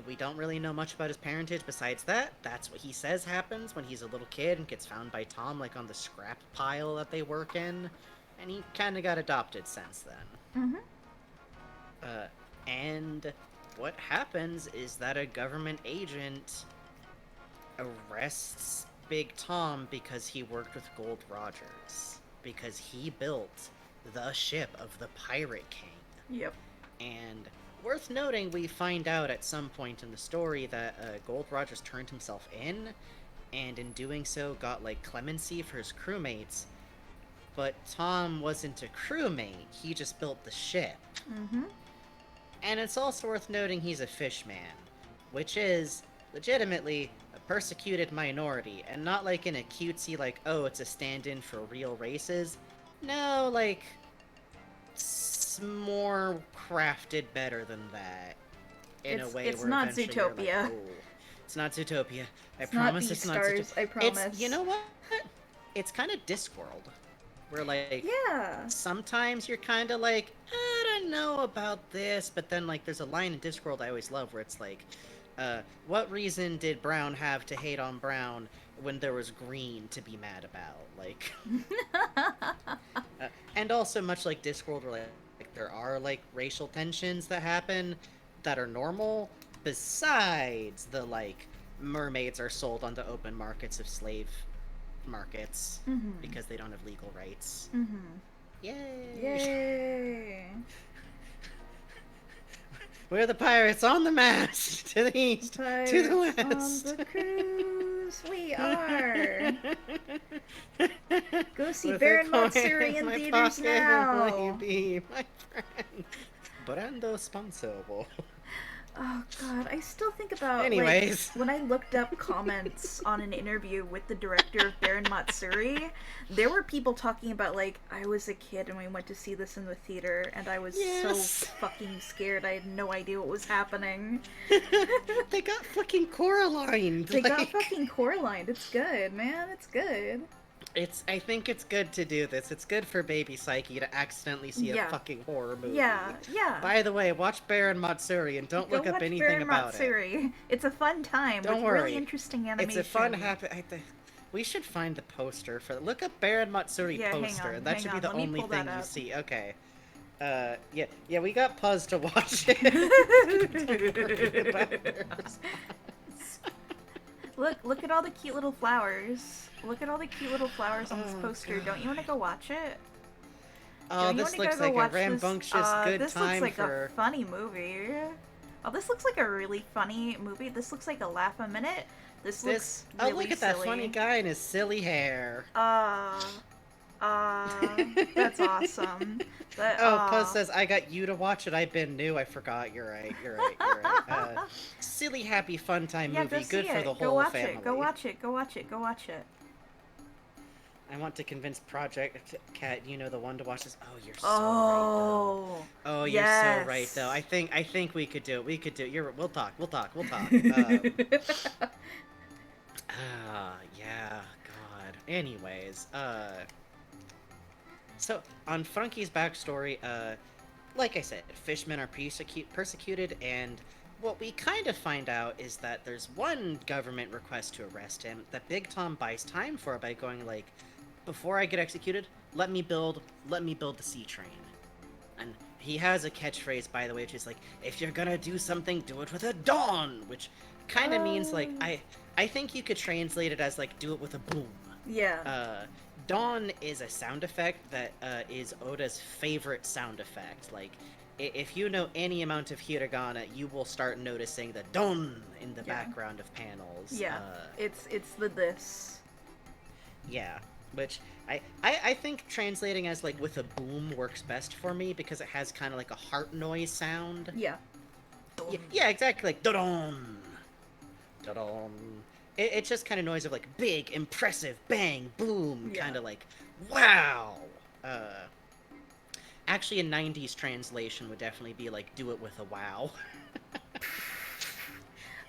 we don't really know much about his parentage besides that. That's what he says happens when he's a little kid and gets found by Tom, like, on the scrap pile that they work in. And he kind of got adopted since then. Mm-hmm. And what happens is that a government agent arrests Big Tom because he worked with Gold Rogers. Because he built the ship of the Pirate King. Yep. And worth noting, we find out at some point in the story that Gold Rogers turned himself in, and in doing so got, like, clemency for his crewmates. But Tom wasn't a crewmate, he just built the ship. Mm-hmm. And it's also worth noting he's a fishman, which is legitimately a persecuted minority, and not like in a cutesy, like, oh, it's a stand-in for real races. No, like, more crafted better than that. In a way it's where not eventually you're like, Zootopia. "Oh." It's not Zootopia. I It's promise not it's not Beastars, Zootopia. I promise. It's, you know what? It's kind of Discworld. Where, like, Yeah. sometimes you're kind of like, I don't know about this, but then, like, there's a line in Discworld I always love where it's like, what reason did Brown have to hate on Brown when there was Green to be mad about? Like, and also much like Discworld, where, like, there are, like, racial tensions that happen that are normal, besides the, like, mermaids are sold onto open markets of slave markets because they don't have legal rights. Mm-hmm. Yay! Yay! We're the pirates on the mast to the east, to the Pirates west. on the cruise, we are. Go see With a Baron coin Matsuri in my theaters pocket, now. will you be my friend? Brando Sponsobo. Oh god, I still think about Anyways. like, when I looked up comments on an interview with the director of Baron Matsuri, there were people talking about like, I was a kid and we went to see this in the theater and I was so Yes. fucking scared. I had no idea what was happening. They got fucking Coraline. They got fucking Coraline. It's good, man. It's good. I think it's good to do this. It's good for baby Psyche to accidentally see a Yeah. fucking horror movie. Yeah, yeah. By the way, watch Baron Matsuri and don't Go look up watch anything Baron about it. Matsuri. It's a fun time Don't with worry. really interesting animation. It's a fun, happy. We should find the poster for. Look up Baron Matsuri Yeah, hang poster, on, and that hang should be on. the Let me only pull that thing you up. see. Okay. Yeah, we got Puz to watch it. Look at all the cute little flowers. Look at all the cute little flowers on this poster. God. Don't you want to go watch it? Oh, Don't you this wanna looks go like a watch rambunctious good this time looks like for. a funny movie. Oh, this looks like a really funny movie. This looks like a laugh a minute. This looks really look at silly. that funny guy and his silly hair. That's awesome. But, Puz says, I got you to watch it. I've been new. I forgot. You're right. Silly, happy, fun time yeah, movie. go see Good for it. the Go whole watch family. it. Go watch it. Go watch it. Go watch it. I want to convince Project Cat, the one to watch this. Oh, you're so Oh. right, though. Oh, you're so right, though. I think we could do it. We could do it. We'll talk. Yeah, God. Anyways, so on Franky's backstory, like I said, fishmen are persecuted, and what we kind of find out is that there's one government request to arrest him that Big Tom buys time for by going like, before I get executed, let me build the sea train. And he has a catchphrase, by the way, which is like, if you're gonna do something, do it with a dawn, which kind of means like, I think you could translate it as like, do it with a boom. Yeah. Dawn is a sound effect that is Oda's favorite sound effect. Like, if you know any amount of hiragana, you will start noticing the don in the background of panels. Yeah. It's the this. Yeah, which I think translating as like with a boom works best for me because it has kind of like a heart noise sound. Yeah. Yeah, exactly, like da-don. Da-don. It's just kind of noise of like big, impressive, bang, boom, kind of like, wow. Actually, a 90s translation would definitely be like, do it with a wow.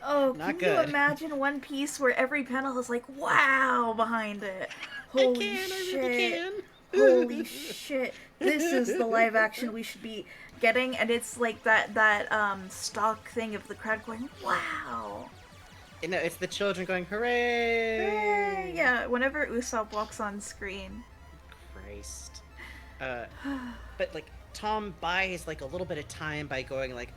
Oh, Not can good. you imagine One Piece where every panel is like, wow, behind it? Holy shit. I really can. Holy shit. This is the live action we should be getting, and it's like that stock thing of the crowd going, wow. No, it's the children going, hooray! Hooray! Yeah, whenever Usopp walks on screen. Christ. But like, Tom buys like a little bit of time by going like,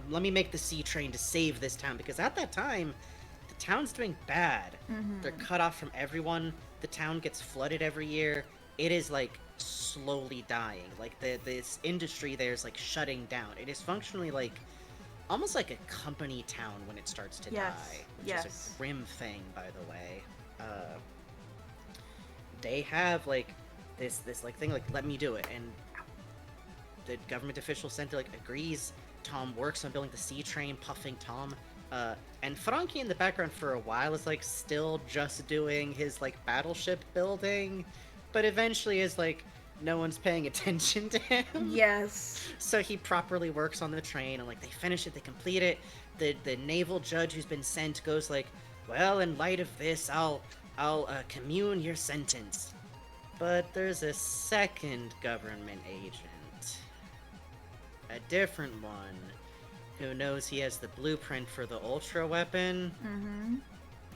let me make the sea train to save this town, because at that time, the town's doing bad. Mm-hmm. They're cut off from everyone. The town gets flooded every year. It is like slowly dying. Like this industry there is like shutting down. It is functionally like almost like a company town when it starts to die, which is a grim thing, by the way. They have like this like thing like, let me do it, and the government official center like agrees. Tom works on building the sea train, puffing Tom. And Franky in the background for a while is like still just doing his like battleship building, but eventually is like, no one's paying attention to him. Yes. So he properly works on the train, and like they finish it, they complete it. The naval judge who's been sent goes like, well, in light of this, I'll commune your sentence. But there's a second government agent, a different one, who knows he has the blueprint for the ultra weapon. Mm-hmm.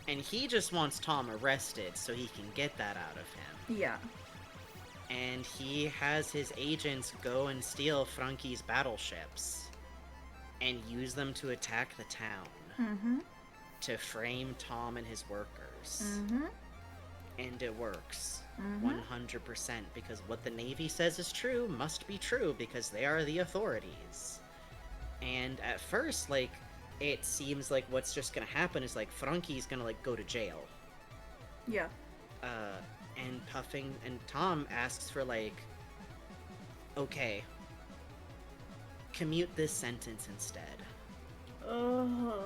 And he just wants Tom arrested so he can get that out of him. Yeah. And he has his agents go and steal Franky's battleships and use them to attack the town. Mm-hmm. To frame Tom and his workers. Mm-hmm. And it works. Mm-hmm. 100%, because what the Navy says is true must be true, because they are the authorities. And at first, like, it seems like what's just gonna happen is like Franky's gonna like go to jail. Yeah. And Puffing and Tom asks for like, okay, commute this sentence instead.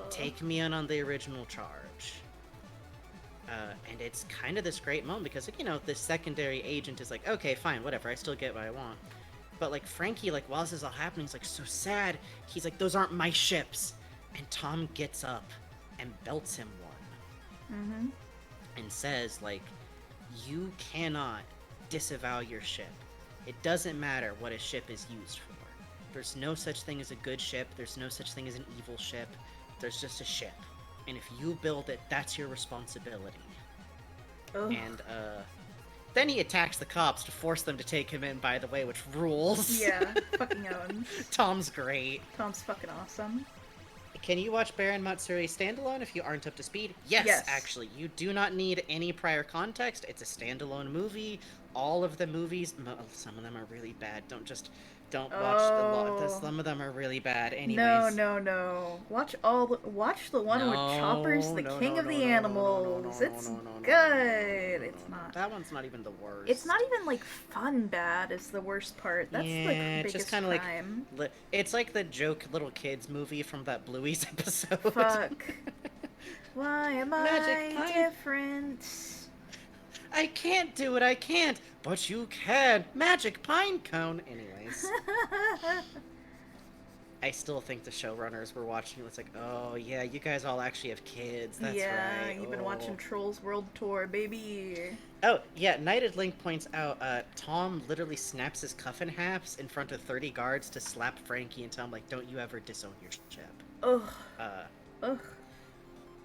Take me on the original charge. And it's kind of this great moment because, like, this secondary agent is like, okay, fine, whatever, I still get what I want. But like Franky, like, while this is all happening, he's like so sad. He's like, those aren't my ships. And Tom gets up and belts him one. Mm-hmm. And says, like, you cannot disavow your ship. It doesn't matter what a ship is used for. There's no such thing as a good ship, there's no such thing as an evil ship, there's just a ship. And if you build it, that's your responsibility. Ugh. And, then he attacks the cops to force them to take him in, by the way, which rules. Yeah, fucking owns. Tom's great. Tom's fucking awesome. Can you watch Baron Matsuri standalone if you aren't up to speed? Yes, actually. You do not need any prior context. It's a standalone movie. All of the movies, some of them are really bad. Don't watch some of them are really bad. Anyways. No. Watch the one with Chopper's the king of the animals. It's good. It's not. That one's not even the worst. It's not even like fun bad is the worst part. That's the biggest it's just kind of crime. like it's like the joke little kids movie from that Bluey's episode. Fuck. Why am Magic I pine. different? I can't do it, I can't! But you can! Magic pine cone! Anyways. I still think the showrunners were watching it. It's like, oh yeah, you guys all actually have kids. That's yeah, right. you've been watching Trolls World Tour, baby. Oh, yeah, Knighted Link points out, Tom literally snaps his cuff in halves in front of 30 guards to slap Franky and tell him, like, don't you ever disown your ship. Ugh. Ugh.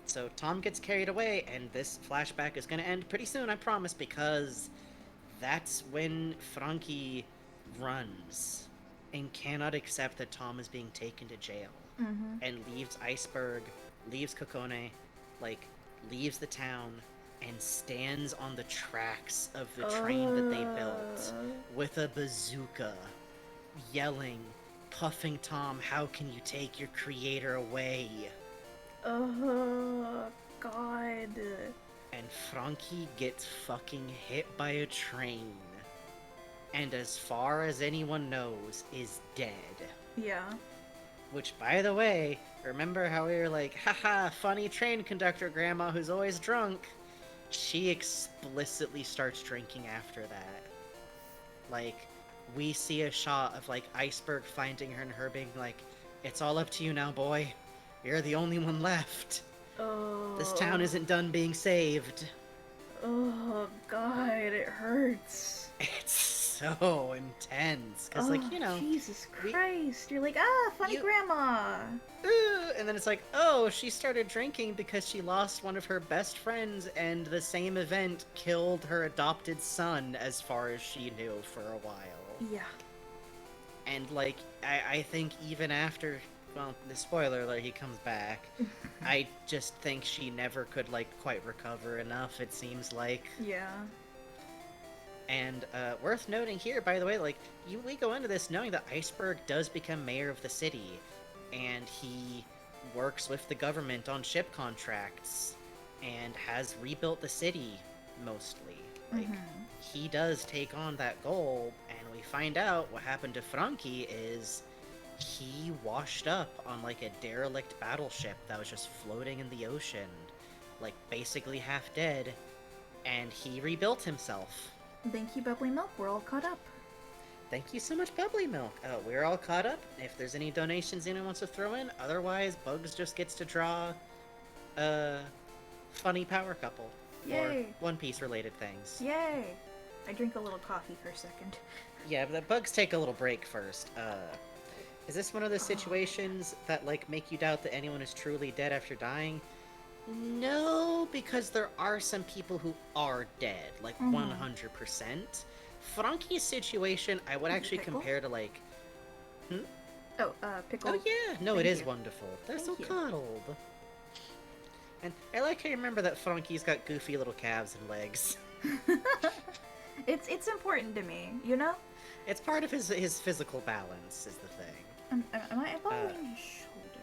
So Tom gets carried away, and this flashback is gonna end pretty soon, I promise, because that's when Franky runs and cannot accept that Tom is being taken to jail, and leaves Iceberg, leaves Kokone, like, leaves the town, and stands on the tracks of the train that they built with a bazooka, yelling, puffing Tom, how can you take your creator away? Oh, God. And Franky gets fucking hit by a train. And as far as anyone knows, is dead. Yeah. Which, by the way, remember how we were like, haha, funny train conductor grandma who's always drunk? She explicitly starts drinking after that. Like, we see a shot of, like, Iceberg finding her and her being like, it's all up to you now, boy. You're the only one left. Oh. This town isn't done being saved. Oh, God, it hurts. It's so intense. Because, like, you know... Jesus we- Christ. You're like, funny You- grandma. And then it's like, oh, she started drinking because she lost one of her best friends, and the same event killed her adopted son, as far as she knew, for a while. Yeah. And, like, I think even after... Well, the spoiler alert, he comes back. I just think she never could, like, quite recover enough, it seems like. Yeah. And, worth noting here, by the way, like, we go into this knowing that Iceberg does become mayor of the city, and he works with the government on ship contracts, and has rebuilt the city, mostly. Like, he does take on that goal, and we find out what happened to Franky is... he washed up on, like, a derelict battleship that was just floating in the ocean, like, basically half dead, and he rebuilt himself. Thank you, Bubbly Milk. We're all caught up. Thank you so much, Bubbly Milk. We're all caught up. If there's any donations anyone wants to throw in, otherwise, Bugs just gets to draw, funny power couple. Yay. Or One Piece related things. Yay! I drink a little coffee for a second. Yeah, but the Bugs take a little break first. Is this one of those situations that, like, make you doubt that anyone is truly dead after dying? No, because there are some people who are dead, like 100%. Franky's situation, I would actually Pickle? compare to, like... Oh, pickle. Oh yeah, no, Thank it is you. wonderful. They're Thank so you. cuddled. And I like how you remember that Franky's got goofy little calves and legs. It's important to me, you know? It's part of his physical balance, is the thing. Am I following his shoulder?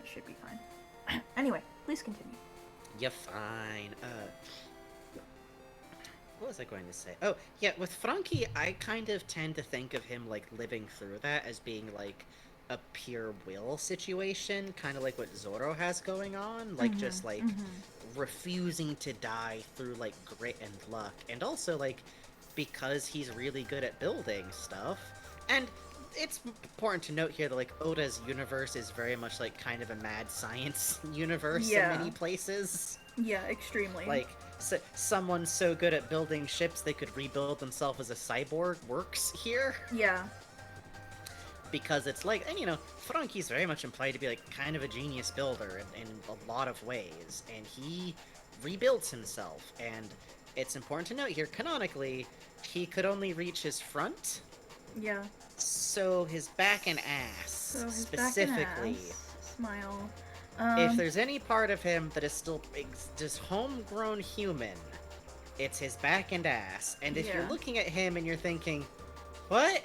It should be fine. Anyway, please continue. You're fine. What was I going to say? Oh, yeah, with Franky, I kind of tend to think of him, like, living through that as being, like, a pure will situation, kind of like what Zoro has going on, like, just, like, refusing to die through, like, grit and luck, and also, like, because he's really good at building stuff, and it's important to note here that, like, Oda's universe is very much, like, kind of a mad science universe in Yeah. many places. Yeah, extremely. Like, someone so good at building ships they could rebuild themselves as a cyborg works here. Yeah. Because it's like, and Franky's very much implied to be like kind of a genius builder in a lot of ways, and he rebuilds himself. And it's important to note here, canonically, he could only reach his front, Yeah. so his back and ass, So his specifically. back and ass. Smile. If there's any part of him that is still just homegrown human, it's his back and ass. And if you're Yeah. looking at him and you're thinking, what?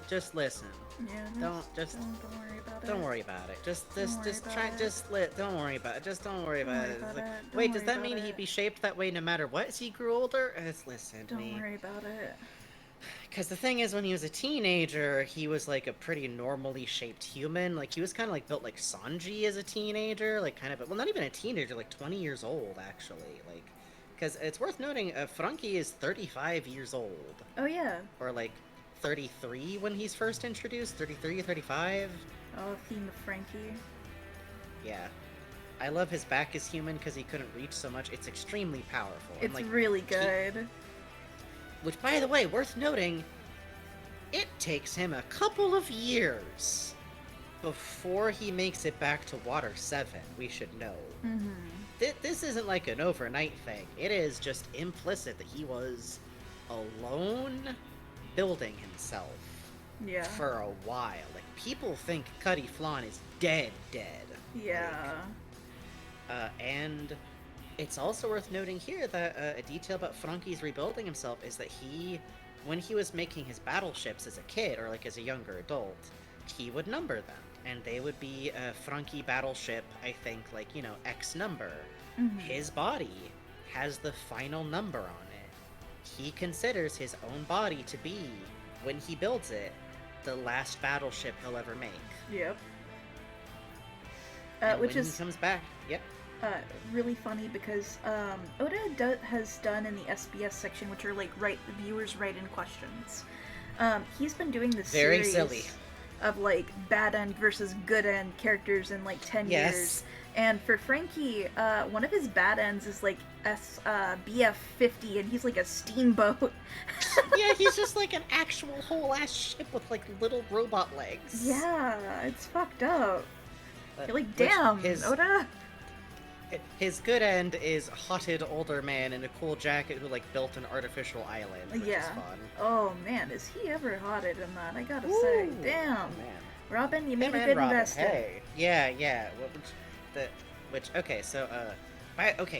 Just listen. Yeah. Don't worry about it. Don't worry about it. Just Don't worry try. about it. Don't worry about it. Just don't worry Don't about worry it. about It's like, it. Don't wait, does worry that about mean it. he'd be shaped that way no matter what as he grew older? Listen to Don't me. worry about it. Because the thing is, when he was a teenager, he was like a pretty normally shaped human. Like, he was kind of like built like Sanji as a teenager. Like, kind of, well, not even a teenager, like 20 years old, actually. Like, because it's worth noting, Franky is 35 years old. Oh yeah. Or like 33 when he's first introduced. 33, 35. Oh, theme of Franky. Yeah. I love his back is human because he couldn't reach so much. It's extremely powerful. It's and, like, really good. which, by the way, worth noting, it takes him a couple of years before he makes it back to Water 7, we should know. Mm-hmm. This isn't like an overnight thing. It is just implicit that he was alone building himself Yeah. for a while. Like, people think Cuddy Flan is dead. Yeah. And it's also worth noting here that a detail about Franky's rebuilding himself is that when he was making his battleships as a kid, or like as a younger adult, he would number them. And they would be a Franky battleship, I think, like, X number. Mhm. His body has the final number on it. He considers his own body to be, when he builds it, the last battleship he'll ever make. Yep. And Which when is he comes back, yep. really funny because Oda has done in the SBS section, which are like viewers write in questions. He's been doing this Very series silly. of like bad end versus good end characters in like 10 Yes. years. And for Franky, one of his bad ends is like BF-50, and he's like a steamboat. Yeah, he's just like an actual whole ass ship with like little robot legs. Yeah, it's fucked up. You're like, Which damn, his, Oda. His good end is hotted older man in a cool jacket who like built an artificial island, which Yeah. is fun. Oh man, is he ever hotted in that? I gotta say, Ooh, damn. man. Robin, you made Him a and good Robin, investment. hey. Yeah. Okay, so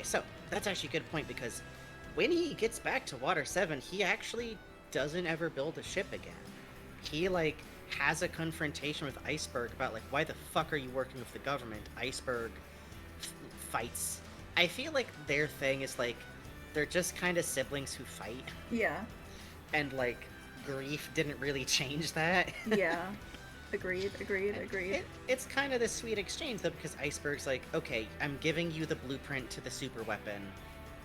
so that's actually a good point because when he gets back to Water 7, he actually doesn't ever build a ship again. He like has a confrontation with Iceberg about like, why the fuck are you working with the government? Iceberg fights. I feel like their thing is like they're just kind of siblings who fight, Yeah, and like grief didn't really change that. yeah. Agreed. It's kind of this sweet exchange though, because Iceberg's like, okay, I'm giving you the blueprint to the super weapon.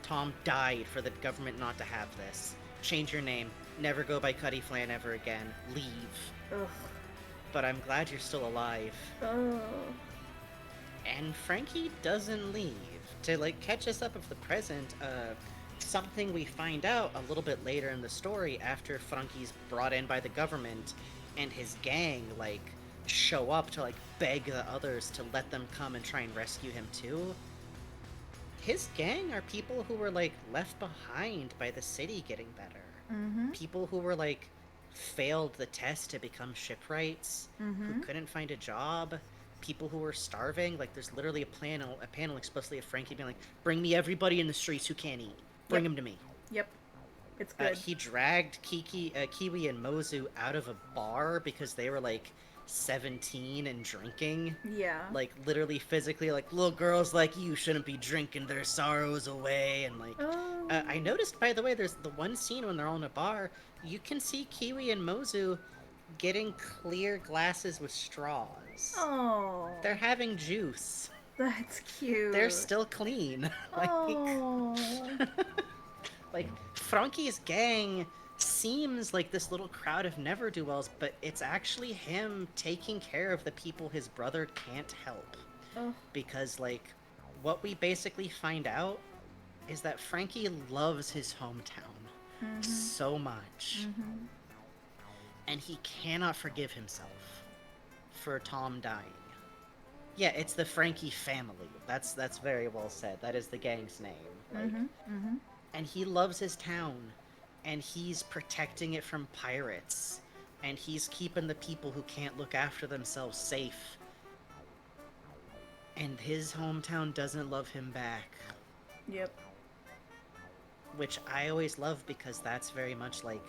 Tom died for the government not to have this. Change your name. Never go by Cuddy Flan ever again. Leave. Ugh. But I'm glad you're still alive. Oh. And Franky doesn't leave. To like catch us up of the present, something we find out a little bit later in the story after Franky's brought in by the government and his gang like show up to like beg the others to let them come and try and rescue him too. His gang are people who were like left behind by the city getting better. Mm-hmm. People who were like failed the test to become shipwrights, who couldn't find a job, people who were starving. Like there's literally a panel explicitly of Franky being like, bring me everybody in the streets who can't eat. Bring them to me. Yep. It's good. He dragged Kiwi and Mozu out of a bar because they were like 17 and drinking. Yeah. Like literally physically, like little girls like you shouldn't be drinking their sorrows away. And like Oh. I noticed, by the way, there's the one scene when they're all in a bar, you can see Kiwi and Mozu getting clear glasses with straws. Oh. They're having juice. That's cute. They're still clean. Like, Oh. like Franky's gang seems like this little crowd of ne'er-do-wells, but it's actually him taking care of the people his brother can't help. Oh. Because, like, what we basically find out is that Franky loves his hometown so much. And he cannot forgive himself for Tom dying. Yeah, it's the Franky family. That's very well said. That is the gang's name. Like, and he loves his town, and he's protecting it from pirates, and he's keeping the people who can't look after themselves safe. And his hometown doesn't love him back. Yep. Which I always love because that's very much like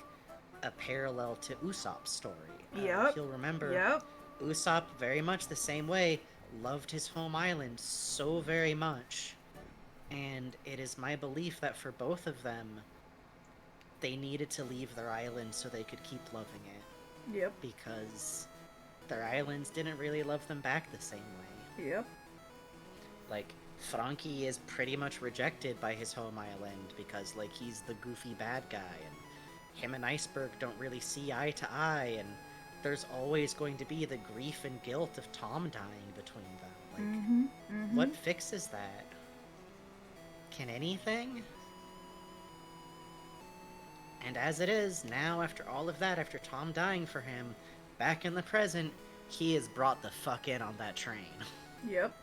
a parallel to Usopp's story. If you'll remember, Usopp very much the same way loved his home island so very much. And it is my belief that for both of them, they needed to leave their island so they could keep loving it. Yep. Because their islands didn't really love them back the same way. Yep. Like, Franky is pretty much rejected by his home island because, like, he's the goofy bad guy, and him and Iceberg don't really see eye to eye, and there's always going to be the grief and guilt of Tom dying between them. Like, what fixes that? Can anything? And as it is, now after all of that, after Tom dying for him, back in the present, he is brought the fuck in on that train. Yep.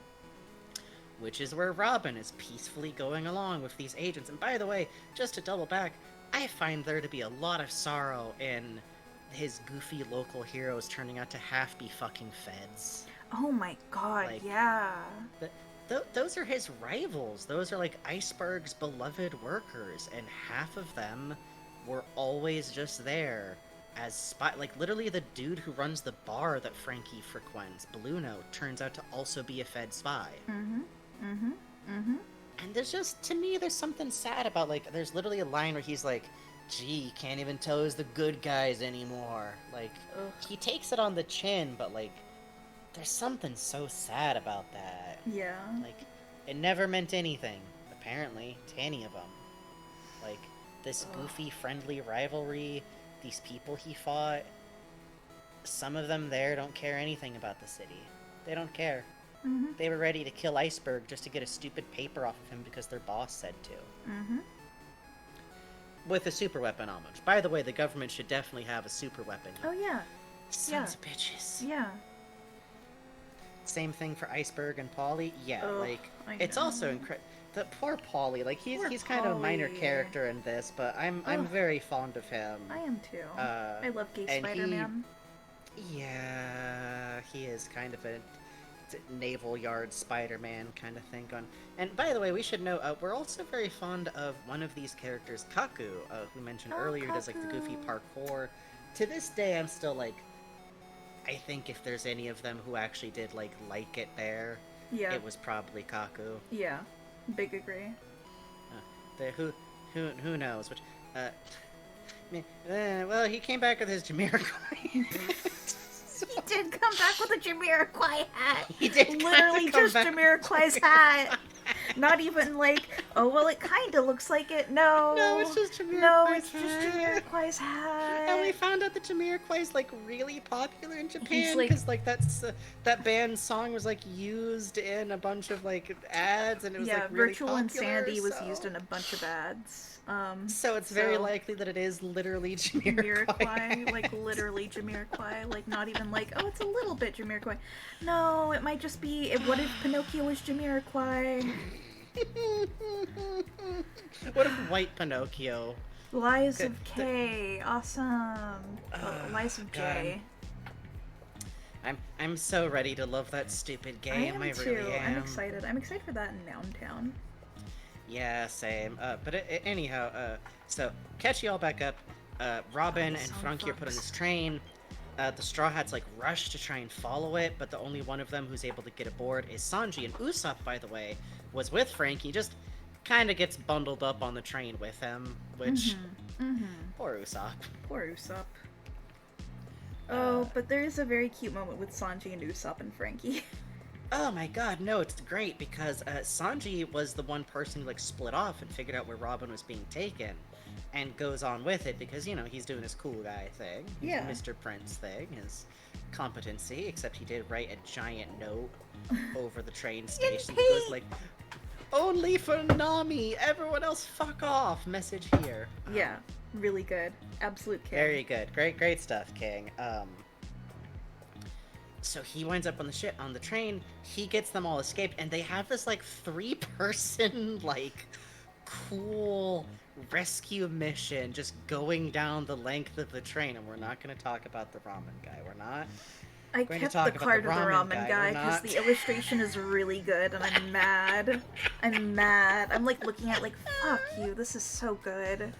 Which is where Robin is peacefully going along with these agents. And by the way, just to double back, I find there to be a lot of sorrow in his goofy local heroes turning out to half be fucking feds. Oh my god, Like, yeah. Those are his rivals. Those are like Iceberg's beloved workers, and half of them were always just there as spy. Like, literally the dude who runs the bar that Franky frequents, Bluno, turns out to also be a fed spy. And there's just, to me, there's something sad about, like, there's literally a line where he's like, gee, can't even tell who's the good guys anymore. Like, he takes it on the chin, but, like, there's something so sad about that. Yeah. Like, it never meant anything, apparently, to any of them. Like, this goofy, friendly rivalry, these people he fought, some of them there don't care anything about the city. They don't care. They were ready to kill Iceberg just to get a stupid paper off of him because their boss said to. With a super weapon homage. By the way, the government should definitely have a super weapon. Oh yeah. Sons of bitches. Yeah. Same thing for Iceberg and Polly. Yeah, Ugh, like, I it's know. also incredible. The poor Polly, like, Poor he's kind of a minor Polly. character in this, but I'm very fond of him. I am too. I love Gay and Spider-Man. Yeah, he is kind of a naval yard Spider-Man kind of thing on. And by the way, we should know, we're also very fond of one of these characters, Kaku, who mentioned earlier, does like the goofy parkour. To this day, I'm still like, I think if there's any of them who actually did like it there, Yeah. it was probably Kaku. Yeah. Big agree. Who knows? Which, well, he came back with his Jamiroquai. He did come back with a Jamiroquai hat. He did Literally come just back. Jamiroquai's hat. Not even like, oh, well, it kind of looks like it. No. No, it's just Jamiroquai's No, it's just hat. Jamiroquai's hat. And we found out that Jamiroquai is like really popular in Japan like- because like that's that band's song was like used in a bunch of like ads, and it was yeah, like really Virtual popular, Insanity was so... used in a bunch of ads. So it's very likely that it is literally Jamiroquai. Jamiroquai, like literally Jamiroquai, like not even like, oh, it's a little bit Jamiroquai. No, it might just be, what if Pinocchio was Jamiroquai? What if White Pinocchio? Lies of K, awesome. Lies of J. I'm so ready to love that stupid I game. am I too. really am. I'm excited. I'm excited for that in Nountown. Yeah, same. But anyhow, so catch you all back up. Robin and Franky are put on this train. The Straw Hats like rush to try and follow it, but the only one of them who's able to get aboard is Sanji. And Usopp, by the way, was with Franky. Just kind of gets bundled up on the train with him, which poor Usopp. Poor Usopp. Oh, but there is a very cute moment with Sanji and Usopp and Franky. Oh my god, no, it's great because Sanji was the one person who like split off and figured out where Robin was being taken and goes on with it because, you know, he's doing his cool guy thing, his Yeah. Mr. Prince thing, his competency, except he did write a giant note over the train station that goes like, Only for Nami. Everyone else, fuck off. Message here. Yeah, really good. Absolute king. Very good. Great stuff, King. So he winds up on the train. He gets them all escaped, and they have this like 3-person like cool rescue mission just going down the length of the train. And we're not going to talk about the ramen guy. We're not. I going to kept talk the about card the of the ramen ramen guy, guy we're because not. the illustration is really good, and I'm mad. I'm mad. I'm like looking at like, fuck you. This is so good.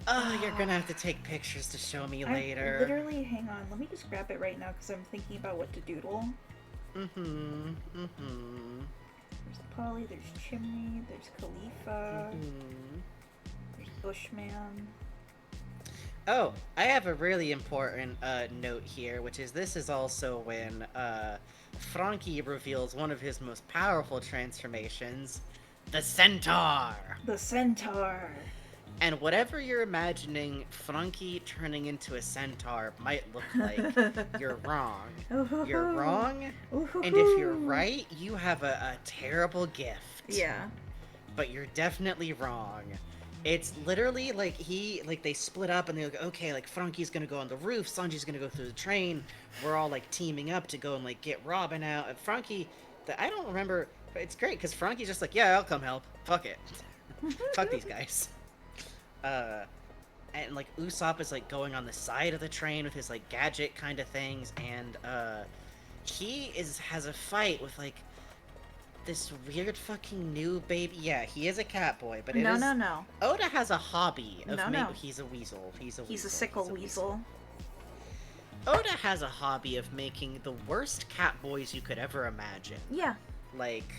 Oh, you're gonna have to take pictures to show me later. Literally, hang on. Let me just grab it right now because I'm thinking about what to doodle. Mm-hmm. There's Polly, there's Chimney, there's Khalifa, there's Bushman. Oh, I have a really important note here, which is this is also when Franky reveals one of his most powerful transformations, the Centaur. The Centaur. And whatever you're imagining Franky turning into a centaur might look like, you're wrong. You're wrong, and if you're right, you have a terrible gift. Yeah. But you're definitely wrong. It's literally like they split up and they're like, okay, like Franky's gonna go on the roof, Sanji's gonna go through the train, we're all like teaming up to go and like get Robin out. And Franky, I don't remember, but it's great because Franky's just like, yeah, I'll come help. Fuck it. Fuck these guys. And like Usopp is like going on the side of the train with his like gadget kind of things, and he has a fight with like this weird fucking new baby. Yeah, he is a cat boy, but No. Oda has a hobby of No. he's a weasel. He's He's a sickle weasel. Oda has a hobby of making the worst cat boys you could ever imagine. Yeah. Like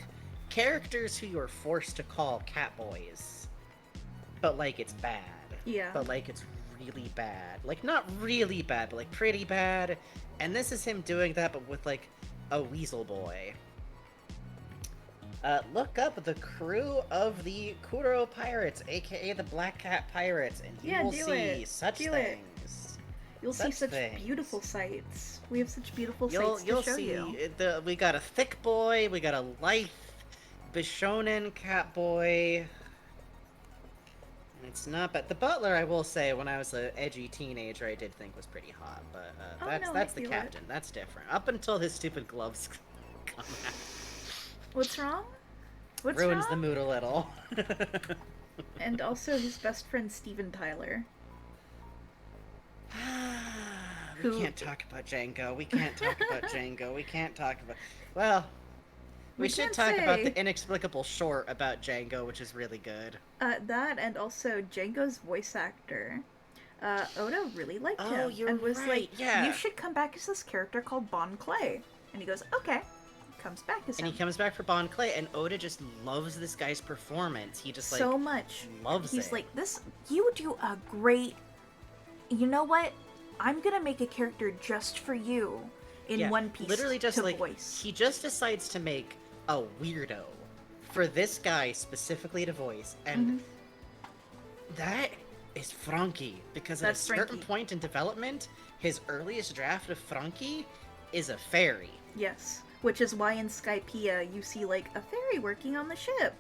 characters who you are forced to call cat boys. But like it's bad. Yeah. But like it's really bad. Like not really bad, but like pretty bad. And this is him doing that, but with like a weasel boy. Look up the crew of the Kuro Pirates, aka the Black Cat Pirates, and you will see such things. You'll see such beautiful sights. We have such beautiful sights You'll to show see you. We got a thick boy, we got a lithe Bishonen cat boy. It's not bad. The butler, I will say, when I was an edgy teenager, I did think was pretty hot, but that's the captain. That's different. Up until his stupid gloves come out. What's wrong? Ruins the mood a little. And also his best friend Steven Tyler. We can't talk about Django. We can't talk about Django. We can't talk about... Well, we should talk about the inexplicable short about Django, which is really good. That and also Django's voice actor. Oda really liked him. You're and was right, like, yeah. you should come back as this character called Bon Clay. And he goes, okay. Comes back as him. And he comes back for Bon Clay, and Oda just loves this guy's performance. He just, so much. loves it. He's like, you do a great... You know what? I'm gonna make a character just for you in One Piece literally just to voice. He just decides to make a weirdo for this guy specifically to voice, and that is Franky, because at a certain point in development, his earliest draft of Franky is a fairy. Yes, which is why in Skypiea you see like a fairy working on the ship.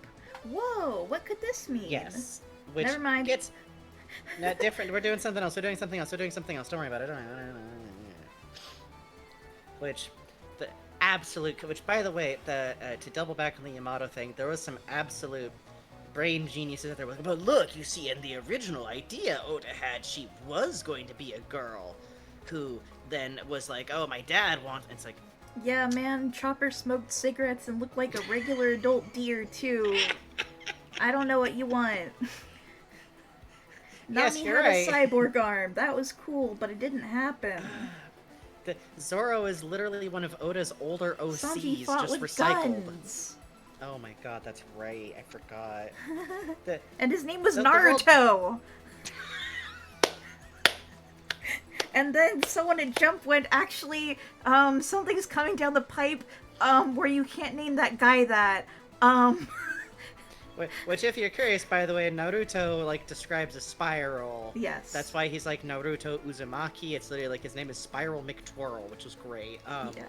Whoa, what could this mean? Yes, which never mind. Gets not different. We're doing something else. Don't worry about it. Which the absolute. Which, by the way, to double back on the Yamato thing, there was some absolute brain geniuses out there. But look, you see, in the original idea Oda had, she was going to be a girl, who then was like, "Oh, my dad wants." And it's like, yeah, man, Chopper smoked cigarettes and looked like a regular adult deer too. I don't know what you want. Yes, Nami you're had right. a cyborg arm. That was cool, but it didn't happen. Zoro is literally one of Oda's older OCs, Sanji fought just with recycled. guns. Oh my god, that's right. I forgot. And his name was the Naruto. And then someone at Jump went, actually, something's coming down the pipe, where you can't name that guy that. Which, if you're curious, by the way, Naruto, like, describes a spiral. Yes. That's why he's, like, Naruto Uzumaki. It's literally, like, his name is Spiral McTwirl, which is great. Yeah.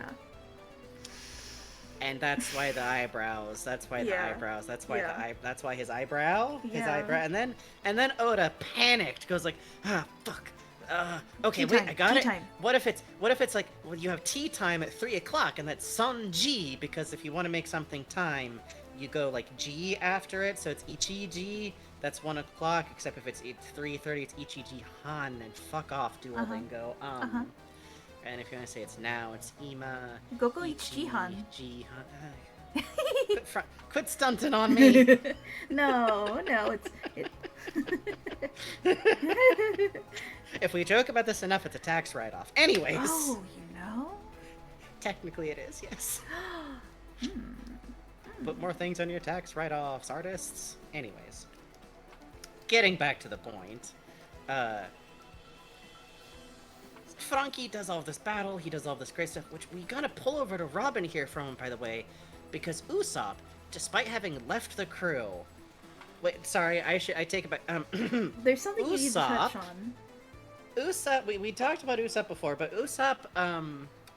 And that's why the eyebrows. That's why the Yeah. eyebrows. That's why Yeah. That's why his eyebrow. His Yeah. eyebrow. And then Oda panicked, goes like, ah, fuck. Okay, Tea wait, time, I got tea it. time. What if it's like, well, you have tea time at 3:00, and that's Sunji, because if you want to make something time, you go like G after it, so it's Ichiji. That's 1:00. Except if it's 3:30, it's Ichiji Han, and fuck off, Duolingo. And if you want to say it's now, it's Ima. Gogo Ichihan. Jihan. Quit stunting on me. No, If we joke about this enough, it's a tax write-off. Anyways. Oh, you know? Technically it is, yes. Put more things on your tax write-offs, artists. Anyways. Getting back to the point. Franky does all this battle, he does all this great stuff, which we gotta pull over to Robin here from him, by the way, because Usopp, despite having left the crew... Wait, sorry, I take it back. There's something you need to touch Usopp- on. Usopp, we talked about Usopp before, but Usopp,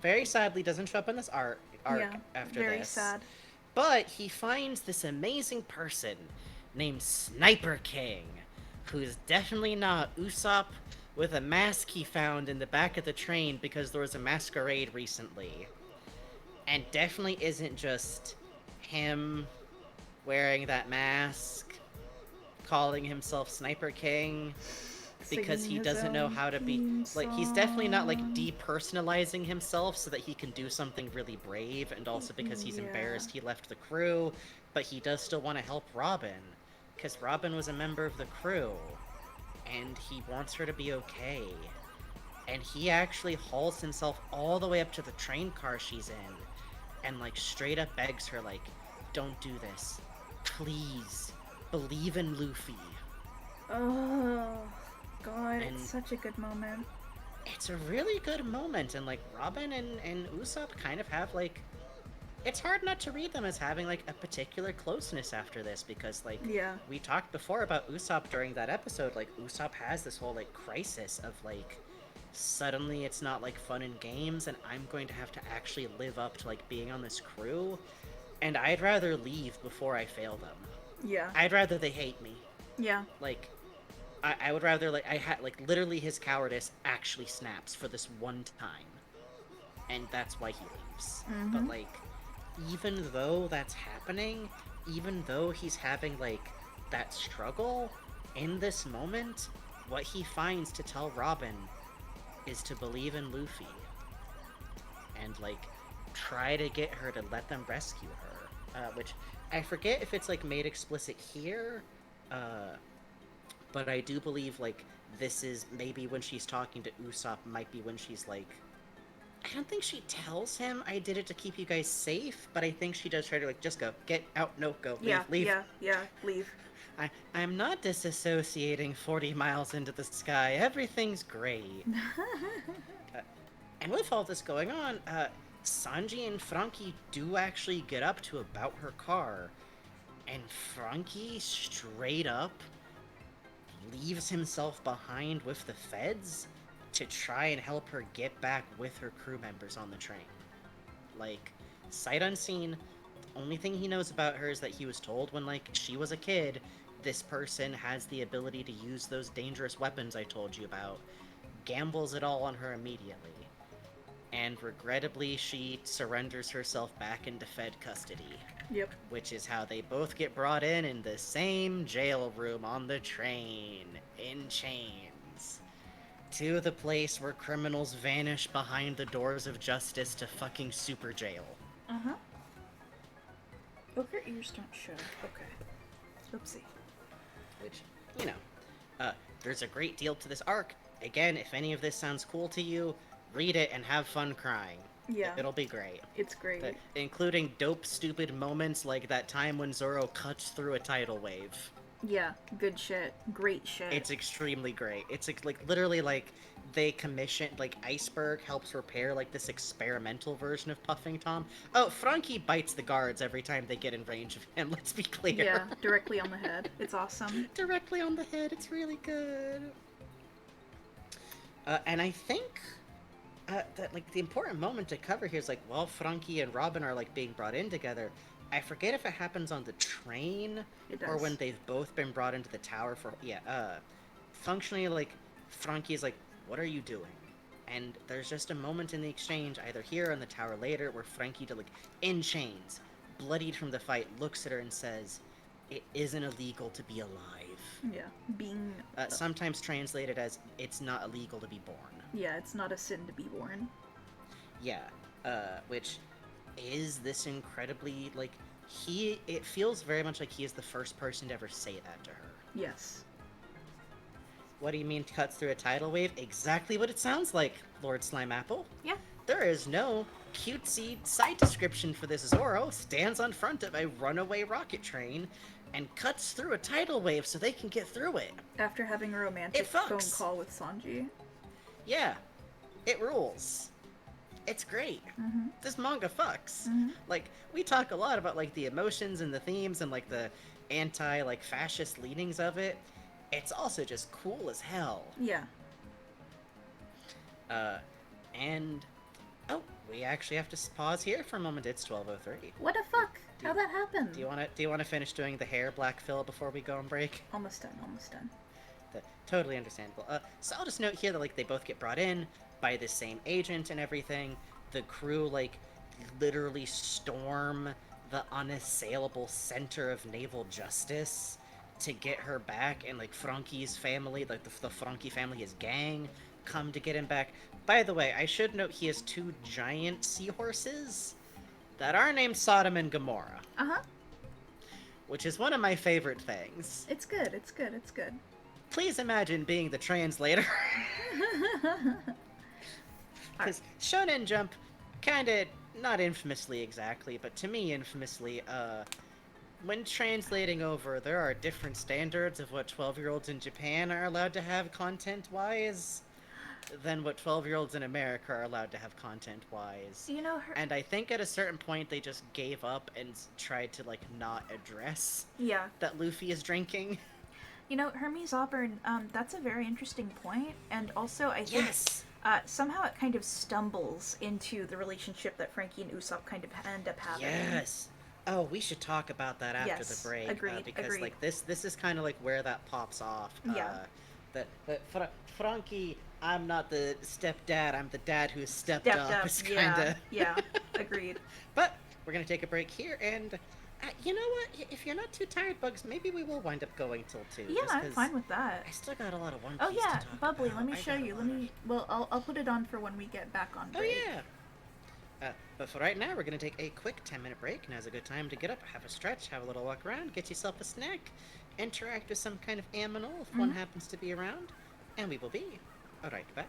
very sadly doesn't show up in this arc Yeah, after very this. sad. But he finds this amazing person named Sniper King, who's definitely not Usopp with a mask he found in the back of the train because there was a masquerade recently. And definitely isn't just him wearing that mask, calling himself Sniper King, because Singing he his doesn't know own how to be... theme Like, he's definitely not, like, song. depersonalizing himself so that he can do something really brave, and also because he's Yeah. embarrassed he left the crew, but he does still want to help Robin, because Robin was a member of the crew, and he wants her to be okay. And he actually hauls himself all the way up to the train car she's in, and, like, straight up begs her, like, don't do this. Please. Believe in Luffy. Oh, God, And- it's such a good moment. It's a really good moment, and like Robin and Usopp kind of have like, it's hard not to read them as having like a particular closeness after this, because like Yeah. we talked before about Usopp during that episode. Like Usopp has this whole like crisis of like, suddenly it's not like fun and games, and I'm going to have to actually live up to like being on this crew, and I'd rather leave before I fail them. Yeah. I'd rather they hate me. Yeah. Like, I would rather, like, literally his cowardice actually snaps for this one time. And that's why he leaves. But, like, even though that's happening, even though he's having, like, that struggle, in this moment, what he finds to tell Robin is to believe in Luffy. And, like, try to get her to let them rescue her. Which, I forget if it's, like, made explicit here, but I do believe, like, this is maybe when she's talking to Usopp, might be when she's, like... I don't think she tells him, I did it to keep you guys safe, but I think she does try to, like, just go. Get out, no, go, leave, leave. Leave. I'm not disassociating 40 miles into the sky, everything's great. And with all this going on, Sanji and Franky do actually get up to about her car, and Franky straight up leaves himself behind with the feds to try and help her get back with her crew members on the train. Like, sight unseen, the only thing he knows about her is that he was told when, like, she was a kid, this person has the ability to use those dangerous weapons I told you about, gambles it all on her immediately. And regrettably, she surrenders herself back into Fed custody. Yep. Which is how they both get brought in the same jail room on the train, in chains. To the place where criminals vanish behind the doors of justice to fucking super jail. Uh-huh. Hope your ears don't show. Okay. Oopsie. Which, you know, there's a great deal to this arc. Again, if any of this sounds cool to you, read it and have fun crying. Yeah. It'll be great. It's great. Including dope, stupid moments like that time when Zoro cuts through a tidal wave. Yeah, good shit. Great shit. It's extremely great. It's like literally like they commissioned, like Iceberg helps repair like this experimental version of Puffing Tom. Oh, Franky bites the guards every time they get in range of him, let's be clear. Yeah, directly on the head. It's awesome. Directly on the head, it's really good. And I think that like the important moment to cover here is like, while Franky and Robin are like being brought in together, I forget if it happens on the train It or does. when they've both been brought into the tower for functionally like Franky is like, "What are you doing?" And there's just a moment in the exchange, either here or in the tower later, where Franky, to like in chains, bloodied from the fight, looks at her and says, "It isn't illegal to be alive." Yeah, being. Sometimes translated as, "It's not illegal to be born." Yeah, it's not a sin to be born. Yeah, which is this incredibly, like, it feels very much like he is the first person to ever say that to her. Yes. What do you mean cuts through a tidal wave? Exactly what it sounds like, Lord Slimeapple. Yeah. There is no cutesy site description for this. Zoro stands on front of a runaway rocket train and cuts through a tidal wave so they can get through it. After having a romantic It phone fucks. call with Sanji. Yeah, it rules. It's great. Mm-hmm. This manga fucks. Mm-hmm. Like, we talk a lot about, like, the emotions and the themes and, like, the anti, like, fascist leanings of it. It's also just cool as hell. Yeah. And... Oh, we actually have to pause here for a moment. It's 12:03. What the fuck? How'd that happen? Do you wanna finish doing the hair black fill before we go on break? Almost done, almost done. Totally understandable. So I'll just note here that, like, they both get brought in by the same agent and everything. The crew, like, literally storm the unassailable center of naval justice to get her back, and, like, Franky's family, like, the Franky family, his gang, come to get him back. By the way, I should note he has 2 giant seahorses that are named Sodom and Gomorrah, Uh-huh. which is one of my favorite things. It's good, it's good, it's good. Please imagine being the translator. Because Shonen Jump, kinda, not infamously exactly, but to me infamously, when translating over, there are different standards of what 12-year-olds in Japan are allowed to have content-wise than what 12-year-olds in America are allowed to have content-wise. You know, And I think at a certain point they just gave up and tried to, like, not address yeah. that Luffy is drinking. You know, Hermes Auburn, that's a very interesting point, and also I think Yes! somehow it kind of stumbles into the relationship that Franky and Usopp kind of end up having. Yes. Oh, we should talk about that after Yes, the break. agreed, Because agreed. like this is kind of like where that pops off. Yeah. Franky, I'm not the stepdad. I'm the dad who stepped Stepped up. up, Is yeah, kinda... yeah, agreed. But we're gonna take a break here, and you know what? If you're not too tired, Bugs, maybe we will wind up going till 2. Yeah, just I'm 'cause fine with that. I still got a lot of One Piece Oh yeah, to talk Bubbly, about. let me I show got a you. lot of- Well, I'll put it on for when we get back on Oh break. yeah. But for right now, we're going to take a quick 10-minute break. Now's a good time to get up, have a stretch, have a little walk around, get yourself a snack, interact with some kind of aminal if one happens to be around, and we will be right back.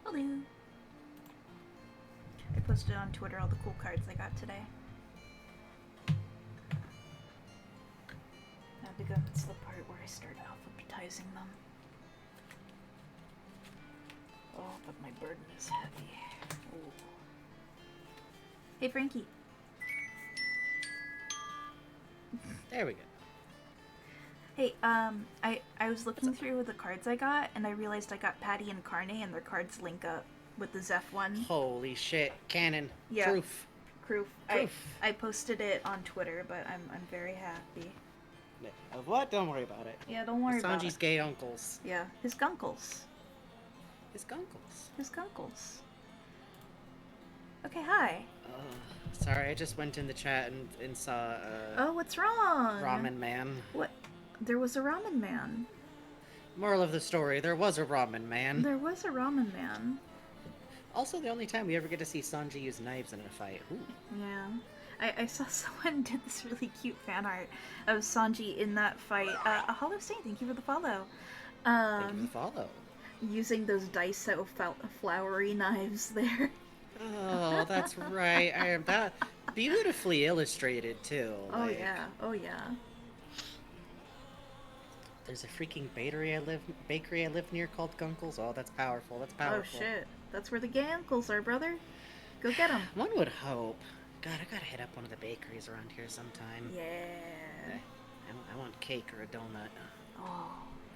Hello. I posted on Twitter all the cool cards I got today. Now begins the part where I start alphabetizing them. Oh, but my burden is heavy. Ooh. Hey, Franky. There we go. Hey, I was looking through the cards I got, and I realized I got Patty and Carne, and their cards link up with the Zeph one. Holy shit. Canon. Yeah. Proof. Proof. Proof. I posted it on Twitter, but I'm very happy. Of what? Don't worry about it. Yeah, don't worry about Sanji's it. gay uncles. Yeah, his gunkles. His gunkles. His gunkles. Okay, hi. Sorry, I just went in the chat and saw Oh, what's wrong? Ramen Man. What? There was a ramen man. Moral of the story, there was a ramen man. There was a ramen man. Also, the only time we ever get to see Sanji use knives in a fight. Ooh. Yeah. I saw someone did this really cute fan art of Sanji in that fight. A Hollow Saint, thank you for the follow. Thank you for the follow. Using those Daiso flowery knives there. Oh, that's right. I am that beautifully illustrated too. Oh like, yeah, oh yeah. There's a freaking bakery I live near called Gunkles. Oh, that's powerful. That's powerful. Oh shit, that's where the gay uncles are, brother. Go get them. One would hope. God, I gotta hit up one of the bakeries around here sometime. Yeah. I want cake or a donut. Oh.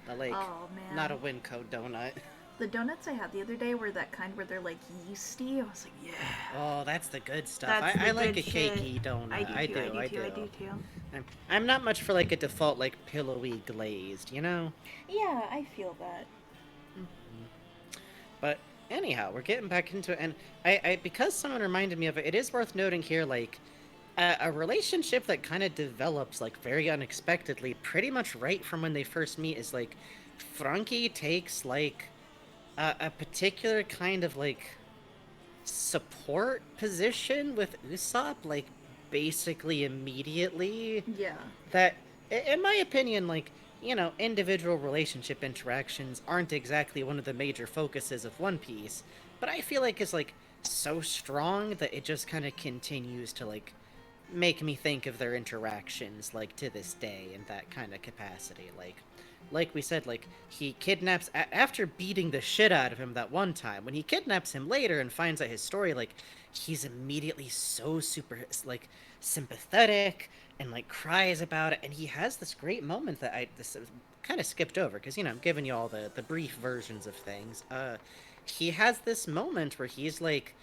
A like, Oh man. not a Winco donut. The donuts I had the other day were that kind where they're like yeasty. I was like, yeah. Oh, that's the good stuff. That's I the like good a shit. cakey donut. I do too. I'm not much for like a default like pillowy glazed, you know? Yeah, I feel that. But anyhow, we're getting back into it, and I because someone reminded me of it, it is worth noting here, like, a relationship that kind of develops, like, very unexpectedly, pretty much right from when they first meet, is, like, Franky takes, like, a particular kind of, like, support position with Usopp, like, basically immediately. Yeah. That, in my opinion, like, you know, individual relationship interactions aren't exactly one of the major focuses of One Piece, but I feel like it's, like, so strong that it just kind of continues to, like, make me think of their interactions, like, to this day in that kind of capacity. Like we said, like, he kidnaps, after beating the shit out of him that one time, when he kidnaps him later and finds out his story, like, he's immediately so super, like, sympathetic and, like, cries about it, and he has this great moment that I kind of skipped over, because, you know, I'm giving you all the brief versions of things. He has this moment where he's, like,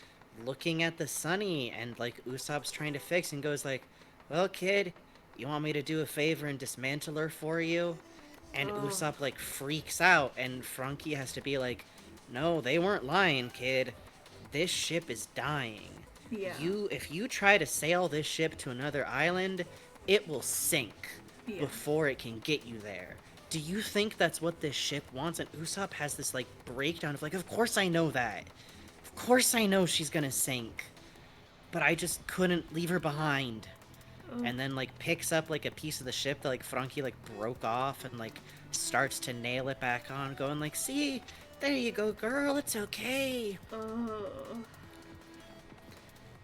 looking at the Sunny, and, like, Usopp's trying to fix, and goes, like, well, kid, you want me to do a favor and dismantle her for you? And Usopp, like, freaks out, and Franky has to be like, no, they weren't lying, kid. This ship is dying. Yeah. If you try to sail this ship to another island, it will sink before it can get you there. Do you think that's what this ship wants? And Usopp has this, like, breakdown of, like, of course I know that. Of course I know she's gonna sink. But I just couldn't leave her behind. And then, like, picks up, like, a piece of the ship that, like, Franky, like, broke off and, like, starts to nail it back on, going, like, see? There you go, girl, it's okay.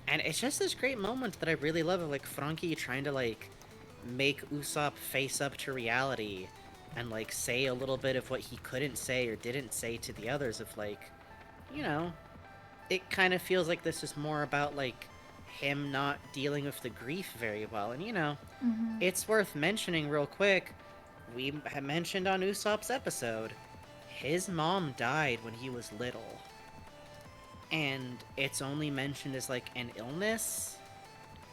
And it's just this great moment that I really love of, like, Franky trying to, like, make Usopp face up to reality and, like, say a little bit of what he couldn't say or didn't say to the others of, like, you know, it kind of feels like this is more about, like, him not dealing with the grief very well. And, you know, it's worth mentioning real quick, we have mentioned on Usopp's episode, his mom died when he was little. And it's only mentioned as, like, an illness,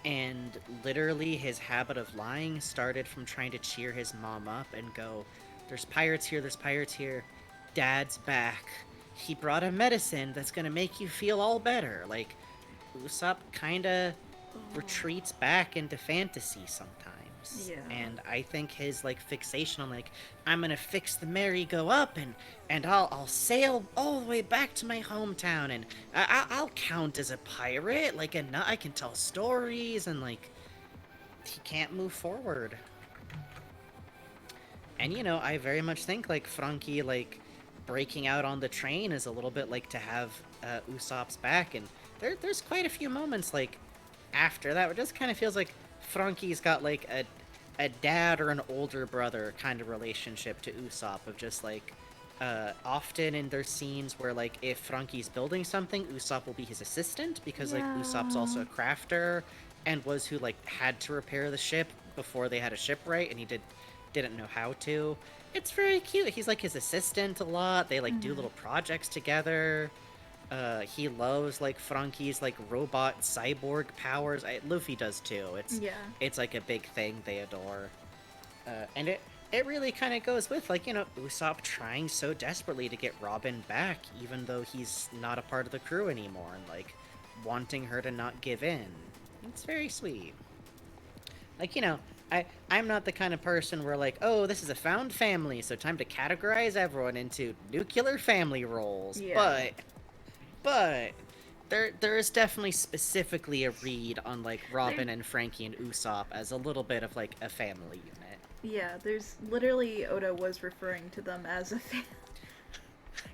and literally his habit of lying started from trying to cheer his mom up and go, there's pirates here, Dad's back. He brought a medicine that's gonna make you feel all better. Like, Usopp kinda retreats back into fantasy sometimes. Yeah. And I think his, like, fixation on, like, I'm gonna fix the merry-go up and I'll sail all the way back to my hometown and I'll count as a pirate, like, and I can tell stories, and, like, he can't move forward. And, you know, I very much think, like, Franky, like, breaking out on the train is a little bit like to have Usopp's back, and there's quite a few moments like after that where it just kind of feels like Franky's got like a dad or an older brother kind of relationship to Usopp, of just like often in their scenes where like if Franky's building something, Usopp will be his assistant because like Usopp's also a crafter and was who like had to repair the ship before they had a shipwright, and he didn't know how to. It's very cute. He's like his assistant a lot. They like do little projects together. He loves like Franky's like robot cyborg powers. Luffy does too. It's like a big thing they adore. And it really kind of goes with like, you know, Usopp trying so desperately to get Robin back, even though he's not a part of the crew anymore, and like wanting her to not give in. It's very sweet. Like, you know, I'm not the kind of person where like, oh, this is a found family, so time to categorize everyone into nuclear family roles. Yeah. But there is definitely specifically a read on like Robin and Franky and Usopp as a little bit of like a family unit. Yeah, there's literally Oda was referring to them as a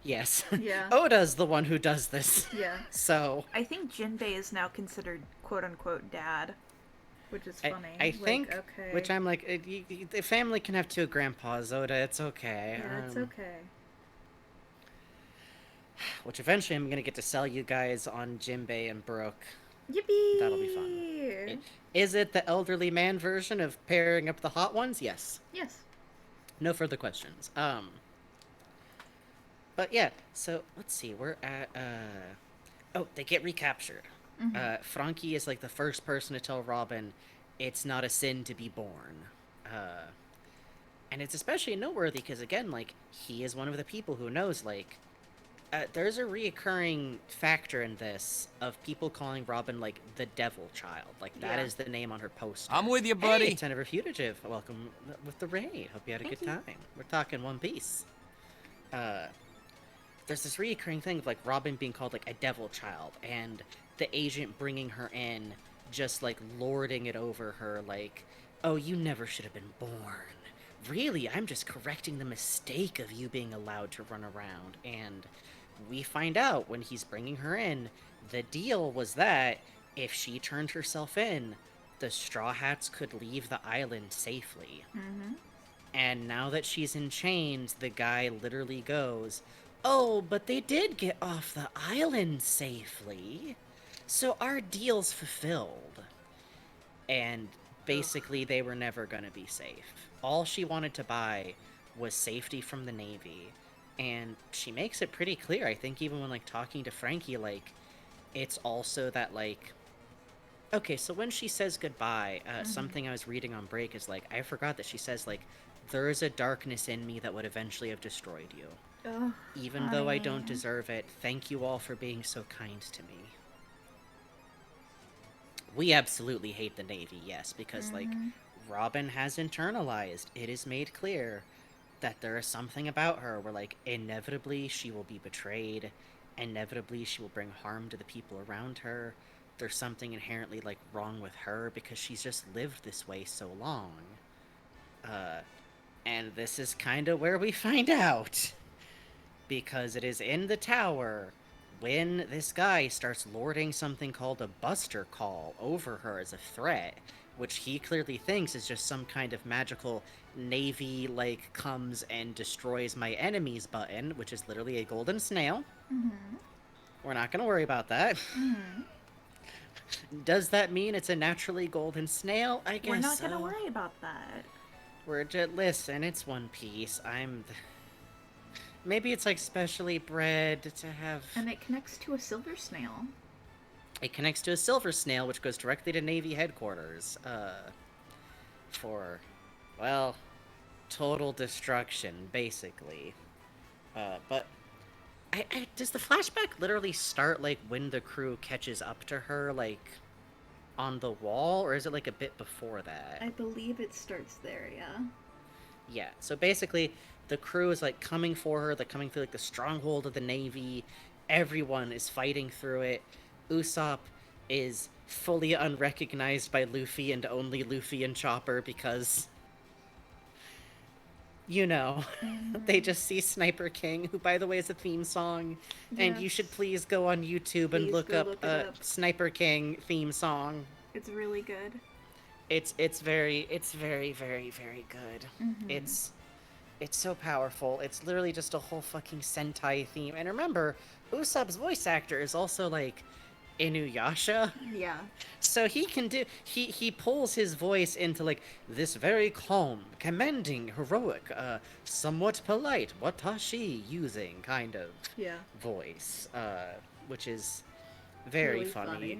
Yes. Yeah. Oda's the one who does this. Yeah. So I think Jinbei is now considered quote unquote dad, which is funny. I think, okay. which I'm like, the family can have two grandpas, Oda. It's okay. Yeah, it's okay. Which eventually I'm gonna get to sell you guys on Jinbei and Brooke. Yippee! That'll be fun. Is it the elderly man version of pairing up the hot ones? Yes. Yes. No further questions. But yeah, so let's see, we're at oh, they get recaptured. Franky is like the first person to tell Robin it's not a sin to be born. And it's especially noteworthy because again, like, he is one of the people who knows, like, there's a reoccurring factor in this of people calling Robin, like, the devil child. Like, that is the name on her poster. I'm with you, buddy. Hey, Ten of a Fugitive. Welcome with the raid. Hope you had a good time. We're talking One Piece. There's this reoccurring thing of, like, Robin being called, like, a devil child, and the agent bringing her in, just, like, lording it over her, like, oh, you never should have been born. Really, I'm just correcting the mistake of you being allowed to run around. And we find out when he's bringing her in, the deal was that if she turned herself in, the Straw Hats could leave the island safely. And now that she's in chains, the guy literally goes, oh, but they did get off the island safely, so our deal's fulfilled. And basically, they were never gonna be safe. All she wanted to buy was safety from the Navy. And she makes it pretty clear, I think, even when, like, talking to Franky, like, it's also that, like... Okay, so when she says goodbye, something I was reading on break is, like, I forgot that she says, like, there is a darkness in me that would eventually have destroyed you. Oh, Even though I don't deserve it, thank you all for being so kind to me. We absolutely hate the Navy, yes, because, like, Robin has internalized. It is made clear that there is something about her where, like, inevitably she will be betrayed. Inevitably she will bring harm to the people around her. There's something inherently, like, wrong with her because she's just lived this way so long. And this is kind of where we find out. Because it is in the tower when this guy starts lording something called a buster call over her as a threat, which he clearly thinks is just some kind of magical Navy, like, comes and destroys my enemies button, which is literally a golden snail. We're not gonna worry about that. Does that mean it's a naturally golden snail? I guess we're not so. gonna worry about that. We're just, listen, it's One Piece. Maybe it's, like, specially bred to have... And it connects to a silver snail. It connects to a silver snail, which goes directly to Navy headquarters, for, well, total destruction, basically. But, does the flashback literally start, like, when the crew catches up to her, like, on the wall, or is it, like, a bit before that? I believe it starts there, yeah. Yeah, so basically, the crew is, like, coming for her, they're coming through, like, the stronghold of the Navy, everyone is fighting through it. Usopp is fully unrecognized by Luffy and only Luffy and Chopper because you know, they just see Sniper King, who, by the way, is a theme song, and you should Yes. please go on YouTube and Please look go up look it up. Sniper King theme song. It's really good. It's very very good. It's so powerful. It's literally just a whole fucking Sentai theme. And remember, Usopp's voice actor is also like Inuyasha. Yeah. So he can do he pulls his voice into like this very calm, commanding, heroic, somewhat polite watashi using kind of Yeah. voice, which is very Really funny.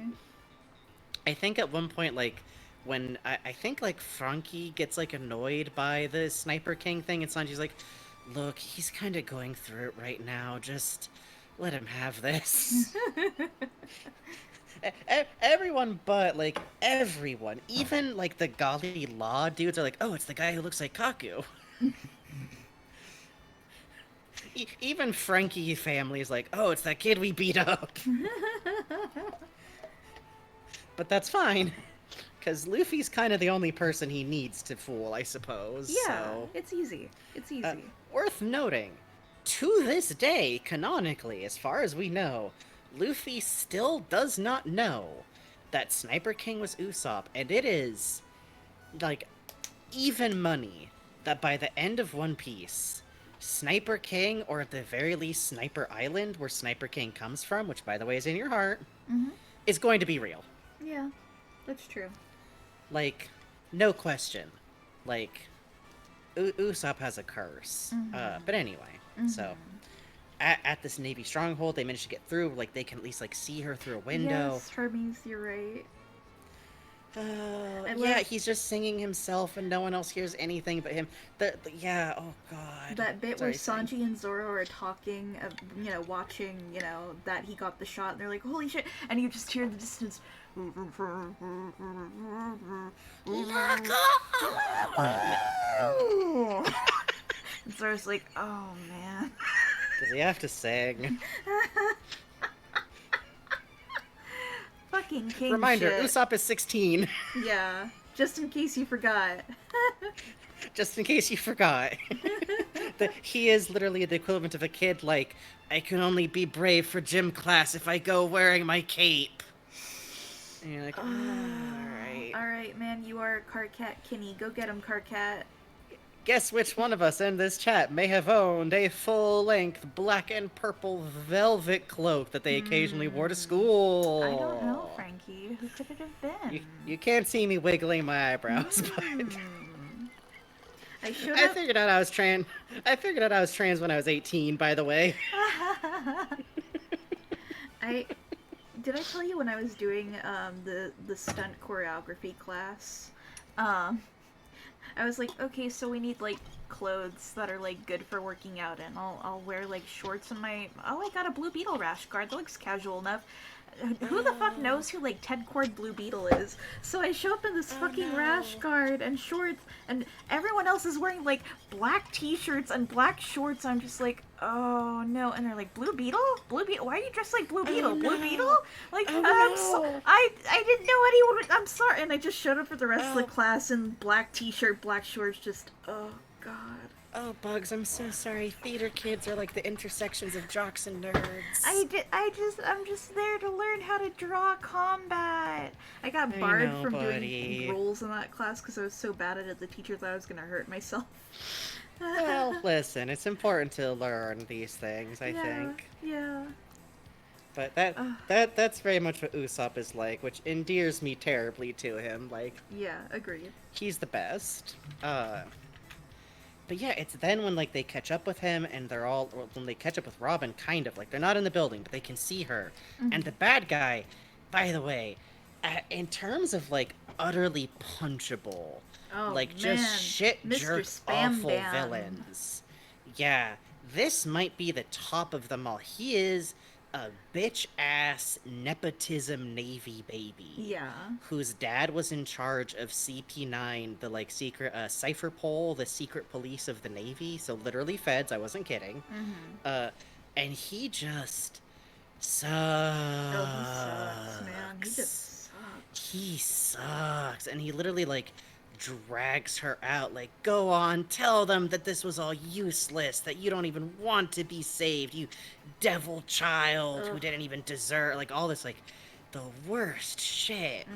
I think at one point, like, when I think like Franky gets like annoyed by the Sniper King thing, and Sanji's like, "Look, he's kind of going through it right now. Just let him have this." Everyone, but like everyone, even like the Gali Law dudes are like, "Oh, it's the guy who looks like Kaku." Even Franky family is like, "Oh, it's that kid we beat up." But that's fine, because Luffy's kind of the only person he needs to fool, I suppose. Yeah, So. it's easy. It's easy. Worth noting, to this day, canonically, as far as we know, Luffy still does not know that Sniper King was Usopp, and it is, like, even money that by the end of One Piece, Sniper King, or at the very least Sniper Island, where Sniper King comes from, which by the way is in your heart, is going to be real. Yeah, that's true. Like, no question. Like, Usopp has a curse. But anyway, so at this Navy stronghold, they managed to get through. Like, they can at least like see her through a window. Yes, Hermes, you're right. Yeah, he's just singing himself, and no one else hears anything but him. Yeah, oh god. That bit Sorry, where Sanji and Zoro are talking, watching, that he got the shot, and they're like, "Holy shit!" And you just hear in the distance. And Zoro's like, "Oh man." Does he have to sing? Fucking king Reminder: shit. Usopp is 16. Yeah, just in case you forgot. Just in case you forgot. That he is literally the equivalent of a kid like, "I can only be brave for gym class if I go wearing my cape." And you're like, alright. Alright, man, you are Carcat Kinney. Go get him, Carcat. Guess which one of us in this chat may have owned a full-length black and purple velvet cloak that they occasionally wore to school? I don't know, Franky. Who could it have been? You can't see me wiggling my eyebrows, but... I should I have... figured out I was trans. I figured out I was trans when I was 18, by the way. Did I tell you when I was doing the stunt choreography class? I was like, okay, so we need like clothes that are like good for working out in. I'll wear like shorts and I got a Blue Beetle rash guard. That looks casual enough. Who the fuck knows who like Ted Cord Blue Beetle is? So I show up in this fucking rash guard and shorts, and everyone else is wearing like black t-shirts and black shorts. I'm just like, oh no. And they're like, Blue Beetle? Blue Beetle? Why are you dressed like Blue Beetle? Blue Beetle? Like, I didn't know anyone would, I'm sorry. And I just showed up for the rest of the class in black t-shirt, black shorts, just, oh god. Oh, Bugs, I'm so sorry. Theater kids are like the intersections of jocks and nerds. I'm just there to learn how to draw combat. I got barred from doing roles in that class because I was so bad at it. The teacher thought I was gonna hurt myself. Well, listen, it's important to learn these things, I think. Yeah. But that's very much what Usopp is like, which endears me terribly to him. Like, yeah, agreed. he's the best. But yeah, it's then when like they catch up with him and they're all, or when they catch up with Robin, kind of like they're not in the building, but they can see her. And the bad guy, by the way, in terms of like utterly punchable, like just shit jerk awful villains. Yeah, this might be the top of them all. He is a bitch ass nepotism Navy baby. Yeah. Whose dad was in charge of CP9, the like secret cipher pole, the secret police of the Navy. So literally feds. I wasn't kidding. And he just sucks. Oh, he sucks, man. He just sucks. He sucks, and he literally like drags her out, like, go on, tell them that this was all useless, that you don't even want to be saved, you devil child who Ugh. didn't even deserve, like, all this, like, the worst shit.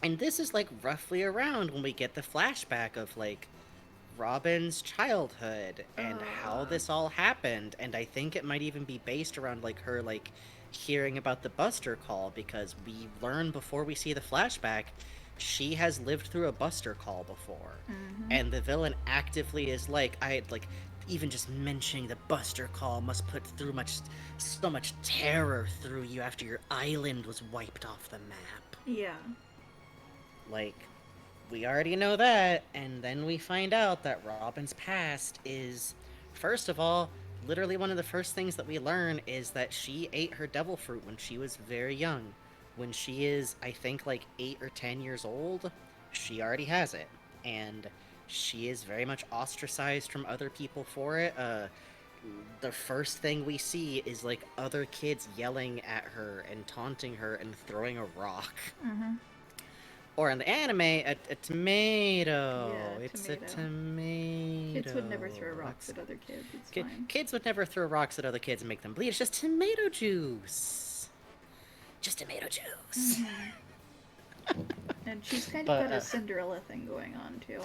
And this is, like, roughly around when we get the flashback of, like, Robin's childhood and how this all happened, and I think it might even be based around, like, her, like, hearing about the Buster call, because we learn before we see the flashback she has lived through a Buster call before. And the villain actively is like, even just mentioning the Buster call must put through so much terror through you after your island was wiped off the map. Yeah. Like, we already know that, and then we find out that Robin's past is, first of all, literally one of the first things that we learn is that she ate her devil fruit when she was very young. When she is, I think, like 8 or 10 years old, she already has it. And she is very much ostracized from other people for it. The first thing we see is, like, other kids yelling at her and taunting her and throwing a rock. Or in the anime, a tomato. Yeah, It's tomato. a tomato. Kids would never throw rocks at other kids. It's fine. Kids would never throw rocks at other kids and make them bleed. It's just tomato juice. Just tomato juice. And she's kind But, of got a Cinderella thing going on, too.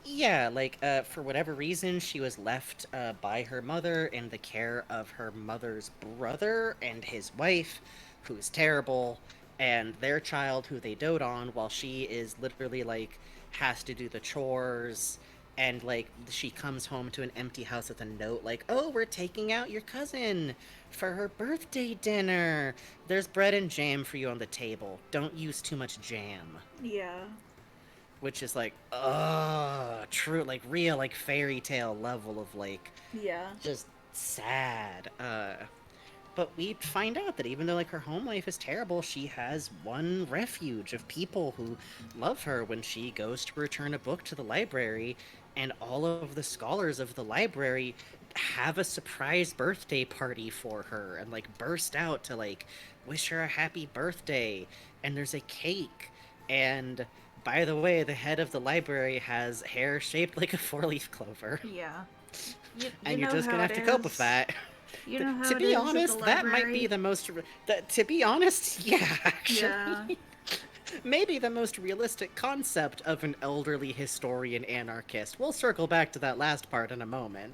Yeah, like, for whatever reason, she was left by her mother in the care of her mother's brother and his wife, who's terrible, and their child, who they dote on, while she is literally, like, has to do the chores, and, like, she comes home to an empty house with a note, like, oh, we're taking out your cousin for her birthday dinner. There's bread and jam for you on the table. Don't use too much jam. Yeah. Which is like, true, like, real, like, fairy tale level of, like, Yeah. just sad. But we find out that even though, like, her home life is terrible, she has one refuge of people who love her when she goes to return a book to the library, and all of the scholars of the library have a surprise birthday party for her and, like, burst out to, like, wish her a happy birthday. And there's a cake. And by the way, the head of the library has hair shaped like a 4-leaf clover. Yeah. And you're just gonna have to cope with that. You know how To it be is at honest, the that might library? be the most. To be honest, yeah, actually. Yeah. Maybe the most realistic concept of an elderly historian anarchist. We'll circle back to that last part in a moment.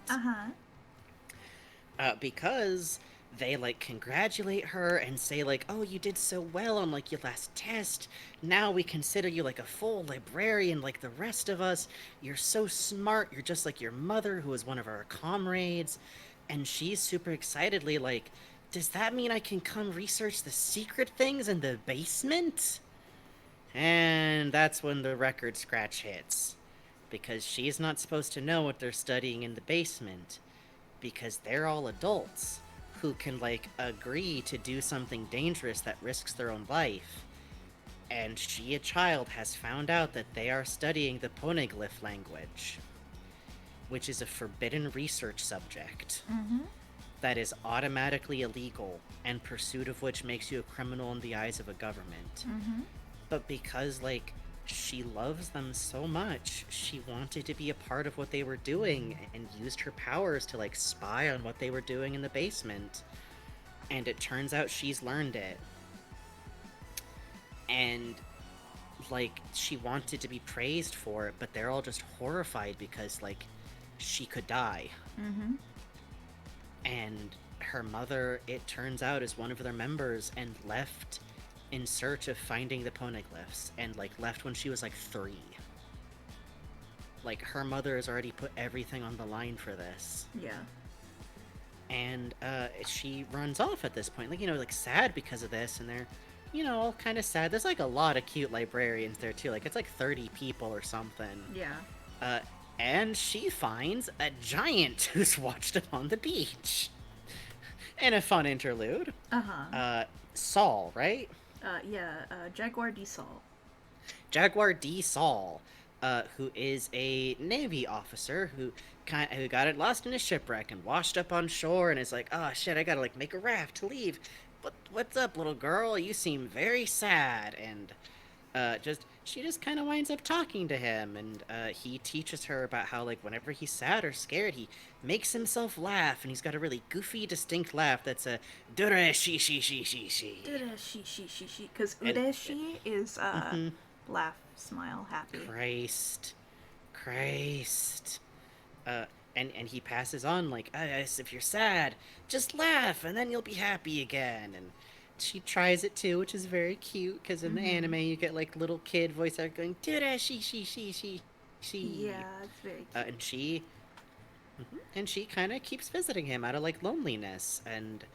Because they, like, congratulate her and say, like, oh, you did so well on, like, your last test. Now we consider you, like, a full librarian like the rest of us. You're so smart. You're just like your mother, who was one of our comrades. And she's super excitedly like, does that mean I can come research the secret things in the basement? And that's when the record scratch hits. Because she's not supposed to know what they're studying in the basement. Because they're all adults who can, like, agree to do something dangerous that risks their own life. And she, a child, has found out that they are studying the poneglyph language, which is a forbidden research subject that is automatically illegal, and pursuit of which makes you a criminal in the eyes of a government. But because, like, she loves them so much, she wanted to be a part of what they were doing and used her powers to, like, spy on what they were doing in the basement. And it turns out she's learned it. And, like, she wanted to be praised for it, but they're all just horrified because, like, she could die. And her mother, it turns out, is one of their members and left in search of finding the poneglyphs, and, like, left when she was, like, 3. Like, her mother has already put everything on the line for this. Yeah. And, she runs off at this point, like, you know, like, sad because of this, and they're, you know, all kind of sad. There's, like, a lot of cute librarians there, too. Like, it's, like, 30 people or something. Yeah. And she finds a giant who's watched them on the beach. In a fun interlude. Saul, right? Jaguar D. Saul. Jaguar D. Saul, who is a Navy officer who got it lost in a shipwreck and washed up on shore and is like, oh shit, I gotta, like, make a raft to leave. But what's up, little girl? You seem very sad. And she just kind of winds up talking to him, and he teaches her about how, like, whenever he's sad or scared, he makes himself laugh, and he's got a really goofy, distinct laugh that's a dure she. Ureshi, because And- ureshi is Mhm. laugh, smile, happy. Christ. And he passes on, like, if you're sad, just laugh, and then you'll be happy again. And she tries it too, which is very cute, because in the anime you get, like, little kid voice actor going, dure she. Yeah, it's very cute. And she kind of keeps visiting him out of, like, loneliness, and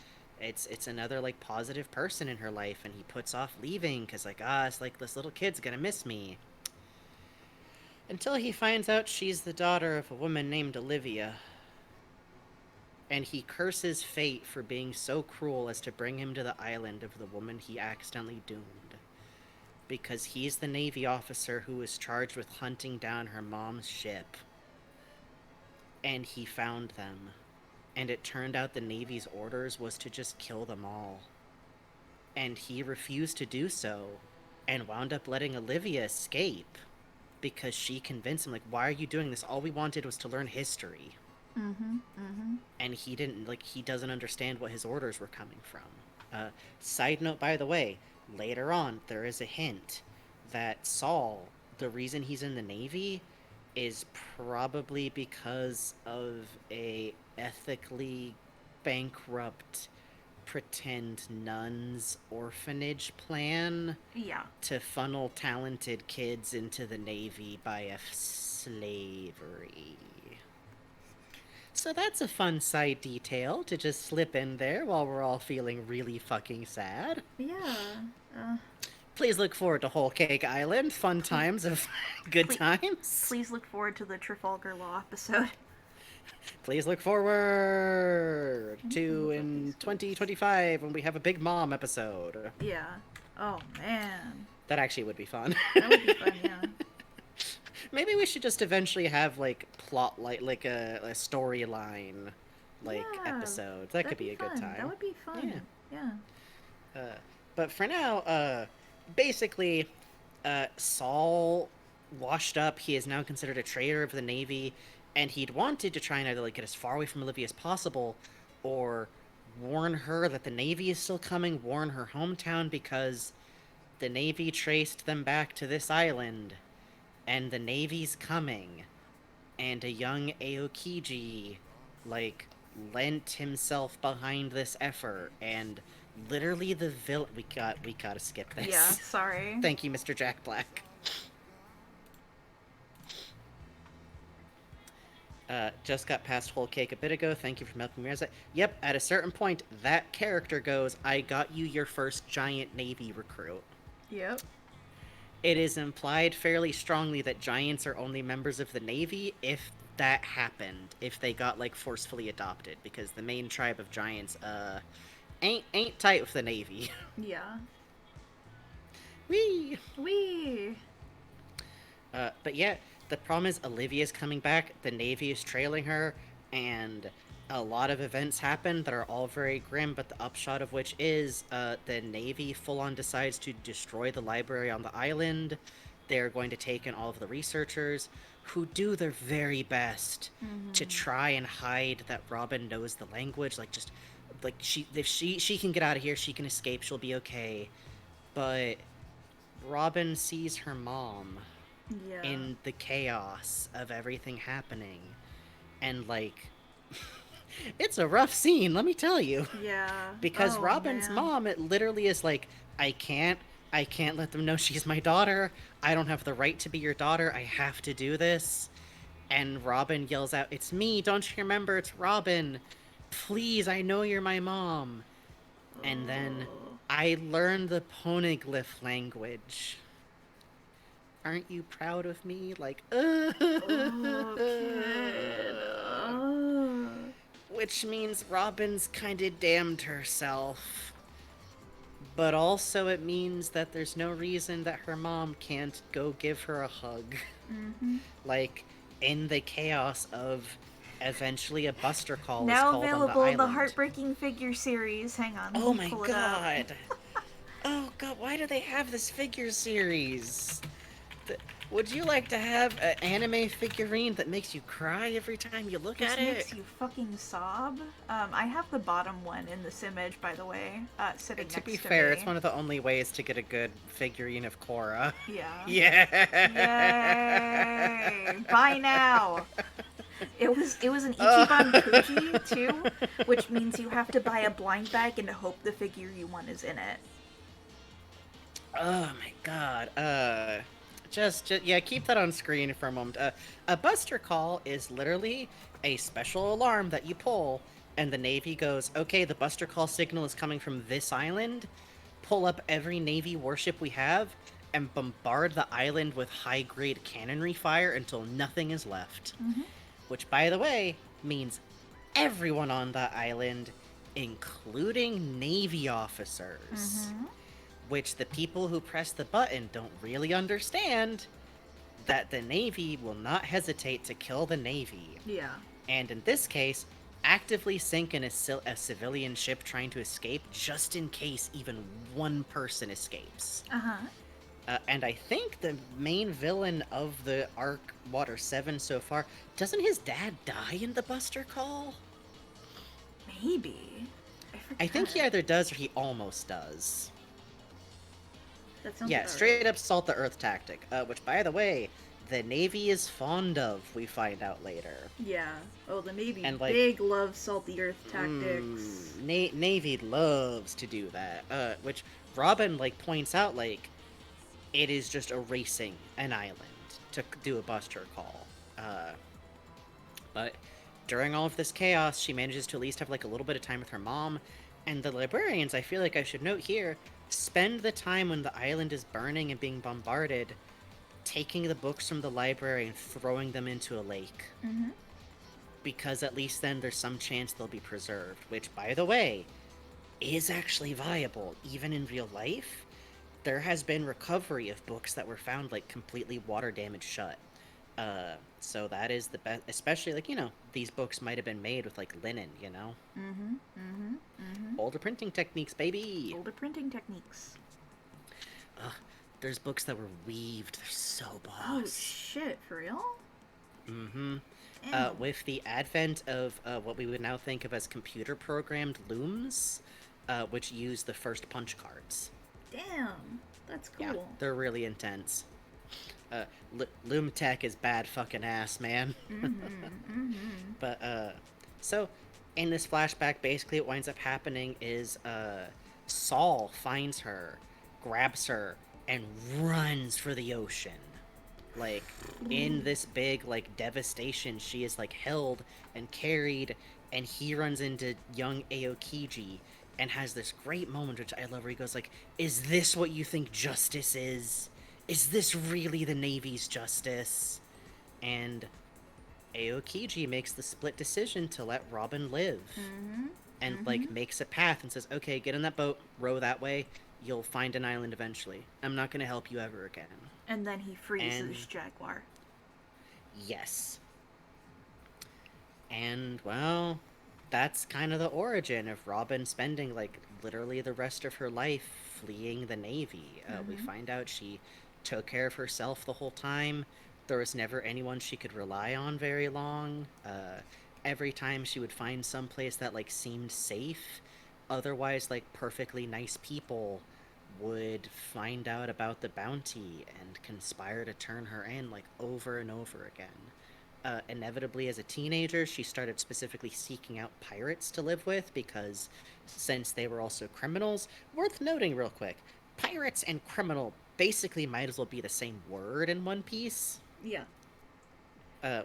it's another, like, positive person in her life, and he puts off leaving because, like, it's like this little kid's gonna miss me, until he finds out she's the daughter of a woman named Olivia, and he curses fate for being so cruel as to bring him to the island of the woman he accidentally doomed, because he's the Navy officer who was charged with hunting down her mom's ship. And he found them. And it turned out the Navy's orders was to just kill them all. And he refused to do so, and wound up letting Olivia escape, because she convinced him, like, why are you doing this? All we wanted was to learn history. And he didn't, like, he doesn't understand what his orders were coming from. Side note, by the way, later on, there is a hint that Saul, the reason he's in the Navy, is probably because of a ethically bankrupt pretend nuns orphanage plan Yeah. to funnel talented kids into the Navy by slavery. So that's a fun side detail to just slip in there while we're all feeling really fucking sad. Yeah. Please look forward to Whole Cake Island. Fun times of good times. Please look forward to the Trafalgar Law episode. Please look forward to in 2025 when we have a Big Mom episode. Yeah. Oh, man. That actually would be fun. That would be fun, yeah. Maybe we should just eventually have, like, plot, like a storyline, like, Yeah, episodes. That could be a good fun. time. That would be fun. Yeah. But for now, basically, Saul washed up. He is now considered a traitor of the Navy, and he'd wanted to try and either, like, get as far away from Olivia as possible, or warn her that the Navy is still coming, warn her hometown, because the Navy traced them back to this island, and the Navy's coming, and a young Aokiji, like, lent himself behind this effort, and literally the villain. We gotta skip this. Yeah, sorry. Thank you, Mr. Jack Black. Just got past Whole Cake a bit ago. Thank you for milking me. Realize that. Yep, at a certain point, that character goes, I got you your first giant Navy recruit. Yep. It is implied fairly strongly that giants are only members of the Navy if that happened, if they got, like, forcefully adopted, because the main tribe of giants, ain't tight with the Navy. Yeah. Whee! Wee. But yeah, the problem is Olivia's coming back, the Navy is trailing her, and a lot of events happen that are all very grim, but the upshot of which is the Navy full-on decides to destroy the library on the island. They're going to take in all of the researchers, who do their very best to try and hide that Robin knows the language. Like, just, like, if she can get out of here, she can escape, she'll be okay. But Robin sees her mom Yeah. in the chaos of everything happening, and, like, it's a rough scene, let me tell you. Yeah. Because Oh, Robin's man. mom, it literally is like, I can't let them know she's my daughter. I don't have the right to be your daughter. I have to do this. And Robin yells out, it's me, don't you remember? It's Robin. Please, I know you're my mom. And then I learned the poneglyph language. Aren't you proud of me? Like, Oh, kid. Oh. which means Robin's kinda damned herself. But also it means that there's no reason that her mom can't go give her a hug. Like, in the chaos of eventually a Buster call is Now called available on the in the island. Heartbreaking Figure series. Hang on. let Oh me my pull it up. god. Oh God, why do they have this figure series? Would you like to have an anime figurine that makes you cry every time you look This at makes it? you fucking sob. I have the bottom one in this image, by the way, sitting To next be to fair, me. it's one of the only ways to get a good figurine of Korra. Yeah. Yeah. Yay! Buy now. It was an Oh. Ichiban Kuji too, which means you have to buy a blind bag and hope the figure you want is in it. Oh my god. Just yeah, keep that on screen for a moment. A Buster Call is literally a special alarm that you pull, and the Navy goes, okay, the Buster Call signal is coming from this island. Pull up every Navy warship we have, and bombard the island with high-grade cannonry fire until nothing is left. Mm-hmm. Which, by the way, means everyone on that island, including Navy officers. Mm-hmm. Which the people who press the button don't really understand that the Navy will not hesitate to kill the Navy. Yeah. And in this case, actively sink in a civilian ship trying to escape just in case even one person escapes. Uh-huh. And I think the main villain of the arc Water 7 so far, doesn't his dad die in the Buster Call? Maybe. I think he either does or he almost does. That sounds Yeah, about straight right. up salt the earth tactic, which, by the way, the Navy is fond of, we find out later. Yeah. Oh, the Navy And, like, big love salty earth tactics. Navy loves to do that, which Robin, like, points out, like, it is just erasing an island to do a Buster Call. But during all of this chaos, she manages to at least have, like, a little bit of time with her mom, and the librarians, I feel like I should note here, spend the time when the island is burning and being bombarded, taking the books from the library and throwing them into a lake. Mm-hmm. Because at least then there's some chance they'll be preserved, which, by the way, is actually viable, even in real life. There has been recovery of books that were found, like, completely water damaged shut. So that is the best, especially, like, you know, these books might have been made with, like, linen, you know? Mm-hmm. Mm-hmm. Mm-hmm. Older printing techniques, baby! Older printing techniques. Ugh, there's books that were weaved. They're so Oh boss. shit, for real? Mm-hmm. Damn. With the advent of what we would now think of as computer-programmed looms, which use the first punch cards. Damn. That's cool. Yeah, they're really intense. Loom tech is bad fucking ass, man. Mm-hmm. Mm-hmm. But, so, in this flashback, basically what winds up happening is, Saul finds her, grabs her, and runs for the ocean. Like, in this big, like, devastation, she is, like, held and carried, and he runs into young Aokiji, and has this great moment, which I love, where he goes, like, is this what you think justice is? Is this really the Navy's justice? And Aokiji makes the split decision to let Robin live. Mm-hmm. And, like, makes a path and says, okay, get in that boat, row that way, you'll find an island eventually. I'm not gonna help you ever again. And then he frees And- his jaguar. Yes. And, well, that's kind of the origin of Robin spending, like, literally the rest of her life fleeing the Navy. We find out she took care of herself the whole time. There was never anyone she could rely on very long. Every time she would find someplace that, like, seemed safe, otherwise, like, perfectly nice people would find out about the bounty and conspire to turn her in, like, over and over again. Inevitably, as a teenager, she started specifically seeking out pirates to live with because, since they were also criminals, worth noting real quick, pirates and criminal basically might as well be the same word in One Piece, Yeah.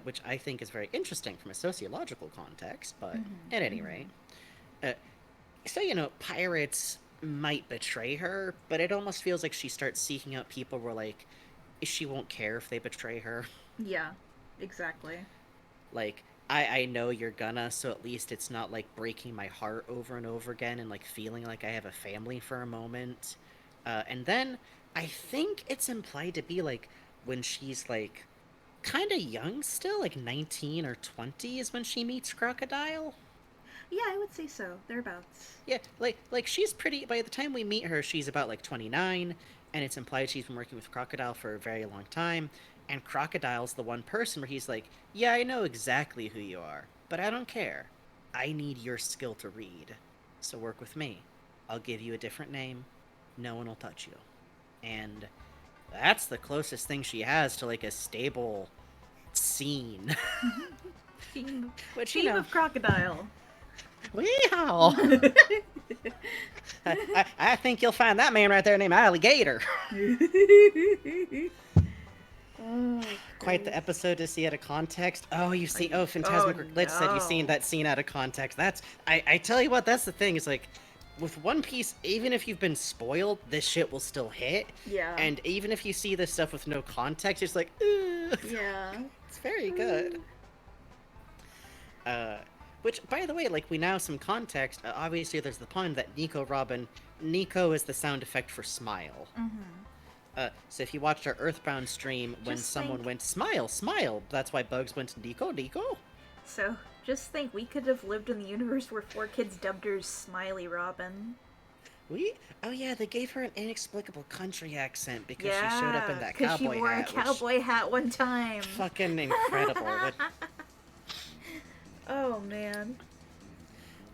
which I think is very interesting from a sociological context, but at any rate. So, you know, pirates might betray her, but it almost feels like she starts seeking out people where, like, she won't care if they betray her. Yeah. Exactly. Like, I know you're gonna, so at least it's not, like, breaking my heart over and over again and, like, feeling like I have a family for a moment. And then, I think it's implied to be, like, when she's, like, kind of young still, like 19 or 20 is when she meets Crocodile. Yeah, I would say so. Thereabouts. Yeah, like she's pretty. By the time we meet her, she's about like 29, and it's implied she's been working with Crocodile for a very long time. And Crocodile's the one person where he's like, "Yeah, I know exactly who you are, but I don't care. I need your skill to read, so work with me. I'll give you a different name. No one will touch you." And that's the closest thing she has to like a stable scene. Theme, Which theme of crocodile. Weehaw! I think you'll find that man right there named Alligator. Oh, Quite the episode to see out of context. Oh, you see. Oh, Phantasmic Glitch said you've seen that scene out of context. That's. I tell you what, that's the thing. Is like, with One Piece, even if you've been spoiled, this shit will still hit. Yeah. And even if you see this stuff with no context, it's like, ugh. Yeah. It's very good. Which, by the way, like, we now have some context. Obviously, there's the pun that Nico is the sound effect for smile. Mm-hmm. So if you watched our Earthbound stream, when someone went, smile, smile, that's why Bugs went, Nico, Nico? So, just think, we could have lived in the universe where 4Kids dubbed her Smiley Robin. Oh yeah, they gave her an inexplicable country accent because she showed up in that because cowboy she wore hat. a cowboy hat one time. Fucking incredible. Oh, man.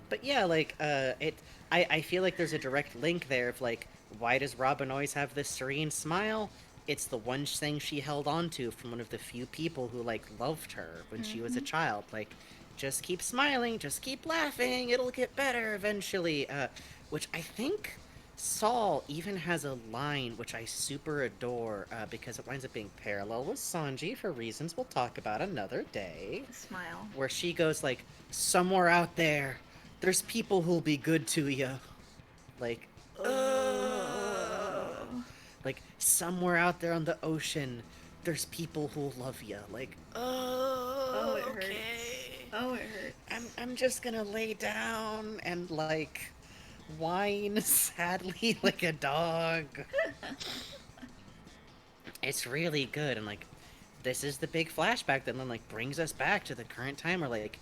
But yeah, like, I feel like there's a direct link there of, like, why does Robin always have this serene smile? It's the one thing she held on to from one of the few people who, like, loved her when she was a child. Like, just keep smiling, just keep laughing, it'll get better eventually. Which I think Saul even has a line which I super adore, because it winds up being parallel with Sanji for reasons we'll talk about another day. Smile. Where she goes, like, somewhere out there's people who'll be good to you. Like, like, somewhere out there on the ocean, there's people who'll love you. Like, Oh, it hurts. okay. Oh, it hurts. I'm just gonna lay down and, like, whine sadly like a dog. It's really good, and, like, this is the big flashback that then, like, brings us back to the current time where, like,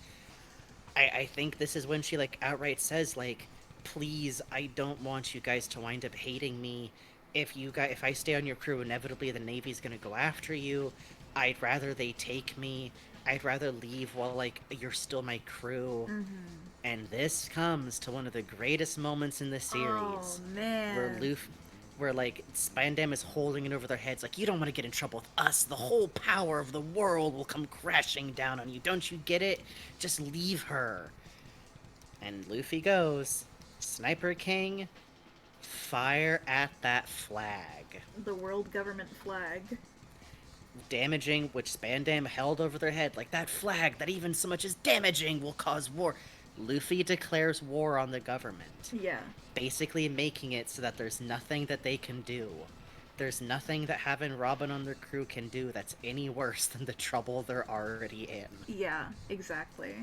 I think this is when she, like, outright says, like, please, I don't want you guys to wind up hating me. If I stay on your crew, inevitably the Navy's gonna go after you. I'd rather they take me. I'd rather leave while, like, you're still my crew. And this comes to one of the greatest moments in the series. Oh, man. Where, like, Spandam is holding it over their heads, like, you don't want to get in trouble with us. The whole power of the world will come crashing down on you. Don't you get it? Just leave her. And Luffy goes, Sniper King, fire at that flag. The world government flag. Damaging, which Spandam held over their head, like, that flag that even so much as damaging will cause war. Luffy declares war on the government. Yeah. Basically making it so that there's nothing that they can do. There's nothing that having Robin on their crew can do that's any worse than the trouble they're already in. Yeah, exactly.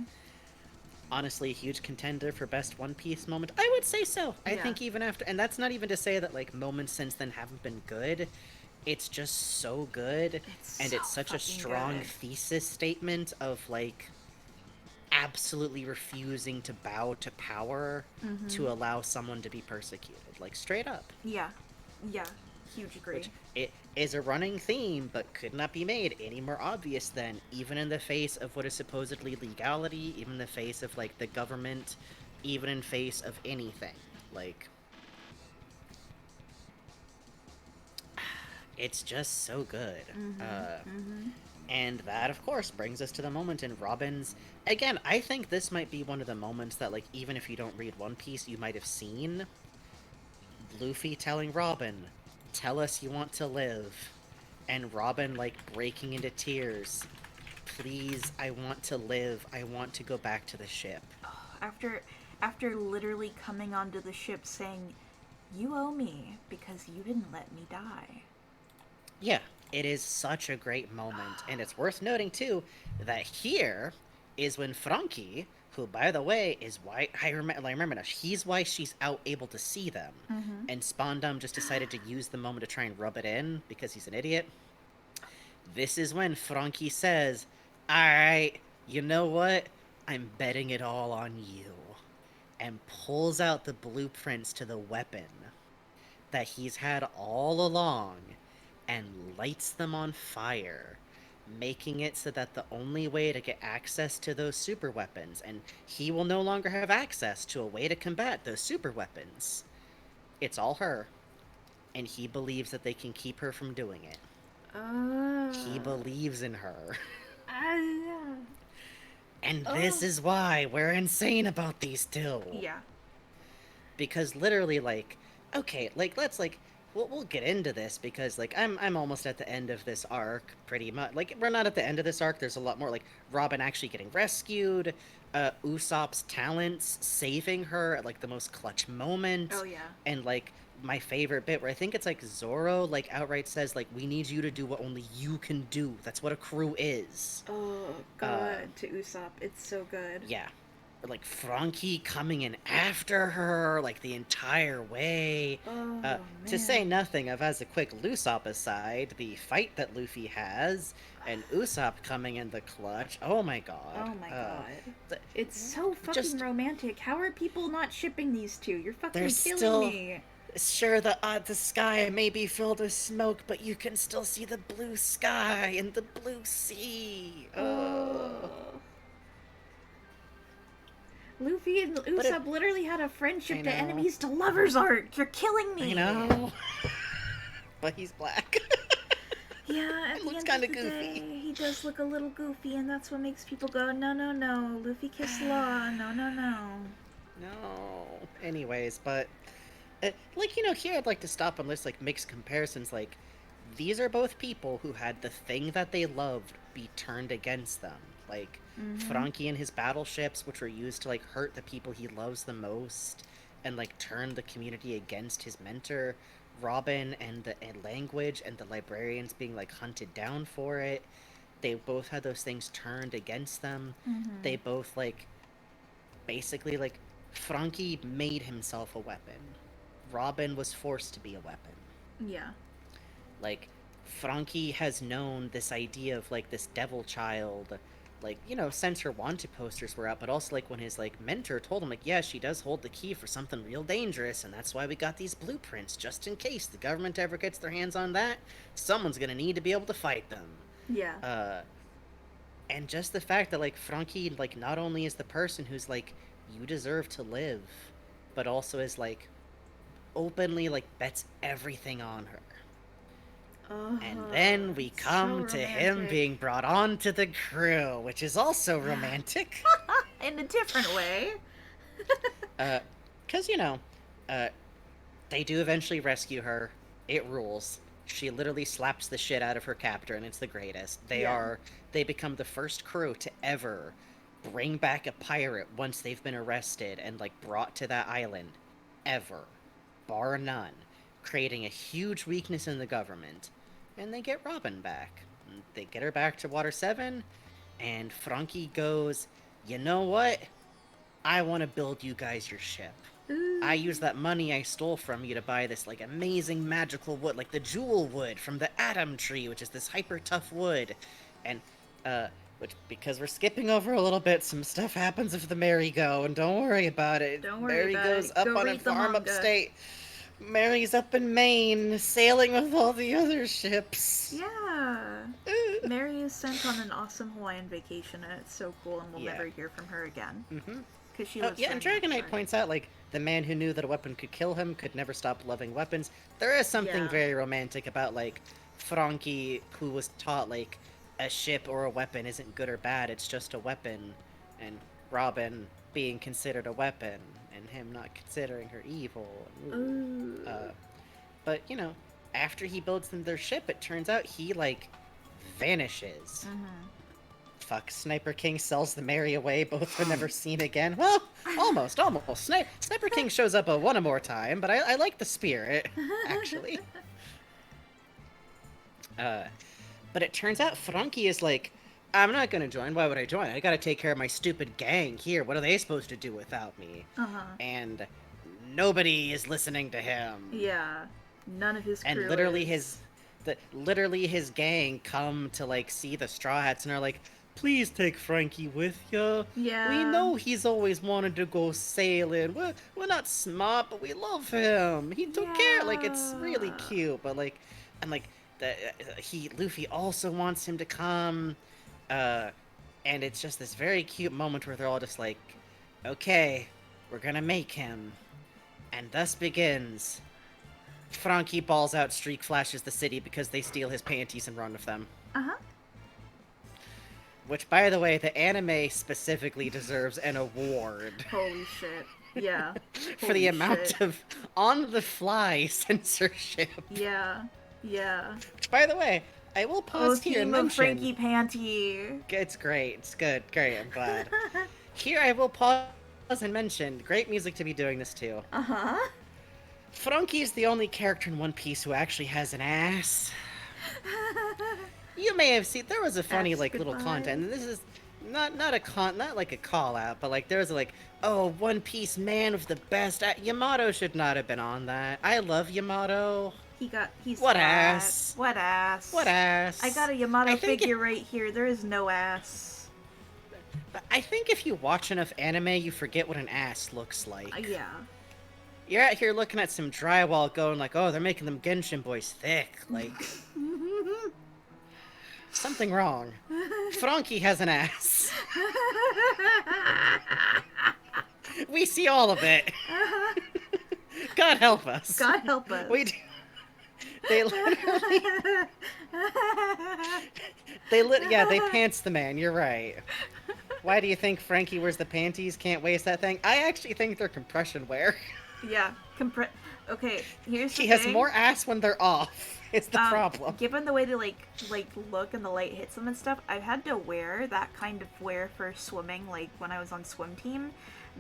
Honestly, a huge contender for best One Piece moment. I would say so. I think even after, and that's not even to say that, like, moments since then haven't been good. It's just so good, and it's such a strong thesis statement of, like, absolutely refusing to bow to power to allow someone to be persecuted. Like, straight up. Yeah. Yeah. Huge agree. Which it is a running theme, but could not be made any more obvious than, even in the face of what is supposedly legality, even in the face of, like, the government, even in face of anything. Like, it's just so good. And that, of course, brings us to the moment in Robin's... Again, I think this might be one of the moments that, like, even if you don't read One Piece, you might have seen. Luffy telling Robin, tell us you want to live. And Robin, like, breaking into tears. Please, I want to live. I want to go back to the ship. After literally coming onto the ship saying, you owe me because you didn't let me die. Yeah, it is such a great moment, and it's worth noting, too, that here is when Franky, who, by the way, is why, I remember now, he's why she's out able to see them, and Spandam just decided to use the moment to try and rub it in, because he's an idiot. This is when Franky says, alright, you know what? I'm betting it all on you. And pulls out the blueprints to the weapon that he's had all along and lights them on fire, making it so that the only way to get access to those super weapons, and he will no longer have access to a way to combat those super weapons, it's all her. And he believes that they can keep her from doing it. He believes in her. And this is why we're insane about these two. Yeah. Because literally, like, okay, like, let's, like, we'll get into this, because, like, I'm almost at the end of this arc, pretty much. Like, we're not at the end of this arc, there's a lot more, like, Robin actually getting rescued, Usopp's talents saving her at, like, the most clutch moment. Oh, yeah. And, like, my favorite bit, where I think it's, like, Zoro, like, outright says, like, we need you to do what only you can do. That's what a crew is. Oh, God, to Usopp. It's so good. Yeah. Or, like, Franky coming in after her, like, the entire way. To say nothing of, as a quick Usopp aside, the fight that Luffy has, and Usopp coming in the clutch. Oh my god. Oh my god. It's so fucking romantic. How are people not shipping these two? You're fucking killing me. Sure, the sky may be filled with smoke, but you can still see the blue sky and the blue sea. Luffy and Usopp literally had a friendship to enemies to lovers arc. You're killing me. I know. But he's black. Yeah, at the looks end of the goofy. day, he does look a little goofy, and that's what makes people go, no, no, no, Luffy kissed Law, no, no, no. No. Anyways, but like, you know, here I'd like to stop and let's, like, mix comparisons. Like, these are both people who had the thing that they loved be turned against them. Like, Franky and his battleships, which were used to, like, hurt the people he loves the most, and, like, turn the community against his mentor. Robin and the language and the librarians being, like, hunted down for it. They both had those things turned against them. They both, like, basically, like, Franky made himself a weapon. Robin was forced to be a weapon. Yeah. Like, Franky has known this idea of, like, this devil child, like, you know, since her wanted posters were out, but also, like, when his, like, mentor told him, like, yeah, she does hold the key for something real dangerous, and that's why we got these blueprints, just in case the government ever gets their hands on that, someone's gonna need to be able to fight them. Yeah. And just the fact that, like, Franky, like, not only is the person who's, like, you deserve to live, but also is, like, openly, like, bets everything on her. And then we come to him being brought on to the crew, which is also romantic. In a different way. 'Cause, you know, they do eventually rescue her. It rules. She literally slaps the shit out of her captor, and it's the greatest. They become the first crew to ever bring back a pirate once they've been arrested and, like, brought to that island. Ever. Bar none. Creating a huge weakness in the government. And they get Robin back. They get her back to Water 7, and Franky goes, you know what? I want to build you guys your ship. I use that money I stole from you to buy this, like, amazing magical wood, like the jewel wood from the Atom Tree, which is this hyper tough wood. And, which, because we're skipping over a little bit, some stuff happens with the merry-go, and don't worry about it. Don't worry about goes it. up Go on a read the farm manga. upstate. Mary's up in Maine, sailing with all the other ships. Yeah. Mary is sent on an awesome Hawaiian vacation, and it's so cool, and we'll never hear from her again. Because she lives and during that Dragonite time. points out, like, the man who knew that a weapon could kill him could never stop loving weapons. There is something very romantic about, like, Franky, who was taught, like, a ship or a weapon isn't good or bad, it's just a weapon, and Robin being considered a weapon, and him not considering her evil. But, you know, after he builds them their ship, it turns out he, like, vanishes. Fuck, Sniper King sells the Mary away, both were never seen again. Well, almost. Sniper King shows up one more time, but I like the spirit, actually. But it turns out Franky is like, I'm not gonna join. Why would I join? I gotta take care of my stupid gang here. What are they supposed to do without me? And nobody is listening to him. Yeah. None of his crew And literally is. literally his gang come to, like, see the Straw Hats and are like, please take Franky with you. Yeah. We know he's always wanted to go sailing. We're not smart, but we love him. He took care. Like, it's really Yeah. cute, but like, and like, Luffy also wants him to come, and it's just this very cute moment where they're all just like, okay, we're gonna make him, and thus begins. Franky balls out, Streak flashes the city because they steal his panties and run with them. Uh-huh. Which, by the way, the anime specifically deserves an award Holy shit. Yeah. for the Holy amount shit. of on-the-fly censorship. Yeah. Yeah. Which, by the way, I will pause here and Theme of mention... Franky Panty. It's great. It's good. Great. I'm glad. Here I will pause and mention, great music to be doing this too. Uh-huh. Franky is the only character in One Piece who actually has an ass. You may have seen, there was a funny That's like little goodbye. content, and this is not like a call out, but like there was like, oh, One Piece man with the best Yamato should not have been on that. I love Yamato. He's What fat. ass? What ass? What ass? I got a Yamato I think figure right here. There is no ass. I think if you watch enough anime, you forget what an ass looks like. Yeah. You're out here looking at some drywall going like, oh, they're making them Genshin boys thick. Like, something wrong. Franky has an ass. We see all of it. God help us. God help us. We do. They literally... they pants the man, you're right. Why do you think Franky wears the panties? Can't waste that thing. I actually think they're compression wear. Yeah. Okay, here's the He has thing. more ass when they're off. It's the problem. Given the way they like look and the light hits them and stuff, I've had to wear that kind of wear for swimming, like when I was on swim team.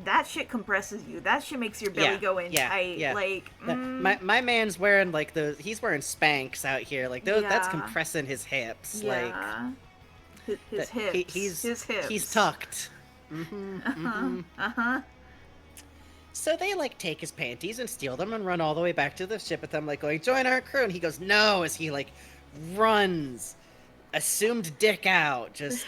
That shit compresses you. That shit makes your belly go in tight. Yeah. Like, My man's wearing like he's wearing Spanx out here. Like those, that's Yeah. compressing his hips. yeah. His Like hips. his hips. He's tucked. So they like take his panties and steal them and run all the way back to the ship with them, like going, join our crew. And he goes, no, as he like runs, assumed dick out, just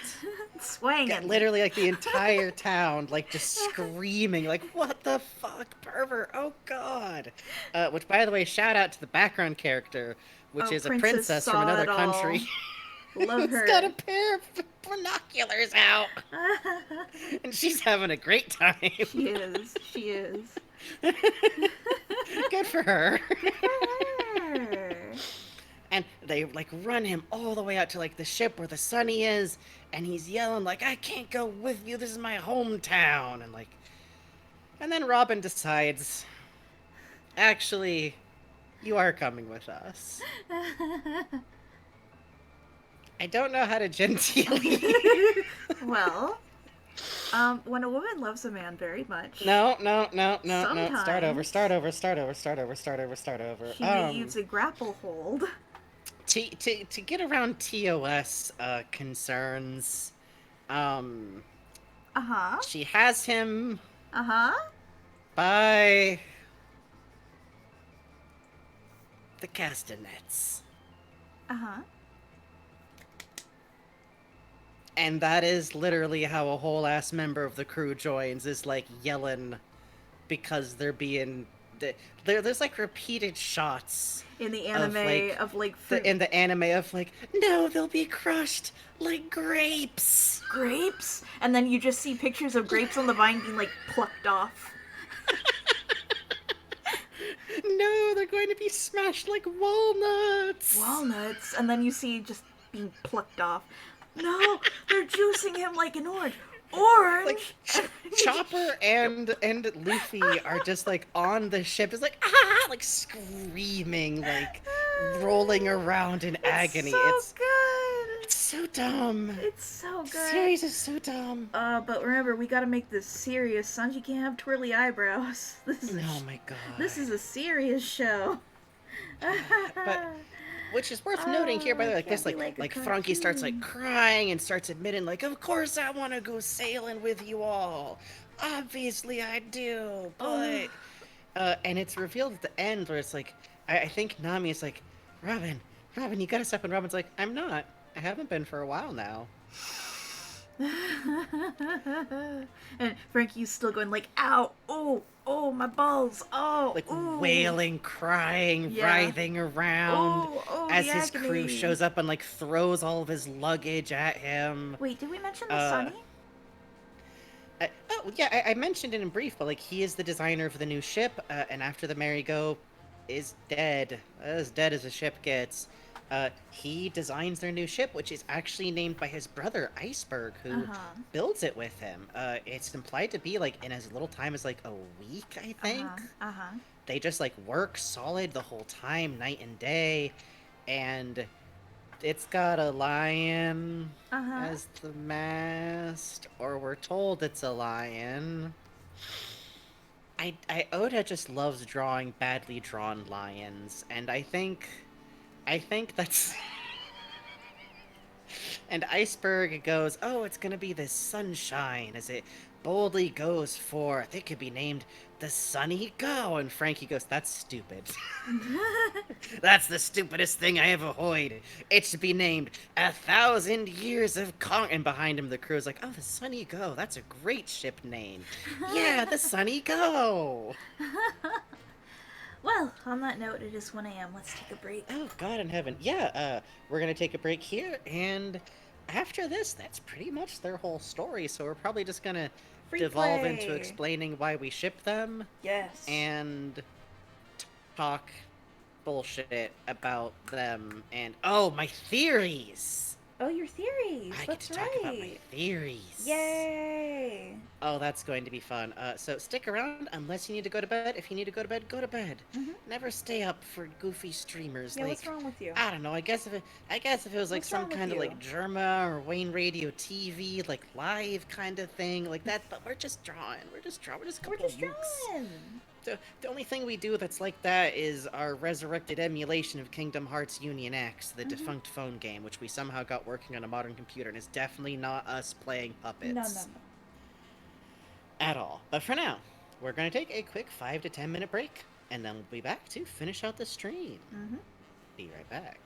Swanging. literally like the entire town, like just screaming, like, what the fuck, pervert, oh god. Which, by the way, shout out to the background character, which is a princess from another country. Love her. She's got a pair of binoculars out. And she's having a great time. She is. She is. Good for her. Her. And they like run him all the way out to like the ship where the Sunny is, and he's yelling like, I can't go with you, this is my hometown. And then Robin decides, actually, you are coming with us. I don't know how to genteelly. Well, when a woman loves a man very much, No. Sometimes. Start over. she may use a grapple hold. To get around TOS concerns, Uh-huh. she has him Uh-huh. by the castanets. Uh-huh. And that is literally how a whole ass member of the crew joins, is like yelling because they're being... There's like repeated shots In the anime of like fruit in the anime of like, no, they'll be crushed like grapes. grapes, and then you just see pictures of grapes on the vine being like plucked off. No, they're going to be smashed like walnuts. Walnuts, and then you see just being plucked off. No, they're juicing him like an orange. Orange. Like Chopper and Luffy are just like on the ship, is like like screaming, like rolling around in agony. So It's good. so dumb. It's so good. Series is so dumb. But remember, we gotta make this serious. Sanji can't have twirly eyebrows. This is Oh my god. this is a serious show. But which is worth noting here, by the way, like can't this, be like like a Franky starts like crying and starts admitting, like, of course I want to go sailing with you all. Obviously I do, but and it's revealed at the end where it's like, I think Nami is like, Robin, you gotta stop, and Robin's like, I'm not. I haven't been for a while now. And Franky's still going like, ow, oh, my balls, oh, Like ooh. wailing, crying, Yeah. writhing around as the his crew agony. shows up and like throws all of his luggage at him. Wait, did we mention the Sunny? I mentioned it in brief, but like he is the designer of the new ship, and after the merry-go is dead, as dead as a ship gets, he designs their new ship, which is actually named by his brother Iceberg, who builds it with him. It's implied to be like in as little time as like a week, I think. They just like work solid the whole time, night and day, and it's got a lion as the mast, or we're told it's a lion. Oda just loves drawing badly drawn lions, and I think that's. And Iceberg goes, "Oh, it's gonna be this sunshine," as it boldly goes forth. It could be named the Sunny Go. And Franky goes, "That's stupid. That's the stupidest thing I ever heard. It should be named 1,000 Years of Kong." And behind him, the crew is like, "Oh, the Sunny Go. That's a great ship name. Yeah, the Sunny Go." Well, on that note, it is 1 a.m. Let's take a break. Oh, God in heaven. Yeah, we're gonna take a break here, and after this, that's pretty much their whole story, so we're probably just gonna devolve into explaining why we ship them. Yes. And talk bullshit about them, and oh, my theories! Oh, your theories. I get That's to talk about my theories. Yay! Oh, that's going to be fun. So stick around unless you need to go to bed. If you need to go to bed, go to bed. Never stay up for goofy streamers. Yeah, like, what's wrong with you? I don't know. I guess if it was like What's some wrong with kind of you? like Germa or Wayne Radio TV, like live kind of thing, like that. But we're just drawing. We're just a couple We're just of weeks. drawing. The only thing we do that's like that is our resurrected emulation of Kingdom Hearts Union X, the defunct phone game, which we somehow got working on a modern computer, and it's definitely not us playing puppets. No. At all. But for now, we're going to take a quick 5 to 10 minute break, and then we'll be back to finish out the stream. Be right back.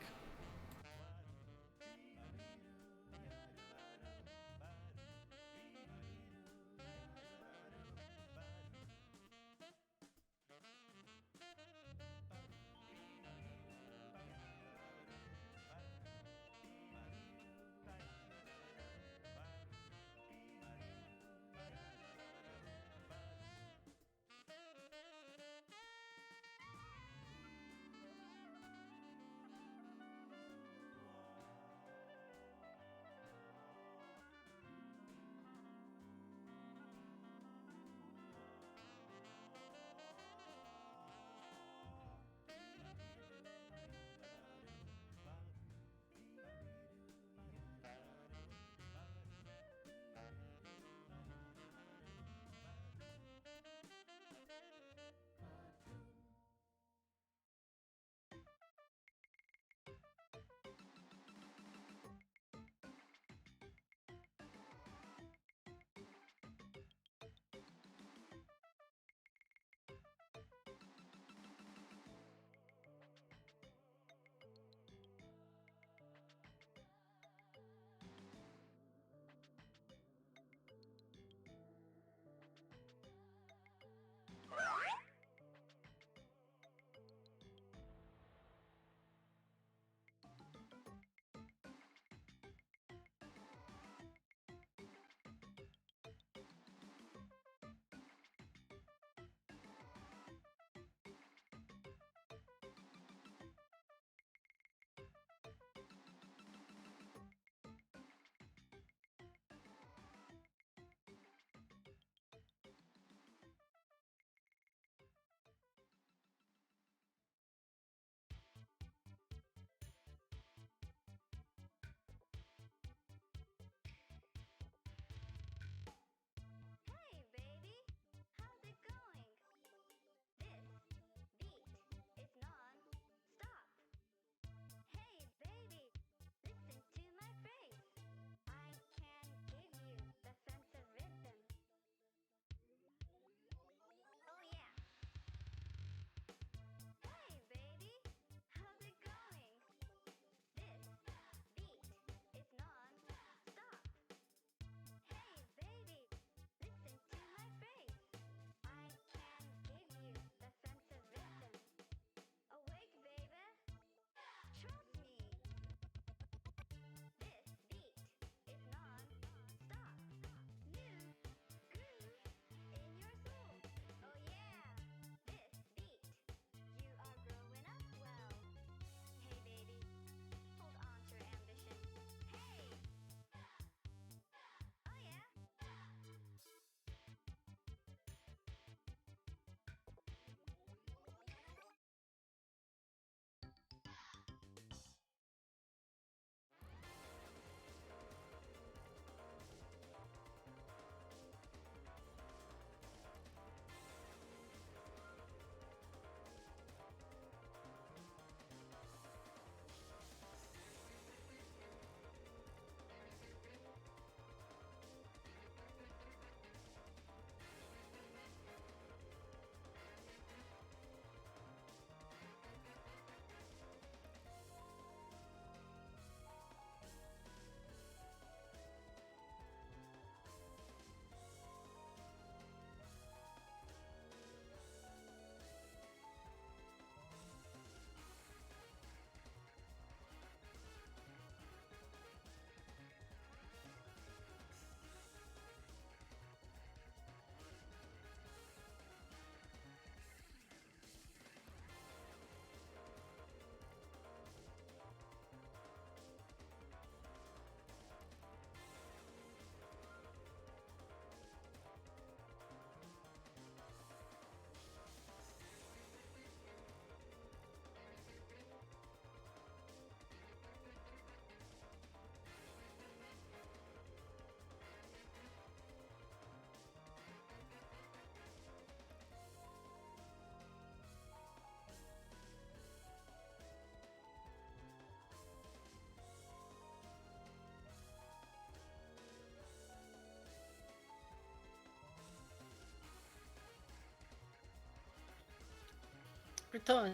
Return.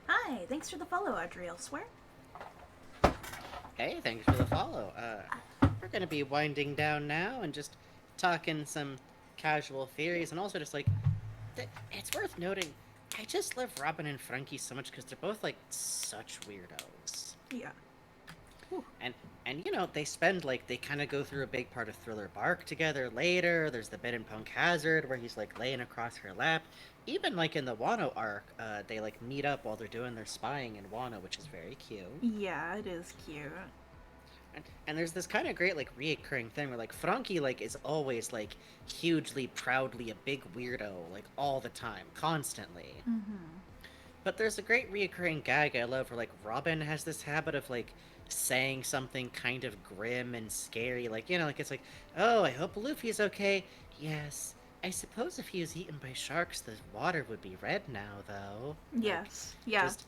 Hi, thanks for the follow, Audrey elsewhere. Hey, thanks for the follow. We're gonna be winding down now and just talking some casual theories, and also just like, it's worth noting, I just love Robin and Franky so much because they're both like such weirdos. Yeah. And you know, they spend like they kind of go through a big part of Thriller Bark together later. There's the bit in Punk Hazard where he's like laying across her lap. Even like in the Wano arc, they like meet up while they're doing their spying in Wano, which is very cute. Yeah, it is cute. And there's this kind of great like reoccurring thing where like Franky like is always like hugely proudly a big weirdo like all the time, constantly. Mm-hmm. But there's a great reoccurring gag I love where like Robin has this habit of like saying something kind of grim and scary, like, you know, like it's like, oh, I hope Luffy's okay. Yes, I suppose if he was eaten by sharks, the water would be red now, though. Yes. Yeah. Just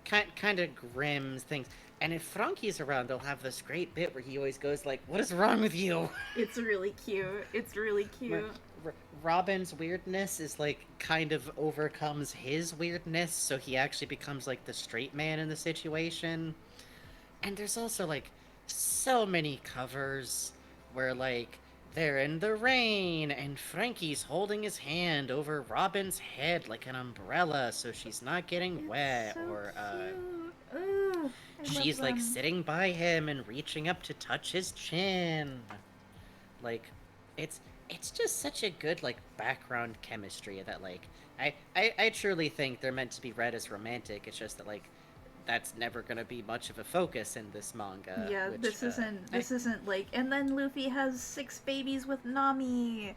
kind of grim things. And if Franky's around, they'll have this great bit where he always goes like, "What is wrong with you?" It's really cute. It's really cute. Robin's weirdness is like kind of overcomes his weirdness, so he actually becomes like the straight man in the situation. And there's also like so many covers where like they're in the rain and Franky's holding his hand over Robin's head like an umbrella so she's not getting wet, so or cute. Ooh, I she's love like them. sitting by him and reaching up to touch his chin. Like it's just such a good like background chemistry that like I truly think they're meant to be read as romantic. It's just that like that's never gonna be much of a focus in this manga. Yeah, which, this isn't like, and then Luffy has 6 babies with Nami.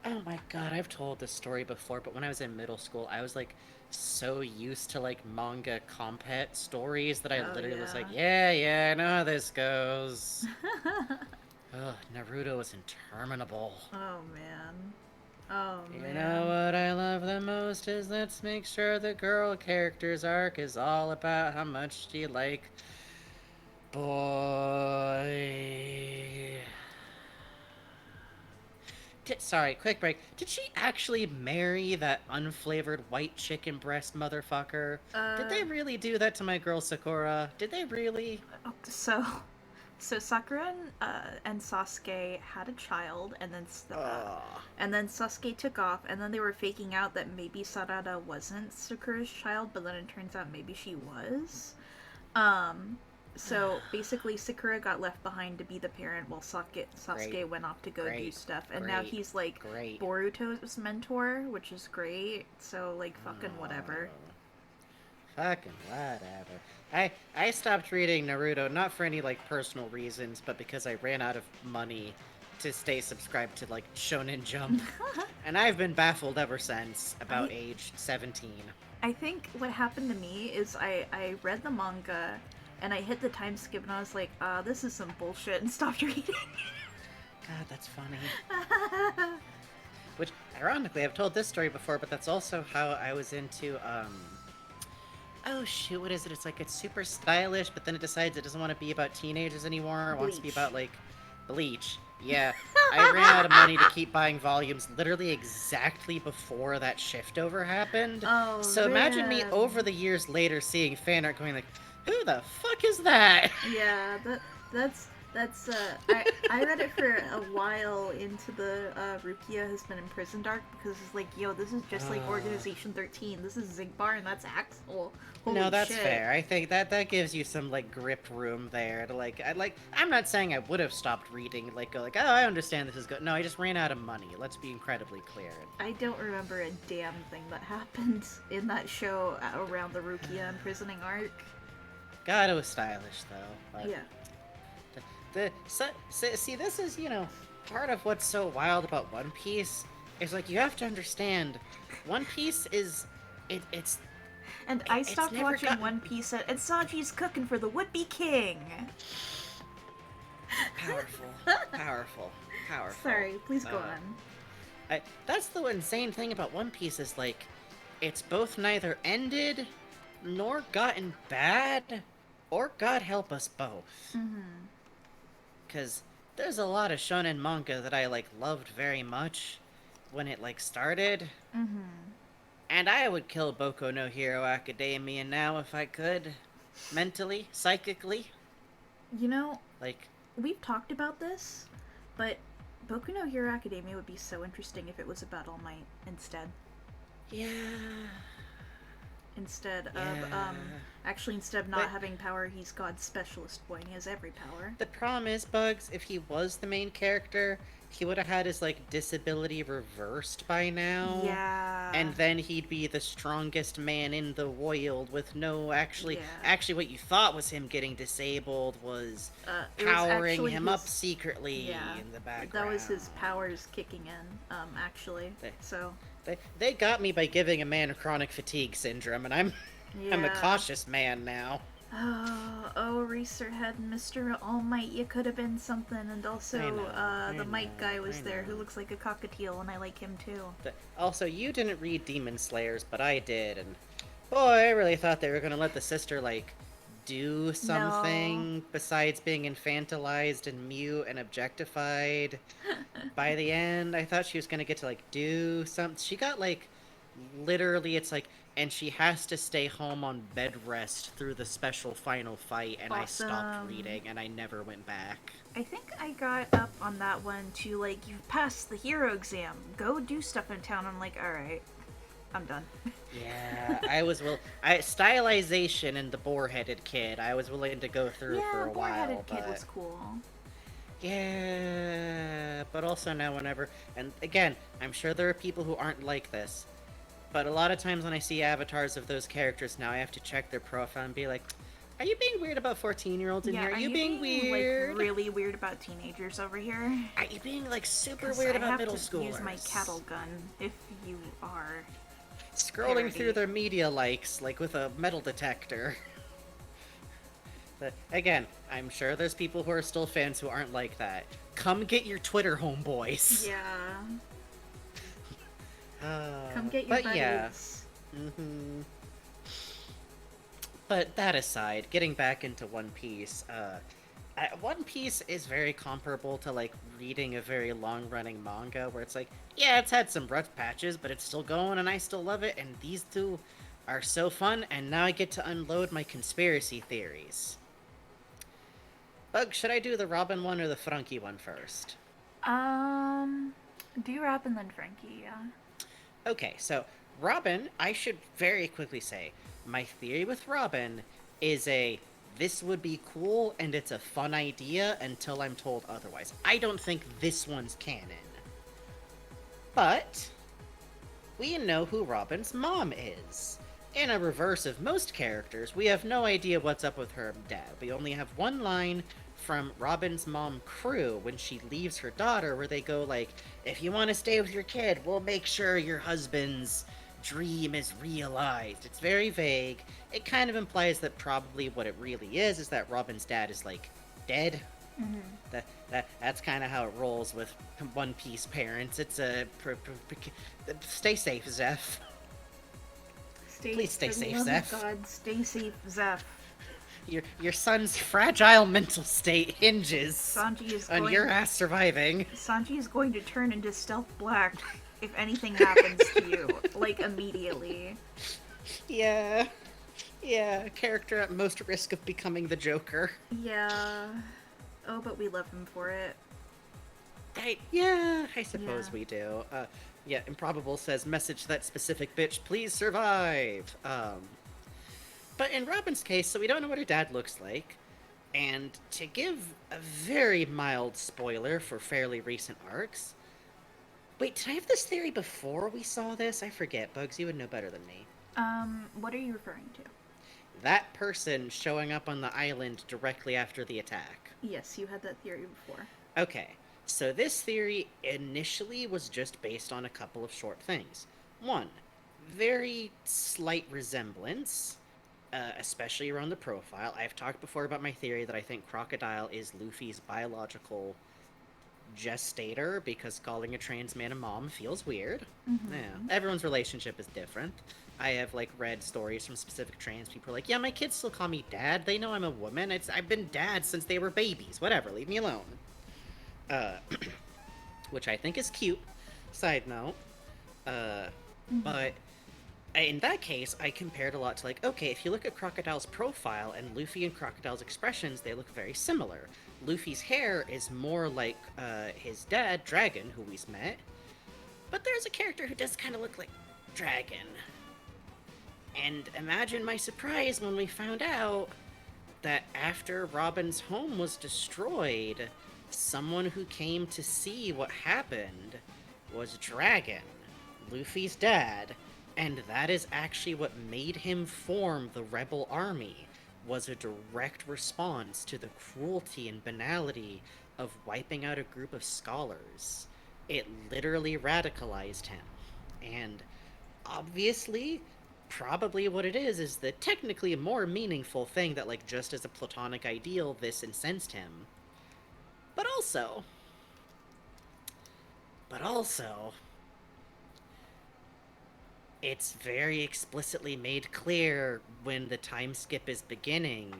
Oh my god, I've told this story before, but when I was in middle school, I was like so used to like manga compet stories that I literally was like, yeah, I know how this goes. Ugh, Naruto is interminable. Oh man. Oh man. You know what I love the most is let's make sure the girl character's arc is all about how much she like boy. Sorry, quick break. Did she actually marry that unflavored white chicken breast motherfucker? Did they really do that to my girl Sakura? Did they really? So Sakura and Sasuke had a child, and then Sasuke took off, and then they were faking out that maybe Sarada wasn't Sakura's child, but then it turns out maybe she was. So basically Sakura got left behind to be the parent while Sasuke went off to go do stuff, and now he's like Boruto's mentor, which is great. So like fucking whatever. Fucking whatever. I stopped reading Naruto not for any like personal reasons, but because I ran out of money to stay subscribed to like Shonen Jump. And I've been baffled ever since, about age 17. I think what happened to me is I read the manga and I hit the time skip and I was like, this is some bullshit, and stopped reading. God, that's funny. Which, ironically, I've told this story before, but that's also how I was into, oh shoot, what is it? It's like, it's super stylish, but then it decides it doesn't want to be about teenagers anymore. It wants to be about, like, Bleach. Yeah, I ran out of money to keep buying volumes literally exactly before that shift over happened. Oh, so imagine me over the years later seeing fan art going like, who the fuck is that? Yeah, that's I read it for a while into the Rukia has been imprisoned arc, because it's like, yo, this is just like Organization 13. This is Zigbar and that's Axel. Holy no, that's shit. fair. I think that gives you some like grip room there to like I'm not saying I would have stopped reading, like go like, oh, I understand this is good. No, I just ran out of money. Let's be incredibly clear. I don't remember a damn thing that happened in that show around the Rukia imprisoning arc. God, it was stylish though. But yeah. See, this is, you know, part of what's so wild about One Piece is like you have to understand, One Piece is it's. And I stopped watching One Piece and Saji's cooking for the would-be king. Powerful. Sorry, please go on. That's the insane thing about One Piece is like, it's both neither ended nor gotten bad. Or God help us both. Mm-hmm. Because there's a lot of shonen manga that I, like, loved very much when it, like, started. Mm-hmm. And I would kill Boku no Hero Academia now if I could. Mentally, psychically. You know, Like, we've talked about this, but Boku no Hero Academia would be so interesting if it was about All Might instead. yeah. Instead of, Yeah. actually, instead of not But- having power, he's God's specialist boy, and he has every power. The problem is, Bugs, if he was the main character, he would have had his, like, disability reversed by now. Yeah. And then he'd be the strongest man in the world with no, actually, Yeah. actually what you thought was him getting disabled was It was powering actually him his- up secretly yeah, in the background. That was his powers kicking in, actually. So, They got me by giving a man chronic fatigue syndrome, and I'm a yeah. cautious man now. Oh, Racerhead and Mr. All Might, you could have been something. And also, the Mike guy was there who looks like a cockatiel, and I like him too. Also, you didn't read Demon Slayers, but I did, and boy, I really thought they were gonna let the sister, like, do something besides being infantilized and mute and objectified. By the end, I thought she was gonna get to, like, do something. She got, like, literally, it's like, and she has to stay home on bed rest through the special final fight, and I stopped Awesome. reading, and I never went back. I think I got up on that one to, like, you've passed the hero exam. Go do stuff in town. I'm like, alright, I'm done. Yeah, I was stylization and the boar-headed kid, I was willing to go through for a while, boar-headed kid but... was cool. Yeah, but also now whenever... And again, I'm sure there are people who aren't like this, but a lot of times when I see avatars of those characters now, I have to check their profile and be like, are you being weird about 14-year-olds in here? Are you being weird? Like, really weird about teenagers over here? Are you being, like, super 'Cause weird I about have middle to schoolers? use my cattle gun if you are. Scrolling parody. through their media likes, like with a metal detector. But again, I'm sure there's people who are still fans who aren't like that. Come get your Twitter homeboys. Yeah. Uh, Come get your but buddies. yeah. Mm-hmm. But that aside, getting back into One Piece, One Piece is very comparable to, like, reading a very long-running manga, where it's like, yeah, it's had some rough patches, but it's still going, and I still love it, and these two are so fun, and now I get to unload my conspiracy theories. Bug, should I do the Robin one or the Franky one first? Do Robin then Franky, yeah. Okay, so Robin, I should very quickly say, my theory with Robin is this would be cool and it's a fun idea until I'm told otherwise. I don't think this one's canon. But we know who Robin's mom is. In a reverse of most characters, we have no idea what's up with her dad. We only have one line from Robin's mom Crew when she leaves her daughter where they go like, if you want to stay with your kid, we'll make sure your husband's dream is realized. It's very vague. It kind of implies that probably what it really is that Robin's dad is, like, dead. Mm-hmm. That's kind of how it rolls with One Piece parents. It's a... Stay safe, Zeph. Please stay for the safe, love of Zeph. God, stay safe, Zeph. Your son's fragile mental state hinges Sanji is on going. your ass surviving. Sanji is going to turn into Stealth Black if anything happens to you, like immediately. Yeah. Yeah, character at most risk of becoming the Joker. Yeah. Oh, but we love him for it. I suppose Yeah. we do. Yeah, Improbable says, message that specific bitch, please survive. But in Robin's case, so we don't know what her dad looks like. And to give a very mild spoiler for fairly recent arcs... Wait, did I have this theory before we saw this? I forget. Bugs, you would know better than me. What are you referring to? That person showing up on the island directly after the attack. Yes, you had that theory before. Okay, so this theory initially was just based on a couple of short things. One, very slight resemblance, especially around the profile. I've talked before about my theory that I think Crocodile is Luffy's biological gestator, because calling a trans man a mom feels weird. Mm-hmm. Yeah, everyone's relationship is different. I have like read stories from specific trans people like, yeah, my kids still call me dad. They know I'm a woman. I've been dad since they were babies. Whatever, leave me alone. Uh, which I think is cute. Side note. But in that case, I compared a lot to like, okay, if you look at Crocodile's profile and Luffy and Crocodile's expressions, they look very similar. Luffy's hair is more like his dad, Dragon, who we've met. But there's a character who does kind of look like Dragon. And imagine my surprise when we found out that after Robin's home was destroyed, someone who came to see what happened was Dragon, Luffy's dad, and that is actually what made him form the rebel army, was a direct response to the cruelty and banality of wiping out a group of scholars. It literally radicalized him. And obviously, probably what it is the technically more meaningful thing that, like, just as a platonic ideal, this incensed him. But also, it's very explicitly made clear when the time skip is beginning.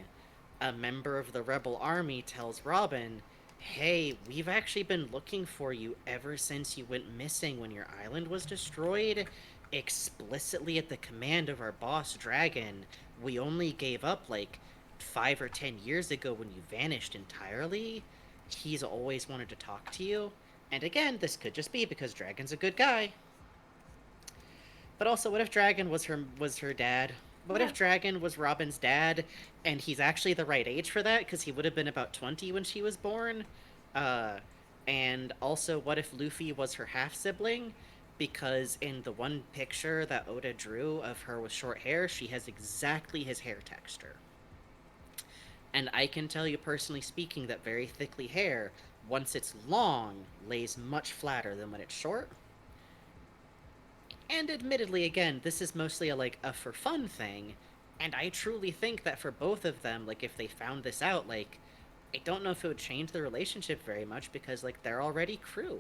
A member of the rebel army tells Robin, hey, we've actually been looking for you ever since you went missing when your island was destroyed. Explicitly at the command of our boss, Dragon. We only gave up like 5 or 10 years ago when you vanished entirely. He's always wanted to talk to you. And again, this could just be because Dragon's a good guy. But also, what if Dragon was her dad? What if Dragon was Robin's dad, and he's actually the right age for that, because he would have been about 20 when she was born? And also, what if Luffy was her half-sibling? Because in the one picture that Oda drew of her with short hair, she has exactly his hair texture. And I can tell you personally speaking that very thickly hair, once it's long, lays much flatter than when it's short. And admittedly, again, this is mostly a for fun thing, and I truly think that for both of them, like, if they found this out, like, I don't know if it would change the relationship very much, because, like, they're already crew.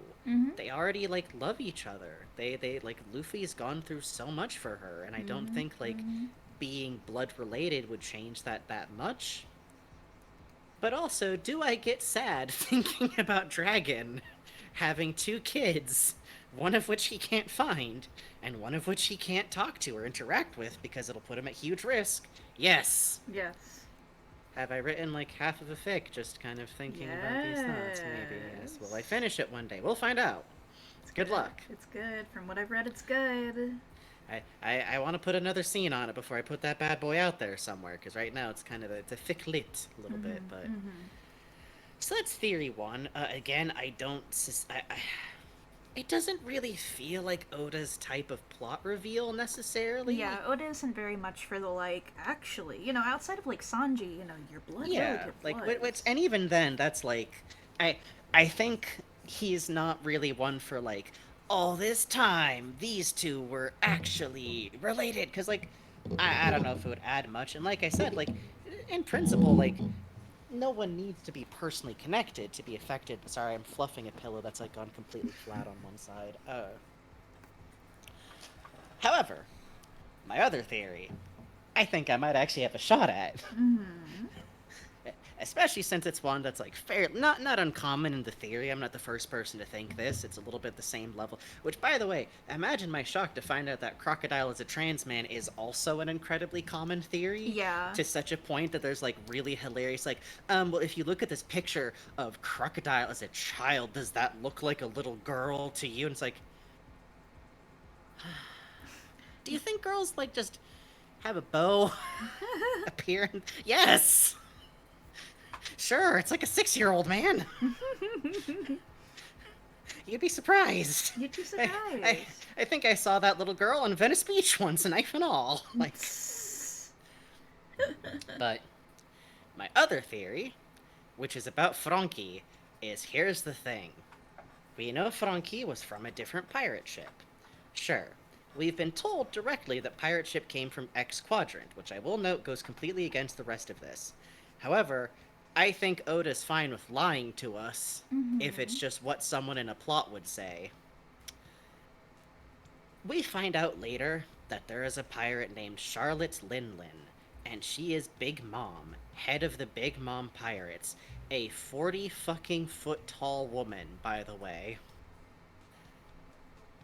They already, like, love each other. They like, Luffy's gone through so much for her, and I don't think, like, being blood-related would change that much. But also, do I get sad thinking about Dragon having 2 kids, one of which he can't find, and one of which he can't talk to or interact with because it'll put him at huge risk? Yes. Yes. Have I written like half of a fic just kind of thinking about these thoughts? Maybe. Yes. Will I finish it one day? We'll find out. Good luck. It's good. From what I've read, it's good. I want to put another scene on it before I put that bad boy out there somewhere, because right now it's kind of it's a thick lit a little bit, but so that's theory 1. Again, I don't it doesn't really feel like Oda's type of plot reveal necessarily. Yeah, Oda isn't very much for the, like, actually, you know, outside of, like, Sanji, you know, your blood Yeah, relative like which, and even then, that's like, I think he's not really one for like, all this time these two were actually related, because like, I don't know if it would add much, and like I said, like, in principle, like, no one needs to be personally connected to be affected. Sorry, I'm fluffing a pillow that's like gone completely flat on one side. However, my other theory, I think I might actually have a shot at. Especially since it's one that's like not uncommon in the theory. I'm not the first person to think this. It's a little bit the same level. Which, by the way, imagine my shock to find out that Crocodile as a trans man is also an incredibly common theory. Yeah. To such a point that there's like really hilarious, like, well, if you look at this picture of Crocodile as a child, does that look like a little girl to you? And it's like, do you think girls like just have a bow appear? Yes. Sure, it's like a 6-year-old, man. You'd be surprised. You'd be surprised. I think I saw that little girl on Venice Beach once, a knife and all. Like, but my other theory, which is about Franky, is here's the thing. We know Franky was from a different pirate ship. Sure, we've been told directly that pirate ship came from X Quadrant, which I will note goes completely against the rest of this. However, I think Oda's fine with lying to us if it's just what someone in a plot would say. We find out later that there is a pirate named Charlotte Linlin, and she is Big Mom, head of the Big Mom Pirates. A 40 fucking foot tall woman, by the way.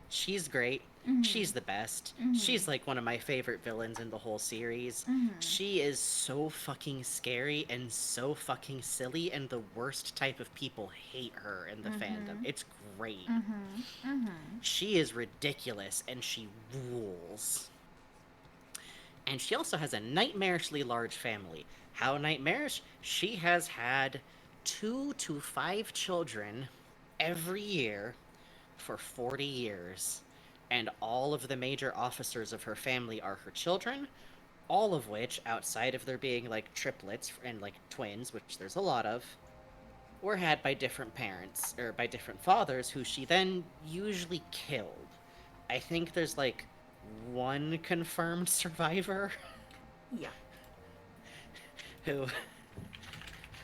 She's great. She's the best. She's like one of my favorite villains in the whole series. She is so fucking scary and so fucking silly, and the worst type of people hate her in the fandom. It's great. She is ridiculous and she rules. And she also has a nightmarishly large family. How nightmarish? She has had 2 to 5 children every year for 40 years, and all of the major officers of her family are her children, all of which, outside of there being like triplets and like twins, which there's a lot of, were had by different parents, or by different fathers, who she then usually killed. I think there's like one confirmed survivor. Yeah. Who...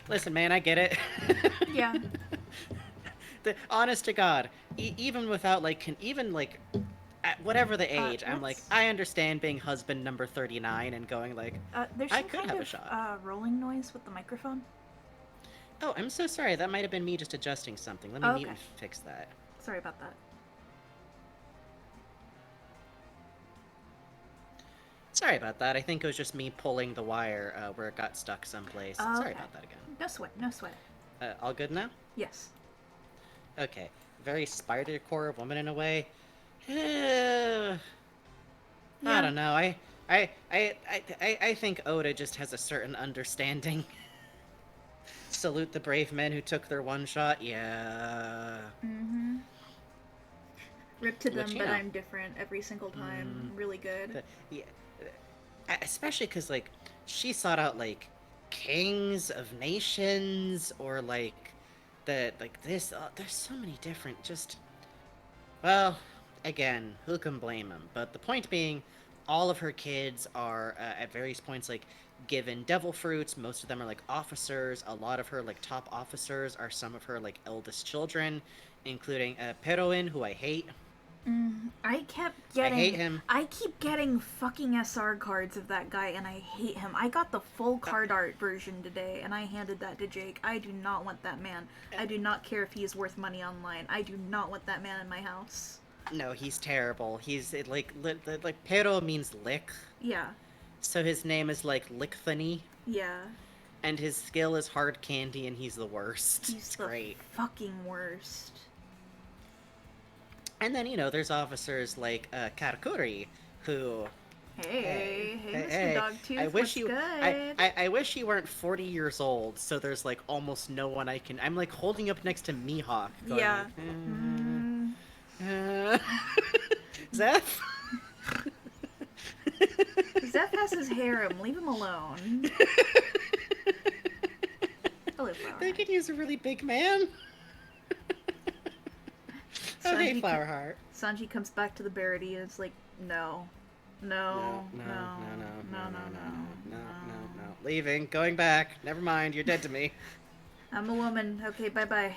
Listen, man, I get it. Yeah. Honest to God, even without like, at whatever the age, I'm like, I understand being husband number 39 and going like, there's I some could kind have a of shot. rolling noise with the microphone. Oh, I'm so sorry. That might have been me just adjusting something. Let me mute and fix that. Sorry about that. Sorry about that. I think it was just me pulling the wire where it got stuck someplace. Sorry about that again. No sweat, no sweat. All good now? Yes. Okay. Very spider-core woman in a way. I don't know. I think Oda just has a certain understanding. Salute the brave men who took their one shot. Yeah. Rip to them, Which, but know. I'm different every single time. Really good. Yeah. Especially because, like, she sought out, like, kings of nations, or, like, this. There's so many different, just... Well, again, who can blame him? But the point being, all of her kids are, at various points, like, given devil fruits. Most of them are, like, officers. A lot of her, like, top officers are some of her, like, eldest children, including Peroin, who I hate. I hate him. I keep getting fucking SR cards of that guy, and I hate him. I got the full card art version today, and I handed that to Jake. I do not want that man. I do not care if he is worth money online. I do not want that man in my house. No, he's terrible. He's, like, Pero means lick. Yeah. So his name is, like, Lickthony. Yeah. And his skill is hard candy, and he's the worst. He's It's the great. fucking worst. And then, you know, there's officers like Karakuri, who... Hey, Mr. Dog Tooth, I wish what's good? I wish you weren't 40 years old, so there's, like, almost no one I can... I'm, like, holding up next to Mihawk. Going, Yeah. Zeph? Zeph has his harem. Leave him alone. Hello, Flower. They could use a really big man. Okay, Flower Heart. Sanji comes back to the Barity and it's like, no. No. Leaving, going back. Never mind, you're dead to me. I'm a woman. Okay, bye-bye.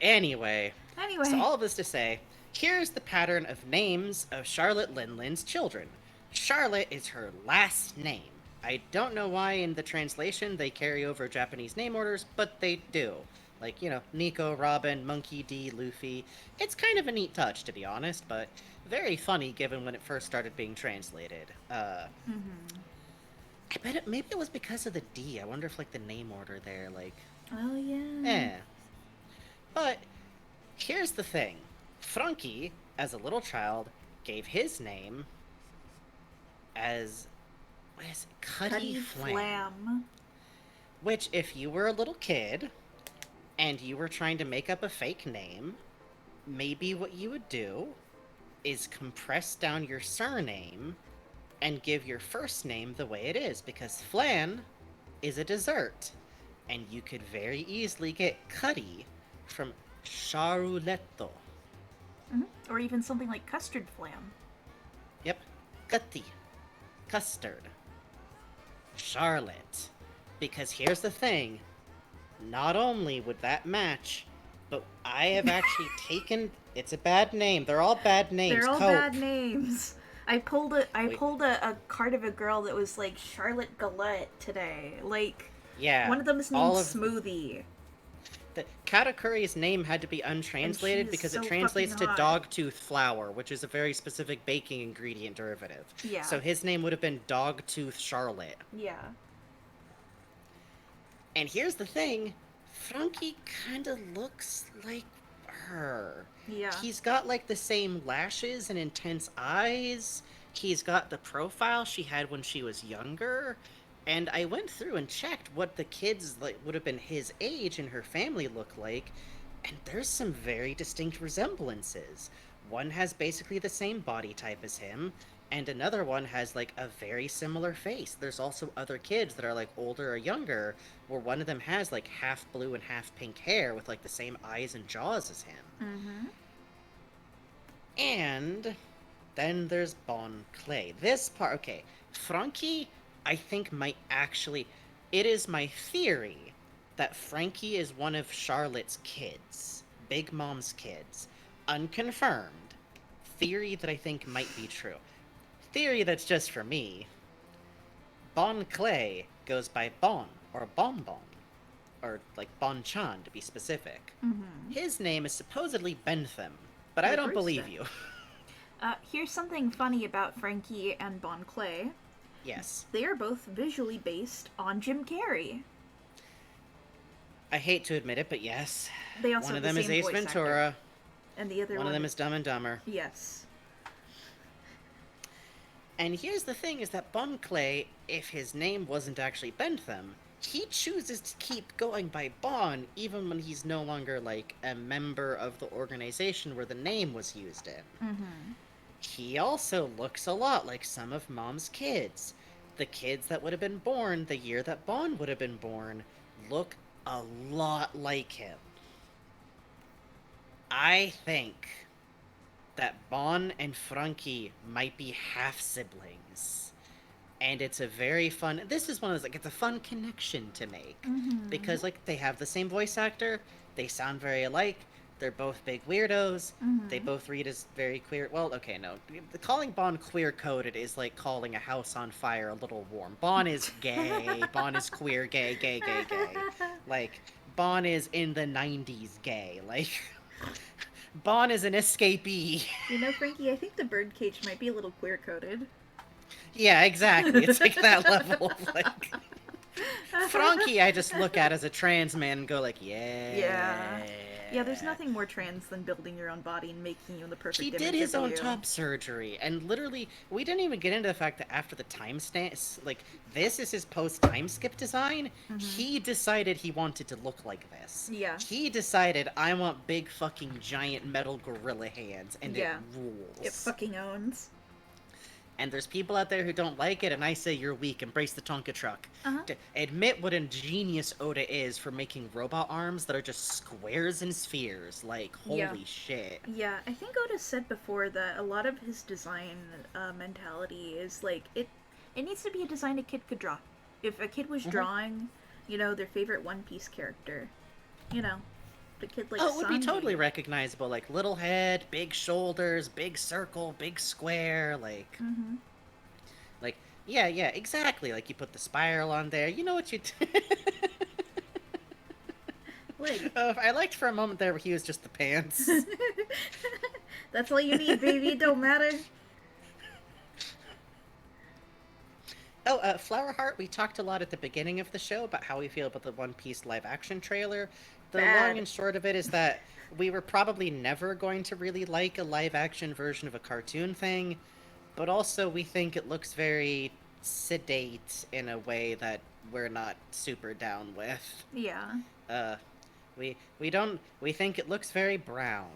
Anyway. Anyway. So all of this to say, here's the pattern of names of Charlotte Linlin's children. Charlotte is her last name. I don't know why in the translation they carry over Japanese name orders, but they do. Like, you know, Nico, Robin, Monkey D, Luffy. It's kind of a neat touch, to be honest, but very funny given when it first started being translated. I bet maybe it was because of the D. I wonder if, like, the name order there, like... Oh, yeah. But here's the thing. Franky, as a little child, gave his name as... What is it? Cuddy Flam. Which, if you were a little kid, and you were trying to make up a fake name, maybe what you would do is compress down your surname and give your first name the way it is, because flan is a dessert, and you could very easily get Cuddy from charuletto. Or even something like custard flam. Yep, Cuddy. Custard. Charlotte. Because here's the thing. Not only would that match But I have actually taken. It's a bad name. They're all bad names. They're all Cope. bad names. I pulled a card of a girl that was like Charlotte Galette today. Like, Yeah. one of them is named Smoothie. The Katakuri's name had to be untranslated because so it translates to fucking hot. dogtooth flour, which is a very specific baking ingredient derivative. Yeah. So his name would have been Dogtooth Charlotte. Yeah. And here's the thing, Franky kinda looks like her. Yeah. He's got like the same lashes and intense eyes. He's got the profile she had when she was younger. And I went through and checked what the kids like would have been his age and her family look like, and there's some very distinct resemblances. One has basically the same body type as him, and another one has like a very similar face. There's also other kids that are like older or younger, where one of them has like half blue and half pink hair with like the same eyes and jaws as him. Mm-hmm. And then there's Bon Clay. This part, okay, Franky, I think might actually, it is my theory that Franky is one of Charlotte's kids, Big Mom's kids. Unconfirmed. Theory that I think might be true. Theory that's just for me. Bon Clay goes by Bon, or Bonbon, or like Bon Chan to be specific. Mm-hmm. His name is supposedly Bentham, but I don't believe you. Here's something funny about Franky and Bon Clay. Yes. They are both visually based on Jim Carrey. I hate to admit it, but yes. They also one of have them the is same Ace voice Ventura. actor. And the other One of them is Dumb and Dumber. Yes. And here's the thing, is that Bon Clay, if his name wasn't actually Bentham, he chooses to keep going by Bon, even when he's no longer, like, a member of the organization where the name was used in. Mm-hmm. He also looks a lot like some of Mom's kids. The kids that would have been born the year that Bon would have been born look a lot like him. I think that Bon and Franky might be half-siblings. And it's a very fun... This is one of those, like, it's a fun connection to make. Mm-hmm. Because, like, they have the same voice actor, they sound very alike, they're both big weirdos, Mm-hmm. they both read as very queer... Well, okay, no. Calling Bon queer-coded is like calling a house on fire a little warm. Bon is gay, Bon is queer, gay, gay, gay, gay. Like, Bon is in the 90s gay, like... Bon is an escapee. You know, Franky, I think the birdcage might be a little queer-coded. Yeah, exactly. It's like that level of, like... Franky, I just look at as a trans man and go like, yeah. Yeah. Yeah, there's nothing more trans than building your own body and making you the perfect He image did his of own you. top surgery, and literally, we didn't even get into the fact that after the time stamp, like, this is his post-time skip design, he decided he wanted to look like this. Yeah. He decided, I want big fucking giant metal gorilla hands, and Yeah. it rules. It fucking owns. And there's people out there who don't like it, and I say you're weak. Embrace the Tonka truck. Uh-huh. Admit what a genius Oda is for making robot arms that are just squares and spheres. Like, holy Yeah. shit. Yeah, I think Oda said before that a lot of his design mentality is like it needs to be a design a kid could draw. If a kid was drawing, you know, their favorite One Piece character, you know, the kid like Oh, it would be Sanji. totally recognizable. Like, little head, big shoulders, big circle, big square. Like, Mhm. like, yeah, exactly. Like, you put the spiral on there. You know what you do. Like, I liked for a moment there where he was just the pants. that's all you need, baby. It don't matter. Oh, Flower Heart, we talked a lot at the beginning of the show about how we feel about the One Piece live-action trailer. The Bad. long and short of it is that we were probably never going to really like a live-action version of a cartoon thing, but also we think it looks very sedate in a way that we're not super down with. Yeah. We think it looks very brown,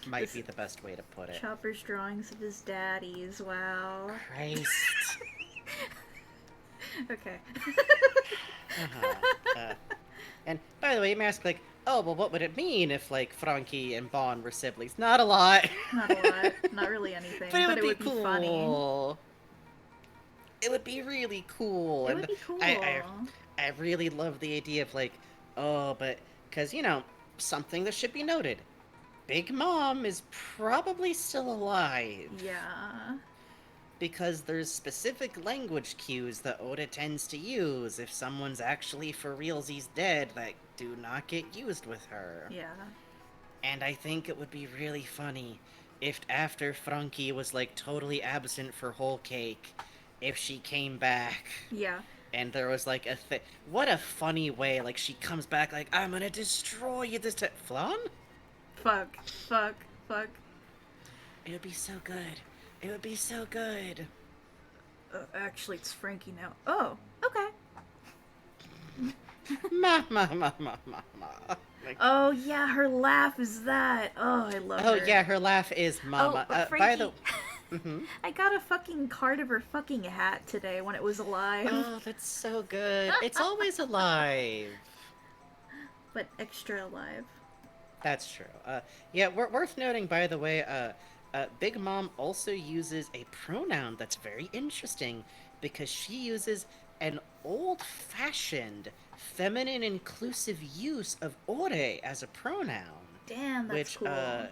might be the best way to put it. Chopper's drawings of his daddies. Wow. Christ. Okay. And by the way, you may ask, like, oh, well, what would it mean if, like, Franky and Bon were siblings? Not a lot. Not a lot. Not really anything. But it would be be funny. cool. It would be really cool. It would be cool. I really love the idea of, like, oh, but, because, you know, something that should be noted. Big Mom is probably still alive. Yeah. Because there's specific language cues that Oda tends to use if someone's actually for realsies dead that do not get used with her. Yeah. And I think it would be really funny if after Franky was like totally absent for whole cake, if she came back Yeah. and there was like a what a funny way, like she comes back like, I'm gonna destroy you this time. Flan? Fuck. It would be so good. It would be so good. Actually, it's Franky now. Oh, okay. Ma. Like, Oh, yeah, her laugh is that. Oh, I love her. oh yeah, her laugh is mama. Oh, but By the Franky, I got a fucking card of her fucking hat today when it was alive. Oh, that's so good. It's always alive. But extra alive. That's true. Yeah, worth noting, by the way, Big Mom also uses a pronoun that's very interesting because she uses an old-fashioned feminine inclusive use of ore as a pronoun. Damn, that's Which, cool.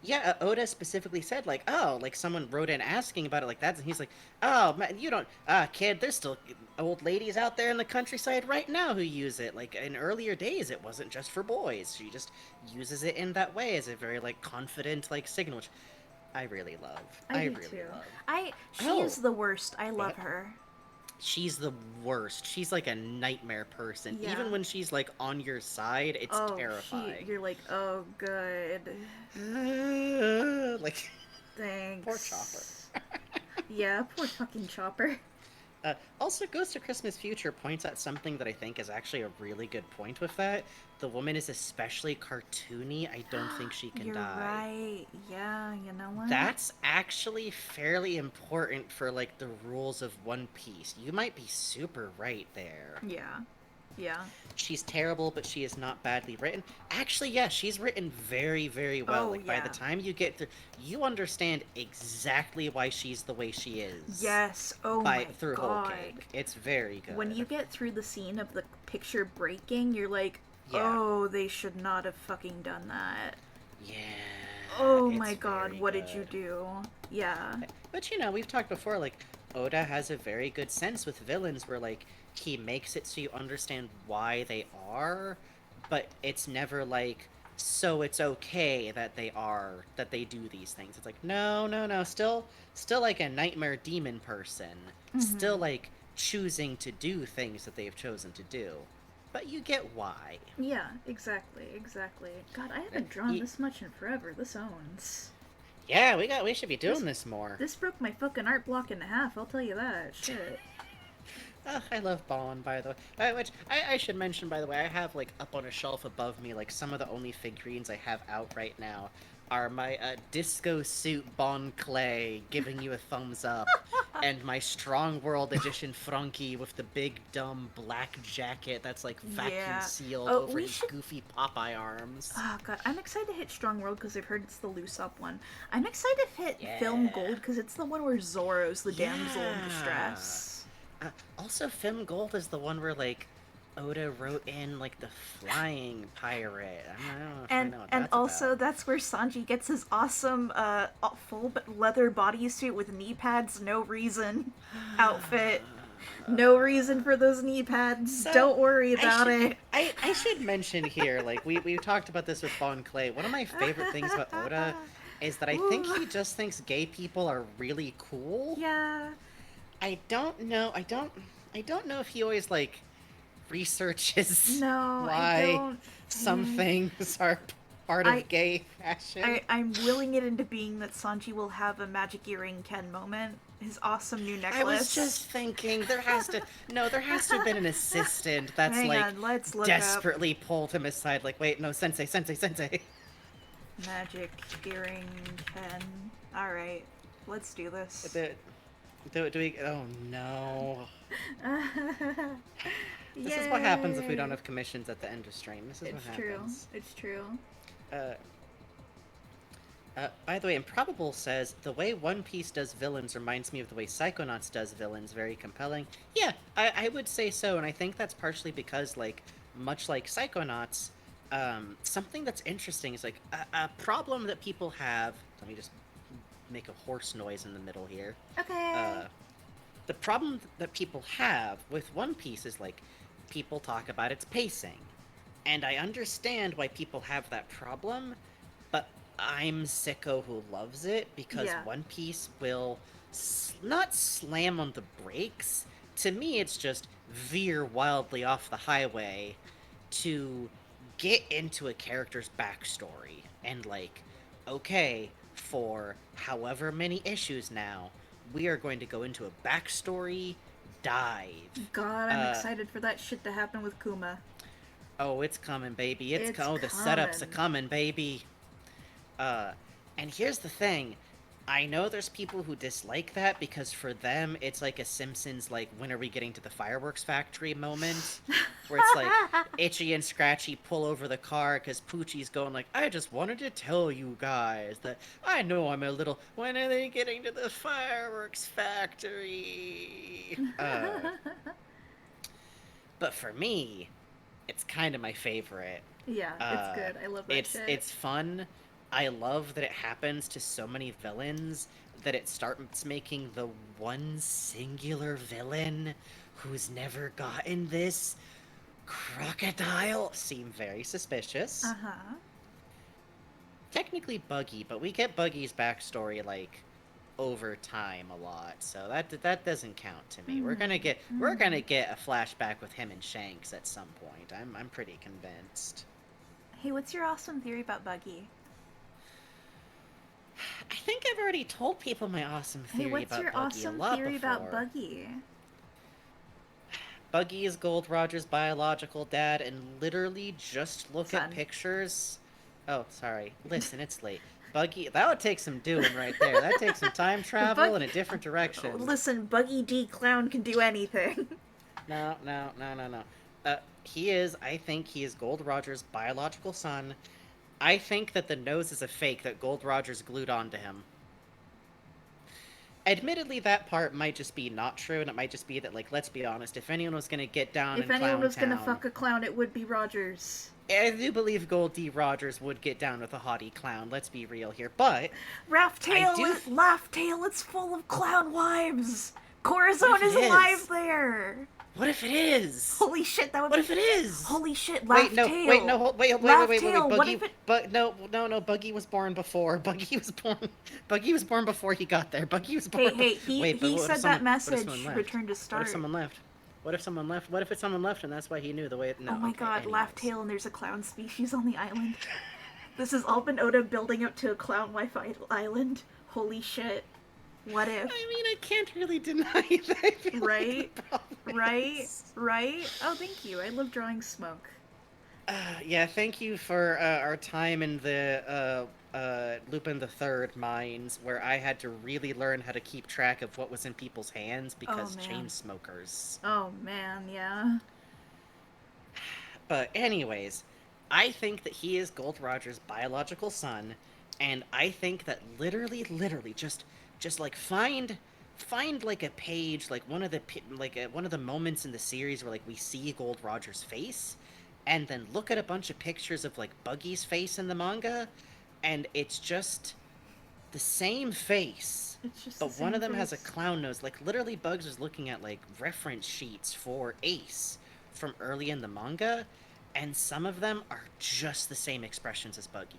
yeah, Oda specifically said, like, oh, like, someone wrote in asking about it like that, and he's like, oh, man, you don't, kid, there's still old ladies out there in the countryside right now who use it. Like, in earlier days, it wasn't just for boys. She just uses it in that way as a very, like, confident, like, signal, which I really love. I do really too. love. She Oh. is the worst. I love What? her. She's the worst. She's like a nightmare person. Yeah. Even when she's, like, on your side, it's Oh, terrifying. you're like, oh, good. Like, Thanks. poor Chopper. Yeah, poor fucking Chopper. Also, Ghost of Christmas Future points out something that I think is actually a really good point with that. The woman is especially cartoony. I don't think she can You're die. right. Yeah, you know what? That's actually fairly important for, like, the rules of One Piece. You might be super right there. Yeah. Yeah. She's terrible, but she is not badly written. Actually, yeah, she's written very, very well. Oh, Like, by yeah. the time you get through, you understand exactly why she's the way she is. Yes. Oh my Through Whole god. Cake. It's very good. When you get through the scene of the picture breaking, you're like, Yeah. oh, they should not have fucking done that. Yeah. Oh it's my god, very what did you good. do? Yeah. But you know, we've talked before, like, Oda has a very good sense with villains where, like, he makes it so you understand why they are, but it's never like, so it's okay that they do these things. It's like, no, still like a nightmare demon person. Still, like, choosing to do things that they've chosen to do. But you get why. Yeah, exactly. God, I haven't drawn this much in forever. This owns. Yeah, we should be doing this more. This broke my fucking art block in half, I'll tell you that. Shit. I love Bond, by the way. Which I should mention, by the way, I have, like, up on a shelf above me, like, some of the only figurines I have out right now are my disco suit Bond Clay giving you a thumbs up, and my Strong World Edition Franky with the big, dumb black jacket that's, like, vacuum Yeah. sealed Oh, over we his should- goofy Popeye arms. Oh god, I'm excited to hit Strong World because I've heard it's the loose up one. I'm excited to hit Yeah. Film Gold because it's the one where Zoro's the damsel in Yeah. distress. Also, Film Gold is the one where, like, Oda wrote in, like, the flying pirate. I don't know if I And know what and that's also about. that's where Sanji gets his awesome full leather bodysuit with knee pads, no reason outfit. No reason for those knee pads. So, Don't worry about it. I should mention here, like, we've talked about this with Bon Clay. One of my favorite things about Oda is that I think he just thinks gay people are really cool. Yeah. I don't know if he always, like, researches No, I why don't. some things are part of I- gay fashion. I'm willing it into being that Sanji will have a magic earring Ken moment. His awesome new necklace. I was just thinking there has to have been an assistant that's Hang like on, let's look desperately pulled him aside, like, wait, no, sensei. up magic earring Ken. All right, let's do this. Do we? Oh no! This is what happens if we don't have commissions at the end of stream. This is It's what true. happens. It's true. By the way, Improbable says the way One Piece does villains reminds me of the way Psychonauts does villains. Very compelling. Yeah, I would say so, and I think that's partially because, like, much like Psychonauts, something that's interesting is like a problem that people have. Let me just make a horse noise in the middle here. Okay. The problem that people have with One Piece is like people talk about its pacing. And I understand why people have that problem, but I'm sicko who loves it because Yeah. One Piece will not slam on the brakes. To me, it's just veer wildly off the highway to get into a character's backstory. And, like, okay, for however many issues now, we are going to go into a backstory dive. God, I'm excited for that shit to happen with Kuma. Oh, it's coming, baby. It's Oh, the setups are coming. coming, baby. And here's the thing. I know there's people who dislike that because for them it's like a Simpsons like when are we getting to the fireworks factory moment where it's like Itchy and Scratchy pull over the car because Poochie's going like I just wanted to tell you guys that I know I'm a little when are they getting to the fireworks factory? But for me, it's kind of my favorite. Yeah, it's good. I love that shit. It's fun. I love that it happens to so many villains that it starts making the one singular villain who's never gotten this crocodile seem very suspicious. Uh-huh. Technically Buggy, but we get Buggy's backstory like over time a lot, so that doesn't count to me. We're gonna get a flashback with him and Shanks at some point. I'm pretty convinced. Hey, what's your awesome theory about Buggy? I think I've already told people my awesome Hey, theory what's about your Buggy awesome a lot theory before. about Buggy? Buggy is Gold Roger's biological dad, and literally just look Son. at pictures. Oh, sorry. Listen, it's late. Buggy, that would take some doing right there. That takes some time travel in a different direction. Listen, Buggy D Clown can do anything. No. I think he is Gold Roger's biological son. I think that the nose is a fake that Gold Roger's glued onto him. Admittedly, that part might just be not true, and it might just be that, like, let's be honest, if anyone was gonna get down in If anyone was gonna Clowntown- fuck a clown, it would be Rogers. I do believe Gold D. Rogers would get down with a haughty clown, let's be real here, but Laugh Tail, it's full of clown wives. Corazon is alive there. What if it is? Holy shit, that would What be... if it is? Holy shit, Laugh Tail. Wait, Laugh Buggy, Tail, what if it... no, Buggy was born before. Buggy was born before he got there. Buggy was born. Hey, he said that message returned to What start. if someone left? What if someone left? What if it's someone left and that's why he knew the way it... No, oh my okay, god, anyways. Laugh Tail and there's a clown species on the island. This has all been Oda building up to a clown wife island. Holy shit. What if? I mean, I can't really deny that. I feel Right? like the problem Right? is- Right? Oh, thank you. I love drawing smoke. Yeah, thank you for our time in the Lupin the Third mines, where I had to really learn how to keep track of what was in people's hands because man. chain smokers. Oh man, yeah. But anyways, I think that he is Gold Roger's biological son, and I think that literally, just like find like a page, like one of the moments in the series where like we see Gold Roger's face, and then look at a bunch of pictures of like Buggy's face in the manga, and it's just the same face. It's just But the one same of them has a face. clown nose. Like, literally, Bugs was looking at, like, reference sheets for Ace from early in the manga, and some of them are just the same expressions as Buggy.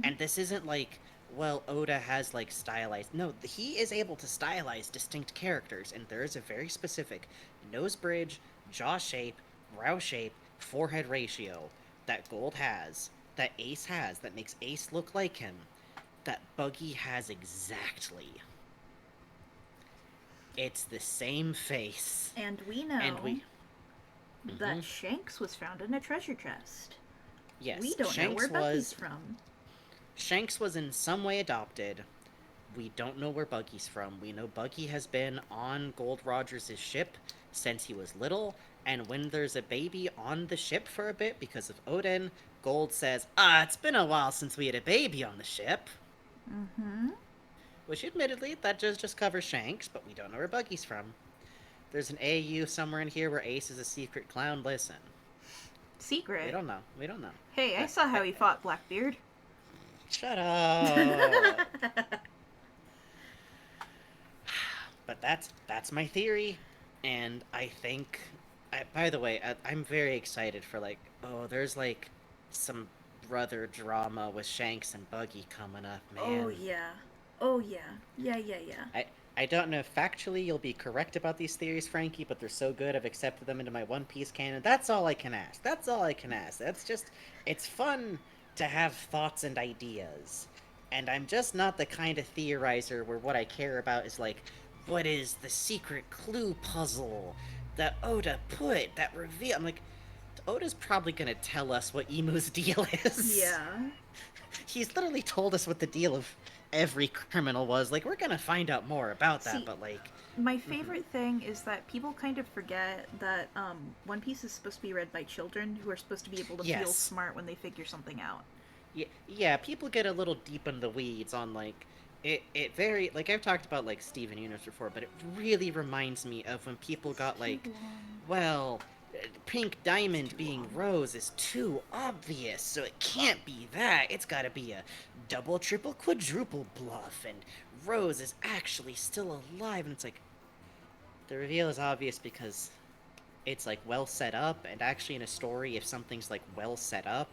And this isn't like, well, Oda has, like, stylized... No, he is able to stylize distinct characters, and there is a very specific nose bridge, jaw shape, brow shape, forehead ratio that Gold has, that Ace has, that makes Ace look like him, that Buggy has exactly. It's the same face. And we know that Mhm. Shanks was found in a treasure chest. Yes, We don't know where Buggy's from. Shanks was in some way adopted. We don't know where Buggy's from. We know Buggy has been on Gold Rogers' ship since he was little, and when there's a baby on the ship for a bit because of Odin, Gold says, it's been a while since we had a baby on the ship. Mm-hmm. Which, admittedly, that just covers Shanks, but we don't know where Buggy's from. There's an AU somewhere in here where Ace is a secret clown. Listen. Secret? We don't know. We don't know. Hey, I saw how he fought Blackbeard. Shut up. But that's my theory, and I think. By the way, I'm very excited for like. Oh, there's like some brother drama with Shanks and Buggy coming up, man. Oh yeah. Oh yeah. Yeah. I don't know if factually you'll be correct about these theories, Frankie, but they're so good I've accepted them into my One Piece canon. That's all I can ask. That's all I can ask. That's just, it's fun to have thoughts and ideas. And I'm just not the kind of theorizer where what I care about is like, what is the secret clue puzzle that Oda put, that reveal? I'm like, Oda's probably gonna tell us what Emu's deal is. Yeah. He's literally told us what the deal of every criminal was. Like, we're gonna find out more about that, See, but like... My favorite thing is that people kind of forget that One Piece is supposed to be read by children who are supposed to be able to feel Yes. smart when they figure something out. Yeah, people get a little deep in the weeds on, like... It very... Like, I've talked about, like, Steven Universe before, but it really reminds me of when people got, like... Well... Pink Diamond being Rose is too obvious, so it can't be that. It's gotta be a double, triple, quadruple bluff, and Rose is actually still alive, and it's like... The reveal is obvious because it's, like, well set up, and actually in a story, if something's, like, well set up,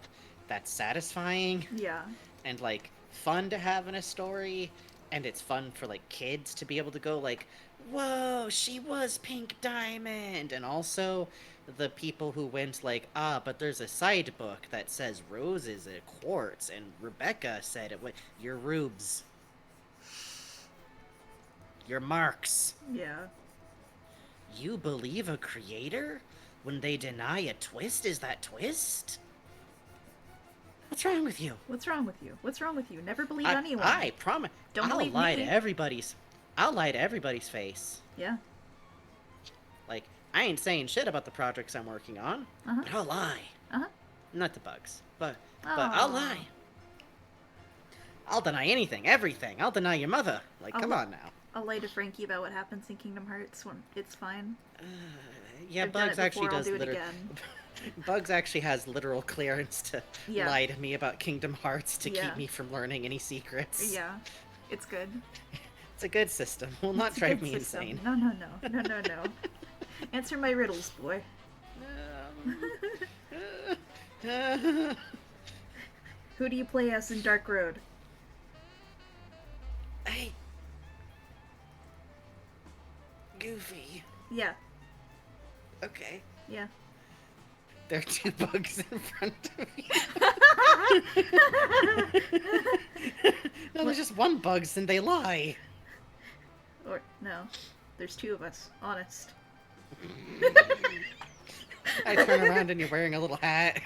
that's satisfying, Yeah. and, like, fun to have in a story, and it's fun for, like, kids to be able to go, like, whoa, she was Pink Diamond, and also the people who went like, but there's a side book that says Rose is a quartz, and Rebecca said it. Your rubes. Your marks. Yeah. You believe a creator? When they deny a twist, is that twist? What's wrong with you? What's wrong with you? What's wrong with you? Never believe anyone. I promise. Don't I'll believe lie me. to everybody's. I'll lie to everybody's face. Yeah. Like, I ain't saying shit about the projects I'm working on, Uh-huh. but I'll lie. Uh-huh. Not the bugs, but I'll lie. I'll deny anything, everything. I'll deny your mother. Like, come on now. I'll lie to Frankie about what happens in Kingdom Hearts when it's fine. Yeah, I've done Bugs it actually before, I'll does do it literal. again. Bugs actually has literal clearance to Yeah. lie to me about Kingdom Hearts to Yeah. keep me from learning any secrets. Yeah. It's good. It's a good system. Will not It's a drive good me system. insane. No. Answer my riddles, boy. Who do you play as in Dark Road? Hey, Goofy. Yeah. Okay. Yeah. There are two bugs in front of me. No, there's just one bugs and they lie. Or, no. There's two of us. Honest. I turn around and you're wearing a little hat.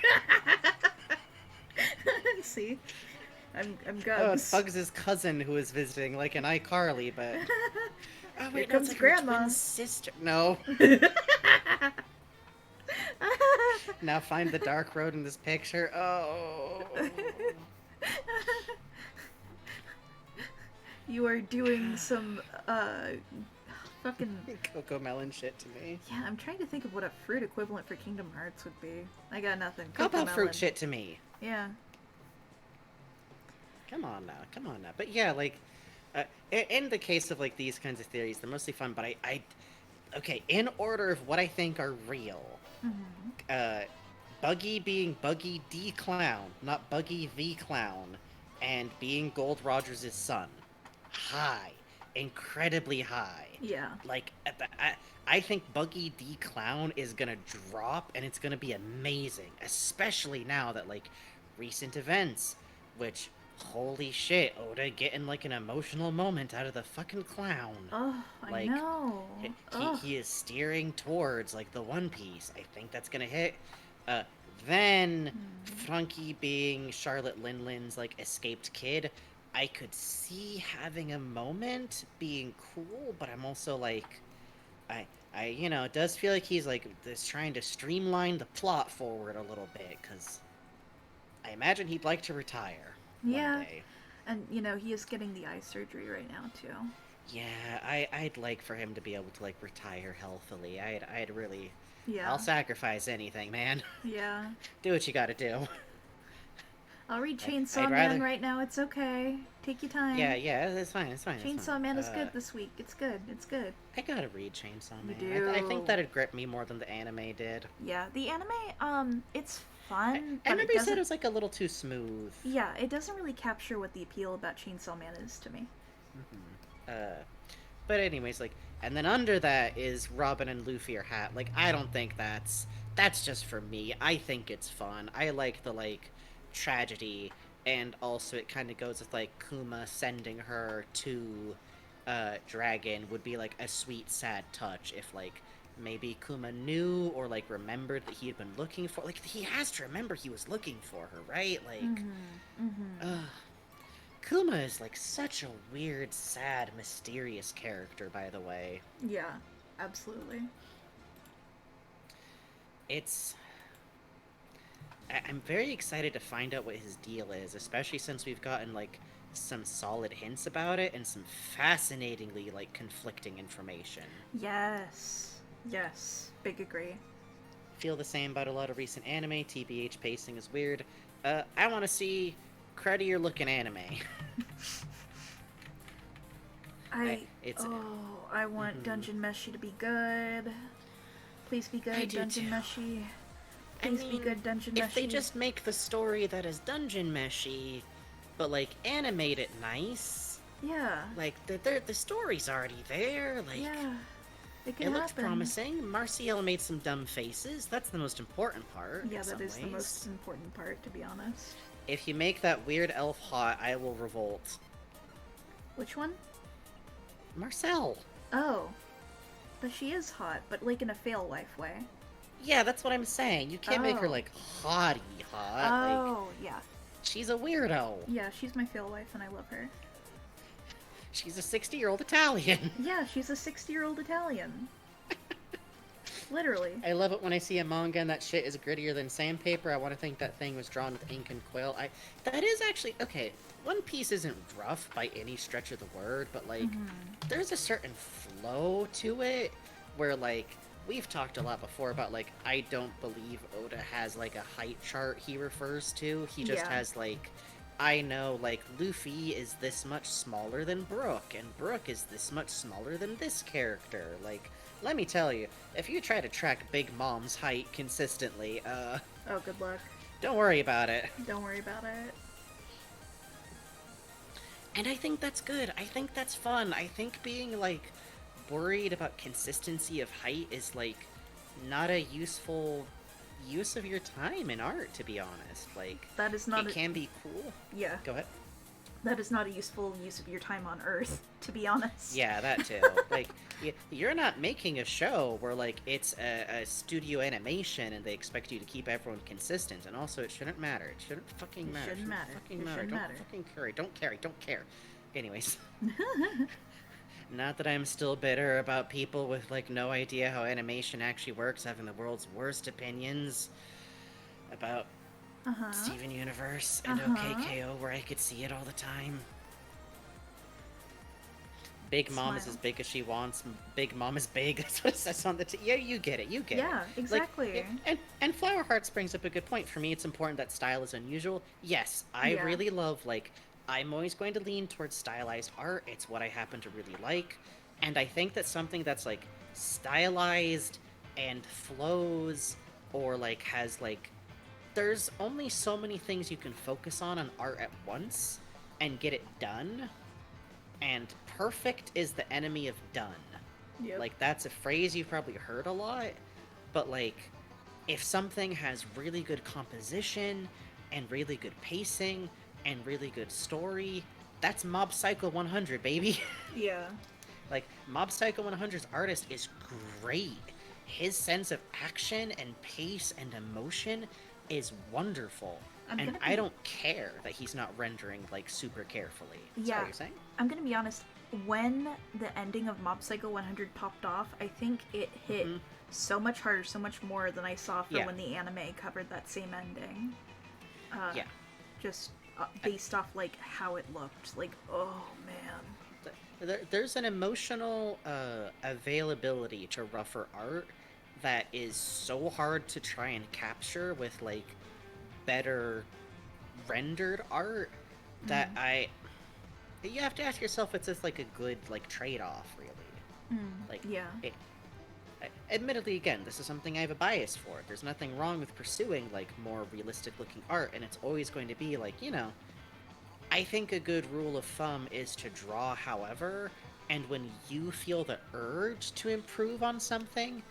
See? I'm Oh, Gugs. it's Bugs' cousin who is visiting, like an iCarly, but... Oh, wait, comes no, it's like her Grandma. twin sister. No. Now find the dark road in this picture. Oh. You are doing some, fucking... Cocoa melon shit to me. Yeah, I'm trying to think of what a fruit equivalent for Kingdom Hearts would be. I got nothing. How about Cocomelon. fruit shit to me? Yeah. Come on now. But yeah, like, in the case of, like, these kinds of theories, they're mostly fun, but okay, in order of what I think are real, Buggy being Buggy D. Clown, not Buggy the Clown, and being Gold Rogers' son. High. Incredibly high. Yeah. Like, I think Buggy D. Clown is gonna drop, and it's gonna be amazing. Especially now that, like, recent events, which, holy shit, Oda getting, like, an emotional moment out of the fucking clown. Oh, Like, I know. He is steering towards, like, the One Piece. I think that's gonna hit. Then, Franky being Charlotte Linlin's, like, escaped kid, I could see having a moment being cool, but I'm also, like, you know, it does feel like he's, like, just trying to streamline the plot forward a little bit, because I imagine he'd like to retire Yeah. one day. And, you know, he is getting the eye surgery right now, too. Yeah, I'd like for him to be able to like retire healthily. I'd really. Yeah. I'll sacrifice anything, man. Yeah. Do what you gotta do. I'll read I'd Chainsaw Man rather- right now. It's okay. Take your time. Yeah, it's fine, it's fine. it's Chainsaw fine. Man is good this week. It's good. It's good. I gotta read Chainsaw Man. You I do. think that'd grip me more than the anime did. Yeah, the anime, it's fun, I but remember it you said doesn't. it was like a little too smooth. Yeah, it doesn't really capture what the appeal about Chainsaw Man is to me. But anyways, like, and then under that is Robin and Luffy are hat. Like, I don't think that's just for me. I think it's fun. I like the like tragedy, and also it kind of goes with like Kuma sending her to Dragon would be like a sweet sad touch if like maybe Kuma knew or like remembered that he had been looking for, like, he has to remember he was looking for her, right? Like Kuma is like such a weird, sad, mysterious character, by the way. Yeah, absolutely. I'm very excited to find out what his deal is, especially since we've gotten like some solid hints about it and some fascinatingly like conflicting information. Yes. Yes. Big agree. Feel the same about a lot of recent anime. TBH pacing is weird. I want to see cruddier looking anime. I want Dungeon Meshi to be good. Please be good, I do Dungeon too. Meshi. I Please be mean, good, Dungeon Meshi. if they just make the story that is Dungeon Meshi, but like animate it nice, Yeah. like the story's already there. Like Yeah. It can it looks happen. promising. Marciel made some dumb faces. That's the most important part. Yeah, in that some is the ways. most important part, to be honest. If you make that weird elf hot, I will revolt. Which one? Marcel. Oh. But she is hot, but like in a fail wife way. Yeah, that's what I'm saying. You can't make her Oh. like hot. Like, Oh, yeah. she's a weirdo. Yeah, she's my fail wife and I love her. She's a 60-year-old Italian. Yeah, she's a 60-year-old Italian. Literally. I love it when I see a manga and that shit is grittier than sandpaper. I want to think that thing was drawn with ink and quill. That is actually okay. One Piece isn't rough by any stretch of the word, but like there's a certain flow to it where like we've talked a lot before about like I don't believe Oda has like a height chart he refers to. He just Yeah. has like I know like Luffy is this much smaller than Brook and Brook is this much smaller than this character. Like let me tell you, if you try to track Big Mom's height consistently, Oh, good luck. don't worry about it. Don't worry about it. And I think that's good. I think that's fun. I think being like worried about consistency of height is like not a useful use of your time in art, to be honest. Like That is not it can be cool. Yeah. Go ahead. That is not a useful use of your time on Earth, to be honest. Yeah, that too. Like you're not making a show where like it's a studio animation and they expect you to keep everyone consistent, and also it shouldn't matter. It shouldn't fucking It matter. shouldn't matter. Fucking It matter. shouldn't Don't matter. fucking carry. Don't carry. Don't care. Anyways. Not that I'm still bitter about people with like no idea how animation actually works having the world's worst opinions about Steven Universe and OKKO where I could see it all the time. Big Mom is Smile. as big as she wants. Big Mom is big. That's what it says on the yeah, you get it. You get it. Yeah, exactly. And Flower Hearts brings up a good point. For me, it's important that style is unusual. Yes, I Yeah. really love like I'm always going to lean towards stylized art. It's what I happen to really like. And I think that something that's like stylized and flows or like has like there's only so many things you can focus on art at once and get it done. And perfect is the enemy of done. Yep. Like that's a phrase you've probably heard a lot, but like if something has really good composition and really good pacing and really good story, that's Mob Psycho 100, baby. Yeah. Like Mob Psycho 100's artist is great. His sense of action and pace and emotion is wonderful. And I don't care that he's not rendering like super carefully. Yeah. Sorry, you're saying? I'm gonna be honest, when the ending of Mob Psycho 100 popped off, I think it hit so much harder, so much more than I saw for Yeah. when the anime covered that same ending. Yeah. Just based off like how it looked. Like, oh man. there's an emotional availability to rougher art that is so hard to try and capture with like better rendered art that Mm. you have to ask yourself, it's just like a good like trade-off, really. Like Yeah. it admittedly, again, this is something I have a bias for. There's nothing wrong with pursuing like more realistic looking art, and it's always going to be like, I think a good rule of thumb is to draw however, and when you feel the urge to improve on something,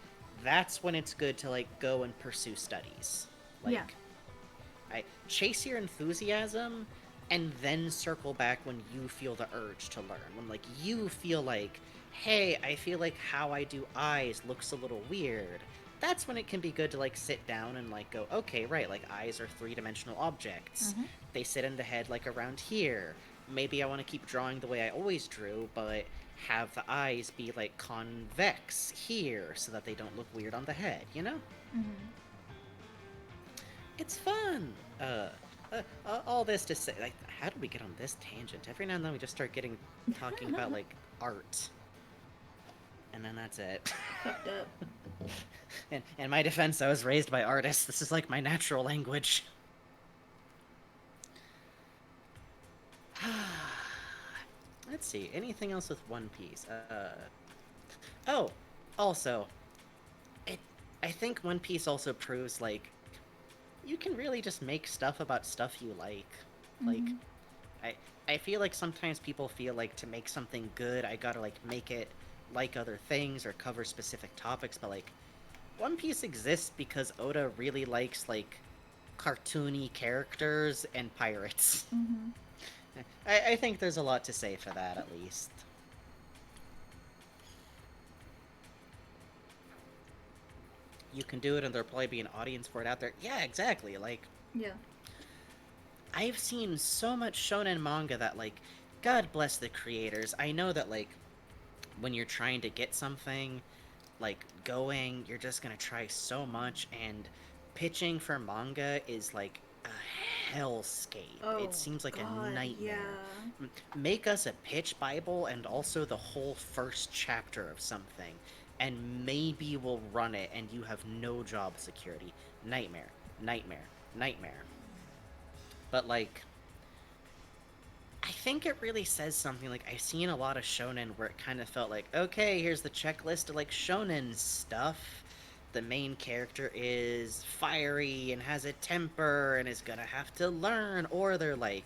that's when it's good to like go and pursue studies. Yeah. Like, chase your enthusiasm and then circle back when you feel the urge to learn. When like you feel like, hey, I feel like how I do eyes looks a little weird. That's when it can be good to like sit down and like go, okay, right, like eyes are three-dimensional objects. Mhm. They sit in the head like around here. Maybe I want to keep drawing the way I always drew, but have the eyes be like convex here so that they don't look weird on the head, you know? Mhm. It's fun. All this to say, like, how did we get on this tangent? Every now and then we just start talking about like art, and then that's it. Fucked up. In my defense, I was raised by artists. This is like my natural language. Let's see. Anything else with One Piece? Oh, also, it. I think One Piece also proves like you can really just make stuff about stuff you like. Like, Mhm. I I feel like sometimes people feel like to make something good, I gotta like make it like other things or cover specific topics, but like One Piece exists because Oda really likes like cartoony characters and pirates. Mhm. I think there's a lot to say for that, at least. You can do it, and there'll probably be an audience for it out there. Yeah, exactly. Like, Yeah. I've seen so much shonen manga that, like, God bless the creators. I know that, like, when you're trying to get something, like, going, you're just gonna try so much, and pitching for manga is, like, a hellscape. Oh, It seems like a God, nightmare. yeah. Make us a pitch bible and also the whole first chapter of something, and maybe we'll run it and you have no job security. Nightmare. Nightmare. Nightmare. But, like, I think it really says something. Like, I've seen a lot of shonen where it kind of felt like, okay, here's the checklist of like shonen stuff. The main character is fiery and has a temper and is gonna have to learn, or they're like,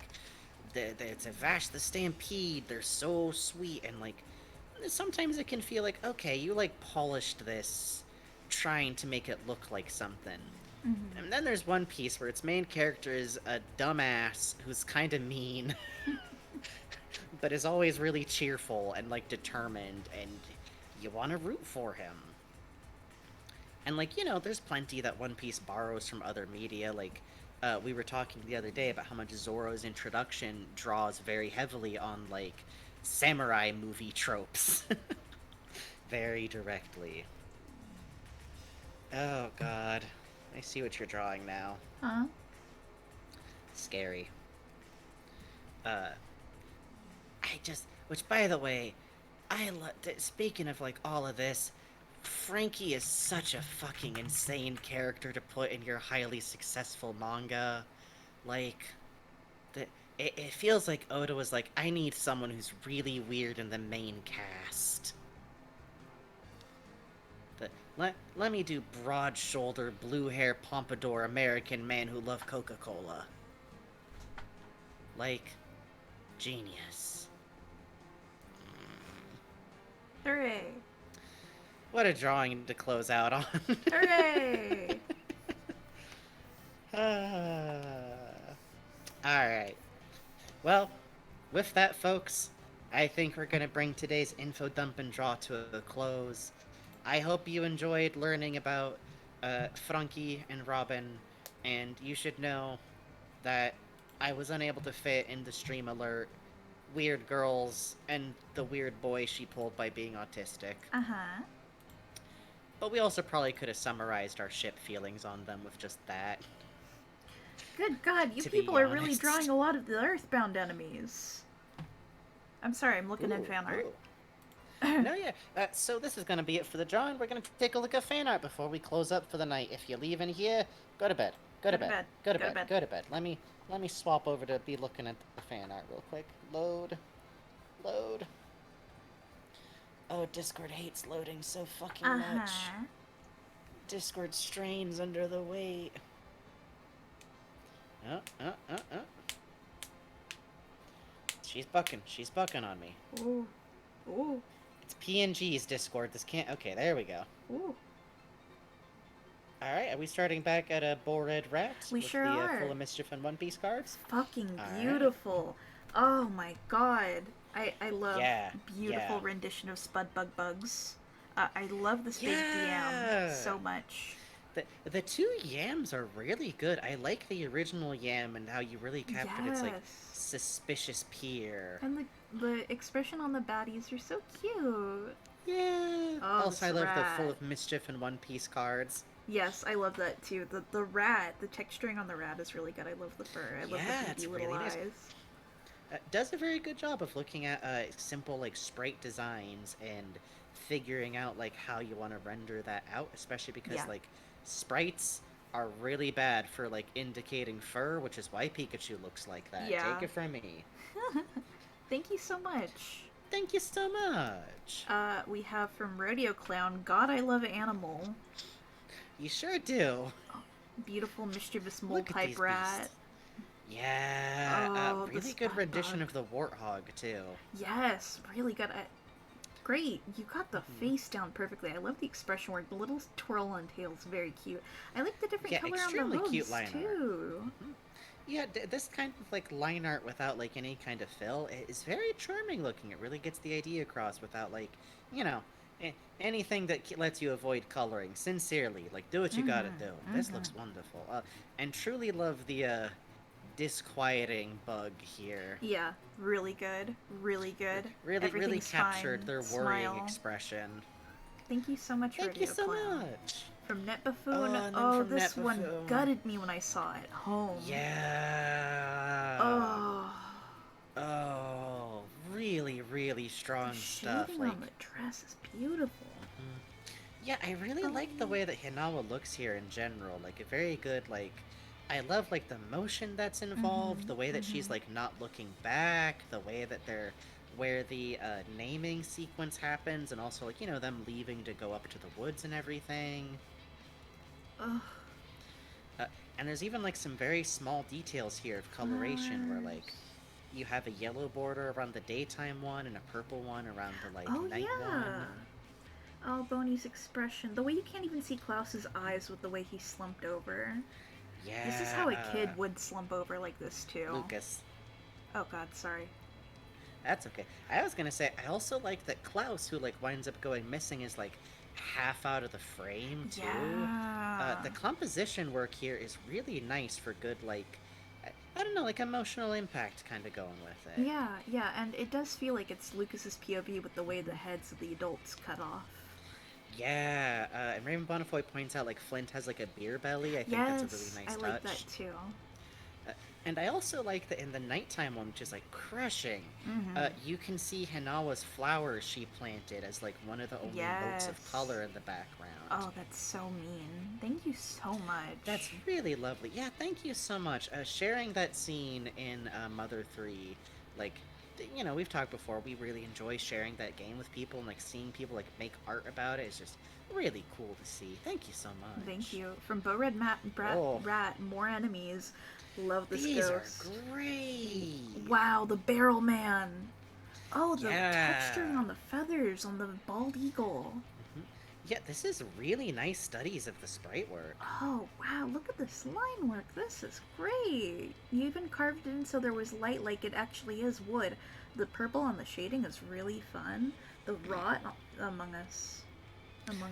it's a Vash the Stampede. They're so sweet, and like, sometimes it can feel like, okay, you like polished this, trying to make it look like something. Mhm. And then there's One Piece where its main character is a dumbass who's kind of mean, but is always really cheerful and like determined, and you want to root for him. And like, there's plenty that One Piece borrows from other media. Like, we were talking the other day about how much Zoro's introduction draws very heavily on like samurai movie tropes, very directly. Oh God, I see what you're drawing now. Huh? Scary. Uh, which by the way, speaking of like all of this, Franky is such a fucking insane character to put in your highly successful manga. Like, the, it feels like Oda was like, I need someone who's really weird in the main cast. Let me do broad-shoulder, blue-hair, pompadour American man who loved Coca-Cola. Like, genius. Hooray. What a drawing to close out on. Hooray. Alright. Well, with that, folks, I think we're gonna bring today's info dump and draw to a close. I hope you enjoyed learning about Franky and Robin, and you should know that I was unable to fit in the stream alert weird girls and the weird boy she pulled by being autistic. Uh-huh. But we also probably could have summarized our ship feelings on them with just that. Good God, you To be people are really honest. drawing a lot of the Earthbound enemies. I'm sorry, I'm looking at fan art. No, yeah. So this is gonna be it for the drawing. We're gonna take a look at fan art before we close up for the night. If you leave in here, go to bed. Go to bed. Go to bed. Go to bed. Let me swap over to be looking at the fan art real quick. Load. Oh, Discord hates loading so fucking much. Discord strains under the weight. She's bucking on me. Ooh. It's PNG's Discord. This can't. Okay, there we go. Ooh. Alright, are we starting back at a Bored Rat? We with sure the, are. Full of Mischief and One Piece cards? Fucking All beautiful. Right. Oh my god. I love beautiful yeah. rendition of Spudbug Bugs. I love this big DM so much. The two yams are really good. I like the original yam and how you really captured its like suspicious peer. And the expression on the baddies are so cute. Yeah. Oh, also, I love the Full of Mischief and One Piece cards. Yes, I love that too. The rat, the texturing on the rat is really good. I love the fur. I love the pretty little really eyes. Nice. Does a very good job of looking at simple like sprite designs and figuring out like how you want to render that out, especially because like sprites are really bad for like indicating fur, which is why Pikachu looks like that. Yeah. Take it from me. Thank you so much. Thank you so much. We have from Rodeo Clown, God I Love Animal. You sure do. Beautiful mischievous mole type rat. Beasts. Yeah, really good rendition of the warthog too. Yes, really good. Great, you got the face down perfectly. I love the expression work. The little twirl on tail is very cute. I like the different color on the hooves cute line too. Art. Yeah, this kind of like line art without like any kind of fill is very charming looking. It really gets the idea across without like, you know, anything that lets you avoid coloring. Sincerely, like do what you gotta do. This looks wonderful. And truly love the disquieting bug here. Yeah, really good. Really good. Really captured fine. their worrying Smile. expression. Thank you so much, Thank you so Clown. much. From Net Buffoon. This Net one Buffoon. gutted me when I saw it. Home. Yeah. Oh, really strong stuff. Shading Like on the dress is beautiful. yeah, I really like the way that Hinawa looks here in general. Like a very good like. I love like the motion that's involved, the way that she's like not looking back, the way that they're where the naming sequence happens, and also like, you know, them leaving to go up to the woods and everything. Ugh. And there's even like some very small details here of coloration where like you have a yellow border around the daytime one and a purple one around the like night one. Oh, Boney's expression. The way you can't even see Klaus's eyes with the way he slumped over. Yeah. This is how a kid would slump over like this too. Lucas. Oh god, sorry. That's okay. I was gonna say, I also like that Klaus, who like winds up going missing, is like half out of the frame too. Yeah. The composition work here is really nice for good like, I don't know, like emotional impact kind of going with it. Yeah, and it does feel like it's Lucas's POV with the way the heads of the adults cut off. Yeah, and Raymond Bonifoy points out like Flint has like a beer belly. I think that's a really nice touch. I like that too. And I also like that in the nighttime one, which is like crushing, you can see Hinawa's flowers she planted as like one of the only notes of color in the background. Oh, that's so mean. Thank you so much. That's really lovely. Yeah, thank you so much. Sharing that scene in Mother 3, like, you know, we've talked before, we really enjoy sharing that game with people and like seeing people like make art about it. It's just really cool to see. Thank you so much. Thank you. From Bo Red Rat, More Enemies. Love this These ghost. are great. Wow, the barrel man. Oh, the texturing on the feathers on the bald eagle. Yeah, this is really nice studies of the sprite work. Oh, wow, look at this line work. This is great. You even carved it in so there was light like it actually is wood. The purple on the shading is really fun. The rot Among Us.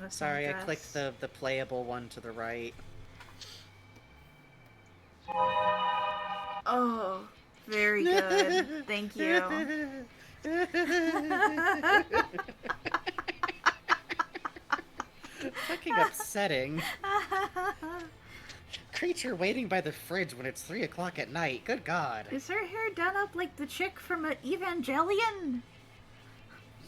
Sorry, I clicked the playable one to the right. Oh, very good. Thank you. Fucking upsetting. creature waiting by the fridge when it's 3 o'clock at night? Good God. Is her hair done up like the chick from Evangelion?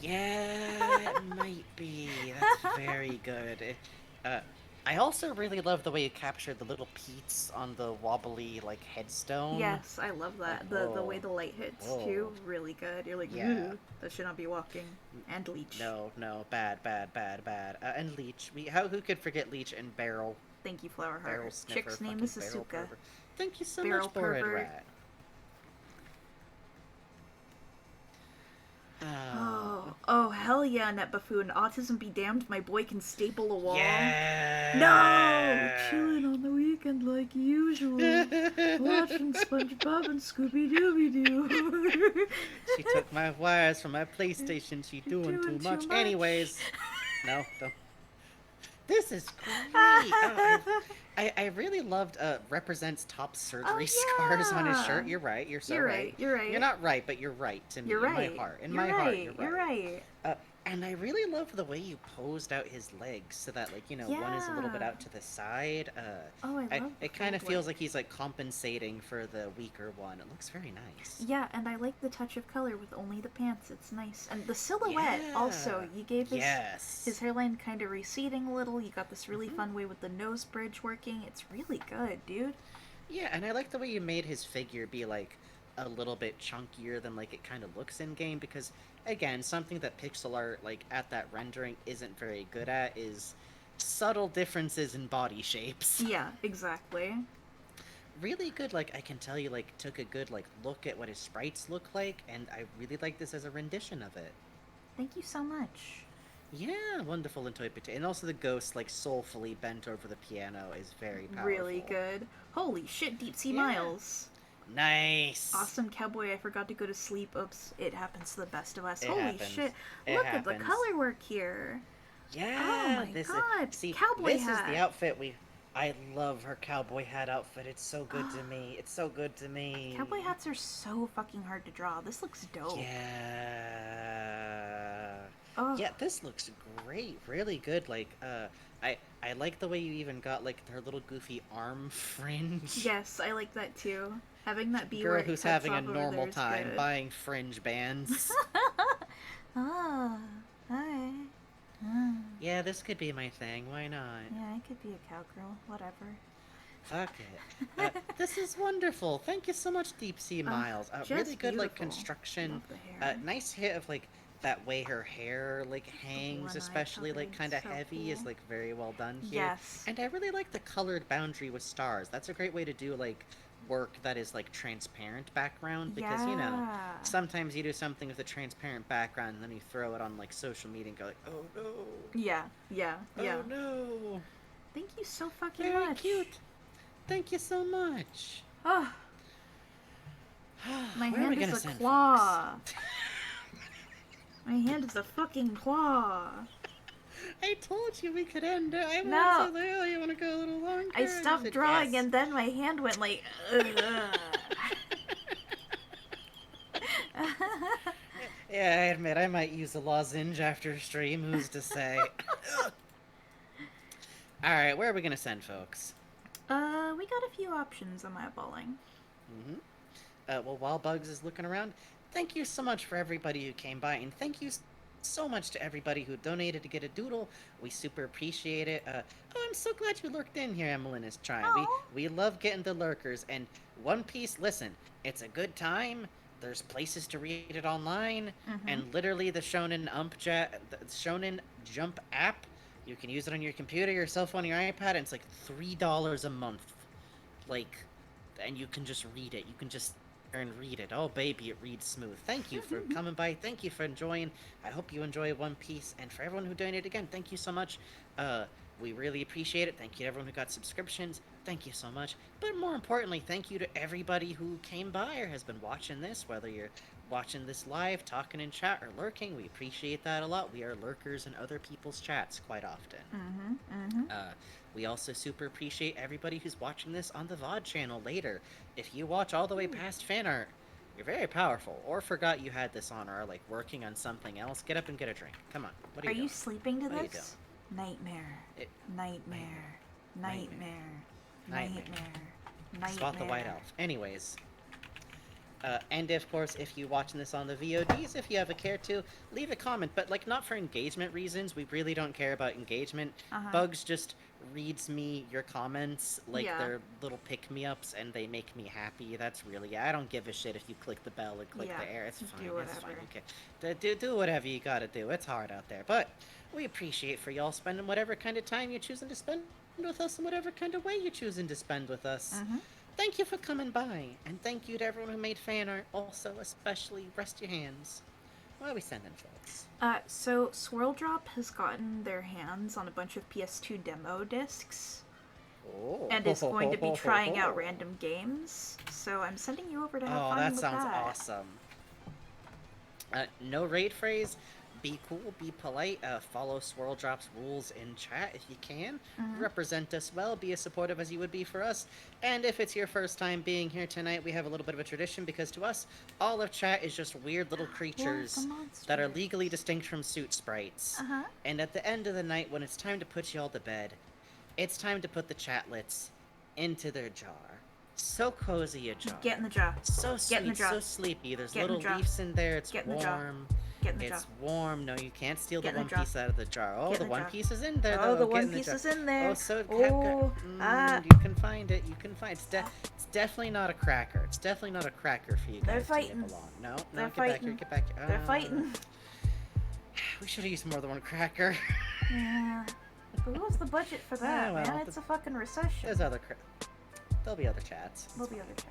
Yeah, it might be. That's very good. I also really love the way you captured the little peats on the wobbly, like, headstone. Yes, I love that. The way the light hits, too. Really good. You're like, Yeah. ooh, that should not be walking. And leech. No, bad. And leech. Who could forget leech and barrel? Thank you, Flower Barrel Heart. sniffer, Chick's name fucking is barrel Asuka. pervert. Thank you so Barrel much, Bored pervert. Rat. Oh, hell yeah, Net Buffoon. Autism be damned, my boy can staple a wall. Yeah. No! Chilling on the weekend like usual. Watching SpongeBob and Scooby-Dooby-Doo. She took my wires from my PlayStation. She doing too much. Anyways. No, don't. This is great. I really loved represents top surgery scars on his shirt. You're right. You're so right. You're right. You're not right, but you're right to me. You're right. In my heart. In You're my right. heart, You're right. And I really love the way you posed out his legs so that, like, you know, one is a little bit out to the side. Oh, I love it kind of feels like he's, like, compensating for the weaker one. It looks very nice. Yeah, and I like the touch of color with only the pants. It's nice. And the silhouette, also. You gave his hairline kind of receding a little. You got this really fun way with the nose bridge working. It's really good, dude. Yeah, and I like the way you made his figure be, like, a little bit chunkier than, like, it kind of looks in-game, because, again, something that pixel art, like, at that rendering isn't very good at is subtle differences in body shapes. Yeah, exactly. Really good, like, I can tell you, like, took a good, like, look at what his sprites look like, and I really like this as a rendition of it. Thank you so much. Yeah, wonderful interpretation. And also the ghost, like, soulfully bent over the piano is very powerful. Really good. Holy shit, Deep Sea Miles. Nice. Awesome Cowboy, I forgot to go to sleep. Oops, it happens to the best of us. It Holy happens. shit. It Look at happens. the color work here. Yeah. Oh my god. See, Cowboy this hat. is the outfit I love her cowboy hat outfit. It's so good to me. It's so good to me. Cowboy hats are so fucking hard to draw. This looks dope. Yeah. Oh. Yeah, this looks great. Really good. Like, I like the way you even got, like, her little goofy arm fringe. Yes, I like that too. Having that be Girl where it who's cuts having a off over normal there is time good. buying fringe bands. Ah, hi. Yeah, this could be my thing. Why not? Yeah, I could be a cowgirl. Whatever. Fuck it. This is wonderful. Thank you so much, Deep Sea Miles. Just Really good, like, beautiful. construction. Love the hair. Nice hit of, like, that way her hair, like, hangs, one-eye especially, like, covering, kind of so heavy, is, cool. like, very well done here. Yes. And I really like the colored boundary with stars. That's a great way to do, like, work that is, like, transparent background, because, you know, Yeah. sometimes you do something with a transparent background and then you throw it on, like, social media and go, like, oh no. Yeah. Oh no. Thank you so fucking Very much. cute. Thank you so much. Oh, my Where are we hand gonna is a send claw. My hand is a fucking claw. I told you we could end it. I No. want to say, you want to go a little longer? I You stopped said drawing yes. and then my hand went like, ugh. Yeah, I admit I might use a lozenge after stream. Who's to say? Alright, where are we going to send folks? We got a few options I'm eyeballing. Well, while Bugs is looking around, thank you so much for everybody who came by, and thank you so much to everybody who donated to get a doodle. We super appreciate it. I'm so glad you lurked in here, Emmeline is trying. Aw. We love getting the lurkers, and One Piece, listen, it's a good time. There's places to read it online, and literally the Shonen Jump app, you can use it on your computer, your cell phone, your iPad, and it's like $3 a month. Like, and you can just read it. You can just and read it. Oh, baby, it reads smooth. Thank you for coming by. Thank you for enjoying. I hope you enjoy One Piece. And for everyone who donated again, thank you so much. We really appreciate it. Thank you to everyone who got subscriptions. Thank you so much. But more importantly, thank you to everybody who came by or has been watching this, whether you're watching this live, talking in chat, or lurking. We appreciate that a lot. We are lurkers in other people's chats quite often. We also super appreciate everybody who's watching this on the VOD channel later. If you watch all the way past fan art, you're very powerful. Or forgot you had this on, or are like working on something else, get up and get a drink. Come on. What are you doing? sleeping to What are you this? Nightmare. It- Nightmare. Nightmare. Nightmare. Nightmare. Spot the white elf. Anyways. And of course, if you're watching this on the VODs, if you have a care to, leave a comment. But, like, not for engagement reasons. We really don't care about engagement. Bugs just reads me your comments like they're little pick-me-ups, and they make me happy. That's really... I don't give a shit if you click the bell and click the air. It's fine. It's fine. Okay. Do whatever you gotta do. It's hard out there. But we appreciate for y'all spending whatever kind of time you're choosing to spend with us and whatever kind of way you're choosing to spend with us. Thank you for coming by, and thank you to everyone who made fan art. Also, especially, rest your hands. Why are we sending folks? So Swirl Drop has gotten their hands on a bunch of PS2 demo discs, and is going to be trying out random games. So I'm sending you over to have fun with that. Oh, that sounds awesome. No raid phrase. Be cool, be polite, follow Swirl Drop's rules in chat if you can. Represent us well, be as supportive as you would be for us. And if it's your first time being here tonight, we have a little bit of a tradition, because to us, all of chat is just weird little creatures that are legally distinct from suit sprites. And at the end of the night, when it's time to put you all to bed, it's time to put the chatlets into their jar. So cozy a jar. Get in the jar. So sweet, Get in the jar. so sleepy. There's Get in little the jar. leaves in there, it's Get in the jar. warm. Get in the jar. It's warm. No, you can't steal the Get in one the jar. piece out of the jar. Oh, Get the in the one jar. piece is in there, though. Oh, the Get one in the piece jar. is in there. Oh, so Oh, you can find it. You can find it. It's definitely not a cracker. It's definitely not a cracker for you guys. They're fighting. To belong. No, They're get fighting. back here. Get back here. They're fighting. We should have used more than one cracker. Yeah. But what's the budget for that, well, man? It's a fucking recession. There'll be other chats. There'll be other chats.